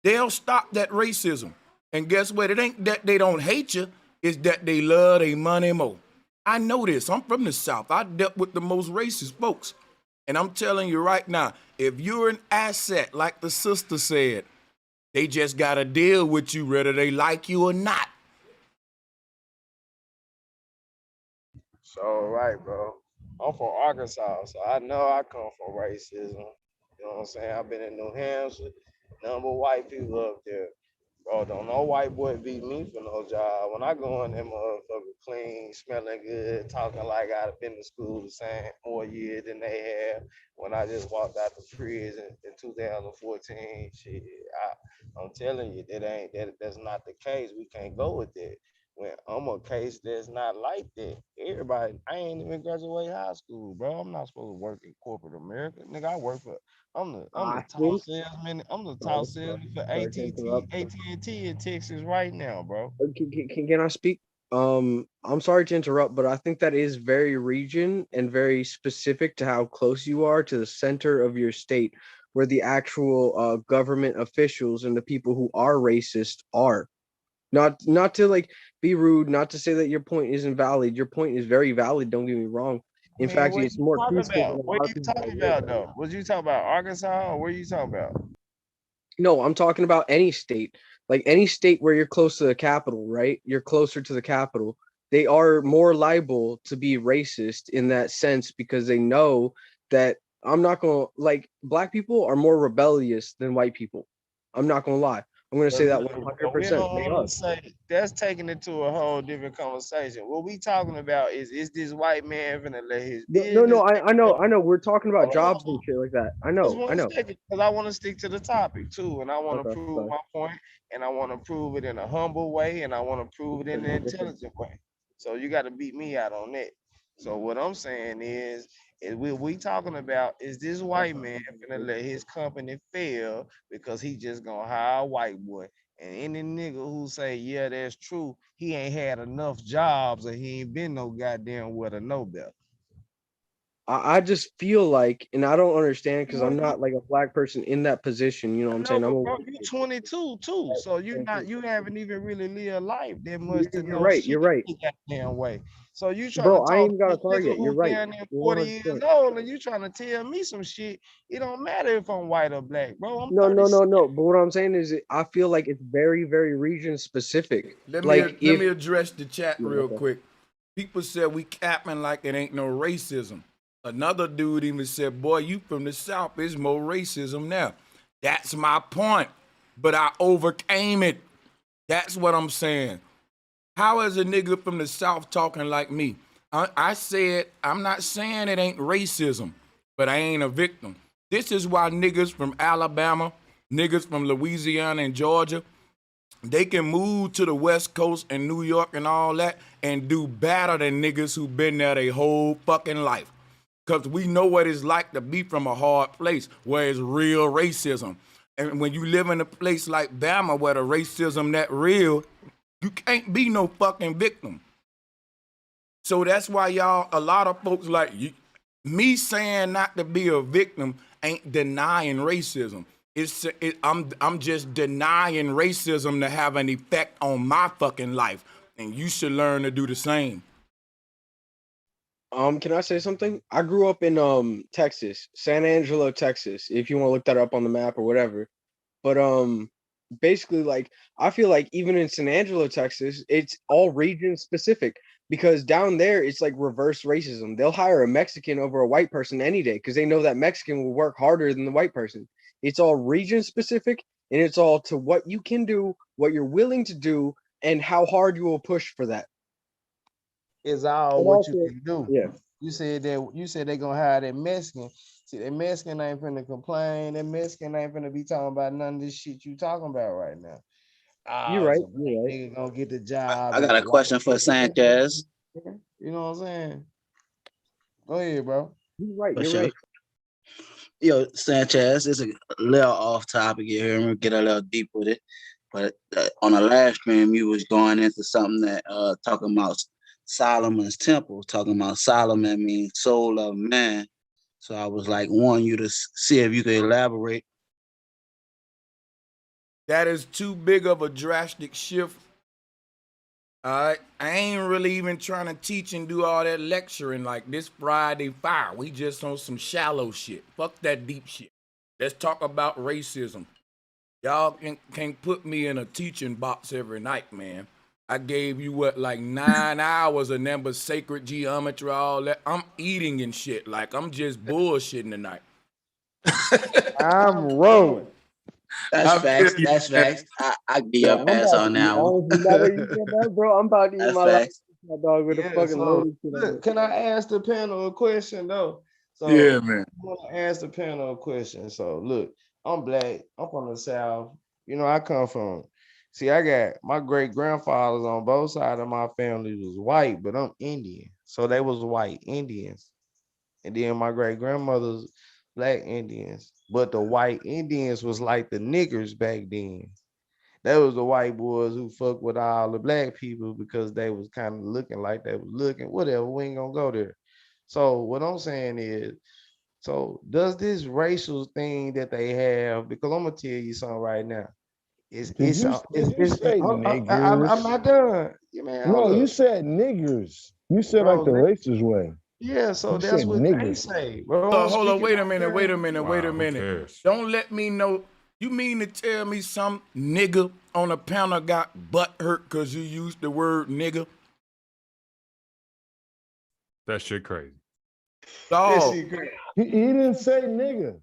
they'll stop that racism. And guess what? It ain't that they don't hate you, it's that they love their money more. I know this. I'm from the South. I dealt with the most racist folks. And I'm telling you right now, if you're an asset, like the sister said, they just got to deal with you whether they like you or not. It's all right, bro. I'm from Arkansas, so I know I come from racism. You know what I'm saying? I've been in New Hampshire, number of white people up there. Bro, don't no white boy beat me for no job. When I go in that motherfucker clean, smelling good, talking like I've been to school the same more years than they have. When I just walked out the prison in 2014, shit, I'm telling you, that's not the case. We can't go with that. When I'm a case that's not like that. Everybody, I ain't even graduate high school, bro. I'm not supposed to work in corporate America. Nigga, I work for I'm the I top think. salesman. I'm the top Oh, salesman for sorry to interrupt. AT&T in Texas right now, bro. Can I speak? I'm sorry to interrupt, but I think that is very region and very specific to how close you are to the center of your state, where the actual government officials and the people who are racist are. Not to like be rude, not to say that your point isn't valid. Your point is very valid. Don't get me wrong. I In mean, fact, what it's you more talking truthful than about? a What lot of you people that talking live about there. though? Was you talking about Arkansas or what you talking about? No, I'm talking about any state, like any state where you're close to the capital, right? You're closer to the capital. They are more liable to be racist in that sense because they know that I'm not going to like black people are more rebellious than white people. I'm not going to lie. I'm going to say that But we 100%. don't They want are. to say that's taking it to a whole different conversation. What we talking about is this white man finna let his business. No. I know. We're talking about Hold on, jobs and shit like that. I just know. I one know. second, because I want to stick to the topic too, and I want to Okay. prove Sorry. my point, and I want to prove it in a humble way, and I want to prove it in an Yes, sir. intelligent way. So you got to beat me out on that. So what I'm saying is we talking about is this white man gonna let his company fail because he just gonna hire a white boy? And any nigga who say yeah that's true, he ain't had enough jobs or he ain't been no goddamn where to know better. I just feel like, and I don't understand because I'm not like a black person in that position. You know what I'm No, saying? I'm but a bro, white you person. 22 too, so Thank you. you haven't even really lived life that much to You're know right. You're shit right, the goddamn way. So you trying to bro. I ain't talk even got to a a car nigga yet. You're who right. down there You're 40 years 100%. old and you trying to tell me some shit. It don't matter if I'm white or black, bro. I'm No. 36. But what I'm saying is, I feel like it's very, very region specific. Let Like me if address the chat yeah, real okay. quick. People said we capping like it ain't no racism. Another dude even said, "Boy, you from the South, there's more racism now." That's my point, but I overcame it. That's what I'm saying. How is a nigga from the South talking like me? I said, I'm not saying it ain't racism, but I ain't a victim. This is why niggas from Alabama, niggas from Louisiana and Georgia, they can move to the West Coast and New York and all that and do better than niggas who been there their whole fucking life. Because we know what it's like to be from a hard place where it's real racism. And when you live in a place like Bama where the racism that real, you can't be no fucking victim. So that's why y'all, a lot of folks like you, me saying not to be a victim ain't denying racism. I'm just denying racism to have an effect on my fucking life, and you should learn to do the same. Can I say something? I grew up in Texas, San Angelo, Texas. If you want to look that up on the map or whatever. But basically like I feel like even in San Angelo, Texas, it's all region specific because down there it's like reverse racism. They'll hire a Mexican over a white person any day because they know that Mexican will work harder than the white person. It's all region specific and it's all to what you can do, what you're willing to do, and how hard you will push for that. Is all And what you also, can do. yeah. You said they gonna hire that Mexican. See, that Mexican ain't finna complain. That Mexican ain't finna be talking about none of this shit you talking about right now. You're Ah, it's right. a black You're right. nigga gonna get the job I and got a a white question for nigga. Sanchez. You know what I'm saying? Go ahead, bro. You're right. For You're sure. right. Yo, Sanchez, it's a little off topic here. I'm gonna get a little deep with it. But on the last stream, you was going into something that talking about Solomon's temple, talking about Solomon means soul of man. So I was like, wanting you to see if you could elaborate. That is too big of a drastic shift. All right, I ain't really even trying to teach and do all that lecturing like this Friday fire. We just on some shallow shit. Fuck that deep shit. Let's talk about racism. Y'all can't put me in a teaching box every night, man. I gave you what, like 9 hours of number sacred geometry, all that. I'm eating and shit. Like I'm just bullshitting tonight. I'm rolling. That's I facts. feel you, That's man. facts. I give you Yeah, a I'm pass about to on eat. that one. Honestly, now that you said that, bro, I'm about to eat That's my last facts. hot dog with a Yeah, fucking so loaded shit on look, it. can I ask the panel a question though? So Yeah, man. I want to ask the panel a question. So look, I'm black. I'm from the South. You know, I come from. See, I got my great grandfathers on both sides of my family was white, but I'm Indian, so they was white Indians, and then my great grandmothers black Indians, but the white Indians was like the niggers back then. That was the white boys who fuck with all the black people because they was kind of looking like they was looking. Whatever, we ain't gonna go there. So what I'm saying is, so does this racial thing that they have? Because I'm gonna tell you something right now. Did you say I'm niggers? not done. Yeah, man, hold No, you up, said niggers. You said like bro. the racist way. Yeah, so You that's said what they nigger. say, bro. I'm Hold on, speaking wait a out minute, there. wait a minute, wait a Wow, who minute. cares? Don't let me know. You mean to tell me some nigga on a panel got butt hurt because you used the word nigga? That shit crazy. This Dog, shit crazy. He didn't say nigger.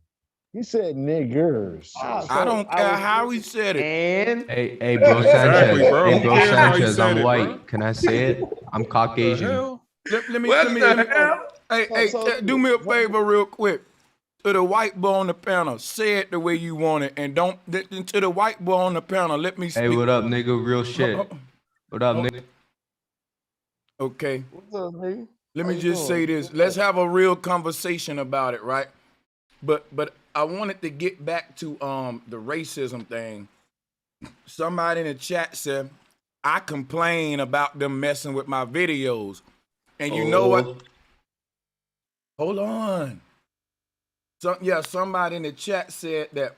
He said niggers. I don't care how he said it. And Hey, bro, Exactly, Sanchez. bro. Hey, Who bro, cares how he Sanchez. said I'm it, bro? white. Can I say it? I'm The Caucasian. hell? Let me, What the let me. hell? Hey, do me a favor real quick. To the white boy on the panel, say it the way you want it, and don't. To the white boy on the panel, let me speak. Hey, what up, nigga? Real shit. What up, nigga? Okay. What's up, nigga? Let How me you just doing? say this. Let's have a real conversation about it, right? But I wanted to get back to the racism thing. Somebody in the chat said I complain about them messing with my videos. And you know what? Hold on. Somebody in the chat said that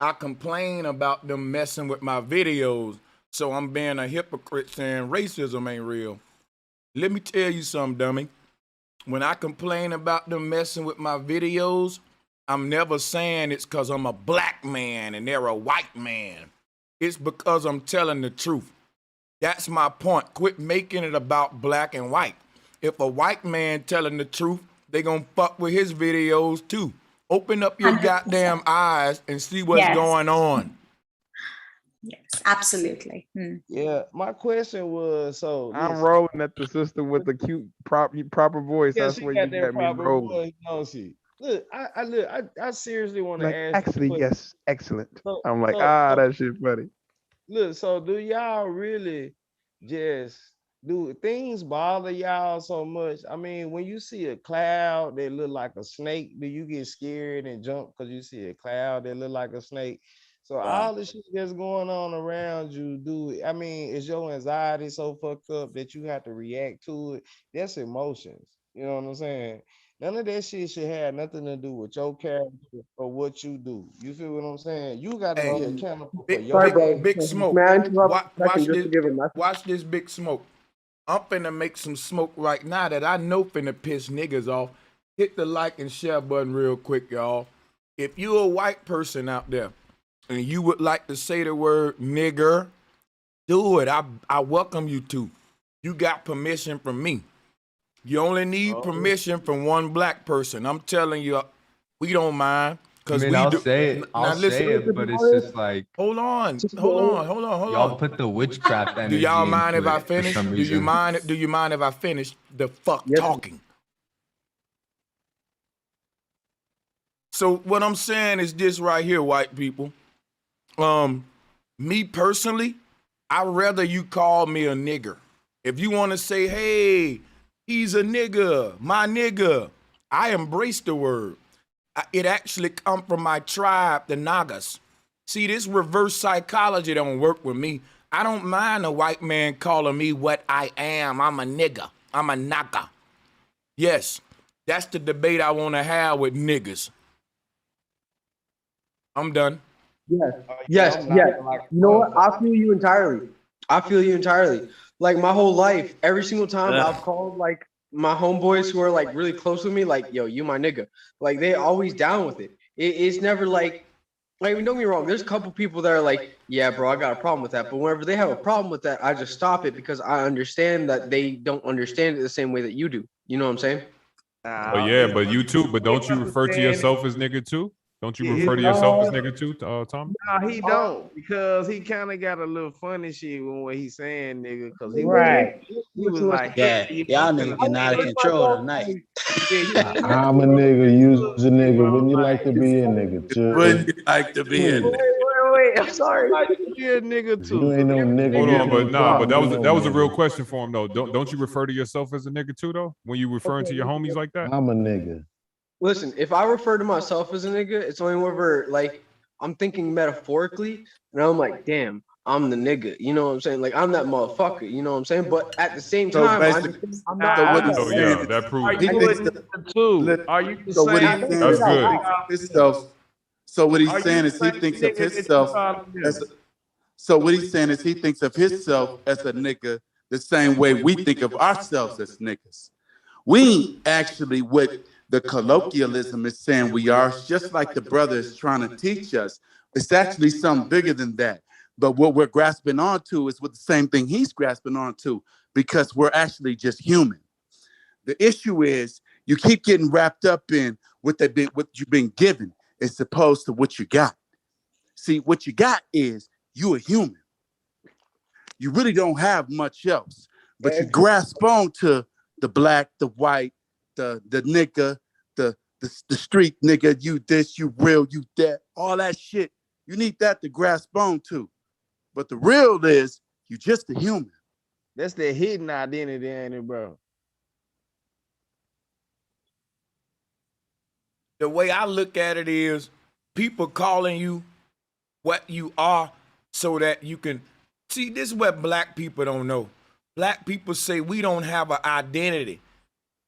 I complain about them messing with my videos. So I'm being a hypocrite saying racism ain't real. Let me tell you something, dummy. When I complain about them messing with my videos, I'm never saying it's because I'm a black man and they're a white man. It's because I'm telling the truth. That's my point. Quit making it about black and white. If a white man telling the truth, they gonna fuck with his videos too. Open up your 100%. goddamn eyes and see what's Yes. going on. Yes, absolutely. Yeah, my question was, so I'm listen. rolling at the sister with the cute proper voice. Yeah, I she swear got you that got me proper rolling. voice, don't she? Look, I seriously want to Like, ask. actually, But yes, excellent. so, I'm like, so, so, that shit funny. look, so do y'all really just do things bother y'all so much? I mean, when you see a cloud that look like a snake, do you get scared and jump because you see a cloud that look like a snake? So all the shit that's going on around you, I mean, is your anxiety so fucked up that you have to react to it? That's emotions. You know what I'm saying? None of that shit should have nothing to do with your character or what you do. You feel what I'm saying? You got to be Hey, accountable for big, your Sorry, big, bro. big actions. smoke. May I interrupt Watch, a second watch just this. to give a message? Watch this, big smoke. I'm finna make some smoke right now that I know finna piss niggas off. Hit the like and share button real quick, y'all. If you're a white person out there and you would like to say the word nigger, do it. I welcome you to. You got permission from me. You only need permission from one black person. I'm telling you, we don't mind. I Cause mean, we I'll do. say it. Now I'll listen. say it, but it's just like Hold on. y'all put the witchcraft Do energy y'all mind if into I it for finish? some Do you reason. mind? Do you mind if I finish the fuck Yes. talking? So what I'm saying is this right here, white people. Me personally, I'd rather you call me a nigger. If you want to say, hey, he's a nigger, my nigger, I embrace the word. It actually come from my tribe, the Nagas. See, this reverse psychology don't work with me. I don't mind a white man calling me what I am. I'm a nigger. I'm a Naga. Yes, that's the debate I want to have with niggas. I'm done. Yes, Yeah, yes, I'm yes. not like You know what? I feel you entirely. I feel you entirely. Like my whole life, every single time I've called like my homeboys who are like really close with me, like, yo, you my nigga. Like they always down with it. It's never like Like, don't get me wrong. There's a couple people that are like, yeah, bro, I got a problem with that. But whenever they have a problem with that, I just stop it because I understand that they don't understand it the same way that you do. You know what I'm saying? But yeah, but you too. But don't you refer to yourself as nigga too? Don't you refer to No, yourself as nigga too, Tom? no, he don't, because he kind of got a little funny shit when what he's saying, nigga. Because he Right. was like, Yeah, you y'all finna niggas getting out of say- control tonight. Yeah, he was I'm a nigga, you's a nigga. When you like to be a nigga, too. Wouldn't you like to be in it? Wait, I'm sorry. like to be a nigga too. You ain't no nigga. Hold on, you but ain't nah, but fucking that was no a real nigga. question for him though. Don't you refer to yourself as a nigga too though? When you referring to your homies like that? I'm a nigga. Listen, if I refer to myself as a nigga, it's only whenever like I'm thinking metaphorically, and I'm like, damn, I'm the nigga. You know what I'm saying? Like I'm that motherfucker. You know what I'm saying? But at the same So time, basically, I'm not. so what I'm he's that Oh saying yeah, is, that proves Are it. he you a thinks nigga too? Are you so what he's saying? saying That's is he good. thinks of himself. So what he's Are you saying the is he same thinks of nigga that you himself call him? as. So what he's saying is he thinks of himself as a nigga the same way we think of ourselves as niggas. We actually what the colloquialism is saying we are, just like the brother is trying to teach us. It's actually something bigger than that. But what we're grasping onto is what the same thing he's grasping onto, because we're actually just human. The issue is you keep getting wrapped up in what you've been given as opposed to what you got. See, what you got is you a human. You really don't have much else, but you grasp on to the black, the white, the nigga, the street nigga, you this, you real, you that, all that shit. You need that to grasp on to. But the real is you just a human. That's the hidden identity, ain't it, bro? The way I look at it is people calling you what you are so that you can see. This is what black people don't know. Black people say we don't have an identity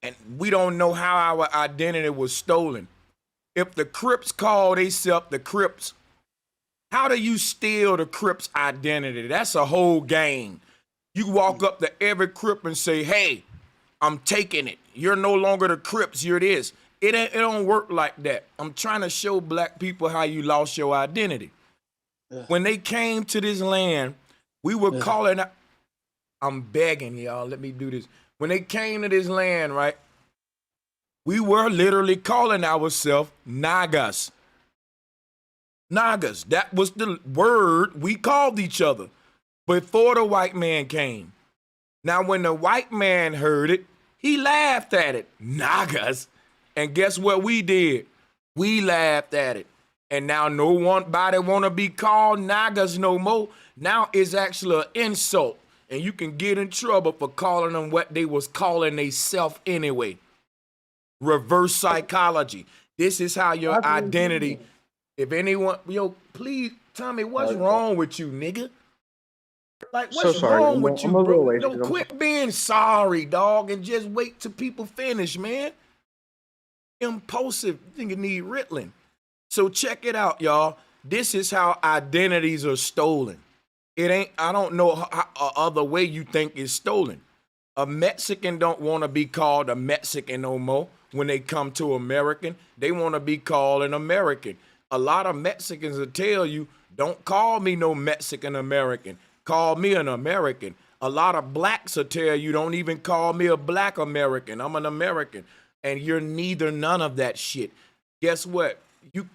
and we don't know how our identity was stolen. If the Crips call themselves the Crips, how do you steal the Crips identity? That's a whole game. You walk up to every Crip and say, hey, I'm taking it. You're no longer the Crips, you're this. It don't work like that. I'm trying to show black people how you lost your identity. When they came to this land, we were calling out, I'm begging y'all, let me do this. When they came to this land, right, we were literally calling ourselves Nagas. Nagas, that was the word we called each other before the white man came. Now, when the white man heard it, he laughed at it. Nagas. And guess what we did? We laughed at it. And now nobody want to be called Nagas no more. Now it's actually an insult. And you can get in trouble for calling them what they was calling themselves anyway. Reverse psychology. This is how your identity, if anyone, please tell me what's wrong with you, nigga? Like, So what's sorry. wrong with you, I'm a bro? little wasted. No, quit being sorry, dog, and just wait till people finish, man. Impulsive, nigga need Ritalin. So check it out, y'all. This is how identities are stolen. It ain't, I don't know how other way you think it's stolen. A Mexican don't want to be called a Mexican no more. When they come to American, they want to be called an American. A lot of Mexicans will tell you, don't call me no Mexican American. Call me an American. A lot of blacks will tell you, don't even call me a black American. I'm an American. And you're neither none of that shit. Guess what?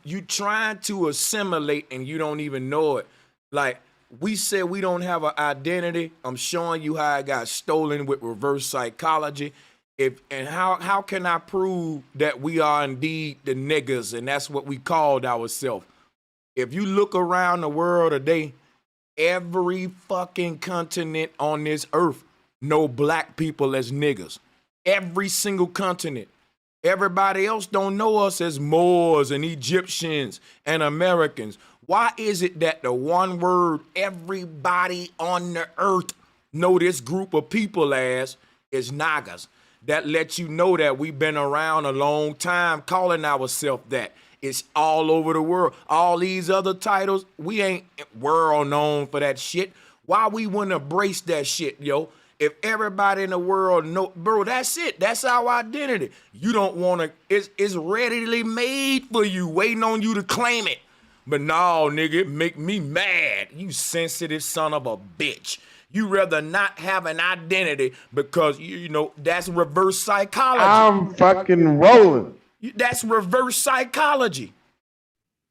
You trying to assimilate and you don't even know it. Like, we said we don't have an identity. I'm showing you how I got stolen with reverse psychology. How can I prove that we are indeed the niggas and that's what we called ourselves? If you look around the world today, every fucking continent on this earth know black people as niggas. Every single continent. Everybody else don't know us as Moors and Egyptians and Americans. Why is it that the one word everybody on the earth know this group of people as is Nagas? That lets you know that we've been around a long time calling ourselves that. It's all over the world. All these other titles, we ain't world known for that shit. Why we wouldn't embrace that shit, yo? If everybody in the world know, bro, that's it. That's our identity. You don't want to, it's readily made for you, waiting on you to claim it. But no, nigga, it make me mad. You sensitive son of a bitch. You rather not have an identity because, you know, that's reverse psychology. I'm fucking rolling. That's reverse psychology.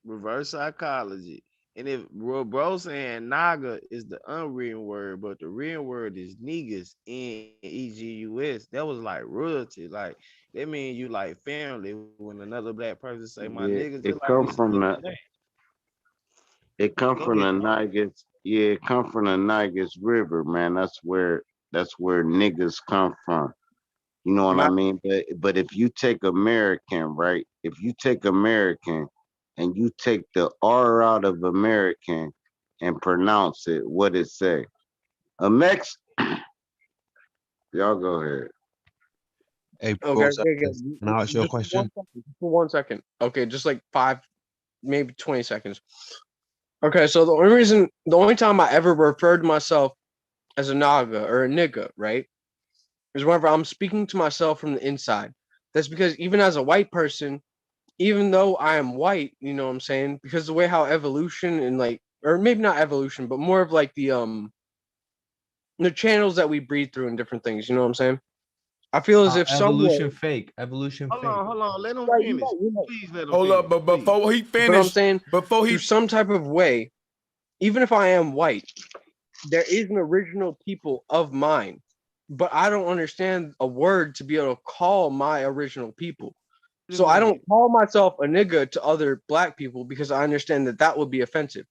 Reverse psychology. And if bro saying naga is the unwritten word, but the written word is niggas, N-E-G-U-S, that was like royalty. Like, that mean you like family when another black person say my niggas, It just like come we from say the today. it come Go from the ahead. Nigas. Yeah, it come from the Nigas River, man. That's where niggas come from. You know what I mean? But if you take American, right? If you take American and you take the R out of American and pronounce it, what it say? Y'all go ahead. Hey, Okay, bro, okay, okay. can I ask you a Just for question? 1 second. Just for 1 second. Okay, just like 5, maybe 20 seconds. Okay, so the only time I ever referred to myself as a naga or a nigga, right, is whenever I'm speaking to myself from the inside. That's because even as a white person, even though I am white, you know what I'm saying? Because the way how evolution and like, or maybe not evolution, but more of like the channels that we breathe through and different things, you know what I'm saying? I feel as if Evolution somewhere, fake. Evolution Hold fake. on. Let him right, finish. you're right. Please let him Hold finish. up, but before he But I'm finished, saying before he through some type of way, even if I am white, there is an original people of mine, but I don't understand a word to be able to call my original people. So I don't call myself a nigga to other black people because I understand that that would be offensive.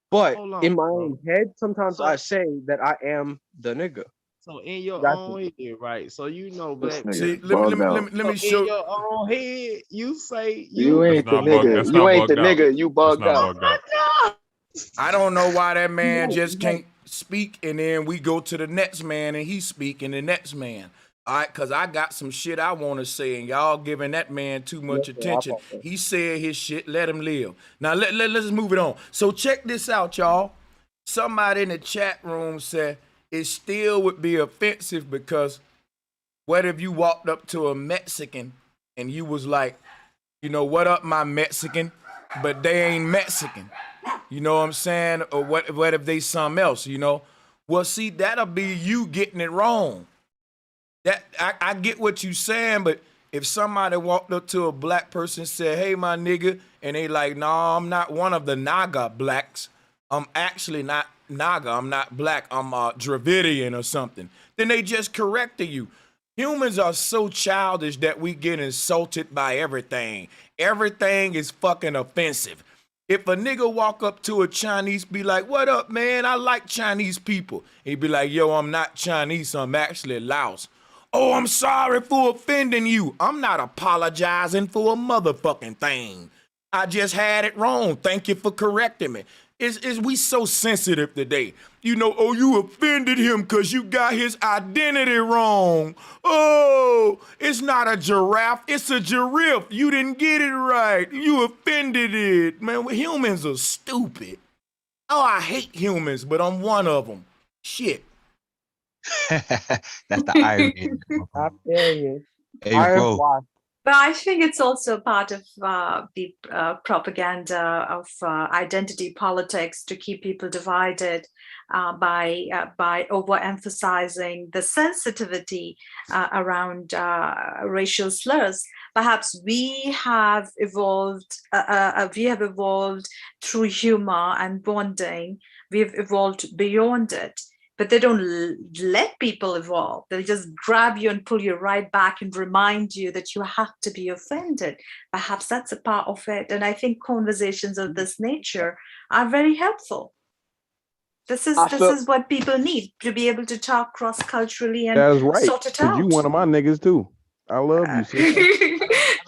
But Hold on, in my bro. own head, sometimes So I say that I am the nigga. So in your That's own head, right? So you know This black see, nigga let me bugged out. let So me in show. your own head, you say You That's ain't the not bug. nigga. That's You not ain't the bugged out. nigga. You That's bugged not out. bugged out. I don't know why that man Right, just right. can't speak, and then we go to the next man and he speak, and the next man. All right, cause I got some shit I want to say, and y'all giving that man too Yes, much sir, I attention. apologize. He said his shit. Let him live. Now let's move it on. So check this out, y'all. Somebody in the chat room said it still would be offensive because what if you walked up to a Mexican and you was like, you know, what up, my Mexican? But they ain't Mexican. You know what I'm saying? Or what if they something else, you know? Well, see, that'll be you getting it wrong. That I get what you saying, but if somebody walked up to a black person and said, hey, my nigga, and they like, no, I'm not one of the Naga blacks. I'm actually not Naga. I'm not black. I'm Dravidian or something. Then they just corrected you. Humans are so childish that we get insulted by everything. Everything is fucking offensive. If a nigga walk up to a Chinese, be like, what up, man? I like Chinese people. He'd be like, yo, I'm not Chinese. I'm actually Laos. Oh, I'm sorry for offending you. I'm not apologizing for a motherfucking thing. I just had it wrong. Thank you for correcting me. Is we so sensitive today? You know, oh, you offended him because you got his identity wrong. Oh, it's not a giraffe, it's a giraffe. You didn't get it right. You offended it. Man, humans are stupid. Oh, I hate humans, but I'm one of them. Shit. That's the irony. I feel you. Hey, I am bro. why. But I think it's also part of the propaganda of identity politics to keep people divided by overemphasizing the sensitivity around racial slurs. Perhaps we have evolved through humor and bonding. We've evolved beyond it. But they don't let people evolve. They'll just grab you and pull you right back and remind you that you have to be offended. Perhaps that's a part of it. And I think conversations of this nature are very helpful. This is what people need, to be able to talk cross-culturally and That's right. sort it Cause you out. one of my niggas too. I love you, sister.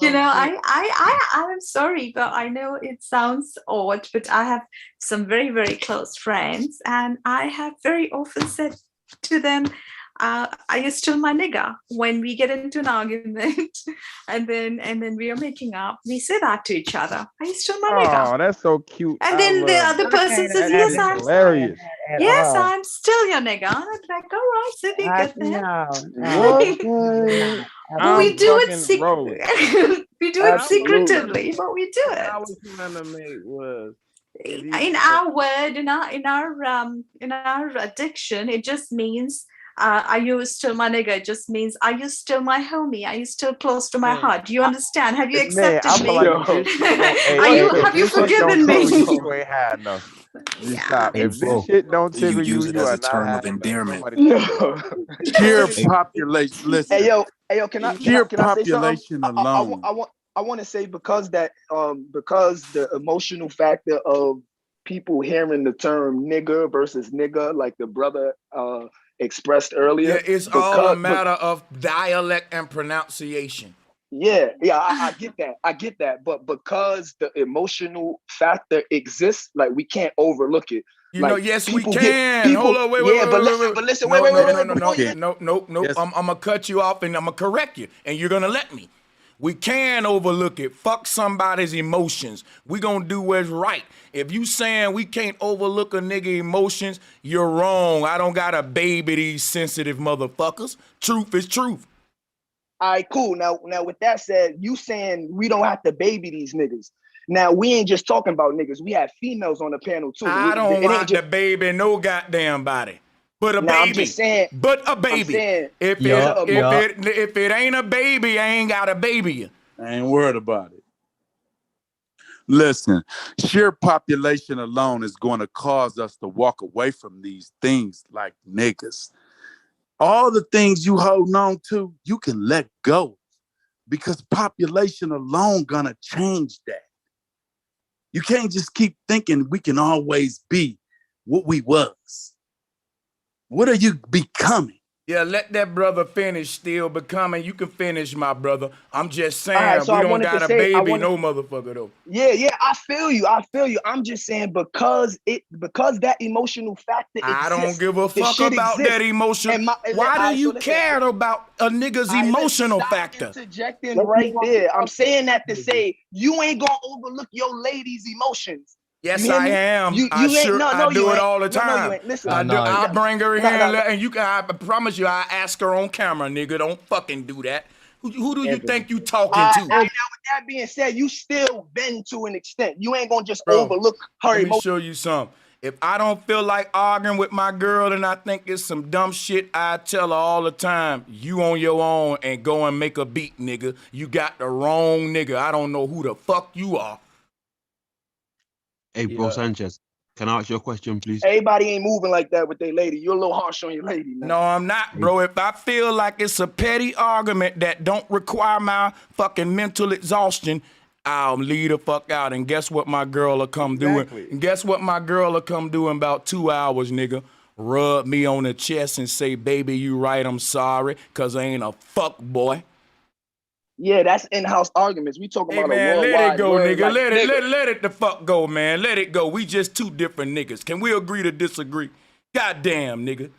You know, I'm sorry, but I know it sounds odd, but I have some very, very close friends, and I have very often said to them, are you still my nigga? When we get into an argument and then we are making up, we say that to each other. Are you still my nigga? Oh, that's so cute. And I then the love other that. person says, I yes, That's I'm hilarious. yes, I'm still your nigga. And I'm like, all right, so be good then. What? We I'm do it fucking rolling. we do it I was secretively, but we do what it. I was trying to make was in our word, in our addiction, it just means are you still my nigga? It just means are you still my homie? Are you still close to my heart? Do you understand? Have you accepted I feel me? like if this shit don't, Have you if this shit don't forgiven tickle you, me? you ain't high enough. Just Yeah, stop. I mean, If this shit don't tickle you, you are not high enough. Somebody cut you off. Sheer population. Listen. Hey yo, can I Sheer say something? population alone. I want to say because the emotional factor of people hearing the term nigger versus nigga, like the brother expressed earlier. Yeah, it's all a matter of dialect and pronunciation. Yeah, I get that. But because the emotional factor exists, like we can't overlook it. You like, know, yes, we people can. People, Hold on, wait. But listen, wait. Nope. I'm gonna cut you off and I'm gonna correct you, and you're gonna let me. We can overlook it. Fuck somebody's emotions. We gonna do what's right. If you saying we can't overlook a nigga emotions, you're wrong. I don't gotta baby these sensitive motherfuckers. Truth is truth. All right, cool. Now with that said, you saying we don't have to baby these niggas. Now we ain't just talking about niggas. We have females on the panel too. I don't want the baby no goddamn body. But a baby. I'm just saying, but a baby. I'm saying, if it ain't a baby, I ain't got a baby. I ain't worried about it. Listen, sheer population alone is going to cause us to walk away from these things like niggas. All the things you holding on to, you can let go because population alone gonna change that. You can't just keep thinking we can always be what we was. What are you becoming? Yeah, let that brother finish still becoming. You can finish, my brother. I'm just saying, right, so we don't got a baby, no motherfucker, though. Yeah, I feel you. I'm just saying because that emotional factor exists. I don't give a fuck about that emotion. Why do you care about a nigga's emotional factor? Interjecting right there. I'm saying that to say you ain't gonna overlook your lady's emotions. Yes, I am. I do it all the time. You ain't. Listen, I bring her here and you can. I promise you, I ask her on camera, nigga. Don't fucking do that. Who do you think you talking to? Now, with that being said, you still bend to an extent. You ain't gonna just overlook her emotions. Let me show you something. If I don't feel like arguing with my girl and I think it's some dumb shit, I tell her all the time, you on your own and go and make a beat, nigga. You got the wrong nigga. I don't know who the fuck you are. Hey, bro, Sanchez, can I ask you a question, please? Everybody ain't moving like that with their lady. You're a little harsh on your lady, man. No, I'm not, bro. If I feel like it's a petty argument that don't require my fucking mental exhaustion, I'll leave the fuck out. And guess what my girl will come doing? And guess what my girl will come do in about 2 hours, nigga? Rub me on the chest and say, baby, you right, I'm sorry, because I ain't a fuck boy. Yeah, that's in-house arguments. We talking about man, a worldwide let it go, word, nigga. like, Let it the fuck go, man. Let it go. We just two different niggas. Can we agree to disagree? Goddamn, nigga.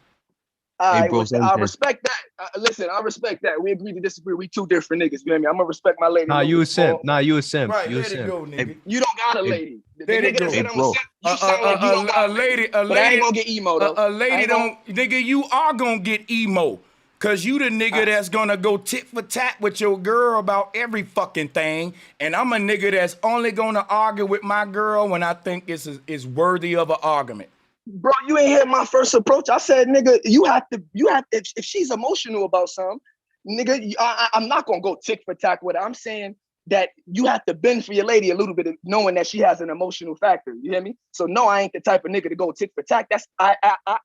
All right, I respect that. Listen, I respect that. We agree to disagree. We two different niggas. You know what I mean? I'm gonna respect my lady. Nah, you a simp. Nah, you a simp. Right, you a let simp. it go, nigga. You don't got a lady. Let it go. Nigga that said I'm a simp, you sound like you don't got a lady. But I ain't gonna get emo though. A lady don't, nigga. You are gonna get emo. Cause you the nigga that's gonna go tit for tat with your girl about every fucking thing, and I'm a nigga that's only gonna argue with my girl when I think it's worthy of an argument. Bro, you ain't hear my first approach. I said, nigga, you have to. If she's emotional about something, nigga, I'm not gonna go tick for tack with her. I'm saying that you have to bend for your lady a little bit, knowing that she has an emotional factor. You hear me? So no, I ain't the type of nigga to go tick for tack. That's I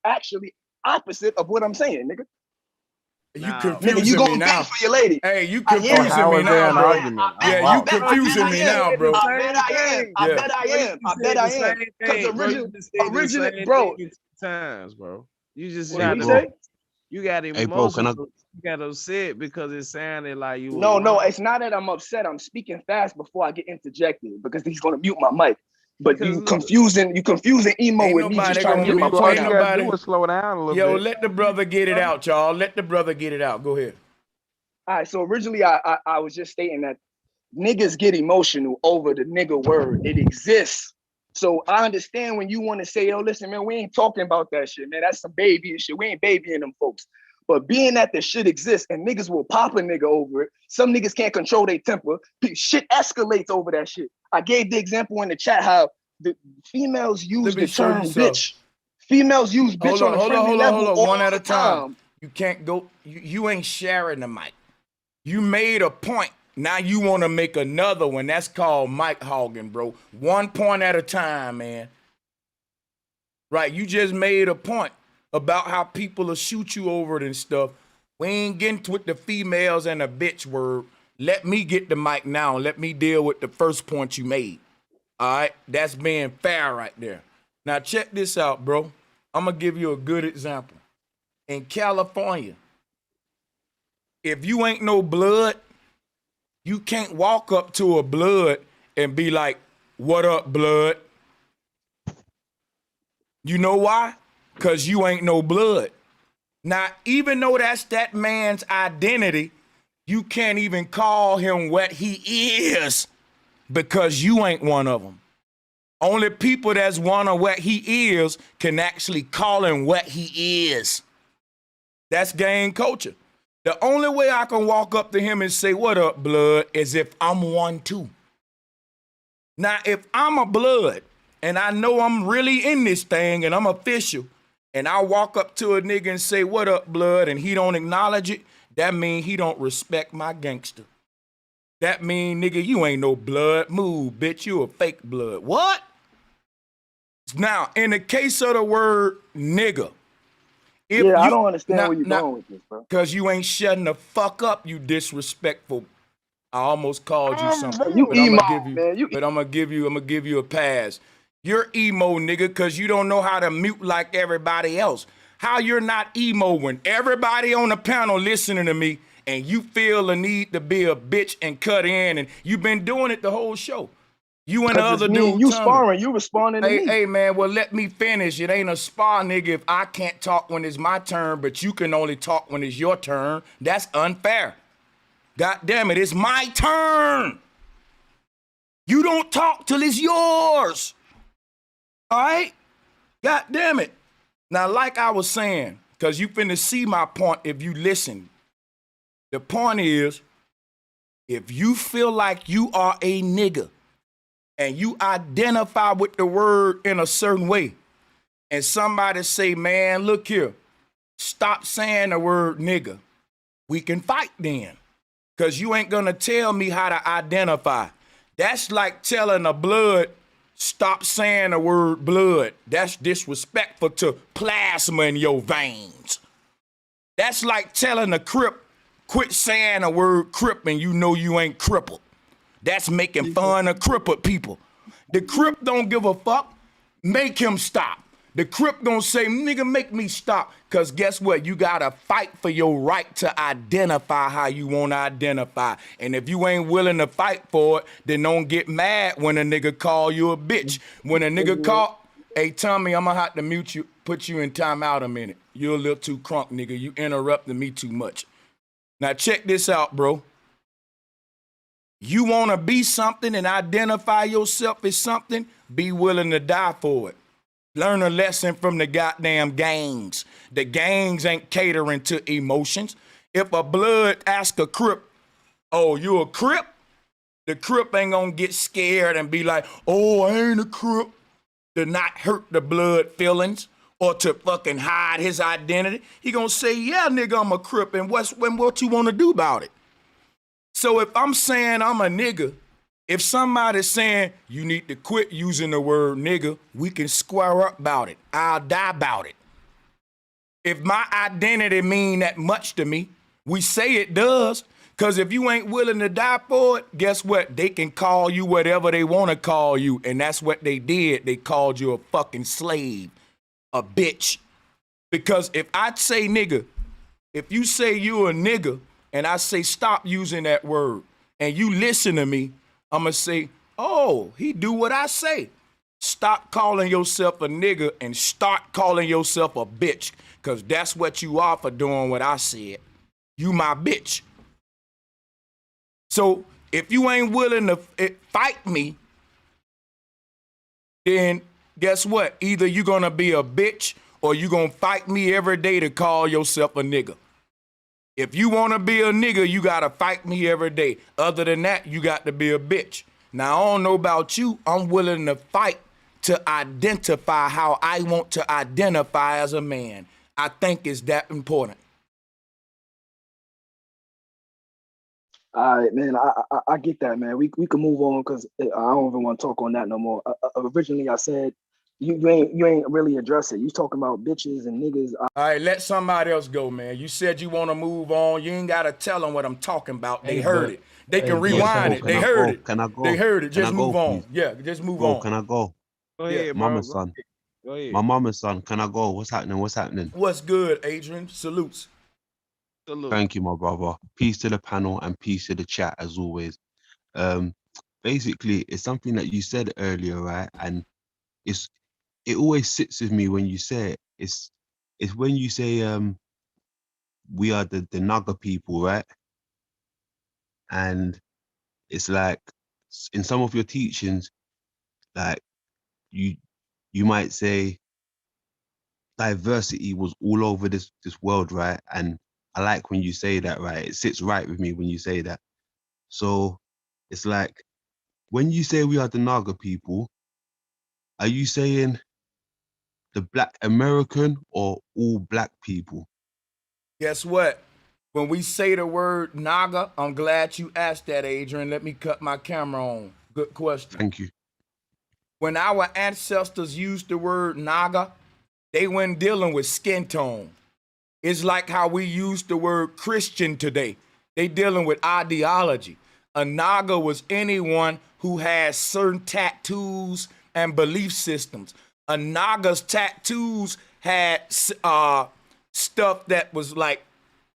actually opposite of what I'm saying, nigga. You confusing you me now. For your lady. Hey, you confusing me now, bro. Yeah, you confusing me now, bro. I bet I am. Because originally, bro. Times, bro. You just What you say? You got emotions. Hey, bro, can I? You got upset because it sounded like you. No, it's not that I'm upset. I'm speaking fast before I get interjected because he's gonna mute my mic. But you confusing emo with me just trying to get my point out. All you gotta do is slow down a little bit. Yo, let the brother get it out, y'all. Let the brother get it out. Go ahead. All right, so originally I was just stating that niggas get emotional over the nigga word. It exists. So I understand when you want to say, yo, listen, man, we ain't talking about that shit, man. That's some baby and shit. We ain't babying them folks. But being that the shit exists and niggas will pop a nigga over it, some niggas can't control their temper. Shit escalates over that shit. I gave the example in the chat how the females use Let me the show term you something. bitch. Females use bitch on a friendly level all One at a the time. You can't go, you ain't sharing the mic. You made a point. Now you want to make another one. That's called mic hogging, bro. 1 point at a time, man. Right, you just made a point about how people will shoot you over it and stuff. We ain't getting with the females and the bitch word. Let me get the mic now. Let me deal with the first point you made. All right, that's being fair right there. Now check this out, bro. I'm gonna give you a good example. In California, if you ain't no blood, you can't walk up to a blood and be like, "What up, blood?" You know why? Because you ain't no blood. Now, even though that's that man's identity, you can't even call him what he is because you ain't one of them. Only people that's one of what he is can actually call him what he is. That's gang culture. The only way I can walk up to him and say, "What up, blood?" is if I'm one too. Now, if I'm a blood and I know I'm really in this thing and I'm official, and I walk up to a nigga and say, "What up, blood?" and he don't acknowledge it, that mean he don't respect my gangster. That mean, nigga, you ain't no blood. Move, bitch, you a fake blood. What? Now, in the case of the word nigga, I don't understand where you're going with this, bro. Because you ain't shutting the fuck up, you disrespectful. I almost called you something, You but I'm emo, gonna give you, man. but I'm gonna give you a pass. You're emo, nigga, because you don't know how to mute like everybody else. How you're not emo when everybody on the panel listening to me and you feel the need to be a bitch and cut in, and you've been doing it the whole show. You and the other dude, you Tommy. sparring, you responding to me. Hey, man, well, let me finish. It ain't a spar, nigga, if I can't talk when it's my turn, but you can only talk when it's your turn. That's unfair. God damn it, it's my turn. You don't talk till it's yours. All right? God damn it. Now, like I was saying, because you finna see my point if you listen. The point is, if you feel like you are a nigga and you identify with the word in a certain way, and somebody say, "Man, look here, stop saying the word nigga," we can fight then. Because you ain't gonna tell me how to identify. That's like telling a blood, "Stop saying the word blood." That's disrespectful to plasma in your veins. That's like telling a crip, "Quit saying the word crip," and you know you ain't crippled. That's making fun of crippled people. The crip don't give a fuck. Make him stop. The crip gonna say, "Nigga, make me stop." Because guess what? You gotta fight for your right to identify how you wanna identify. And if you ain't willing to fight for it, then don't get mad when a nigga call you a bitch. When a nigga call, "Hey, Tommy, I'm gonna have to mute you, put you in timeout a minute. You're a little too crunk, nigga. You interrupting me too much." Now check this out, bro. You wanna be something and identify yourself as something, be willing to die for it. Learn a lesson from the goddamn gangs. The gangs ain't catering to emotions. If a blood ask a crip, "Oh, you a crip?" The crip ain't gonna get scared and be like, "Oh, I ain't a crip," to not hurt the blood feelings or to fucking hide his identity. He gonna say, "Yeah, nigga, I'm a crip, and what you wanna do about it?" So if I'm saying I'm a nigga, if somebody's saying you need to quit using the word nigga, we can square up about it. I'll die about it. If my identity mean that much to me, we say it does. Because if you ain't willing to die for it, guess what? They can call you whatever they want to call you. And that's what they did. They called you a fucking slave, a bitch. Because if I say nigga, if you say you a nigga and I say stop using that word and you listen to me, I'm going to say, "Oh, he do what I say." Stop calling yourself a nigga and start calling yourself a bitch, because that's what you are for doing what I said. You my bitch. So if you ain't willing to fight me, then guess what? Either you're going to be a bitch or you're going to fight me every day to call yourself a nigga. If you want to be a nigga, you got to fight me every day. Other than that, you got to be a bitch. Now, I don't know about you. I'm willing to fight to identify how I want to identify as a man. I think it's that important. All right, man. I get that, man. We can move on because I don't even want to talk on that no more. Originally, I said you ain't really address it. You talking about bitches and niggas. All right, let somebody else go, man. You said you want to move on. You ain't got to tell them what I'm talking about. They heard it. They can rewind it. They heard it. Can I go? They heard it. Can Just I go, move on. please? Yeah, just move Bro, on. can I go? Go ahead, bro. Mama's son. Go ahead. My mama's son. Can I go? What's happening? What's happening? What's good, Adrian? Salutes. Salute. Thank you, my brother. Peace to the panel and peace to the chat as always. Basically, it's something that you said earlier, right? And it always sits with me when you say it. It's when you say we are the Naga people, right? And it's like in some of your teachings, like you might say diversity was all over this world, right? And I like when you say that, right? It sits right with me when you say that. So it's like when you say we are the Naga people, are you saying the Black American or all Black people? Guess what? When we say the word Naga, I'm glad you asked that, Adrian. Let me cut my camera on. Good question. Thank you. When our ancestors used the word Naga, they weren't dealing with skin tone. It's like how we use the word Christian today. They dealing with ideology. A Naga was anyone who has certain tattoos and belief systems. A Naga's tattoos had stuff that was like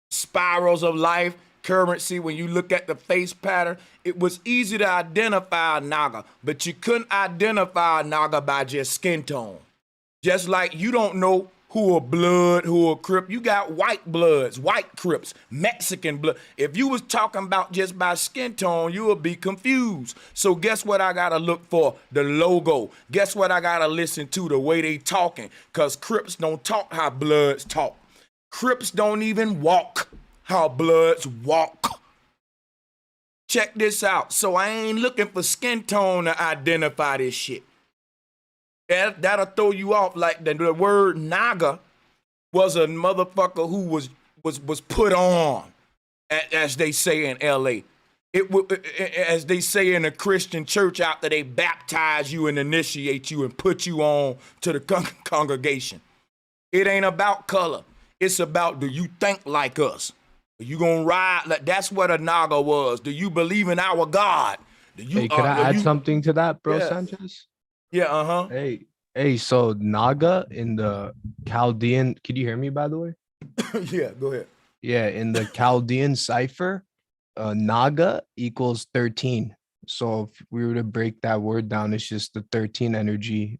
spirals of life, currency. When you look at the face pattern, it was easy to identify a Naga, but you couldn't identify a Naga by just skin tone. Just like you don't know who a blood, who a Crip. You got white bloods, white Crips, Mexican blood. If you was talking about just by skin tone, you would be confused. So guess what I gotta look for? The logo. Guess what I gotta listen to? The way they talking. Cause Crips don't talk how Bloods talk. Crips don't even walk how Bloods walk. Check this out. So I ain't looking for skin tone to identify this shit. That'll throw you off. Like the word Naga was a motherfucker who was put on, as they say in LA. As they say in a Christian church after they baptize you and initiate you and put you on to the congregation. It ain't about color. It's about, do you think like us? Are you gonna ride? Like, that's what a Naga was. Do you believe in our God? Do you, Hey, can I add something to that, bro, Yeah. Sanchez? Yeah, Hey, so Naga in the Chaldean, can you hear me, by the way? Yeah, go ahead. Yeah, in the Chaldean cipher, Naga equals 13. So if we were to break that word down, it's just the 13 energy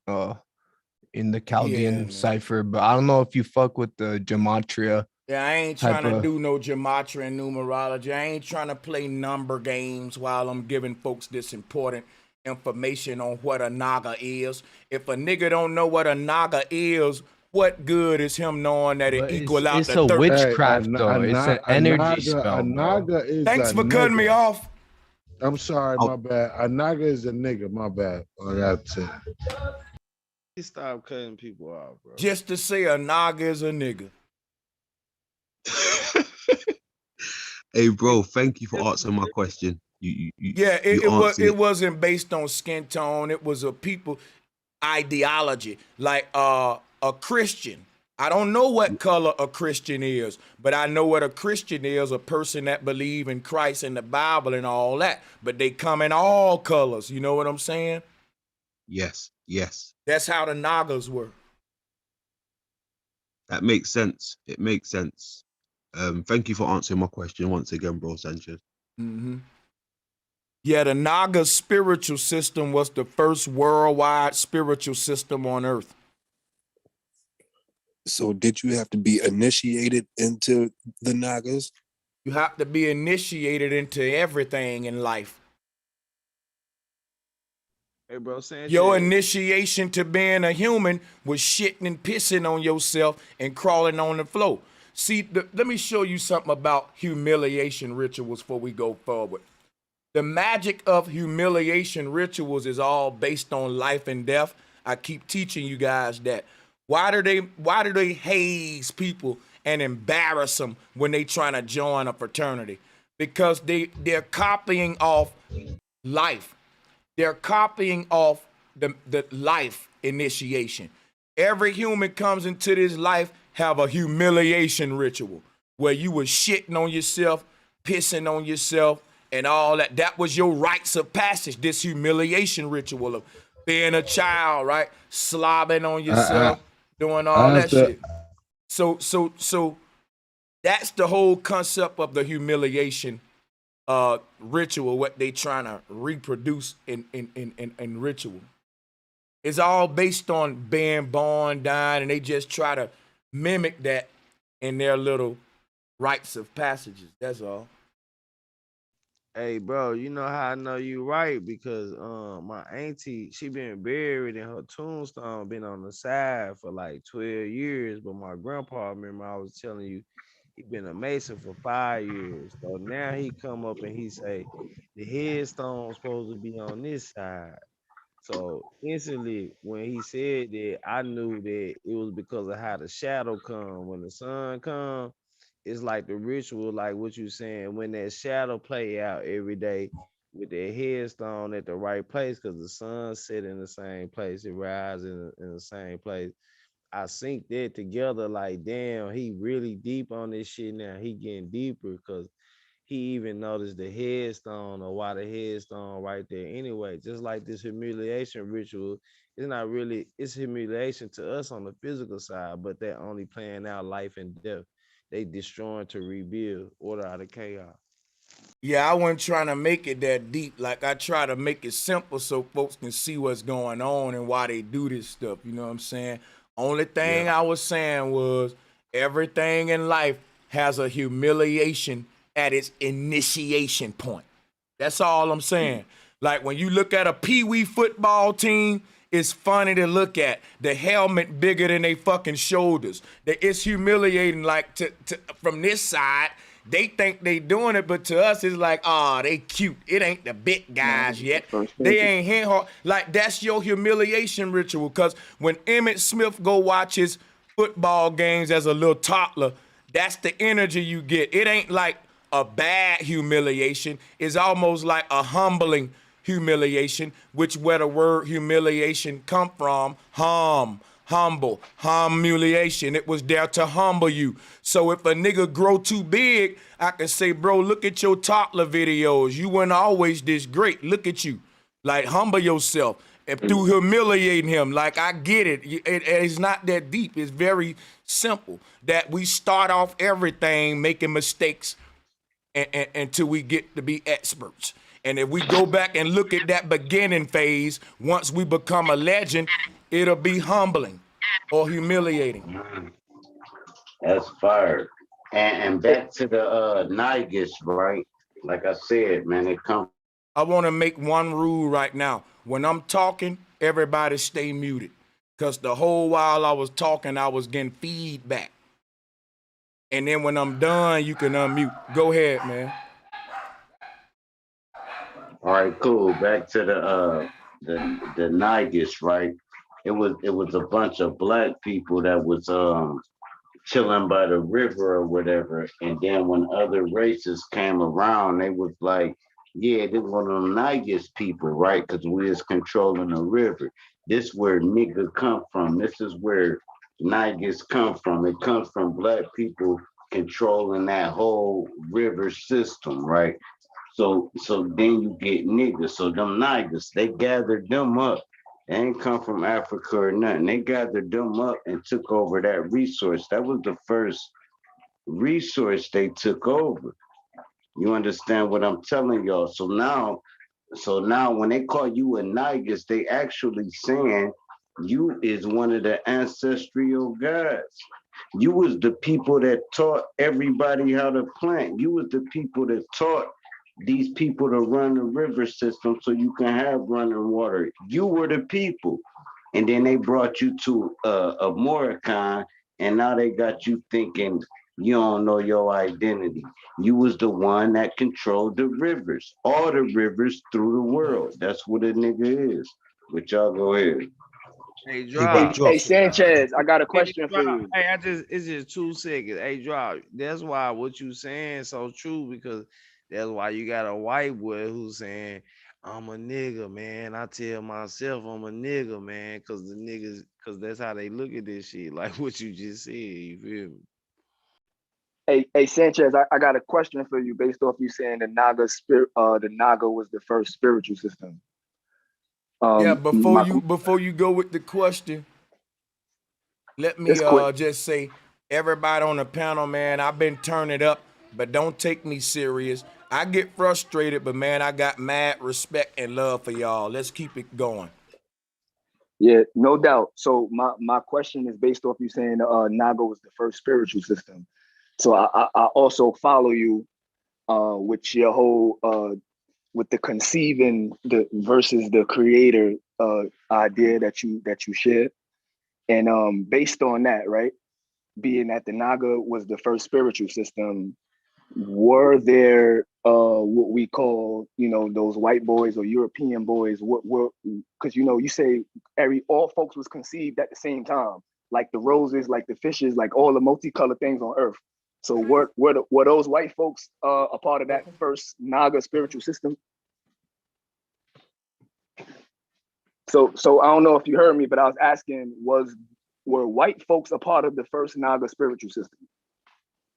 in the Chaldean cipher. But I don't know if you fuck with the gematria. Yeah, I ain't trying to do no gematria and numerology. I ain't trying to play number games while I'm giving folks this important information on what a Naga is. If a nigga don't know what a Naga is, what good is him knowing that it equal out it's to a 30? witchcraft, though. It's an energy spell, A Naga is Thanks a for cutting me nigga. off. I'm sorry, my bad. A Naga is a nigga, my bad. I got to. Stop cutting people off, bro. Just to say a Naga is a nigga. Hey, bro, thank you for answering my question. You It wasn't based on skin tone. It was a people ideology. Like a Christian. I don't know what color a Christian is, but I know what a Christian is, a person that believe in Christ and the Bible and all that. But they come in all colors. You know what I'm saying? Yes. That's how the Nagas were. That makes sense. It makes sense. Thank you for answering my question once again, bro, Sanchez. Mm-hmm. Yeah, the Naga spiritual system was the first worldwide spiritual system on Earth. So did you have to be initiated into the Nagas? You have to be initiated into everything in life. Hey, bro, Sanchez. Your initiation to being a human was shitting and pissing on yourself and crawling on the floor. See, let me show you something about humiliation rituals before we go forward. The magic of humiliation rituals is all based on life and death. I keep teaching you guys that. Why do they haze people and embarrass them when they trying to join a fraternity? Because they're copying off life. They're copying off the life initiation. Every human comes into this life have a humiliation ritual where you were shitting on yourself, pissing on yourself, and all that. That was your rites of passage, this humiliation ritual of being a child, right? Slobbing on yourself, doing all that shit. So that's the whole concept of the humiliation ritual, what they trying to reproduce in ritual. It's all based on being born, dying, and they just try to mimic that in their little rites of passages. That's all. Hey, bro, you know how I know you right? Because my auntie, she been buried in her tombstone, been on the side for like 12 years. But my grandpa, remember I was telling you, he been a Mason for 5 years. So now he come up and he say, the headstone's supposed to be on this side. So instantly, when he said that, I knew that it was because of how the shadow come. When the sun come, it's like the ritual, like what you saying. When that shadow play out every day with their headstone at the right place, because the sun set in the same place, it rises in the same place. I synced that together. Like, damn, he really deep on this shit now. He getting deeper because he even noticed the headstone or why the headstone right there anyway. Just like this humiliation ritual, it's not really, it's humiliation to us on the physical side, but they're only playing out life and death. They destroying to rebuild, order out of chaos. Yeah, I wasn't trying to make it that deep. Like, I try to make it simple so folks can see what's going on and why they do this stuff. You know what I'm saying? Only thing I was saying was everything in life has a humiliation at its initiation point. That's all I'm saying. Like, when you look at a pee-wee football team, it's funny to look at. The helmet bigger than they fucking shoulders. It's humiliating, like, from this side. They think they doing it, but to us, it's like, they cute. It ain't the big guys yet. They ain't hit hard. Like, that's your humiliation ritual. Because when Emmitt Smith go watch his football games as a little toddler, that's the energy you get. It ain't like a bad humiliation. It's almost like a humbling humiliation, which where the word humiliation come from, humble, humiliation. It was there to humble you. So if a nigga grow too big, I can say, bro, look at your toddler videos. You weren't always this great. Look at you. Like, humble yourself. And through humiliating him, like, I get it. It's not that deep. It's very simple. That we start off everything making mistakes until we get to be experts. And if we go back and look at that beginning phase, once we become a legend, it'll be humbling or humiliating. That's fire. And back to the Nigus, right? Like I said, man, it comes. I want to make one rule right now. When I'm talking, everybody stay muted. Because the whole while I was talking, I was getting feedback. And then when I'm done, you can unmute. Go ahead, man. All right, cool. Back to the Nigus, right? It was a bunch of black people that was chilling by the river or whatever. And then when other races came around, they was like, yeah, they were one of them Nigus people, right? Because we is controlling the river. This where nigga come from. This is where Nigus come from. It comes from black people controlling that whole river system, right? So then you get niggas. So them niggas, they gathered them up. They ain't come from Africa or nothing. They gathered them up and took over that resource. That was the first resource they took over. You understand what I'm telling y'all? So now when they call you a Nigus, they actually saying you is one of the ancestral gods. You was the people that taught everybody how to plant. You was the people that taught these people to run the river system so you can have running water. You were the people. And then they brought you to a Moricon, and now they got you thinking you don't know your identity. You was the one that controlled the rivers, all the rivers through the world. That's what a nigga is. But y'all go ahead. Hey, Hey, but drop. drop. Hey, Sanchez, I got a Hey, question for drop. you. Hey, it's just 2 seconds. Hey, drop. That's why what you saying so true, because that's why you got a white boy who's saying, I'm a nigga, man. I tell myself I'm a nigga, man, because the niggas, because that's how they look at this shit. Like what you just said. You feel me? Hey, Sanchez, I got a question for you based off you saying the Naga was the first spiritual system. Yeah, before My, you go with the question, let me it's quick. just say, everybody on the panel, man, I've been turning it up, but don't take me serious. I get frustrated, but man, I got mad respect and love for y'all. Let's keep it going. Yeah, no doubt. So my question is based off you saying Naga was the first spiritual system. So I also follow you with your whole with the conceiving the versus the creator idea that you shared. And based on that, right? Being that the Naga was the first spiritual system, were there what we call, those white boys or European boys, what were, because you say all folks was conceived at the same time, like the roses, like the fishes, like all the multicolored things on earth. So were those white folks a part of that first Naga spiritual system? So I don't know if you heard me, but I was asking, were white folks a part of the first Naga spiritual system?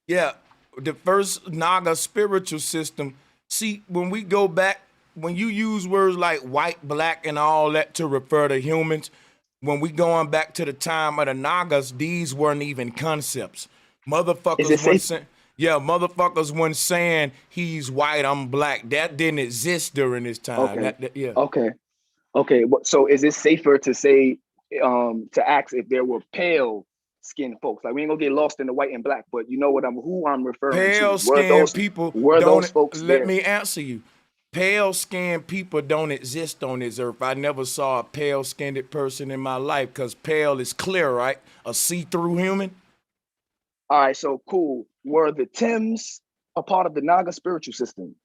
Yeah, the first Naga spiritual system. See, when we go back, when you use words like white, black, and all that to refer to humans, when we going back to the time of the Nagas, these weren't even concepts. Motherfuckers weren't saying, yeah, motherfuckers weren't saying he's white, I'm black. That didn't exist during this time. Okay. Yeah. Okay. So is it safer to say to ask if there were pale skinned folks? Like, we ain't gonna get lost in the white and black, but you know who I'm referring to. Pale skinned people those folks let there? me answer you. Pale skinned people don't exist on this earth. I never saw a pale skinned person in my life, because pale is clear, right? A see-through human. All right, so cool. Were the Tims a part of the Naga spiritual system?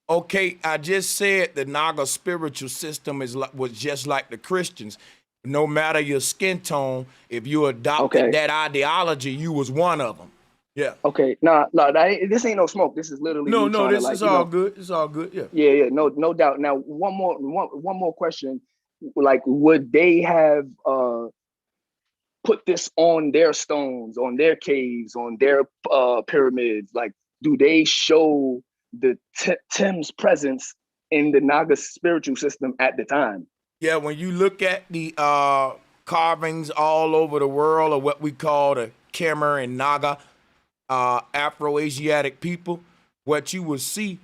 Okay, I just said the Naga spiritual system was just like the Christians. No matter your skin tone, if you adopted that ideology, you was one of them. Yeah. Okay. Nah, this ain't no smoke. This is literally me trying this to, is all good. It's all good. Yeah. Yeah, no doubt. Now, one more question. Like, would they have put this on their stones, on their caves, on their pyramids? Like, do they show the Tim's presence in the Naga spiritual system at the time? Yeah, when you look at the carvings all over the world of what we call the Khmer and Naga Afro-Asiatic people, what you will see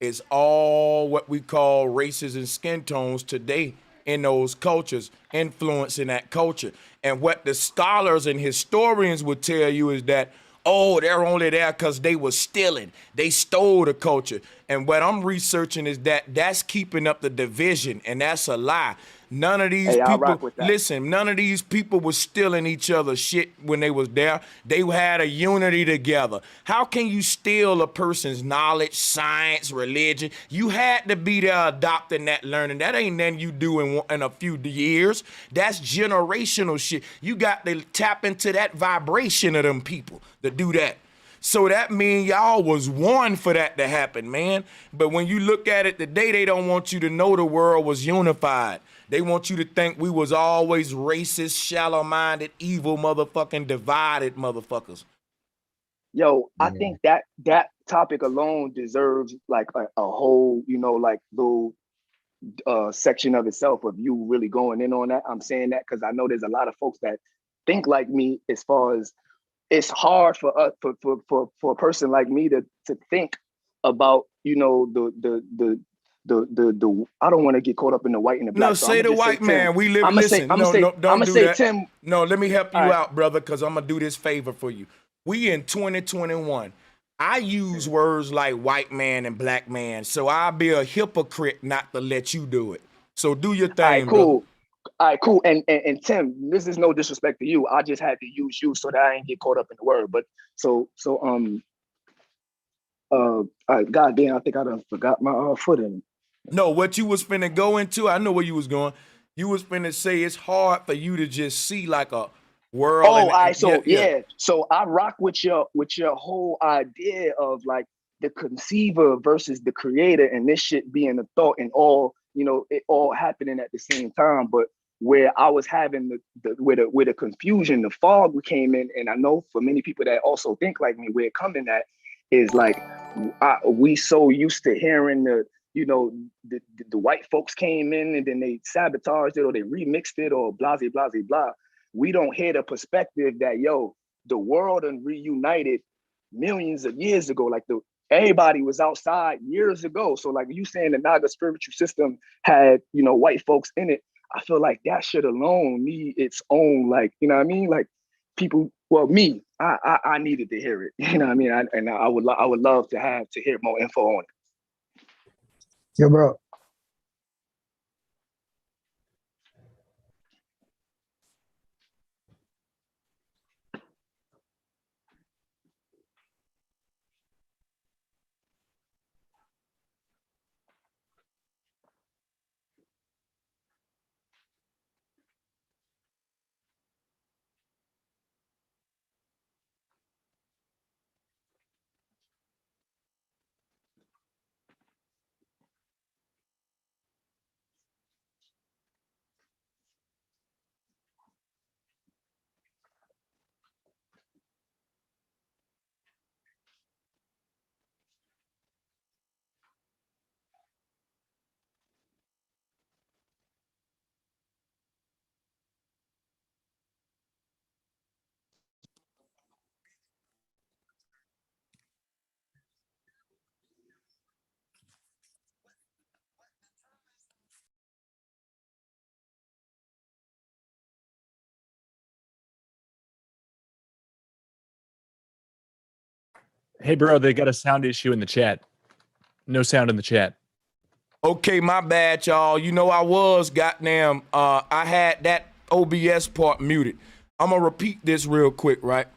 is all what we call races and skin tones today in those cultures, influencing that culture. And what the scholars and historians would tell you is that, oh, they're only there because they were stealing. They stole the culture. And what I'm researching is that that's keeping up the division, and that's a lie. None of these people, listen, none of these people was stealing each other's shit when they was there. They had a unity together. How can you steal a person's knowledge, science, religion? You had to be there adopting that learning. That ain't nothing you do in a few years. That's generational shit. You got to tap into that vibration of them people to do that. So that means y'all was one for that to happen, man. But when you look at it today, they don't want you to know the world was unified. They want you to think we was always racist, shallow-minded, evil, motherfucking divided motherfuckers. Yo, I think that topic alone deserves like a whole, like little section of itself of you really going in on that. I'm saying that because I know there's a lot of folks that think like me, as far as it's hard for us for a person like me to think about, the I don't want to get caught up in the white and the black. No, say the white man. We live. Listen, don't do say that. Tim. No, let me help you out, brother, because I'm gonna do this favor for you. We in 2021. I use words like white man and black man, so I'll be a hypocrite not to let you do it. So do your thing, All right, cool. brother. All right, cool. And Tim, this is no disrespect to you. I just had to use you so that I ain't get caught up in the word. But goddamn, I think I done forgot my foot in. No, what you was finna go into, I know where you was going. You was finna say it's hard for you to just see like a world. Oh, and, all right. So yeah. yeah. So I rock with your whole idea of like the conceiver versus the creator, and this shit being a thought and all, you know, it all happening at the same time. But where I was having where the confusion, the fog came in, and I know for many people that also think like me, where it coming at is like we so used to hearing the white folks came in and then they sabotaged it or they remixed it or blah blah blah blah. We don't hear the perspective that the world and reunited millions of years ago. Like everybody was outside years ago. So like you saying the Naga spiritual system had white folks in it. I feel like that shit alone need its own, like, you know what I mean? Like people, well, me, I needed to hear it. You know what I mean? I would love to hear more info on it. Yo, bro. Hey, bro, they got a sound issue in the chat. No sound in the chat. Okay, my bad, y'all. You know I was goddamn. I had that OBS part muted. I'm gonna repeat this real quick, right?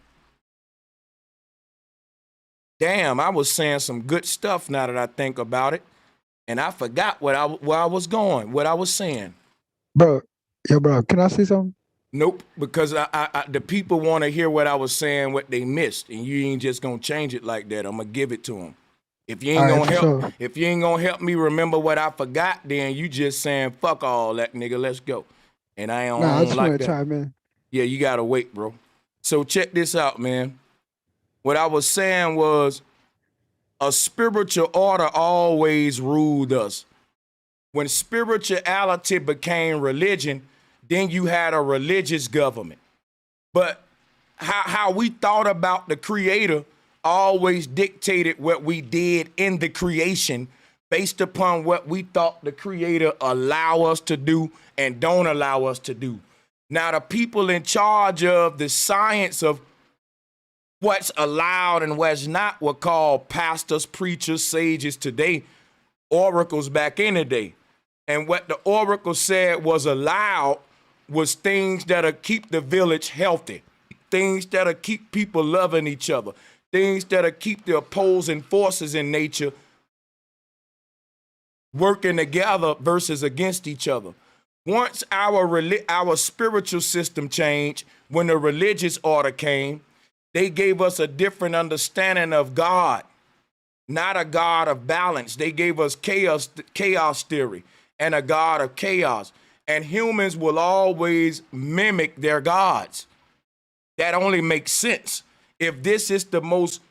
Damn, I was saying some good stuff now that I think about it, and I forgot where I was going, what I was saying. Bro, yo, bro, can I say something? Nope, because the people want to hear what I was saying, what they missed, and you ain't just gonna change it like that. I'm gonna give it to them. If you ain't if you ain't gonna help me remember what I forgot, then you just saying fuck all that, nigga. Let's go. And I don't I just like want to that. chime in. Yeah, you gotta wait, bro. So check this out, man. What I was saying was a spiritual order always ruled us. When spirituality became religion, then you had a religious government. But how we thought about the creator always dictated what we did in the creation based upon what we thought the creator allow us to do and don't allow us to do. Now, the people in charge of the science of what's allowed and what's not were called pastors, preachers, sages today, oracles back in the day. And what the oracle said was allowed was things that'll keep the village healthy, things that'll keep people loving each other, things that'll keep the opposing forces in nature working together versus against each other. Once our spiritual system changed, when the religious order came, they gave us a different understanding of God, not a God of balance. They gave us chaos theory and a God of chaos. And humans will always mimic their gods. That only makes sense. If this is the most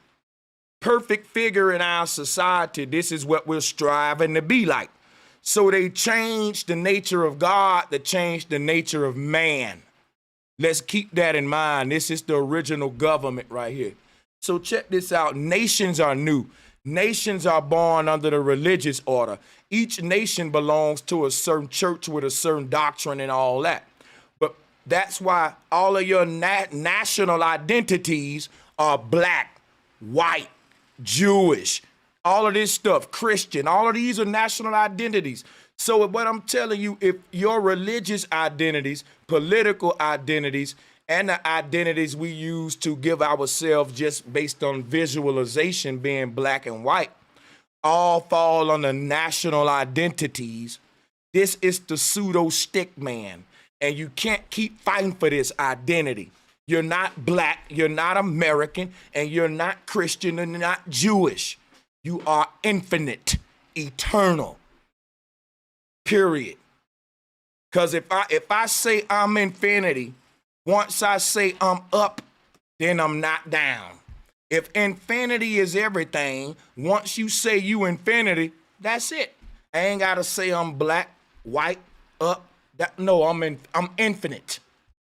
perfect figure in our society, this is what we're striving to be like. So they changed the nature of God to change the nature of man. Let's keep that in mind. This is the original government right here. So check this out. Nations are new. Nations are born under the religious order. Each nation belongs to a certain church with a certain doctrine and all that. But that's why all of your national identities are black, white, Jewish, all of this stuff, Christian, all of these are national identities. So what I'm telling you, if your religious identities, political identities, and the identities we use to give ourselves just based on visualization being black and white, all fall under national identities, This is the pseudo stick man. And you can't keep fighting for this identity. You're not black, you're not American, and you're not Christian and you're not Jewish. You are infinite, eternal. Period. Because if I say I'm infinity, once I say I'm up, then I'm not down. If infinity is everything, once you say you infinity, that's it. I ain't gotta say I'm black, white, up. No, I'm infinite.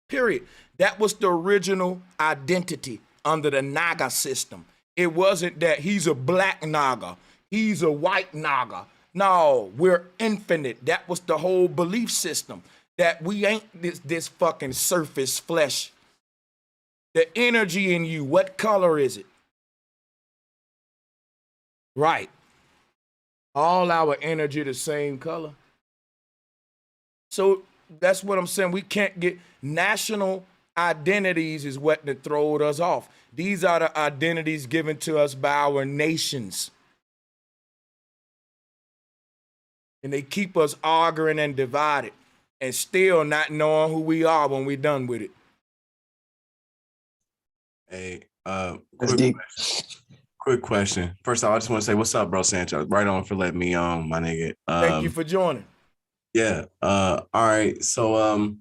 Period. That was the original identity under the Naga system. It wasn't that he's a black Naga, he's a white Naga. No, we're infinite. That was the whole belief system. That we ain't this fucking surface flesh. The energy in you, what color is it? Right. All our energy the same color. So that's what I'm saying. We can't get national identities is what throwed us off. These are the identities given to us by our nations. And they keep us arguing and divided and still not knowing who we are when we're done with it. Hey, Quick question. First of all, I just want to say, what's up, bro, Sanchez? Right on for letting me on, my nigga. Thank you for joining. Yeah. All right. So,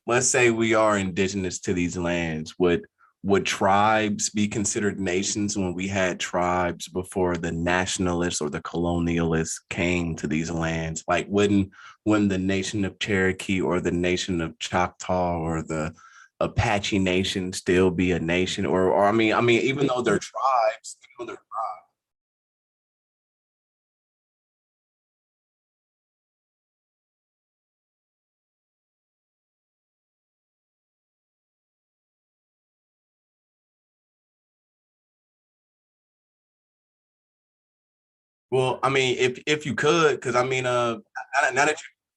let's say we are indigenous to these lands. Would tribes be considered nations when we had tribes before the nationalists or the colonialists came to these lands? Like, when the nation of Cherokee or the nation of Choctaw or the Apache Nation still be a nation? Or I mean, even though they're tribes, well, I mean, if you could, because I mean, now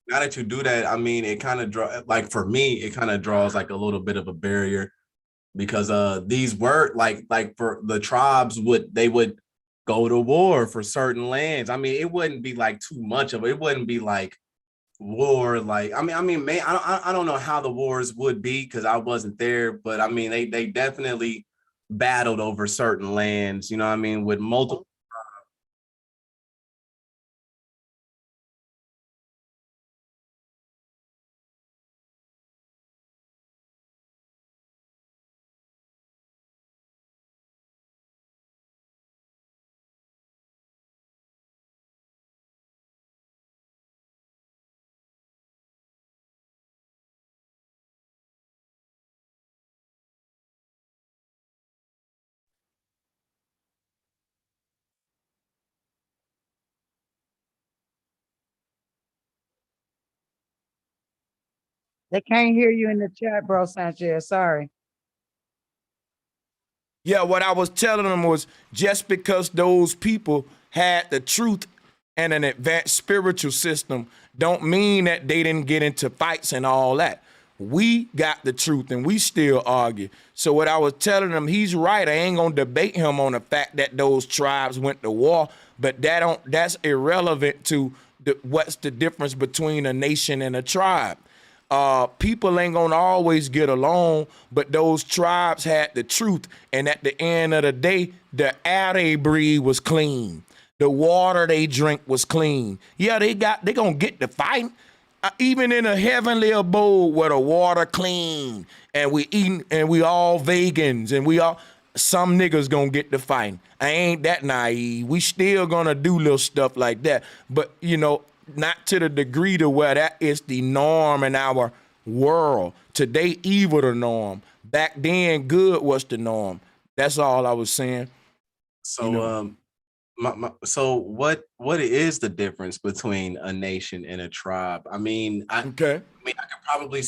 that you do that, I mean, it kind of like for me, it kind of draws like a little bit of a barrier because these were like for the tribes would go to war for certain lands. I mean, it wouldn't be like too much of it. It wouldn't be like war. Like I mean, man, I don't know how the wars would be because I wasn't there, but I mean, they definitely battled over certain lands. You know what I mean, with multiple. They can't hear you in the chat, bro, Sanchez. Sorry. Yeah, what I was telling them was just because those people had the truth and an advanced spiritual system don't mean that they didn't get into fights and all that. We got the truth and we still argue. So what I was telling them, he's right. I ain't gonna debate him on the fact that those tribes went to war, but that's irrelevant to what's the difference between a nation and a tribe. People ain't gonna always get along, but those tribes had the truth. And at the end of the day, the air they breathe was clean. The water they drink was clean. Yeah, they gonna get the fight. Even in a heavenly abode where the water clean and we eating and we all vegans and some niggas gonna get the fighting. I ain't that naive. We still gonna do little stuff like that. But not to the degree to where that is the norm in our world. Today, evil the norm. Back then, good was the norm. That's all I was saying. So, so what is the difference between a nation and a tribe? I mean, I could probably,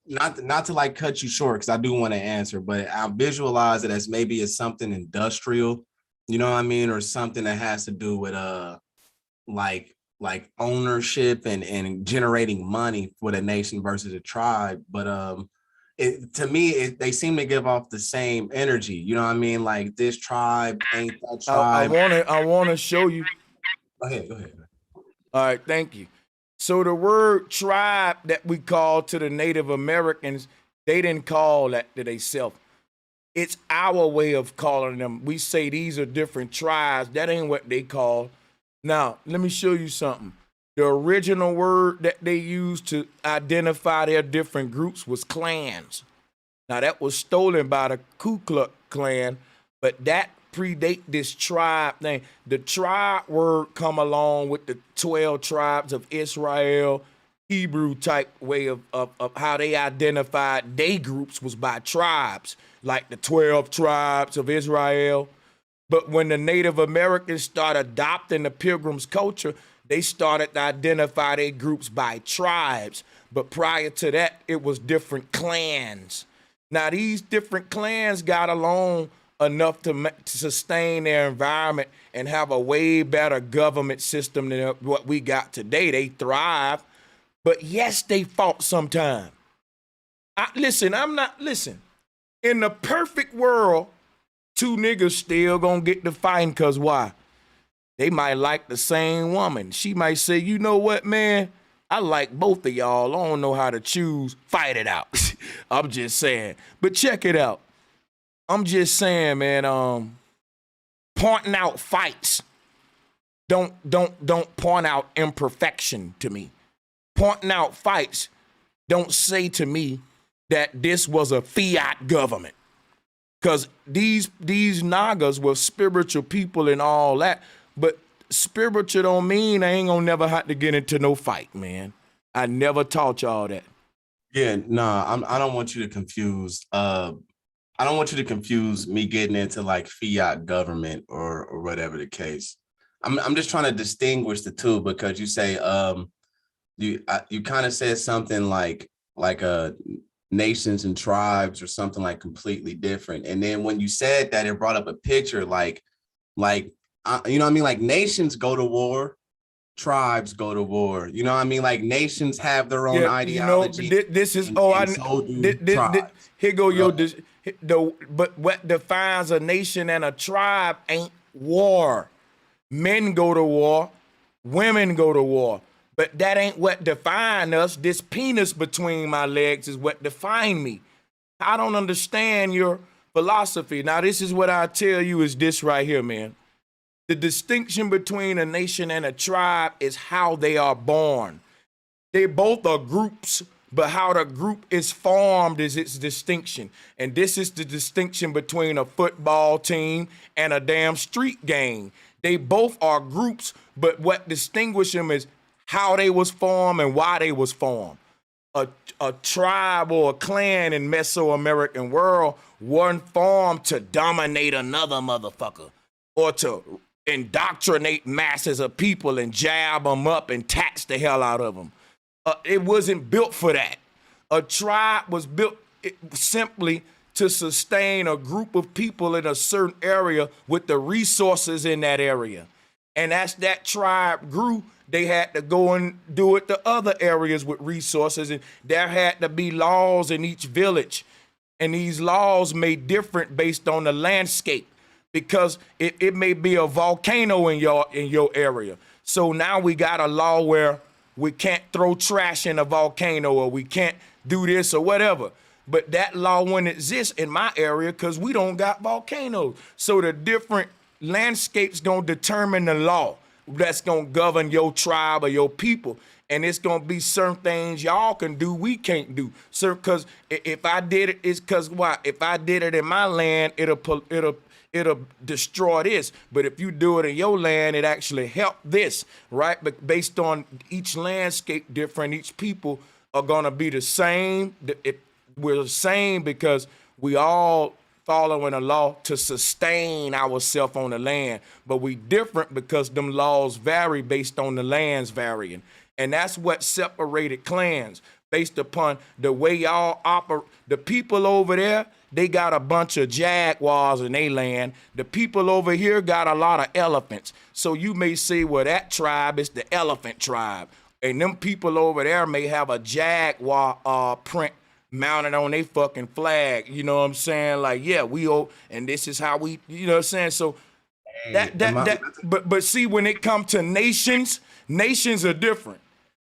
not to like cut you short because I do want to answer, but I visualize it as maybe it's something industrial, you know what I mean, or something that has to do with like ownership and generating money for the nation versus a tribe. But to me, they seem to give off the same energy. You know what I mean? Like this tribe ain't that tribe. I wanna show you. Go ahead. All right, thank you. So the word tribe that we call to the Native Americans, they didn't call that to themselves. It's our way of calling them. We say these are different tribes. That ain't what they call. Now, let me show you something. The original word that they used to identify their different groups was clans. Now, that was stolen by the Ku Klux Klan, but that predate this tribe thing. The tribe word come along with the 12 tribes of Israel, Hebrew type way of how they identified they groups was by tribes, like the 12 tribes of Israel. But when the Native Americans started adopting the Pilgrims culture, they started to identify their groups by tribes. But prior to that, it was different clans. Now, these different clans got along enough to sustain their environment and have a way better government system than what we got today. They thrive. But yes, they fought sometime. Listen, in the perfect world, two niggas still gonna get to fighting, cause why? They might like the same woman. She might say, you know what, man? I like both of y'all. I don't know how to choose. Fight it out. I'm just saying. But check it out. I'm just saying, man, pointing out fights don't point out imperfection to me. Pointing out fights don't say to me that this was a fiat government. Because these Nagas were spiritual people and all that, but spiritual don't mean I ain't gonna never have to get into no fight, man. I never taught y'all that. Yeah, nah, I don't want you to confuse. I don't want you to confuse me getting into like fiat government or whatever the case. I'm just trying to distinguish the two, because you say you kind of said something like nations and tribes or something like completely different. And then when you said that, it brought up a picture like you know what I mean? Like nations go to war, tribes go to war. You know what I mean? Like nations have their own ideology. You know, this is here go but what defines a nation and a tribe ain't war. Men go to war, women go to war. But that ain't what define us. This penis between my legs is what define me. I don't understand your philosophy. Now, this is what I tell you is this right here, man. The distinction between a nation and a tribe is how they are born. They both are groups, but how the group is formed is its distinction. And this is the distinction between a football team and a damn street gang. They both are groups, but what distinguishes them is how they was formed and why they was formed. A tribe or a clan in Mesoamerican world wasn't formed to dominate another motherfucker or to indoctrinate masses of people and jab them up and tax the hell out of them. It wasn't built for that. A tribe was built simply to sustain a group of people in a certain area with the resources in that area. And as that tribe grew, they had to go and do it to other areas with resources. And there had to be laws in each village. And these laws made different based on the landscape, because it may be a volcano in your area. So now we got a law where we can't throw trash in a volcano, or we can't do this or whatever. But that law wouldn't exist in my area because we don't got volcanoes. So the different landscapes gonna determine the law that's gonna govern your tribe or your people. And it's gonna be certain things y'all can do, we can't do. So, cause if I did it, it's cause why? If I did it in my land, it'll destroy this. But if you do it in your land, it actually help this, right? But based on each landscape different, each people are gonna be the same. We're the same because we all following a law to sustain ourselves on the land, but we different because them laws vary based on the lands varying. And that's what separated clans, based upon the way y'all operate. The people over there, they got a bunch of jaguars in their land. The people over here got a lot of elephants. So you may say, well, that tribe is the elephant tribe. And them people over there may have a jaguar print mounted on their fucking flag. You know what I'm saying? Like, yeah, and this is how we, you know what I'm saying? So but see, when it comes to nations are different.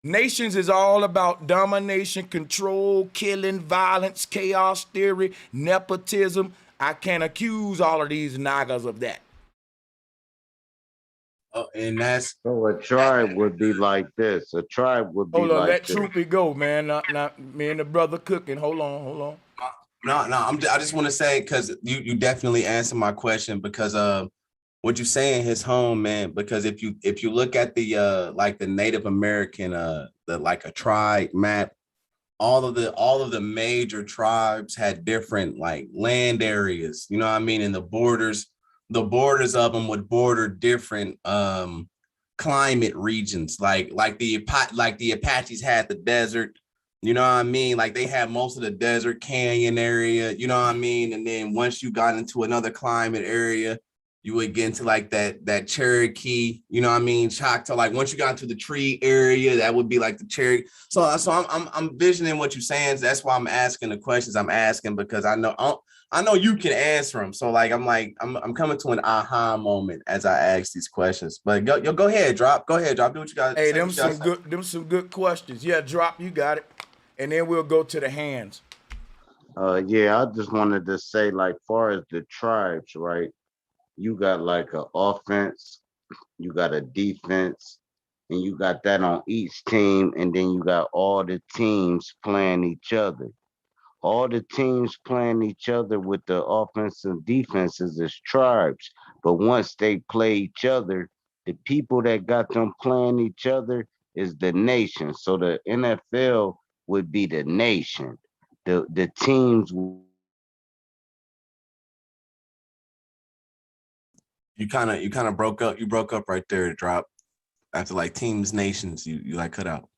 Nations is all about domination, control, killing, violence, chaos theory, nepotism. I can't accuse all of these Nagas of that. And that's So a tribe would be like this. A tribe would be Hold on, like let this. Troopy go, man. Not me and the brother cooking. Hold on. No, I just want to say, because you definitely answered my question, because what you saying his home, man, because if you look at the like the Native American the like a tribe map, all of the major tribes had different like land areas, you know what I mean, and the borders of them would border different climate regions, like the Apaches had the desert, you know what I mean, like they had most of the desert canyon area, you know what I mean, and then once you got into another climate area, you would get into like that Cherokee, you know what I mean, Choctaw. Like once you got into the tree area, that would be like the Cherokee. So I'm visioning what you're saying. So that's why I'm asking the questions I'm asking, because I know you can answer them. So like I'm coming to an aha moment as I ask these questions. But go ahead, drop. Go ahead, drop. Do what you got. Hey, them some good questions. Yeah, drop. You got it. And then we'll go to the hands. Yeah, I just wanted to say, like, far as the tribes, right? You got like an offense, you got a defense, and you got that on each team, and then you got all the teams playing each other. All the teams playing each other with the offense and defenses is tribes. But once they play each other, the people that got them playing each other is the nation. So the NFL would be the nation. The teams. You kind of broke up. You broke up right there, drop. After like teams, nations, you like cut out.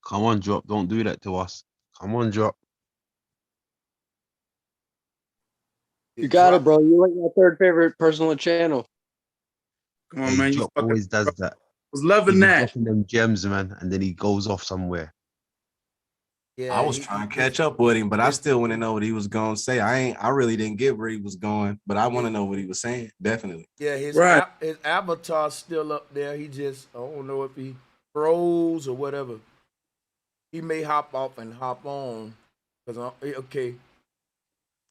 Come on, drop. Don't do that to us. Come on, drop. You got it, bro. You're like my third favorite person on the channel. Come on, Hey, man. drop always does that. Was loving He be that. dropping them gems, man, and then he goes off somewhere. Yeah, I was trying to catch up with him, but I still want to know what he was gonna say. I really didn't get where he was going, but I want to know what he was saying. Definitely. Yeah, his Right. his avatar's still up there. He just, I don't know if he froze or whatever. He may hop off and hop on. Okay.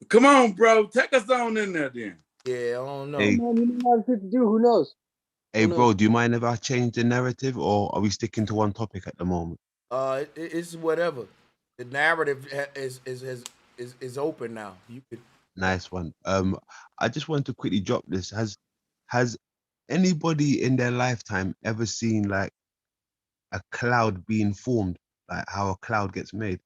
Come on, bro. Take us on in there then. Yeah, I don't know. Hey, Man, you know what to do. Who knows? hey, bro, do you mind if I change the narrative, or are we sticking to one topic at the moment? It's whatever. The narrative is open now. You could. Nice one. I just want to quickly drop this. Has anybody in their lifetime ever seen like a cloud being formed, like how a cloud gets made?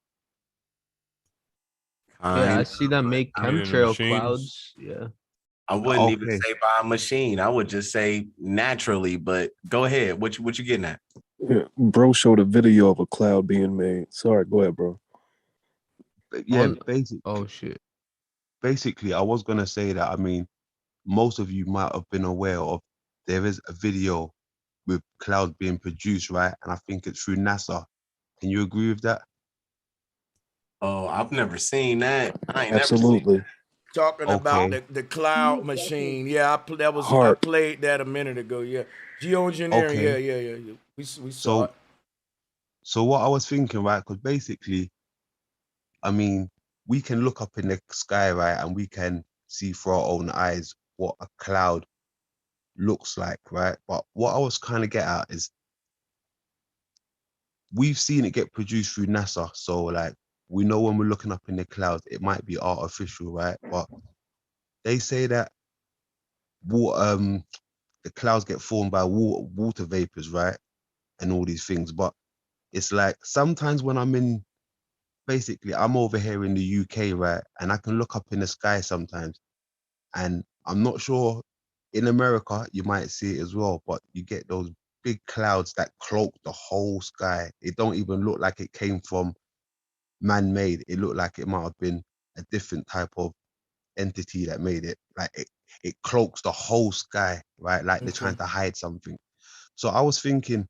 Yeah, I see them make I mean, in the chemtrail machines. clouds. Yeah. I wouldn't even Okay. say by a machine. I would just say naturally. But go ahead. What you getting at? Yeah, bro showed a video of a cloud being made. Sorry, go ahead, bro. Yeah, Oh shit. basically, I was gonna say that. I mean, most of you might have been aware of. There is a video with clouds being produced, right? And I think it's through NASA. Can you agree with that? Oh, I've never seen that. I ain't Absolutely. Talking about Okay. the cloud machine. Yeah, I Heart. played that a minute ago. Yeah, geoengineering. Okay. Yeah. We saw So, it. so what I was thinking, right? Because basically, I mean, we can look up in the sky, right, and we can see through our own eyes what a cloud looks like, right? But what I was kind of get at is we've seen it get produced through NASA. So like we know when we're looking up in the clouds, it might be artificial, right? But they say that water, the clouds get formed by water vapors, right? And all these things. But it's like sometimes when basically I'm over here in the UK, right? And I can look up in the sky sometimes. And I'm not sure in America, you might see it as well, but you get those big clouds that cloak the whole sky. It don't even look like it came from man-made. It looked like it might have been a different type of entity that made it. Like it cloaks the whole sky, right? Like they're trying to hide something. So I was thinking,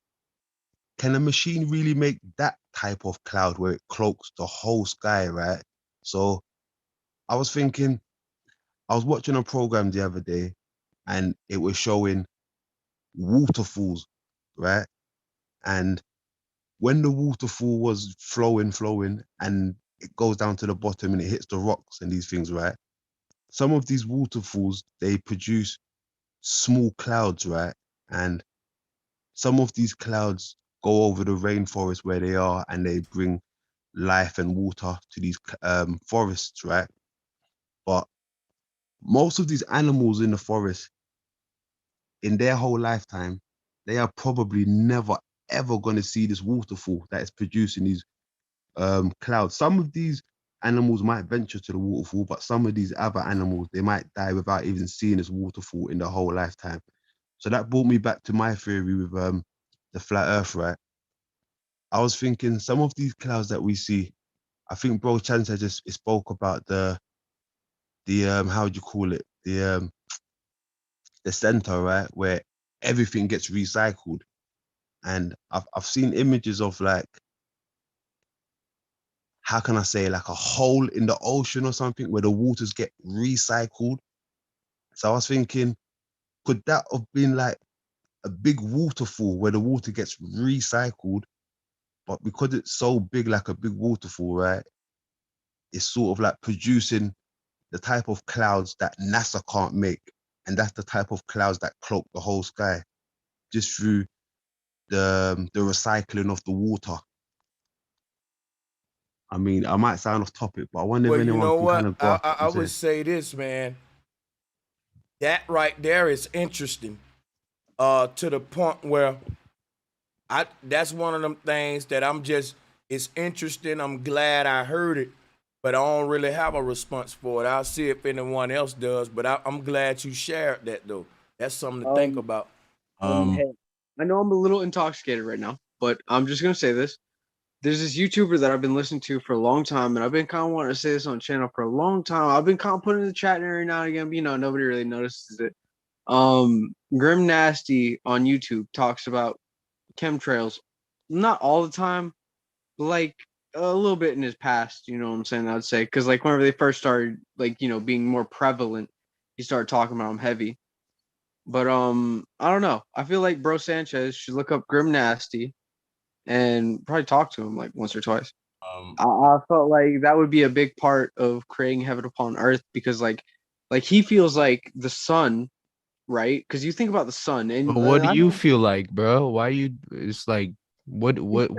can a machine really make that type of cloud where it cloaks the whole sky, right? So I was thinking, I was watching a program the other day and it was showing waterfalls, right? And when the waterfall was flowing, and it goes down to the bottom and it hits the rocks and these things, right? Some of these waterfalls, they produce small clouds, right? And some of these clouds go over the rainforest where they are, and they bring life and water to these forests, right? But most of these animals in the forest, in their whole lifetime, they are probably never ever going to see this waterfall that is producing these clouds. Some of these animals might venture to the waterfall, but some of these other animals, they might die without even seeing this waterfall in their whole lifetime. So that brought me back to my theory with the flat earth, right? I was thinking some of these clouds that we see, I think bro Sanchez just spoke about the how do you call it, the center, right, where everything gets recycled. And I've seen images of, like, how can I say, like a hole in the ocean or something where the waters get recycled. So I was thinking, could that have been like a big waterfall where the water gets recycled, but because it's so big, like a big waterfall, right, it's sort of like producing the type of clouds that NASA can't make. And that's the type of clouds that cloak the whole sky, just through the recycling of the water. I mean, I might sound off topic, but I wonder Well, if you anyone know can kind what? of grasp what I I'm would saying. say this, man. That right there is interesting. To the point where that's one of them things that it's interesting. I'm glad I heard it, but I don't really have a response for it. I'll see if anyone else does, but I'm glad you shared that, though. That's something to think about. Hey, I know I'm a little intoxicated right now, but I'm just gonna say this. There's this YouTuber that I've been listening to for a long time, and I've been kind of wanting to say this on the channel for a long time. I've been kind of putting it in the chat every now and again, but nobody really notices it. Grim Nasty on YouTube talks about chemtrails, not all the time, but like a little bit in his past. You know what I'm saying? I would say, because like whenever they first started, like being more prevalent, he started talking about them heavy. But I don't know. I feel like Bro Sanchez should look up Grim Nasty and probably talk to him like once or twice. I felt like that would be a big part of creating heaven upon earth, because like he feels like the sun, right? Because you think about the sun, and But what do I you know, feel like, bro? Why you? It's like, what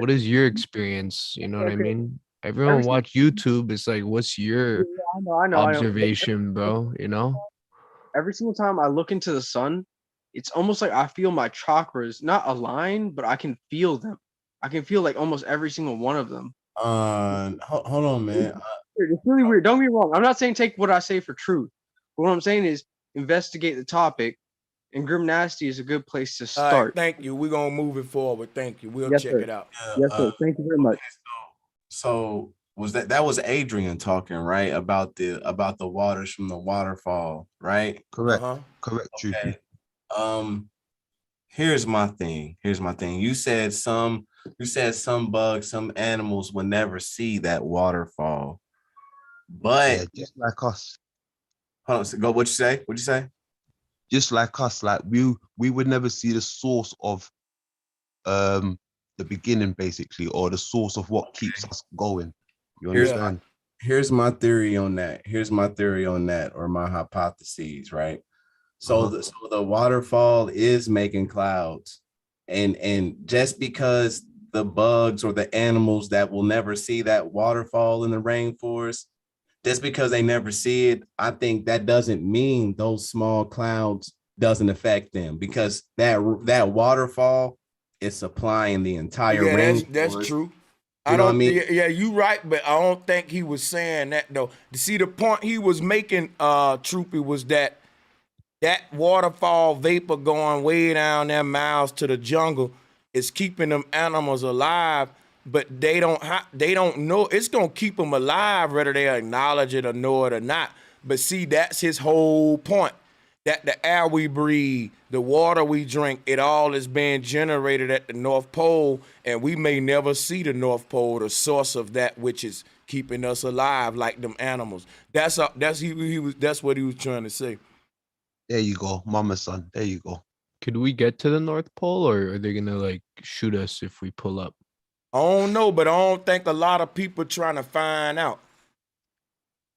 is your experience? You know what I okay, mean? every Everyone single, watch YouTube. It's like, what's yeah, your I know. But observation, bro? You know? every single time I look into the sun, it's almost like I feel my chakras not aligned, but I can feel them. I can feel like almost every single one of them. Hold on, man. It's really weird. Don't get me wrong. I'm not saying take what I say for truth. But what I'm saying is investigate the topic, and Grim Nasty is a good place to All right, start. thank you. We're going to move it forward. Thank you. We'll Yes, check sir. it out. Yes, sir. Thank you very much. So was that was Adrian talking, right, about the waters from the waterfall, right? Correct. Uh-huh. Correct, Troopy. Okay. Here's my thing. You said some bugs, some animals will never see that waterfall. But Yeah, just like us. hold on, so go. What'd you say? Just like us, like we would never see the source of the beginning, basically, or the source of what keeps us going. You understand? Here's my theory on that, or my hypotheses, right? So the waterfall is making clouds, and just because the bugs or the animals that will never see that waterfall in the rainforest, just because they never see it, I think that doesn't mean those small clouds doesn't affect them, because that waterfall is supplying the entire Yeah, rainforest. that's true. You know what I mean? Yeah, you right, but I don't think he was saying that though. To see the point he was making, Troopy, was that waterfall vapor going way down there miles to the jungle is keeping them animals alive, but they don't know it's gonna keep them alive whether they acknowledge it or know it or not. But see, that's his whole point. That the air we breathe, the water we drink, it all is being generated at the North Pole, and we may never see the North Pole, the source of that which is keeping us alive, like them animals. That's what he was trying to say. There you go, mama son. There you go. Could we get to the North Pole, or are they gonna like shoot us if we pull up? I don't know, but I don't think a lot of people trying to find out.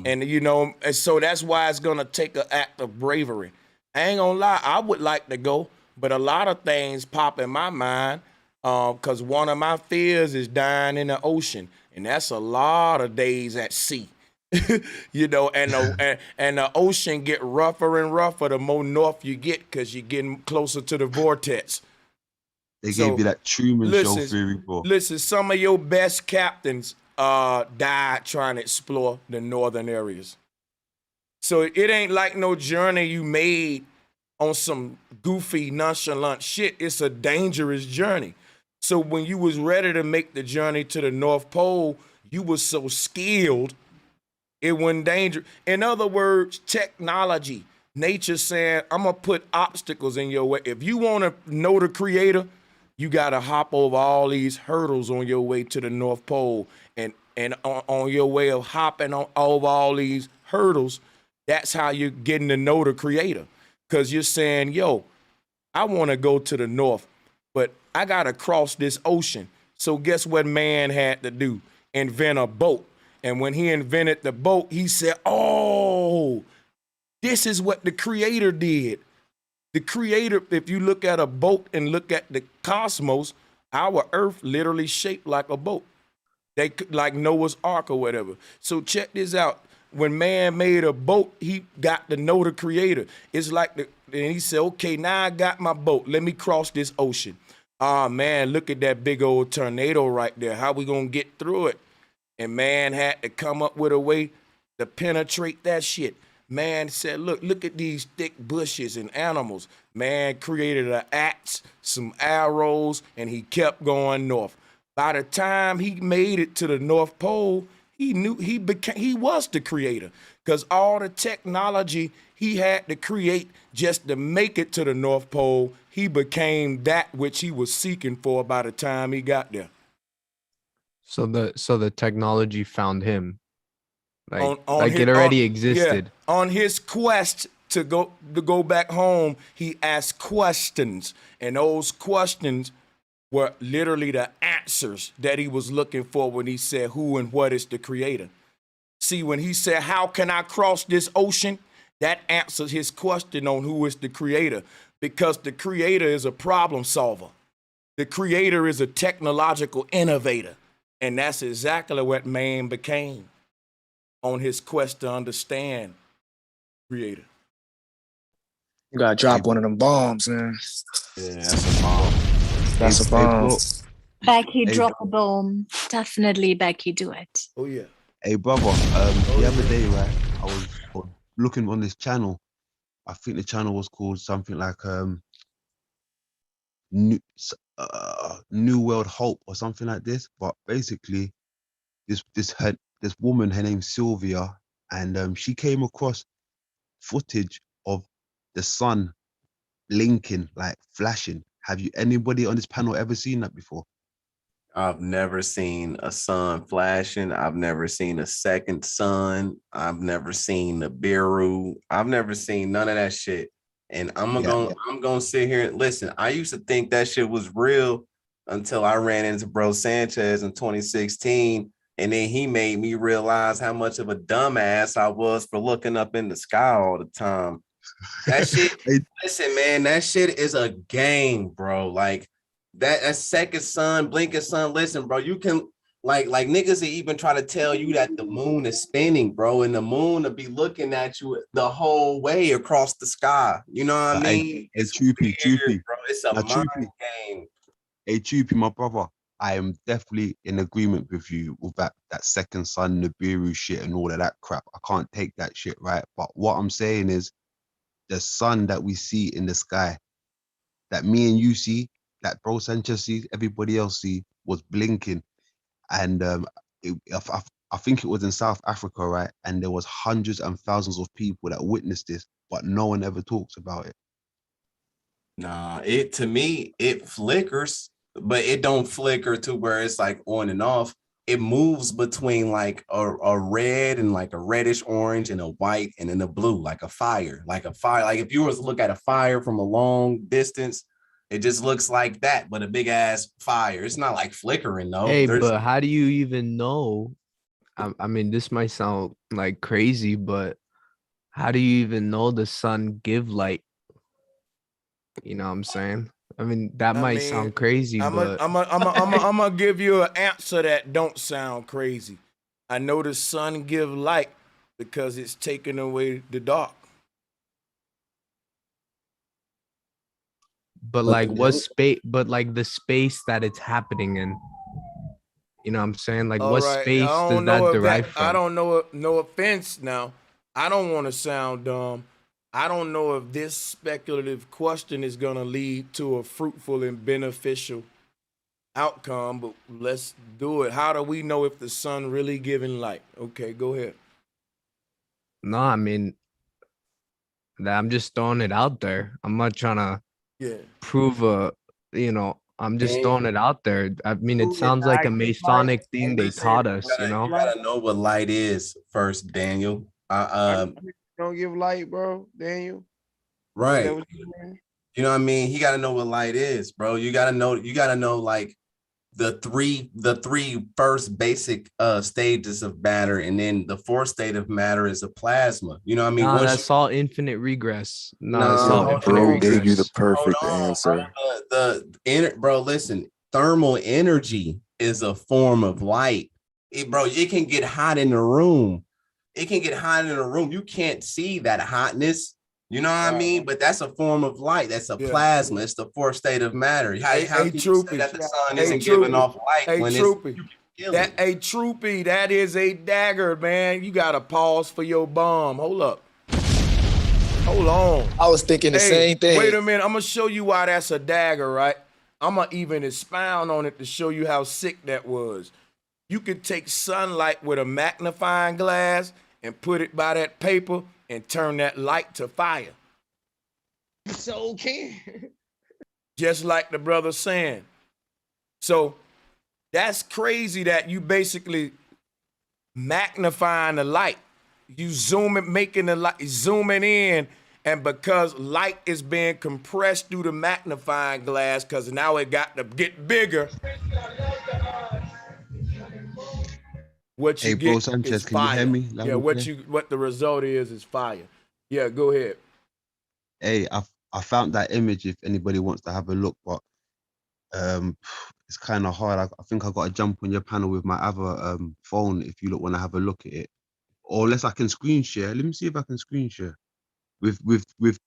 And and so that's why it's gonna take an act of bravery. I ain't gonna lie, I would like to go, but a lot of things pop in my mind. Cause one of my fears is dying in the ocean, and that's a lot of days at sea. And the ocean get rougher and rougher the more north you get, cause you're getting closer to the vortex. They gave you that Truman Show Listen, theory, bro. listen, some of your best captains died trying to explore the northern areas. So it ain't like no journey you made on some goofy, nonchalant shit. It's a dangerous journey. So when you was ready to make the journey to the North Pole, you was so skilled, it wasn't dangerous. In other words, technology, nature saying, I'm gonna put obstacles in your way. If you want to know the creator, you gotta hop over all these hurdles on your way to the North Pole. And on your way of hopping over all these hurdles, that's how you're getting to know the creator. Because you're saying, yo, I want to go to the north, but I got to cross this ocean. So guess what man had to do? Invent a boat. And when he invented the boat, he said, oh, this is what the creator did. The creator, if you look at a boat and look at the cosmos, our earth literally shaped like a boat. They like Noah's Ark or whatever. So check this out. When man made a boat, he got to know the creator. It's like and he said, okay, now I got my boat. Let me cross this ocean. Ah, man, look at that big old tornado right there. How we gonna get through it? And man had to come up with a way to penetrate that shit. Man said, look at these thick bushes and animals. Man created an axe, some arrows, and he kept going north. By the time he made it to the North Pole, he knew he was the creator, because all the technology he had to create just to make it to the North Pole, he became that which he was seeking for by the time he got there. So the technology found him. Like, On it already existed. Yeah, on his quest to go back home, he asked questions, and those questions were literally the answers that he was looking for when he said, who and what is the creator? See, when he said, how can I cross this ocean? That answers his question on who is the creator, because the creator is a problem solver. The creator is a technological innovator. And that's exactly what man became on his quest to understand creator. You gotta drop one of them bombs, man. Yeah, that's a bomb. That's a bomb. Becky, drop a bomb. Definitely, Becky, do it. Oh yeah. Hey brother, the other day, right, I was looking on this channel. I think the channel was called something like New World Hope or something like this. But basically, this woman, her name's Sylvia, and she came across footage of the sun blinking, like flashing. Have anybody on this panel ever seen that before? I've never seen a sun flashing. I've never seen a second sun. I've never seen the Biru. I've never seen none of that shit. And I'm gonna sit here and listen. I used to think that shit was real until I ran into Bro Sanchez in 2016. And then he made me realize how much of a dumbass I was for looking up in the sky all the time. That shit, listen, man, that shit is a game, bro. Like that second sun, blinking sun. Listen, bro, you can like niggas that even try to tell you that the moon is spinning, bro, and the moon will be looking at you the whole way across the sky. You know what I mean? It's Troopy, bro. It's a mind game. Hey, Troopy, my brother, I am definitely in agreement with you with that second sun, Nibiru shit and all of that crap. I can't take that shit, right? But what I'm saying is the sun that we see in the sky, that me and you see, that Bro Sanchez sees, everybody else see, was blinking. And I think it was in South Africa, right? And there was hundreds and thousands of people that witnessed this, but no one ever talks about it. Nah, to me, it flickers, but it don't flicker to where it's like on and off. It moves between like a red and like a reddish orange and a white and then a blue, like a fire. Like if you were to look at a fire from a long distance, It just looks like that, but a big ass fire. It's not like flickering though. Hey, but how do you even know? I mean, this might sound like crazy, but how do you even know the sun give light? You know what I'm saying? I mean, that might sound crazy, but I'm gonna give you an answer that don't sound crazy. I know the sun give light because it's taking away the dark. but like what space? But like the space that it's happening in. You know what I'm saying? Like All what right. space I does don't know that if derive that. from? I don't know. No offense. Now, I don't want to sound dumb. I don't know if this speculative question is gonna lead to a fruitful and beneficial outcome, but let's do it. How do we know if the sun really giving light? Okay, go ahead. No, I mean, I'm just throwing it out there. I'm not trying to prove I'm just throwing it out there. I mean, it sounds like a Masonic thing they taught us, you know? You gotta know what light is first, Daniel. Don't give light, bro, Daniel. Right. You know what I mean? He gotta know what light is, bro. You gotta know like the three first basic stages of matter, and then the fourth state of matter is a plasma. You know what I mean? No, that's all infinite regress. No, it's No, all infinite Bro gave you the regress. perfect answer. Bro, listen, thermal energy is a form of light. It can get hot in the room. It can get hot in the room. You can't see that hotness. You know what I mean? But that's a form of light. That's a plasma. It's the fourth state of matter. How can you say that the sun isn't giving off light when Troopy. it's Troopy, that is a dagger, man. You gotta pause for your bomb. Hold up. Hold on. I was thinking the same thing. Wait a minute. I'm gonna show you why that's a dagger, right? I'm gonna even expound on it to show you how sick that was. You could take sunlight with a magnifying glass and put it by that paper and turn that light to fire. So can. Just like the brother saying. So that's crazy that you basically magnifying the light. You zoom it, making the light, zooming in, and because light is being compressed through the magnifying glass, because now it got to get bigger. What you bro get Sanchez, is can you fire. hear me? Loud Yeah, and clear? what the result is fire. Yeah, go ahead. Hey, I found that image if anybody wants to have a look, but it's kind of hard. I think I got to jump on your panel with my other phone if you want to have a look at it, or unless I can screen share. Let me see if I can screen share with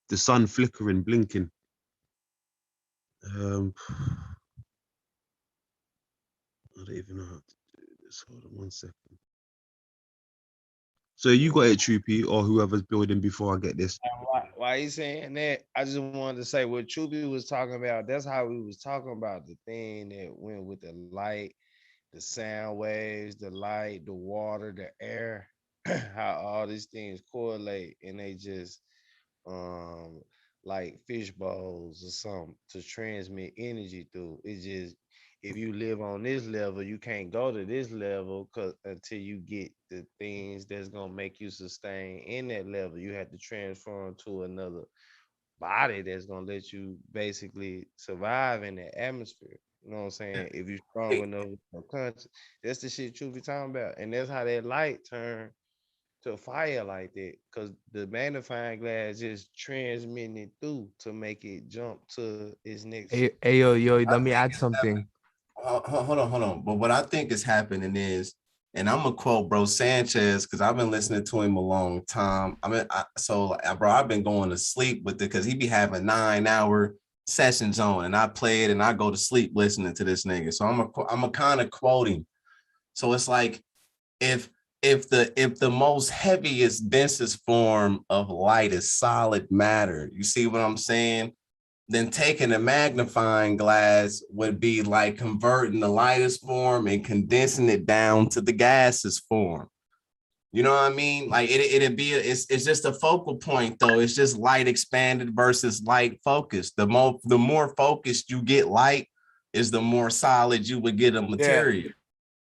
the sun flickering, blinking. I don't even know how to do this. Hold on 1 second. So you got it, Troopy, or whoever's building before I get this. Why he saying that? I just wanted to say what Troopy was talking about. That's how we was talking about the thing that went with the light, the sound waves, the light, the water, the air, how all these things correlate, and they just like fish bowls or something to transmit energy through. It's just if you live on this level, you can't go to this level until you get the things that's gonna make you sustain in that level. You have to transform to another body that's gonna let you basically survive in that atmosphere. You know what I'm saying? If you're strong enough for conscious, that's the shit you be talking about, and that's how that light turn to fire like that, because the magnifying glass just transmitting it through to make it jump to its next. Hey, yo, let me add something. Hold on. But what I think is happening is, and I'm gonna quote bro Sanchez because I've been listening to him a long time. Bro, I've been going to sleep with it because he be having 9-hour sessions on, and I play it and I go to sleep listening to this nigga. So I'm a kind of quoting. So it's like if the most heaviest, densest form of light is solid matter, you see what I'm saying? Then taking a magnifying glass would be like converting the lightest form and condensing it down to the gaseous form. You know what I mean? Like it's just a focal point though. It's just light expanded versus light focused. The more focused you get light is the more solid you would get a material.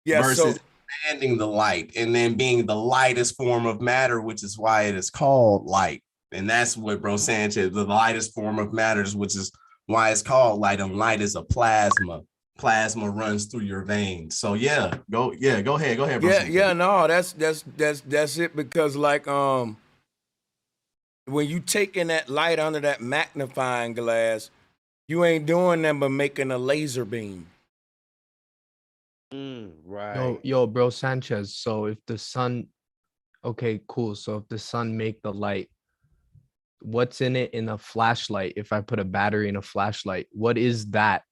Yeah, versus expanding the light and then being the lightest form of matter, which is why it is called light. And that's what bro Sanchez, the lightest form of matters, which is why it's called light, and light is a plasma. Plasma runs through your veins. So yeah, go ahead, bro. Yeah, no, that's it, because like when you taking that light under that magnifying glass, you ain't doing nothing but making a laser beam. Right. Yo, bro, Sanchez. So if the sun, okay, cool. So if the sun make the light, what's in it in a flashlight? If I put a battery in a flashlight, what is that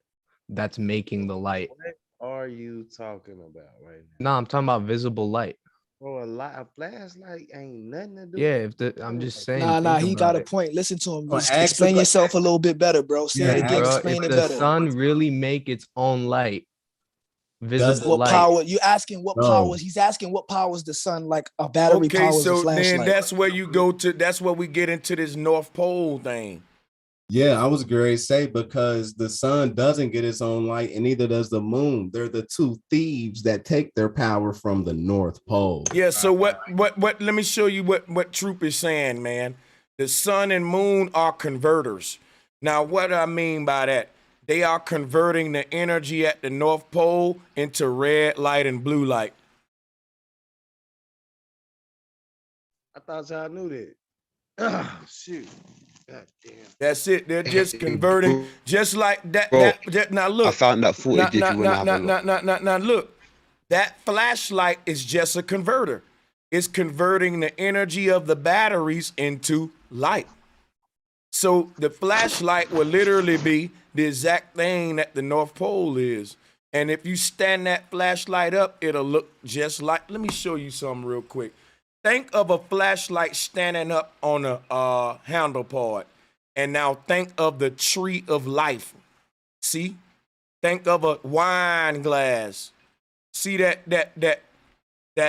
that's making the light? What are you talking about right No, I'm talking about visible light. now? Bro, a flashlight ain't nothing to do. Yeah, I'm just saying. Nah, think he about got a it. point. Listen to him. Well, Just ask the explain que- yourself a little bit better, bro. Say it Yeah, again. Bro, Explain if it the better. sun really make its own light, visible What light. power? You asking what No. powers? He's asking what powers the sun, like a battery Okay, powers a so then flashlight. that's where you go to. That's where we get into this North Pole thing. Yeah, I was going to say, because the sun doesn't get its own light, and neither does the moon. They're the two thieves that take their power from the North Pole. Yeah. So what? Let me show you what Troop is saying, man. The sun and moon are converters. Now, what do I mean by that? They are converting the energy at the North Pole into red light and blue light. I thought y'all knew that. Oh, shoot. God damn. That's it. They're just converting, just like that. Bro, Now look. I found that footage if you want to have a look. Now look. That flashlight is just a converter. It's converting the energy of the batteries into light. So the flashlight will literally be the exact thing that the North Pole is. And if you stand that flashlight up, it'll look just like, let me show you something real quick. Think of a flashlight standing up on a handle part. And now think of the tree of life. See? Think of a wine glass. See that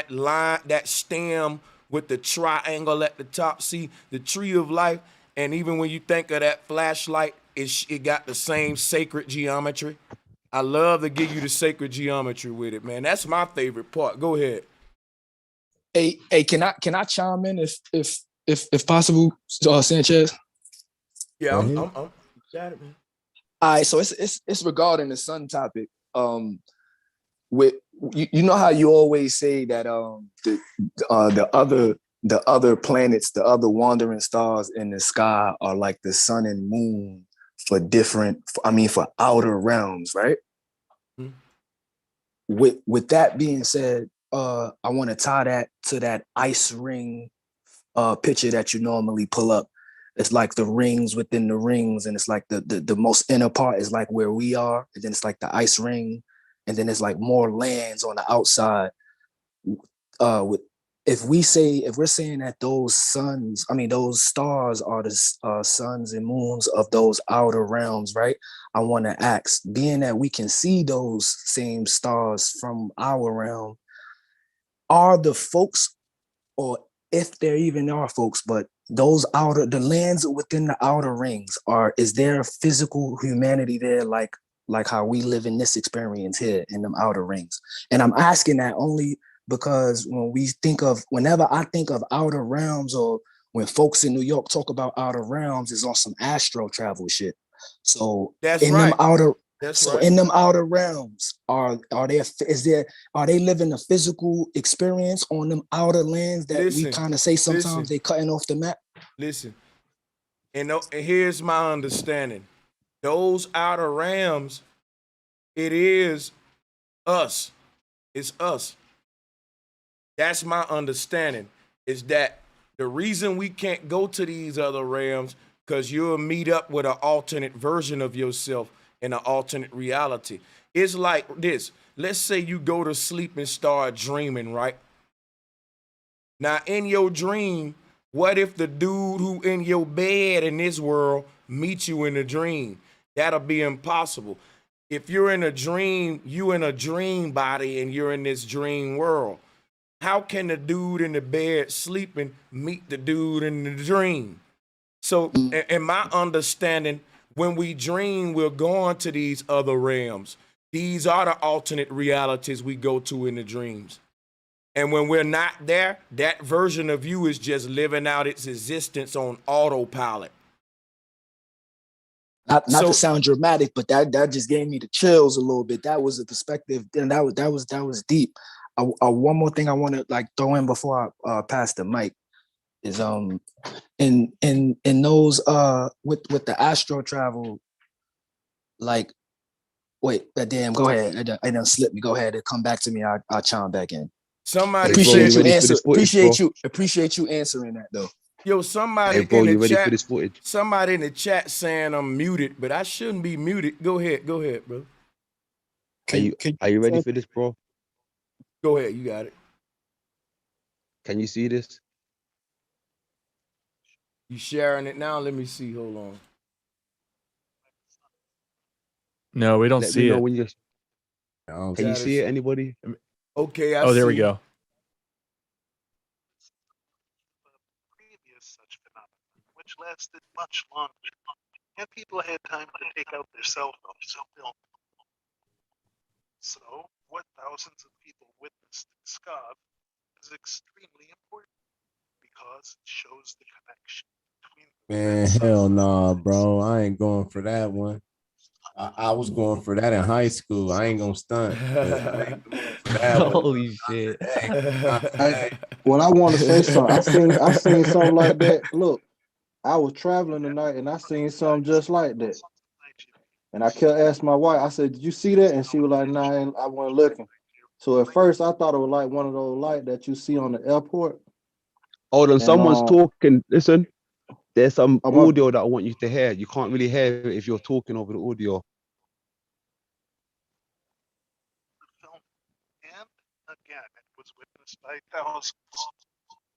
line, that stem with the triangle at the top. See the tree of life. And even when you think of that flashlight, it got the same sacred geometry. I love to give you the sacred geometry with it, man. That's my favorite part. Go ahead. Hey, can I chime in if possible, Sanchez? Yeah, I'm got it, man. All right, so it's regarding the sun topic. With you know how you always say that the other planets, the other wandering stars in the sky are like the sun and moon for outer realms, right? Mm-hmm. With that being said, I want to tie that to that ice ring picture that you normally pull up. It's like the rings within the rings, and it's like the most inner part is like where we are, and then it's like the ice ring, and then it's like more lands on the outside. If we're saying that those stars are the suns and moons of those outer realms, right? I want to ask, being that we can see those same stars from our realm, are the folks, or if there even are folks, but the lands within the outer rings, is there physical humanity there, like how we live in this experience here in them outer rings? And I'm asking that only because whenever I think of outer realms, or when folks in New York talk about outer realms, is on some astro travel shit. So in them outer realms, are they living a physical experience on them outer lands that we kind of say sometimes they cutting off the map? Listen, and here's my understanding. Those outer realms, it is us. It's us. That's my understanding, is that the reason we can't go to these other realms, because you'll meet up with an alternate version of yourself in an alternate reality. It's like this. Let's say you go to sleep and start dreaming, right? Now, in your dream, what if the dude who in your bed in this world meets you in a dream? That'll be impossible. If you're in a dream, you in a dream body and you're in this dream world. How can the dude in the bed sleeping meet the dude in the dream? So in my understanding, when we dream, we're going to these other realms. These are the alternate realities we go to in the dreams. And when we're not there, that version of you is just living out its existence on autopilot. Not So- to sound dramatic, but that just gave me the chills a little bit. That was a perspective, and that was deep. One more thing I want to like throw in before I pass the mic is in those with the astro travel, like wait, damn, go ahead. It done slipped me. Go ahead and come back to me. I'll chime back in. Somebody Appreciate said, you answer. footage, bro? Appreciate you answering that though. yo, somebody Hey, bro, in the you ready chat, for this footage? somebody in the chat saying I'm muted, but I shouldn't be muted. Go ahead, bro. Are you ready for this, bro? Go ahead, you got it. Can you see this? You sharing it now? Let me see. Hold on. No, we don't Let see me know it. when you. Oh, Can you see it, anybody? Okay, I Oh, there see. we go. which lasted much longer, and people had time to take out their cell phones to film. So, what thousands of people witnessed in SCOV is extremely important because it shows the connection between man, hell nah, bro. I ain't going for that one. I was going for that in high school. I ain't gonna stunt. But I ain't going for that one. Holy shit. Well, I want to say something. I seen something like that. Look, I was traveling tonight and I seen something just like that. And I kept asking my wife, I said, "Did you see that?" And she was like, "Nah, I wasn't looking." So at first I thought it was like one of those lights that you see on the airport. Hold on, And, someone's talking. Listen, there's some my- audio that I want you to hear. You can't really hear it if you're talking over the audio. And again, it was witnessed by thousands.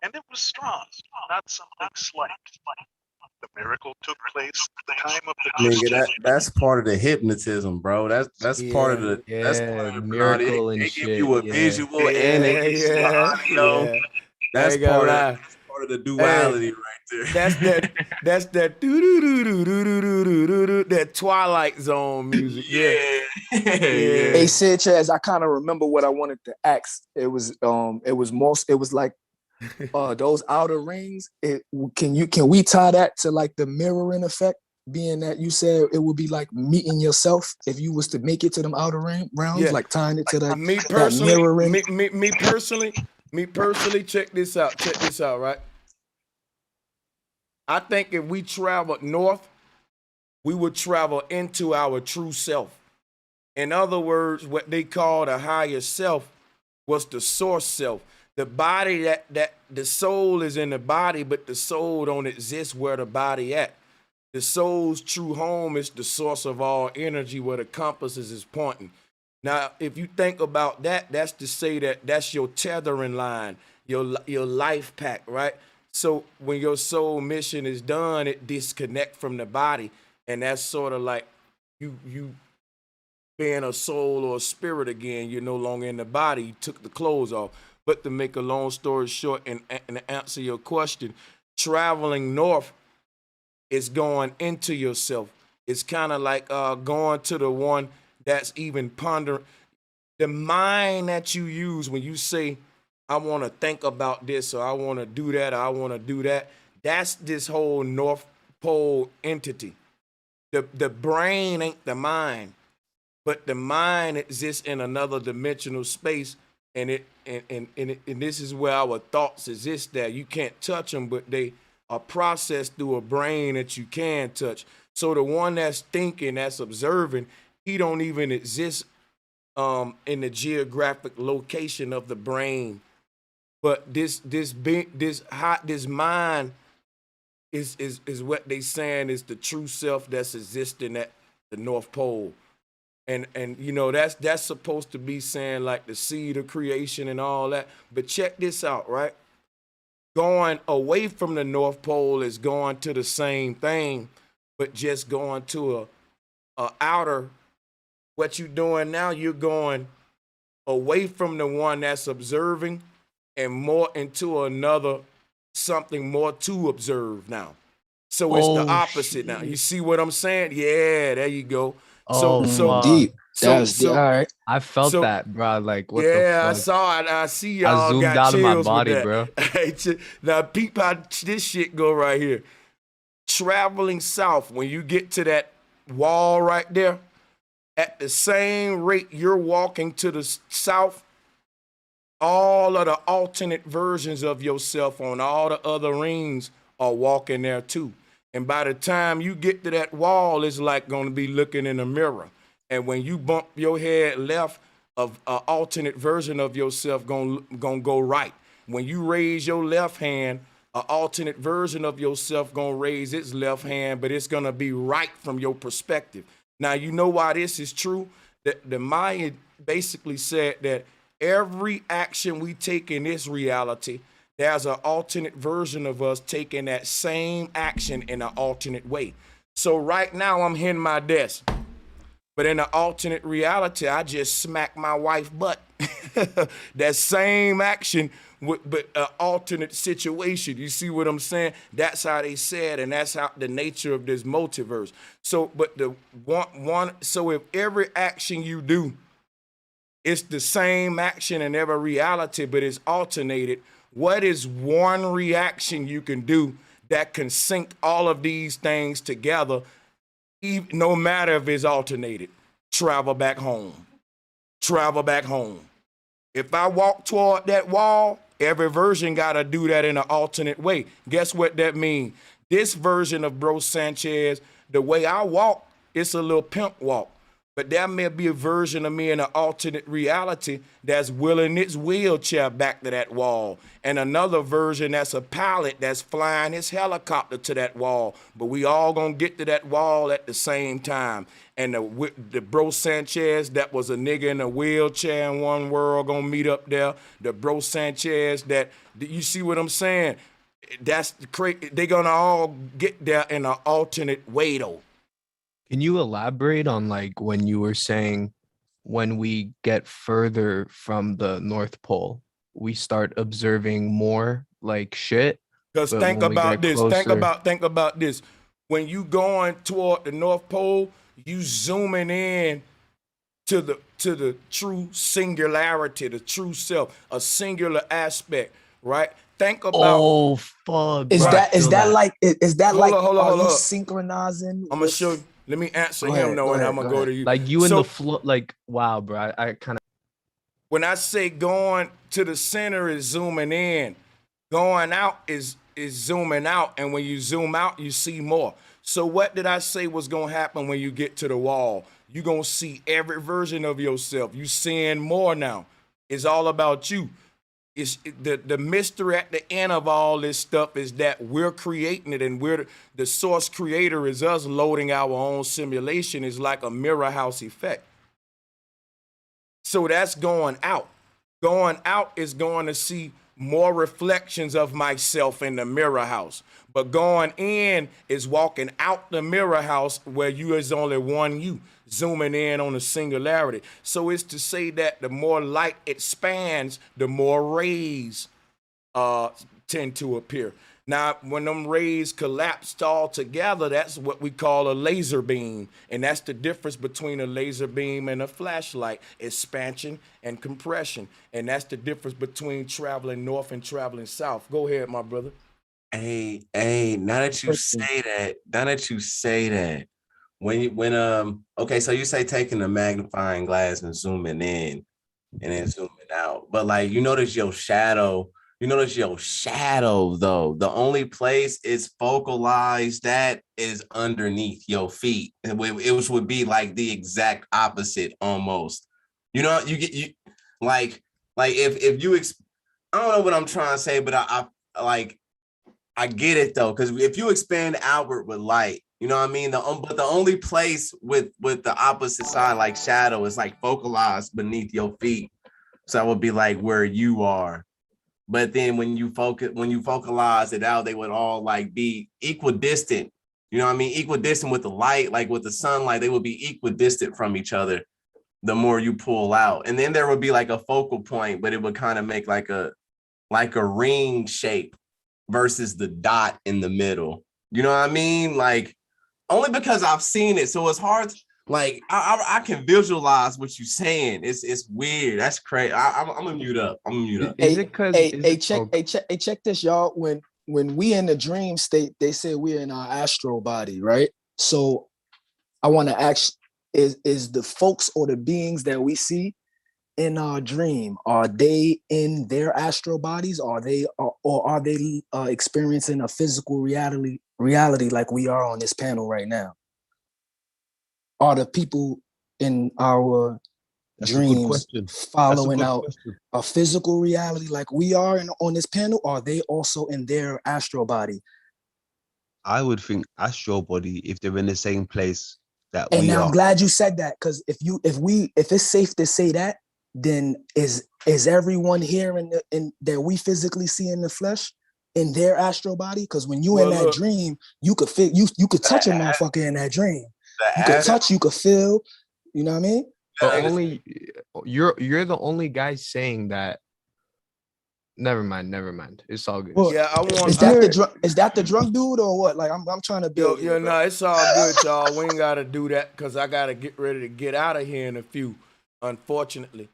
And it was strong, not something slight. The miracle took place at the time of the Nigga, that's part of the hypnotism, bro. That's part of the that's Yeah, part of the miracle and they give shit. you a Yeah. visual and they give you an audio. I That's ain't gonna part lie. of the duality right there. That's that doo doo doo doo doo doo doo doo doo, that Twilight Zone music. Yeah. Hey Sanchez, I kind of remember what I wanted to ask. It was like those outer rings. Can we tie that to like the mirroring effect? Being that you said it would be like meeting yourself if you was to make it to them outer realms, like tying it to that Me that personally, mirroring. me personally, check this out, right? I think if we traveled north, we would travel into our true self. In other words, what they call the higher self was the source self. The body that the soul is in the body, but the soul don't exist where the body at. The soul's true home is the source of all energy where the compasses is pointing. Now, if you think about that, that's to say that that's your tethering line, your life pack, right? So when your soul mission is done, it disconnect from the body, and that's sort of like you being a soul or a spirit again. You're no longer in the body. You took the clothes off. But to make a long story short and answer your question, traveling north is going into yourself. It's kind of like going to the one that's even pondering. The mind that you use when you say, I want to think about this, or I want to do that, or I want to do that, that's this whole North Pole entity. The brain ain't the mind, but the mind exists in another dimensional space, and this is where our thoughts exist there. You can't touch them, but they are processed through a brain that you can touch. So the one that's thinking, that's observing, he don't even exist in the geographic location of the brain. But this mind is what they saying is the true self that's existing at the North Pole. And you know that's supposed to be saying like the seed of creation and all that. But check this out, right? Going away from the North Pole is going to the same thing, but just going to a outer. What you doing now? You're going away from the one that's observing and more into another something more to observe now. So it's the opposite now. You see what I'm saying? Yeah, there you go. Oh, fuck. Deep. That's deep. All right. I felt that, bro. Like, what yeah, the I fuck? saw it. I see I y'all zoomed got out of my chills body, with bro. that. Now, peep how this shit go right here. Traveling south, when you get to that wall right there, at the same rate you're walking to the south, all of the alternate versions of yourself on all the other rings are walking there too. And by the time you get to that wall, it's like going to be looking in a mirror. And when you bump your head left, of an alternate version of yourself gonna go right. When you raise your left hand, an alternate version of yourself gonna raise its left hand, but it's gonna be right from your perspective. Now, you know why this is true? The Maya basically said that every action we take in this reality, there's an alternate version of us taking that same action in an alternate way. So right now I'm hitting my desk, but in an alternate reality, I just smacked my wife's butt. That same action, but an alternate situation. You see what I'm saying? That's how they said, and that's how the nature of this multiverse. So, but the so if every action you do, it's the same action in every reality, but it's alternated. What is one reaction you can do that can sync all of these things together, no matter if it's alternated? Travel back home. Travel back home. If I walk toward that wall, every version got to do that in an alternate way. Guess what that means? This version of Bro Sanchez, the way I walk, it's a little pimp walk. But there may be a version of me in an alternate reality that's wheeling its wheelchair back to that wall. And another version that's a pilot that's flying his helicopter to that wall. But we all gonna get to that wall at the same time. And the Bro Sanchez that was a nigga in a wheelchair in one world gonna meet up there. The Bro Sanchez that, you see what I'm saying? That's crazy. They gonna all get there in an alternate way though. Can you elaborate on like when you were saying when we get further from the North Pole, we start observing more like shit? Because think about this. Think about this. When you going toward the North Pole, you zooming in to the true singularity, the true self, a singular aspect, right? Think about. Fuck. Is that like Hold are you on. synchronizing? I'm gonna show you. Let me answer Go him ahead, though, go and ahead, I'm gonna go go ahead. to you. Like you in So, the flow, like wow, bro. I kind of. when I say going to the center is zooming in, going out is zooming out, and when you zoom out, you see more. So what did I say was gonna happen when you get to the wall? You're gonna see every version of yourself. You seeing more now. It's all about you. It's the mystery at the end of all this stuff is that we're creating it, and we're the source creator is us loading our own simulation. Is like a mirror house effect. So that's going out. Going out is going to see more reflections of myself in the mirror house. But going in is walking out the mirror house where you is only one you, zooming in on the singularity. So it's to say that the more light expands, the more rays tend to appear. Now, when them rays collapsed all together, that's what we call a laser beam. And that's the difference between a laser beam and a flashlight, expansion and compression. And that's the difference between traveling north and traveling south. Go ahead, my brother. Hey, now that you say that, okay, so you say taking the magnifying glass and zooming in and then zooming out, but like you notice your shadow though, the only place it's focalized that is underneath your feet. It would be like the exact opposite almost. You know, you like if you I don't know what I'm trying to say, but I get it though, because if you expand outward with light, you know what I mean? But the only place with the opposite side, like shadow, is like focalized beneath your feet. So that would be like where you are. But then when you focalize it out, they would all like be equidistant. You know what I mean? Equidistant with the light, like with the sunlight, they would be equidistant from each other the more you pull out. And then there would be like a focal point, but it would kind of make like a ring shape versus the dot in the middle. You know what I mean? Like, only because I've seen it. So it's hard to, like, I can visualize what you're saying. It's weird. That's crazy. I'm gonna mute up. Check this, y'all. When we in the dream state, they say we're in our astral body, right? So I want to ask: is the folks or the beings that we see in our dream, are they in their astral bodies? Are they, or are they experiencing a physical reality like we are on this panel right now? Are the people in our That's a good dreams question. That's a following good out question. a physical reality like we are on this panel? Or are they also in their astral body? I would think astral body if they're in the same place that And we now I'm are. glad you said that, because if it's safe to say that, then is everyone here in that we physically see in the flesh in their astral body? Because when you in Well, that look, dream, you could feel, you could touch a motherfucker in that dream. You could touch, you could feel. You know what I mean? But only you're the only guy saying that. Never mind. It's all good. Well, yeah, I want. is that the drunk? Is that the drunk dude or what? Like I'm trying to build. Yo, no, it's all good, y'all. We ain't gotta do that because I gotta get ready to get out of here in a few, unfortunately.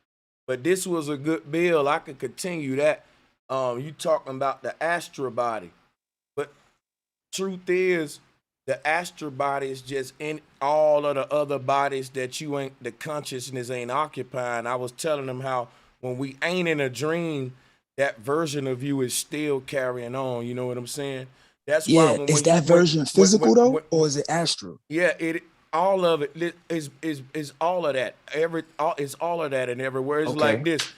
But this was a good bill. I could continue that. You talking about the astral body, but truth is, the astral body is just in all of the other bodies that you ain't, the consciousness ain't occupying. I was telling them how when we ain't in a dream, that version of you is still carrying on. You know what I'm saying? That's why Yeah, is that version physical though, or is it astral? yeah, it all of it is all of that. It's all of that and everywhere. It's like Okay. this.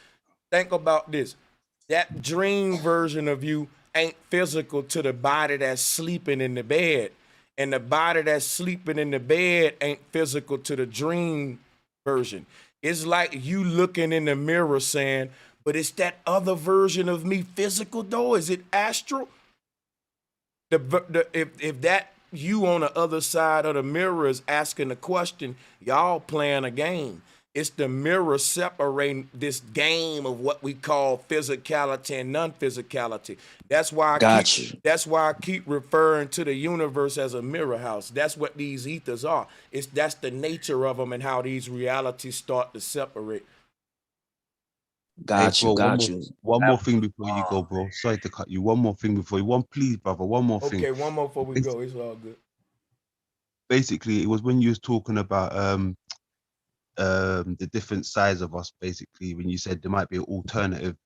Think about this. That dream version of you ain't physical to the body that's sleeping in the bed. And the body that's sleeping in the bed ain't physical to the dream version. It's like you looking in the mirror saying, but it's that other version of me physical though? Is it astral? If that you on the other side of the mirror is asking the question, y'all playing a game. It's the mirror separating this game of what we call physicality and non-physicality. That's why I keep referring to the universe as a mirror house. That's what these ethers are. That's the nature of them and how these realities start to separate. Hey, bro, one more thing before you go, bro. Sorry to cut you. One more thing before you. Please, brother. One more thing. Okay, one more before we go. It's all good. Basically, it was when you was talking about the different sides of us. Basically, when you said there might be an alternative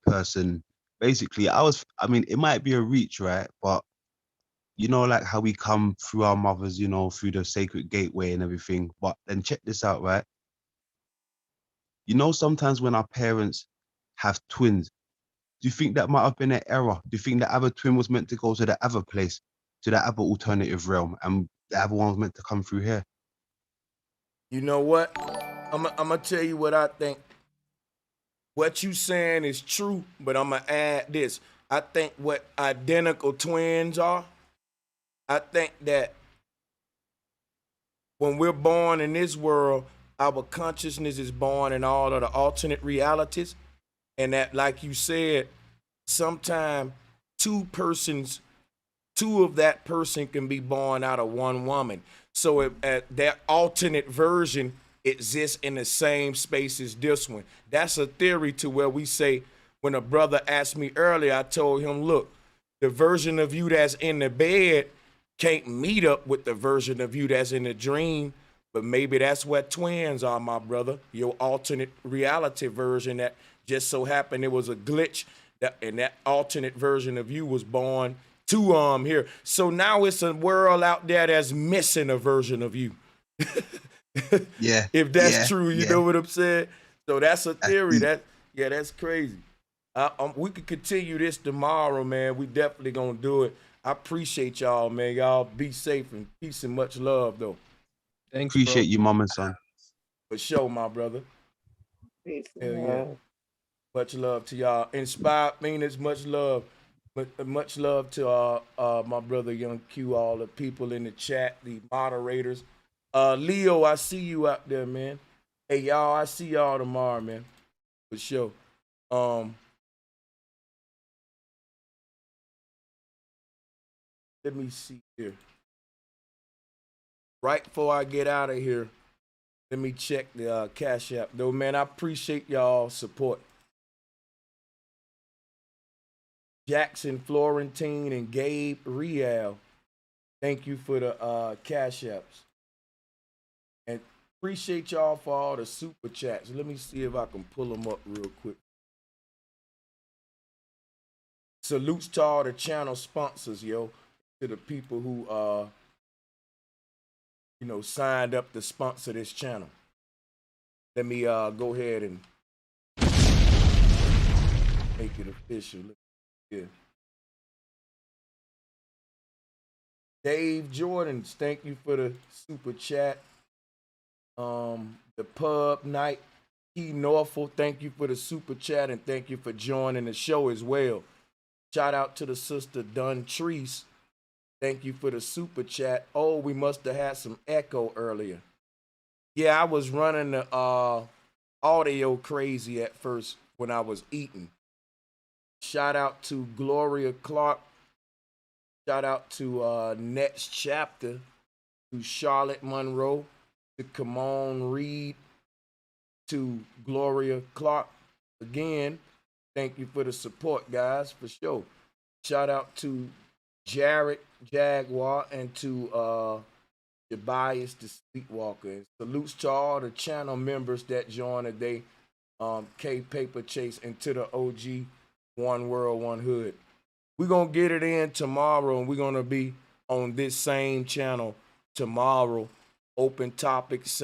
person. Basically, I mean, it might be a reach, right? But you know, like how we come through our mothers, you know, through the sacred gateway and everything. But then check this out, right? You know, sometimes when our parents have twins, do you think that might have been an error? Do you think the other twin was meant to go to the other place, to the other alternative realm, and the other one was meant to come through here? You know what? I'm gonna tell you what I think. What you saying is true, but I'm gonna add this. I think what identical twins are, I think that when we're born in this world, our consciousness is born in all of the alternate realities. And that, like you said, sometimes two of that person can be born out of one woman. So if that alternate version exists in the same space as this one. That's a theory to where we say, when a brother asked me earlier, I told him, look, the version of you that's in the bed can't meet up with the version of you that's in the dream, but maybe that's what twins are, my brother. Your alternate reality version that just so happened it was a glitch and that alternate version of you was born to here. So now it's a world out there that's missing a version of you. Yeah. If that's true, you know what I'm saying? So that's a theory. That's crazy. We could continue this tomorrow, man. We definitely gonna do it. I appreciate y'all, man. Y'all be safe and peace and much love, though. Thanks, Appreciate you, mom and son. For sure, my brother. Peace Hell and yeah. love. Much love to y'all. Inspired Phoenix, much love. Much love to my brother Young Q, all the people in the chat, the moderators. Leo, I see you out there, man. Hey, y'all, I see y'all tomorrow, man. For sure. Let me see here. Right before I get out of here, let me check the Cash App. Though, man, I appreciate y'all support. Jackson Florentine and Gabe Real, thank you for the Cash Apps. Appreciate y'all for all the super chats. Let me see if I can pull them up real quick. Salutes to all the channel sponsors, yo. To the people who signed up to sponsor this channel. Let me go ahead and make it official. Yeah. Dave Jordans, thank you for the super chat. The pub night. Key Norfolk, thank you for the super chat and thank you for joining the show as well. Shout out to the sister Dun Treese. Thank you for the super chat. Oh, we must have had some echo earlier. Yeah, I was running the audio crazy at first when I was eating. Shout out to Gloria Clark. Shout out to Next Chapter, to Charlotte Monroe, to Kamon Reed, to Gloria Clark. Again, thank you for the support, guys, for sure. Shout out to Jared Jaguar and to Tobias the Sleepwalker. And salutes to all the channel members that joined today. K Paper Chase and to the OG One World, One Hood. We're going to get it in tomorrow, and we're going to be on this same channel tomorrow. Open topic, same.